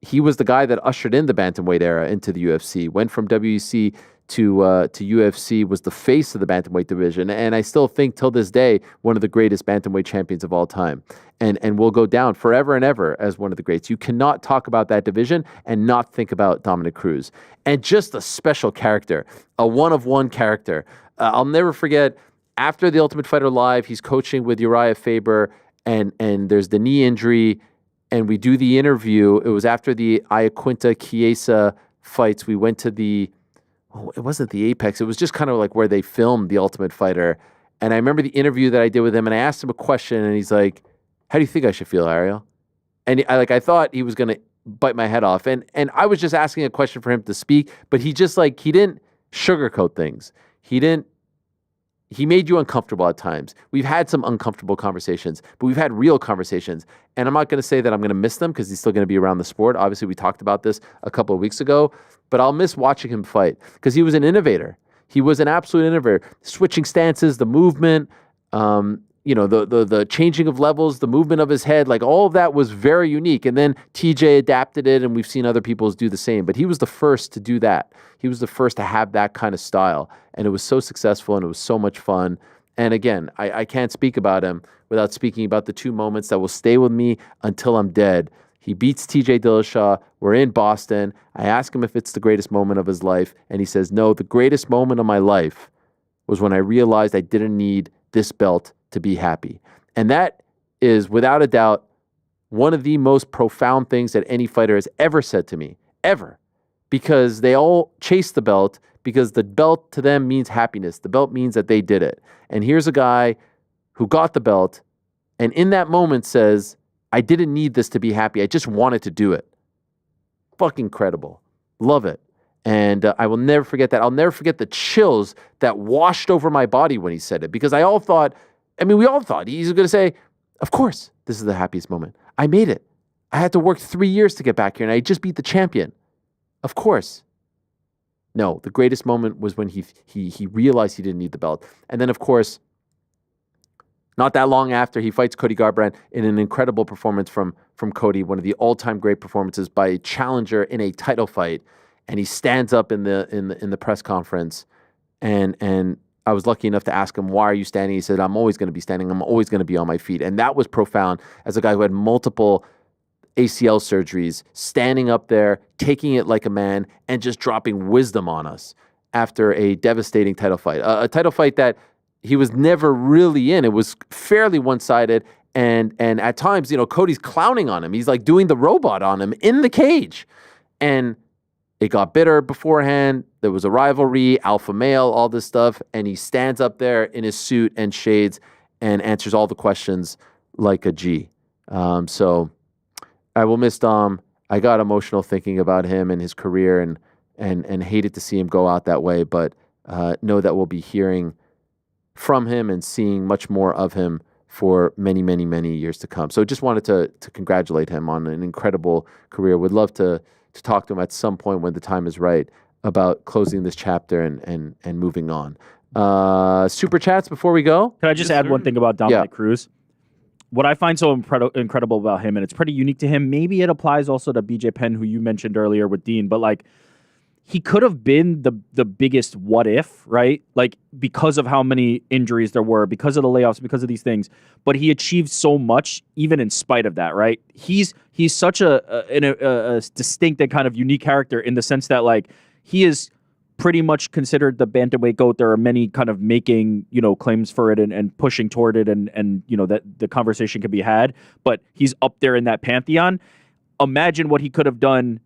He was the guy that ushered in the bantamweight era into the UFC, went from WEC to UFC, was the face of the bantamweight division, and I still think till this day one of the greatest bantamweight champions of all time, and will go down forever and ever as one of the greats. You cannot talk about that division and not think about Dominic Cruz, and just a special character, a one-of-one character. I'll never forget, after The Ultimate Fighter Live, he's coaching with Uriah Faber, and there's the knee injury, and we do the interview. It was after the Iaquinta Chiesa fights. We went to it wasn't the Apex. It was just kind of like where they filmed The Ultimate Fighter. And I remember the interview that I did with him, and I asked him a question, and he's like, how do you think I should feel, Ariel? And I thought he was going to bite my head off. And I was just asking a question for him to speak, but he just he didn't sugarcoat things. He made you uncomfortable at times. We've had some uncomfortable conversations, but we've had real conversations. And I'm not going to say that I'm going to miss them because he's still going to be around the sport. Obviously, we talked about this a couple of weeks ago, but I'll miss watching him fight because he was an innovator. He was an absolute innovator. Switching stances, the movement, the changing of levels, the movement of his head, all of that was very unique. And then TJ adapted it, and we've seen other people do the same. But he was the first to do that. He was the first to have that kind of style. And it was so successful, and it was so much fun. And again, I can't speak about him without speaking about the two moments that will stay with me until I'm dead. He beats TJ Dillashaw. We're in Boston. I ask him if it's the greatest moment of his life, and he says, no, the greatest moment of my life was when I realized I didn't need this belt to be happy. And that is, without a doubt, one of the most profound things that any fighter has ever said to me, ever. Because they all chase the belt because the belt to them means happiness. The belt means that they did it. And here's a guy who got the belt and in that moment says, I didn't need this to be happy. I just wanted to do it. Fucking incredible. Love it. And I will never forget that. I'll never forget the chills that washed over my body when he said it, because we all thought he's going to say, Of course, this is the happiest moment. I made it. I had to work 3 years to get back here, and I just beat the champion. Of course. No, the greatest moment was when he realized he didn't need the belt. And then, of course, not that long after, he fights Cody Garbrandt in an incredible performance from Cody, one of the all-time great performances by a challenger in a title fight. And he stands up in the press conference, and I was lucky enough to ask him, why are you standing? He said, I'm always going to be standing. I'm always going to be on my feet. And that was profound as a guy who had multiple ACL surgeries, standing up there, taking it like a man, and just dropping wisdom on us after a devastating title fight. A title fight that he was never really in. It was fairly one-sided. And at times, Cody's clowning on him. He's like doing the robot on him in the cage. And it got bitter beforehand. There was a rivalry, alpha male, all this stuff. And he stands up there in his suit and shades and answers all the questions like a G. So I will miss Dom. I got emotional thinking about him and his career and hated to see him go out that way. But know that we'll be hearing from him and seeing much more of him for many, many, many years to come. So just wanted to congratulate him on an incredible career. Would love to talk to him at some point when the time is right about closing this chapter and moving on. Super chats before we go? Can I just add one thing about Dominic Cruz? What I find so incredible about him, and it's pretty unique to him, maybe it applies also to BJ Penn, who you mentioned earlier with Dean, but like, he could have been the biggest what if, right? Like, because of how many injuries there were, because of the layoffs, because of these things. But he achieved so much, even in spite of that, right? He's such a distinct and kind of unique character in the sense that, like, he is pretty much considered the bantamweight GOAT. There are many kind of making, claims for it and pushing toward it, and that the conversation can be had. But he's up there in that pantheon. Imagine what he could have done,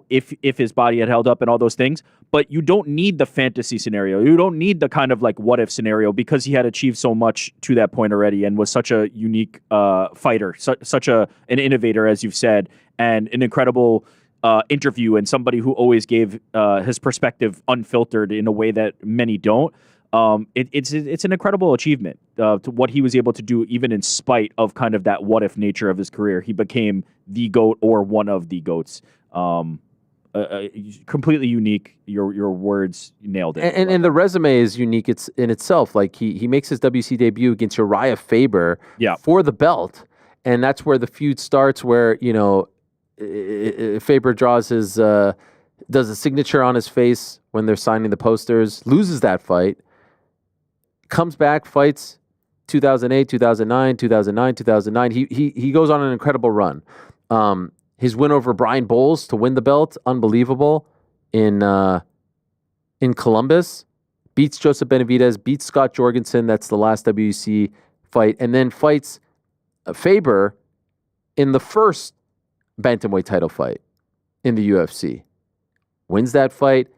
if his body had held up and all those things. But you don't need the fantasy scenario. You don't need the kind of like what if scenario, because he had achieved so much to that point already and was such a unique fighter, such an innovator, as you've said, and an incredible interview, and somebody who always gave his perspective unfiltered in a way that many don't. It's an incredible achievement to what he was able to do, even in spite of kind of that what if nature of his career. He became the GOAT or one of the GOATs. Completely unique. Your words nailed it. And the resume is unique. It's in itself. Like he makes his WC debut against Uriah Faber for the belt, and that's where the feud starts. Where Faber draws his does a signature on his face when they're signing the posters. Loses that fight. Comes back, fights 2008, 2009, 2009, 2009. He goes on an incredible run. His win over Brian Bowles to win the belt, unbelievable, in Columbus. Beats Joseph Benavidez, beats Scott Jorgensen, that's the last WEC fight, and then fights Faber in the first bantamweight title fight in the UFC. Wins that fight.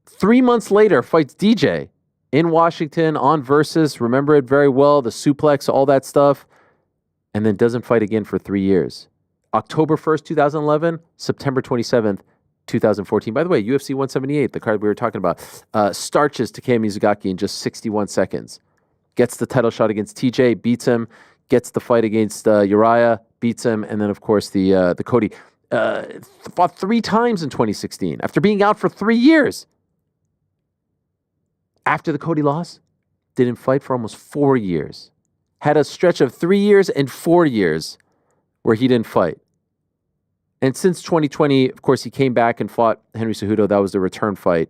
3 months later, fights DJ in Washington on Versus. Remember it very well, the suplex, all that stuff. And then doesn't fight again for 3 years. October 1st, 2011, September 27th, 2014. By the way, UFC 178, the card we were talking about, starches Takeo Mizugaki in just 61 seconds. Gets the title shot against TJ, beats him, gets the fight against Uriah, beats him, and then, of course, the Cody. Fought 3 times in 2016 after being out for 3 years. After the Cody loss, didn't fight for almost 4 years. Had a stretch of 3 years and 4 years where he didn't fight. And since 2020, of course, he came back and fought Henry Cejudo. That was the return fight.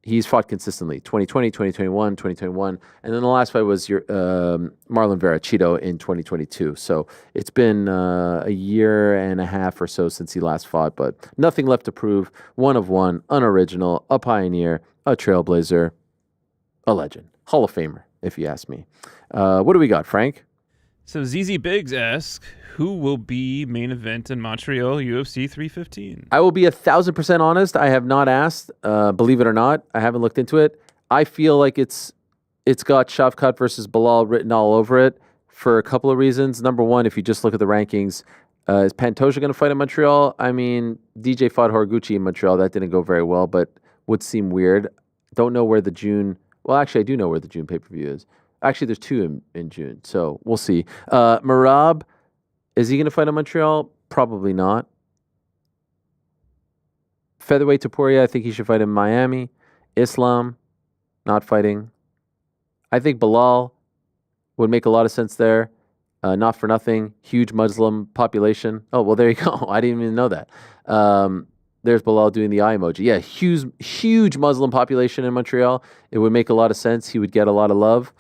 He's fought consistently, 2020, 2021, 2021. And then the last fight was Marlon Vera, Cheeto, in 2022. So it's been a year and a half or so since he last fought, but nothing left to prove. One of one, unoriginal, a pioneer, a trailblazer, a legend. Hall of Famer, if you ask me. What do we got, Frank? So ZZ Biggs asks, who will be main event in Montreal UFC 315? I will be 1,000% honest. I have not asked. Believe it or not, I haven't looked into it. I feel like it's got Shavkat versus Bilal written all over it for a couple of reasons. Number one, if you just look at the rankings, is Pantoja going to fight in Montreal? I mean, DJ fought Horiguchi in Montreal. That didn't go very well, but would seem weird. Don't know where the June... Well, actually, I do know where the June pay-per-view is. Actually, there's 2 in June, so we'll see. Merab, is he going to fight in Montreal? Probably not. Featherweight Topuria, I think he should fight in Miami. Islam, not fighting. I think Bilal would make a lot of sense there. Not for nothing. Huge Muslim population. Oh, well, there you go. I didn't even know that. There's Bilal doing the eye emoji. Yeah, huge Muslim population in Montreal. It would make a lot of sense. He would get a lot of love,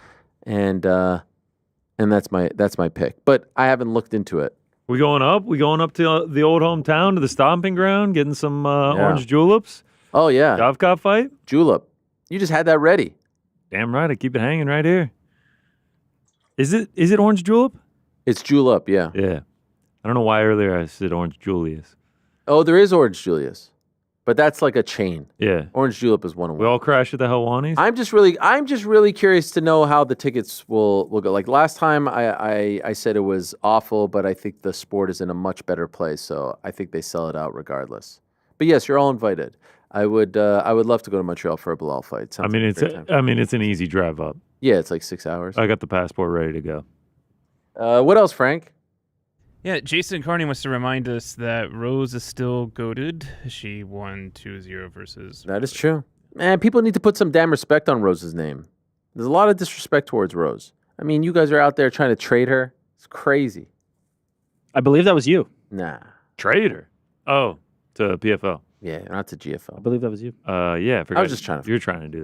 and that's my pick. But I haven't looked into it. We going up? We going up to the old hometown, to the stomping ground, getting some orange juleps? Oh, yeah. Javkov fight? Julep. You just had that ready. Damn right. I keep it hanging right here. Is it orange julep? It's julep, yeah. Yeah. I don't know why earlier I said orange Julius. Oh, there is Orange Julius. But that's like a chain. Yeah. Orange Julep is one. We all crash at the Helwanis? I'm just really curious to know how the tickets will go. Like last time I said it was awful, but I think the sport is in a much better place, so I think they sell it out regardless. But yes, you're all invited. I would love to go to Montreal for a Bilal fight. I mean, it's an easy drive up. Yeah, it's like 6 hours. I got the passport ready to go. What else, Frank? Yeah, Jason Carney wants to remind us that Rose is still goated. She won 2-0 versus... That is true. Man, people need to put some damn respect on Rose's name. There's a lot of disrespect towards Rose. I mean, you guys are out there trying to trade her. It's crazy. I believe that was you. Nah. Trade her? Oh, to PFL. Yeah, not to GFL. I believe that was you. Yeah. I was just trying to... You're trying to do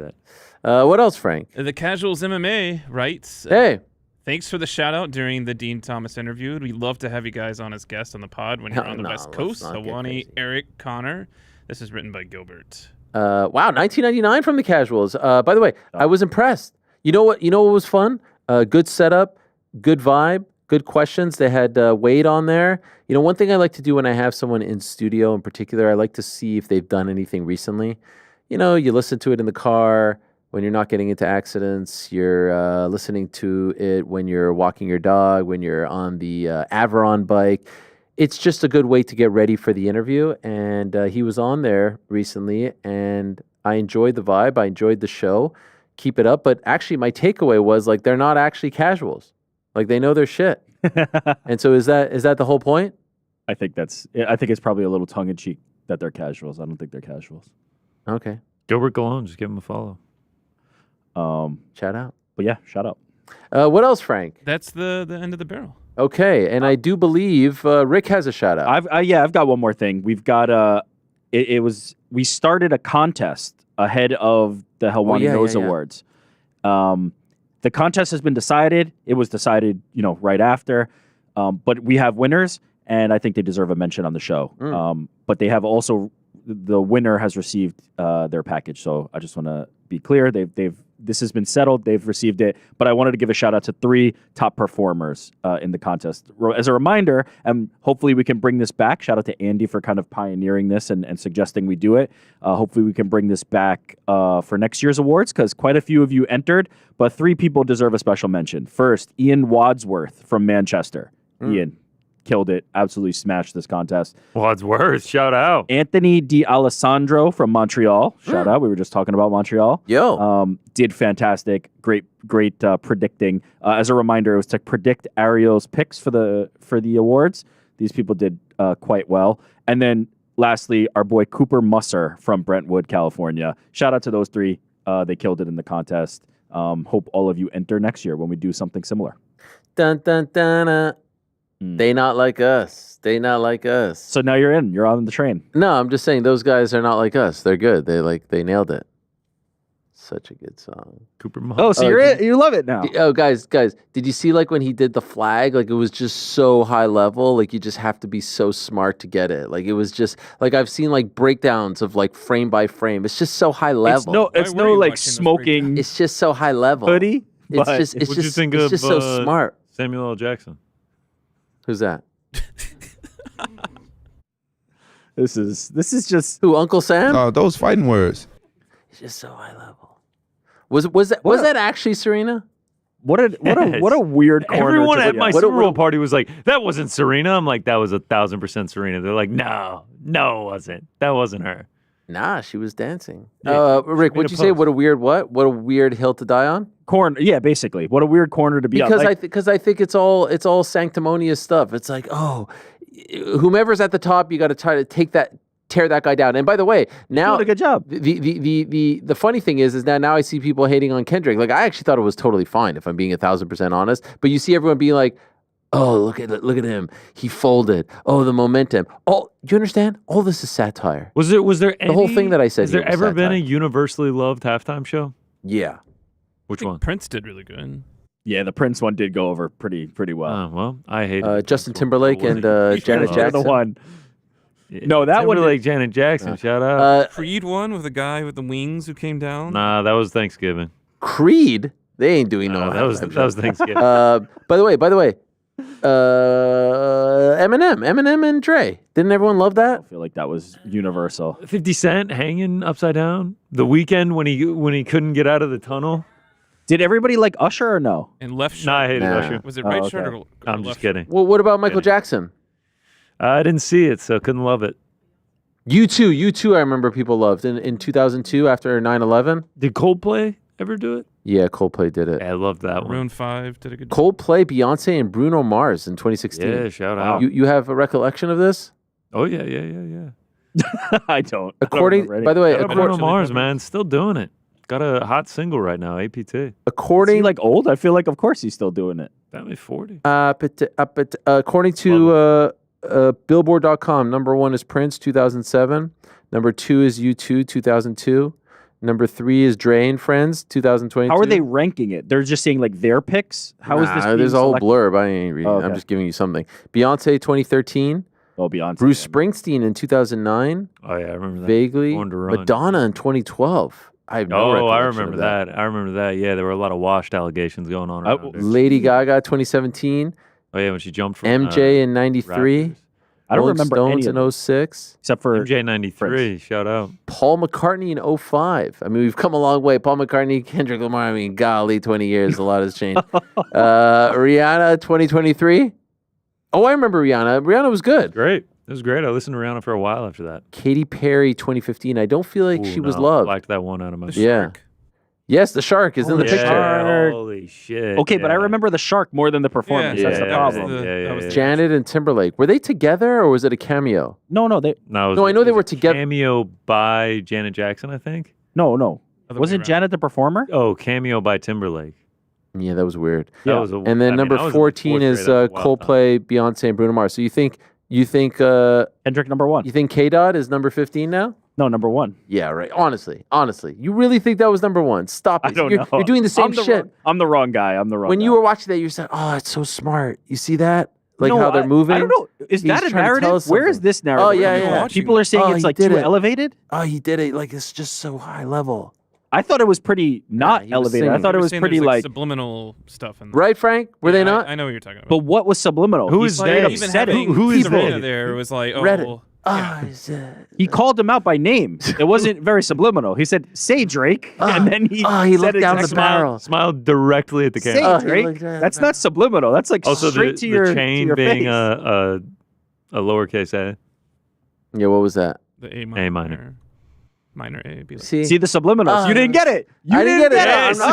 that. What else, Frank? The Casuals MMA writes... Hey. Thanks for the shout out during the Dean Thomas interview. We'd love to have you guys on as guests on the pod when you're on the West Coast. Helwani, Eric, Connor. This is written by Gilbert. Wow, 1999 from the Casuals. By the way, I was impressed. You know what was fun? Good setup, good vibe, good questions. They had Wade on there. You know, one thing I like to do when I have someone in studio in particular, I like to see if they've done anything recently. You know, you listen to it in the car when you're not getting into accidents. You're listening to it when you're walking your dog, when you're on the Averon bike. It's just a good way to get ready for the interview. And he was on there recently, and I enjoyed the vibe. I enjoyed the show. Keep it up. But actually, my takeaway was, like, they're not actually casuals. Like, they know their shit. And so is that the whole point? I think it's probably a little tongue-in-cheek that they're casuals. I don't think they're casuals. Okay. Gilbert Galone, just give him a follow. Shout out. But yeah, shout out. What else, Frank? That's the end of the barrel. Okay, and I do believe Rick has a shout out. I've got one more thing. We've got we started a contest ahead of the Helwani Nose Awards. The contest has been decided. It was decided, right after. But we have winners, and I think they deserve a mention on the show. But they have also, the winner has received their package. So I just want to be clear. This has been settled. They've received it. But I wanted to give a shout out to 3 top performers in the contest. As a reminder, and hopefully we can bring this back. Shout out to Andy for kind of pioneering this and suggesting we do it. Hopefully we can bring this back for next year's awards, because quite a few of you entered, but 3 people deserve a special mention. First, Ian Wadsworth from Manchester. Ian killed it, absolutely smashed this contest. Wadsworth, shout out. Anthony D'Alessandro from Montreal, shout out. We were just talking about Montreal. Did fantastic, great predicting. As a reminder, it was to predict Ariel's picks for the awards. These people did quite well. And then lastly, our boy Cooper Musser from Brentwood, California. Shout out to those 3. They killed it in the contest. Hope all of you enter next year when we do something similar. Dun dun dun. They not like us. They not like us. So now you're in. You're on the train. No, I'm just saying those guys are not like us. They're good. They nailed it. Such a good song. Cooper. Oh, so you're in. You love it now. Oh, guys, did you see like when he did the flag? Like it was just so high level. Like you just have to be so smart to get it. Like it was just like I've seen like breakdowns of like frame by frame. It's just so high level. It's no like smoking. It's just so high level. Hoodie. It's just so smart. Samuel L. Jackson. Who's that? This is just who? Uncle Sam? Oh, those fighting words. It's just so high level. Was that actually Serena? What a weird corner. Everyone at my Super Bowl party was like, that wasn't Serena. I'm like, that was 1,000% Serena. They're like, no, it wasn't. That wasn't her. Nah, she was dancing. Yeah, Rick, what'd you say? What a weird hill to die on? corner. Yeah, basically. What a weird corner to be on. Because I think it's all sanctimonious stuff. It's like, oh, whomever's at the top, you got to try to tear that guy down. And by the way, now doing a good job. The funny thing is now I see people hating on Kendrick. Like I actually thought it was totally fine, if I'm being 1,000% honest. But you see everyone being like, oh, look at him. He folded. Oh, the momentum. Oh, do you understand? All this is satire. Was there the whole thing that I said? Has there ever been a universally loved halftime show? Yeah. Which one? Prince did really good. Yeah, the Prince one did go over pretty well. Well, I hate Justin Timberlake and Janet Jackson. The one. No, that one. Timberlake, Janet Jackson. Shout out. Creed one with the guy with the wings who came down. Nah, that was Thanksgiving. Creed? They ain't doing no. That was Thanksgiving. By the way, Eminem and Dre. Didn't everyone love that? I feel like that was universal. 50 Cent hanging upside down. The Weeknd when he couldn't get out of the tunnel. Did everybody like Usher or no? And left shirt. Nah, I hated Usher. Was it right shirt or I'm just kidding. Well, what about Michael Jackson? I didn't see it, so couldn't love it. U2 I remember people loved in 2002 after 9/11. Did Coldplay ever do it? Yeah, Coldplay did it. Yeah, I loved that one. Maroon 5 did a good job. Coldplay, Beyonce, and Bruno Mars in 2016. Yeah, shout out. You have a recollection of this? Oh yeah. I don't. By the way, Bruno Mars, man, still doing it. Got a hot single right now, APT. Is he like old? I feel like, of course, he's still doing it. Probably 40. According to Billboard.com, number 1 is Prince, 2007. Number 2 is U2, 2002. Number 3 is Dre and Friends, 2022. How are they ranking it? They're just saying like their picks? How is this being there's a whole selected? blurb. I ain't reading. Oh, okay. I'm just giving you something. Beyonce, 2013. Oh, Beyonce. Bruce Springsteen in 2009. Oh yeah, I remember that. Vaguely. Born to Run. Madonna in 2012. I have no I recollection remember of that. I remember that. Yeah, there were a lot of washed allegations going on around her. Lady Gaga, 2017. Oh yeah, when she jumped from MJ in 93. Raptors. I don't Rolling remember Stones any of in 06. except for MJ 93. Shout out. Paul McCartney in 05. I mean, we've come a long way. Paul McCartney, Kendrick Lamar. I mean, golly, 20 years. A lot has changed. Rihanna, 2023. Oh, I remember Rihanna. Rihanna was good. Great. It was great. I listened to Rihanna for a while after that. Katy Perry, 2015. I don't feel like she was loved. Blacked that one out of my Shark. Yes, the shark is in the picture. Holy shit. Okay, but I remember the shark more than the performance. That's the problem. Janet and Timberlake. Were they together or was it a cameo? No, I know they were together. Cameo by Janet Jackson, I think. No. Wasn't Janet the performer? Oh, cameo by Timberlake. Yeah, that was weird. That was and then number 14 is Coldplay, Beyonce, and Bruno Mars. So you think Kendrick number 1. You think K-Dot is number 15 now? No, number 1. Yeah, right. Honestly, you really think that was number 1? Stop it. I don't know. You're doing the same shit. I'm the wrong guy. When you were watching that, you said, "Oh, it's so smart." You see that? Like No, how they're moving. I don't know. Is He's that a trying to tell narrative? us Where is something. this narrative? Oh yeah. People are saying it's he like did too it. elevated. Oh, he did it. Like it's just so high level. I thought it was pretty not he was elevated. I singing. thought it was Saying pretty there's, like subliminal stuff in there. Right, Frank? Were they not? I know what you're talking about. But what was subliminal? Who He is straight they? up Even said it. having Who is Sabrina they? there, it was like, oh, Reddit. He called him out by name. It wasn't very subliminal. He said, "Say Drake," and then he he said looked it down the exactly. barrel. Smiled directly at the Say camera. Drake. That's not subliminal. That's like Also, straight the to your chain to your being face. a lowercase a. Yeah, what was that? the A minor. Minor A. Be like, See the subliminals. You didn't get it. I didn't get it. Yes, you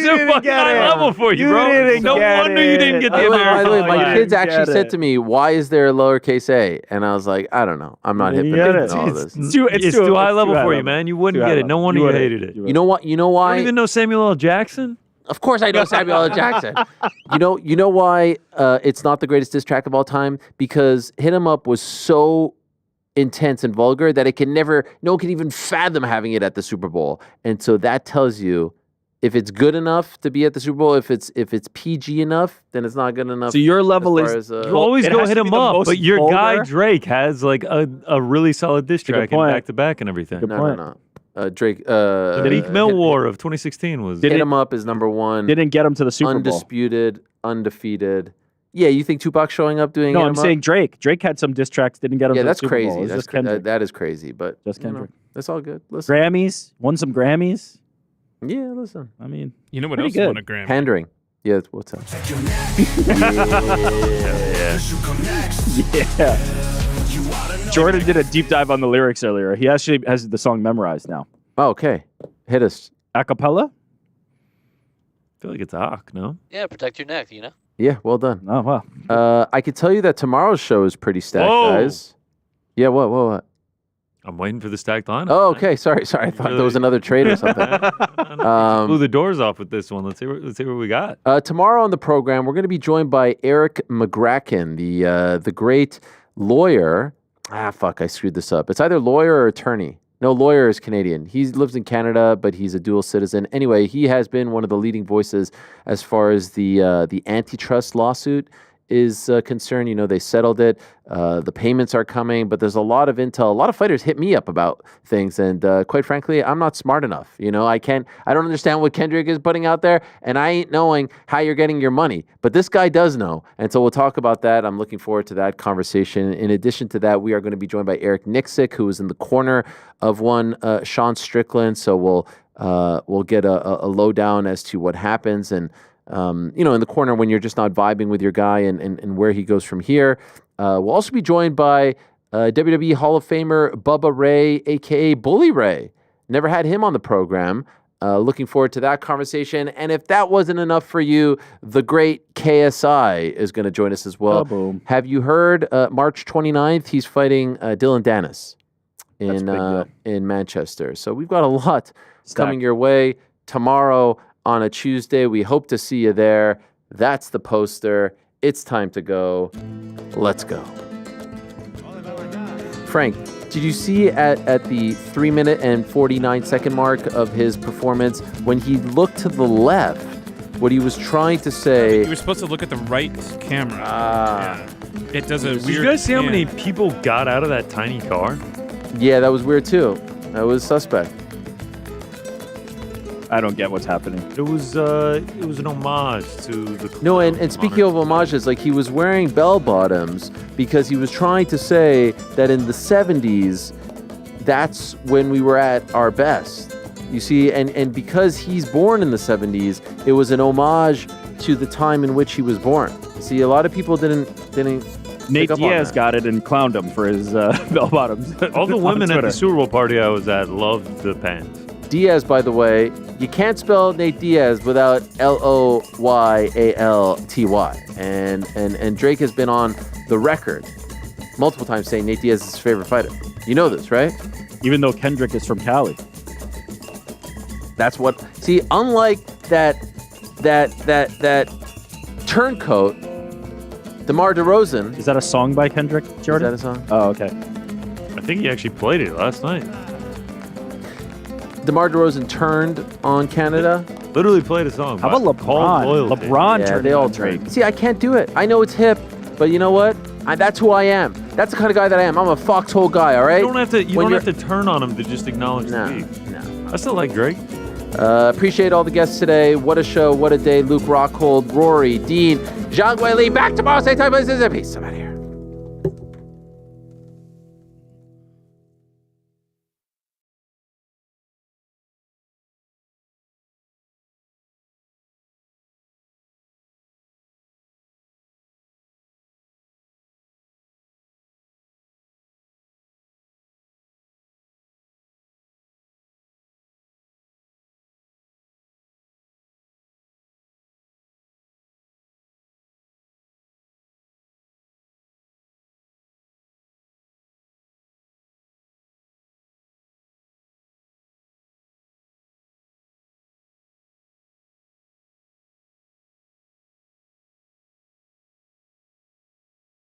it's a didn't fucking get high it. level for you, You bro. didn't No get wonder you didn't it. get By the the way, American. my I kids didn't actually get said it. to me, "Why is there a lowercase a?" And I was like, "I don't know. I'm not hip You get to it. all this." It's too high level high for you, man. You wouldn't Too high get it. No level. wonder You you wouldn't. hated it. You know what? You know You why? don't even know Samuel L. Jackson? Of course, I know Samuel L. Jackson. You know why it's not the greatest diss track of all time? Because "Hit 'Em Up" was so intense and vulgar that no one can even fathom having it at the Super Bowl. And so that tells you if it's good enough to be at the Super Bowl, if it's PG enough, then it's not good enough. So your level as far is as, You always it go has hit to be him the up, most but your guy vulgar. Drake has like a really solid diss good track and point. back to back and everything. no. Drake. The Meek Mill War of 2016 was. Hit 'Em Up is number 1. Didn't get him to the Super Bowl. Undisputed, undefeated. Yeah, you think Tupac showing up doing? No, Hit I'm 'Em saying Up? Drake. Drake had some diss tracks. Didn't get him. Yeah, to that's the Super Bowl. crazy. It's That's just Kendrick. that is crazy, but Just you know, Kendrick. that's all good. Listen, Grammys. Won some Grammys. yeah, listen. I mean, you know what pretty else good. won a Grammy? Pandering. Yeah, what's up? Yeah. Jordan did a deep dive on the lyrics earlier. He actually has the song memorized now. Oh, okay, hit us. Acapella? feel like it's Hawk, no? Yeah, protect your neck, Yeah, well done. Oh, wow. I could tell you that tomorrow's show is pretty stacked, guys. Yeah, what? I'm waiting for the stacked lineup. Oh, okay. Sorry. I thought there was another trade or something. Blew the doors off with this one. Let's see what we got. Tomorrow on the program, we're going to be joined by Eric McGracken, the great lawyer. I screwed this up. It's either lawyer or attorney. No, lawyer is Canadian. He lives in Canada, but he's a dual citizen. Anyway, he has been one of the leading voices as far as the antitrust lawsuit is concerned. They settled it. The payments are coming, but there's a lot of intel. A lot of fighters hit me up about things, and quite frankly, I'm not smart enough. I don't understand what Kendrick is putting out there, and I ain't knowing how you're getting your money. But this guy does know, and so we'll talk about that. I'm looking forward to that conversation. In addition to that, we are going to be joined by Eric Nixick, who is in the corner of one Sean Strickland. So we'll get a lowdown as to what happens and. In the corner when you're just not vibing with your guy and where he goes from here. We'll also be joined by WWE Hall of Famer Bubba Ray, a.k.a. Bully Ray. Never had him on the program. Looking forward to that conversation. And if that wasn't enough for you, the great KSI is going to join us as well. Oh, boom. Have you heard March 29th, he's fighting Dylan Dennis in Manchester. So we've got a lot coming your way tomorrow. On a Tuesday, we hope to see you there. That's the poster. It's time to go. Let's go. Frank, did you see at the 3 minute and 49 second mark of his performance when he looked to the left, what he was trying to say? You were supposed to look at the right camera. Yeah. It does a weird. Did you guys see how many people got out of that tiny car? Yeah, that was weird too. That was suspect. I don't get what's happening. It was an homage to the. No, and speaking of homages, like he was wearing bell bottoms because he was trying to say that in the 70s, that's when we were at our best. You see, and because he's born in the 70s, it was an homage to the time in which he was born. See, a lot of people didn't. Nate Diaz got it and clowned him for his bell bottoms. All the women at the Super Bowl party I was at loved the pants. Diaz, by the way, you can't spell Nate Diaz without Loyalty. And Drake has been on the record multiple times saying Nate Diaz is his favorite fighter. You know this, right? Even though Kendrick is from Cali. That's what. See, unlike that turncoat, DeMar DeRozan. Is that a song by Kendrick, Jordan? Is that a song? Oh, okay. I think he actually played it last night. DeMar DeRozan turned on Canada. Literally played a song. How about LeBron? LeBron turned on Drake. See, I can't do it. I know it's hip, but you know what? That's who I am. That's the kind of guy that I am. I'm a foxhole guy, all right? You don't have to turn on him to just acknowledge the beef. No. I still like Drake. Appreciate all the guests today. What a show. What a day. Luke Rockhold, Rory, Dean, Zhang Weili. Back tomorrow. Same time. Peace. I'm out of here.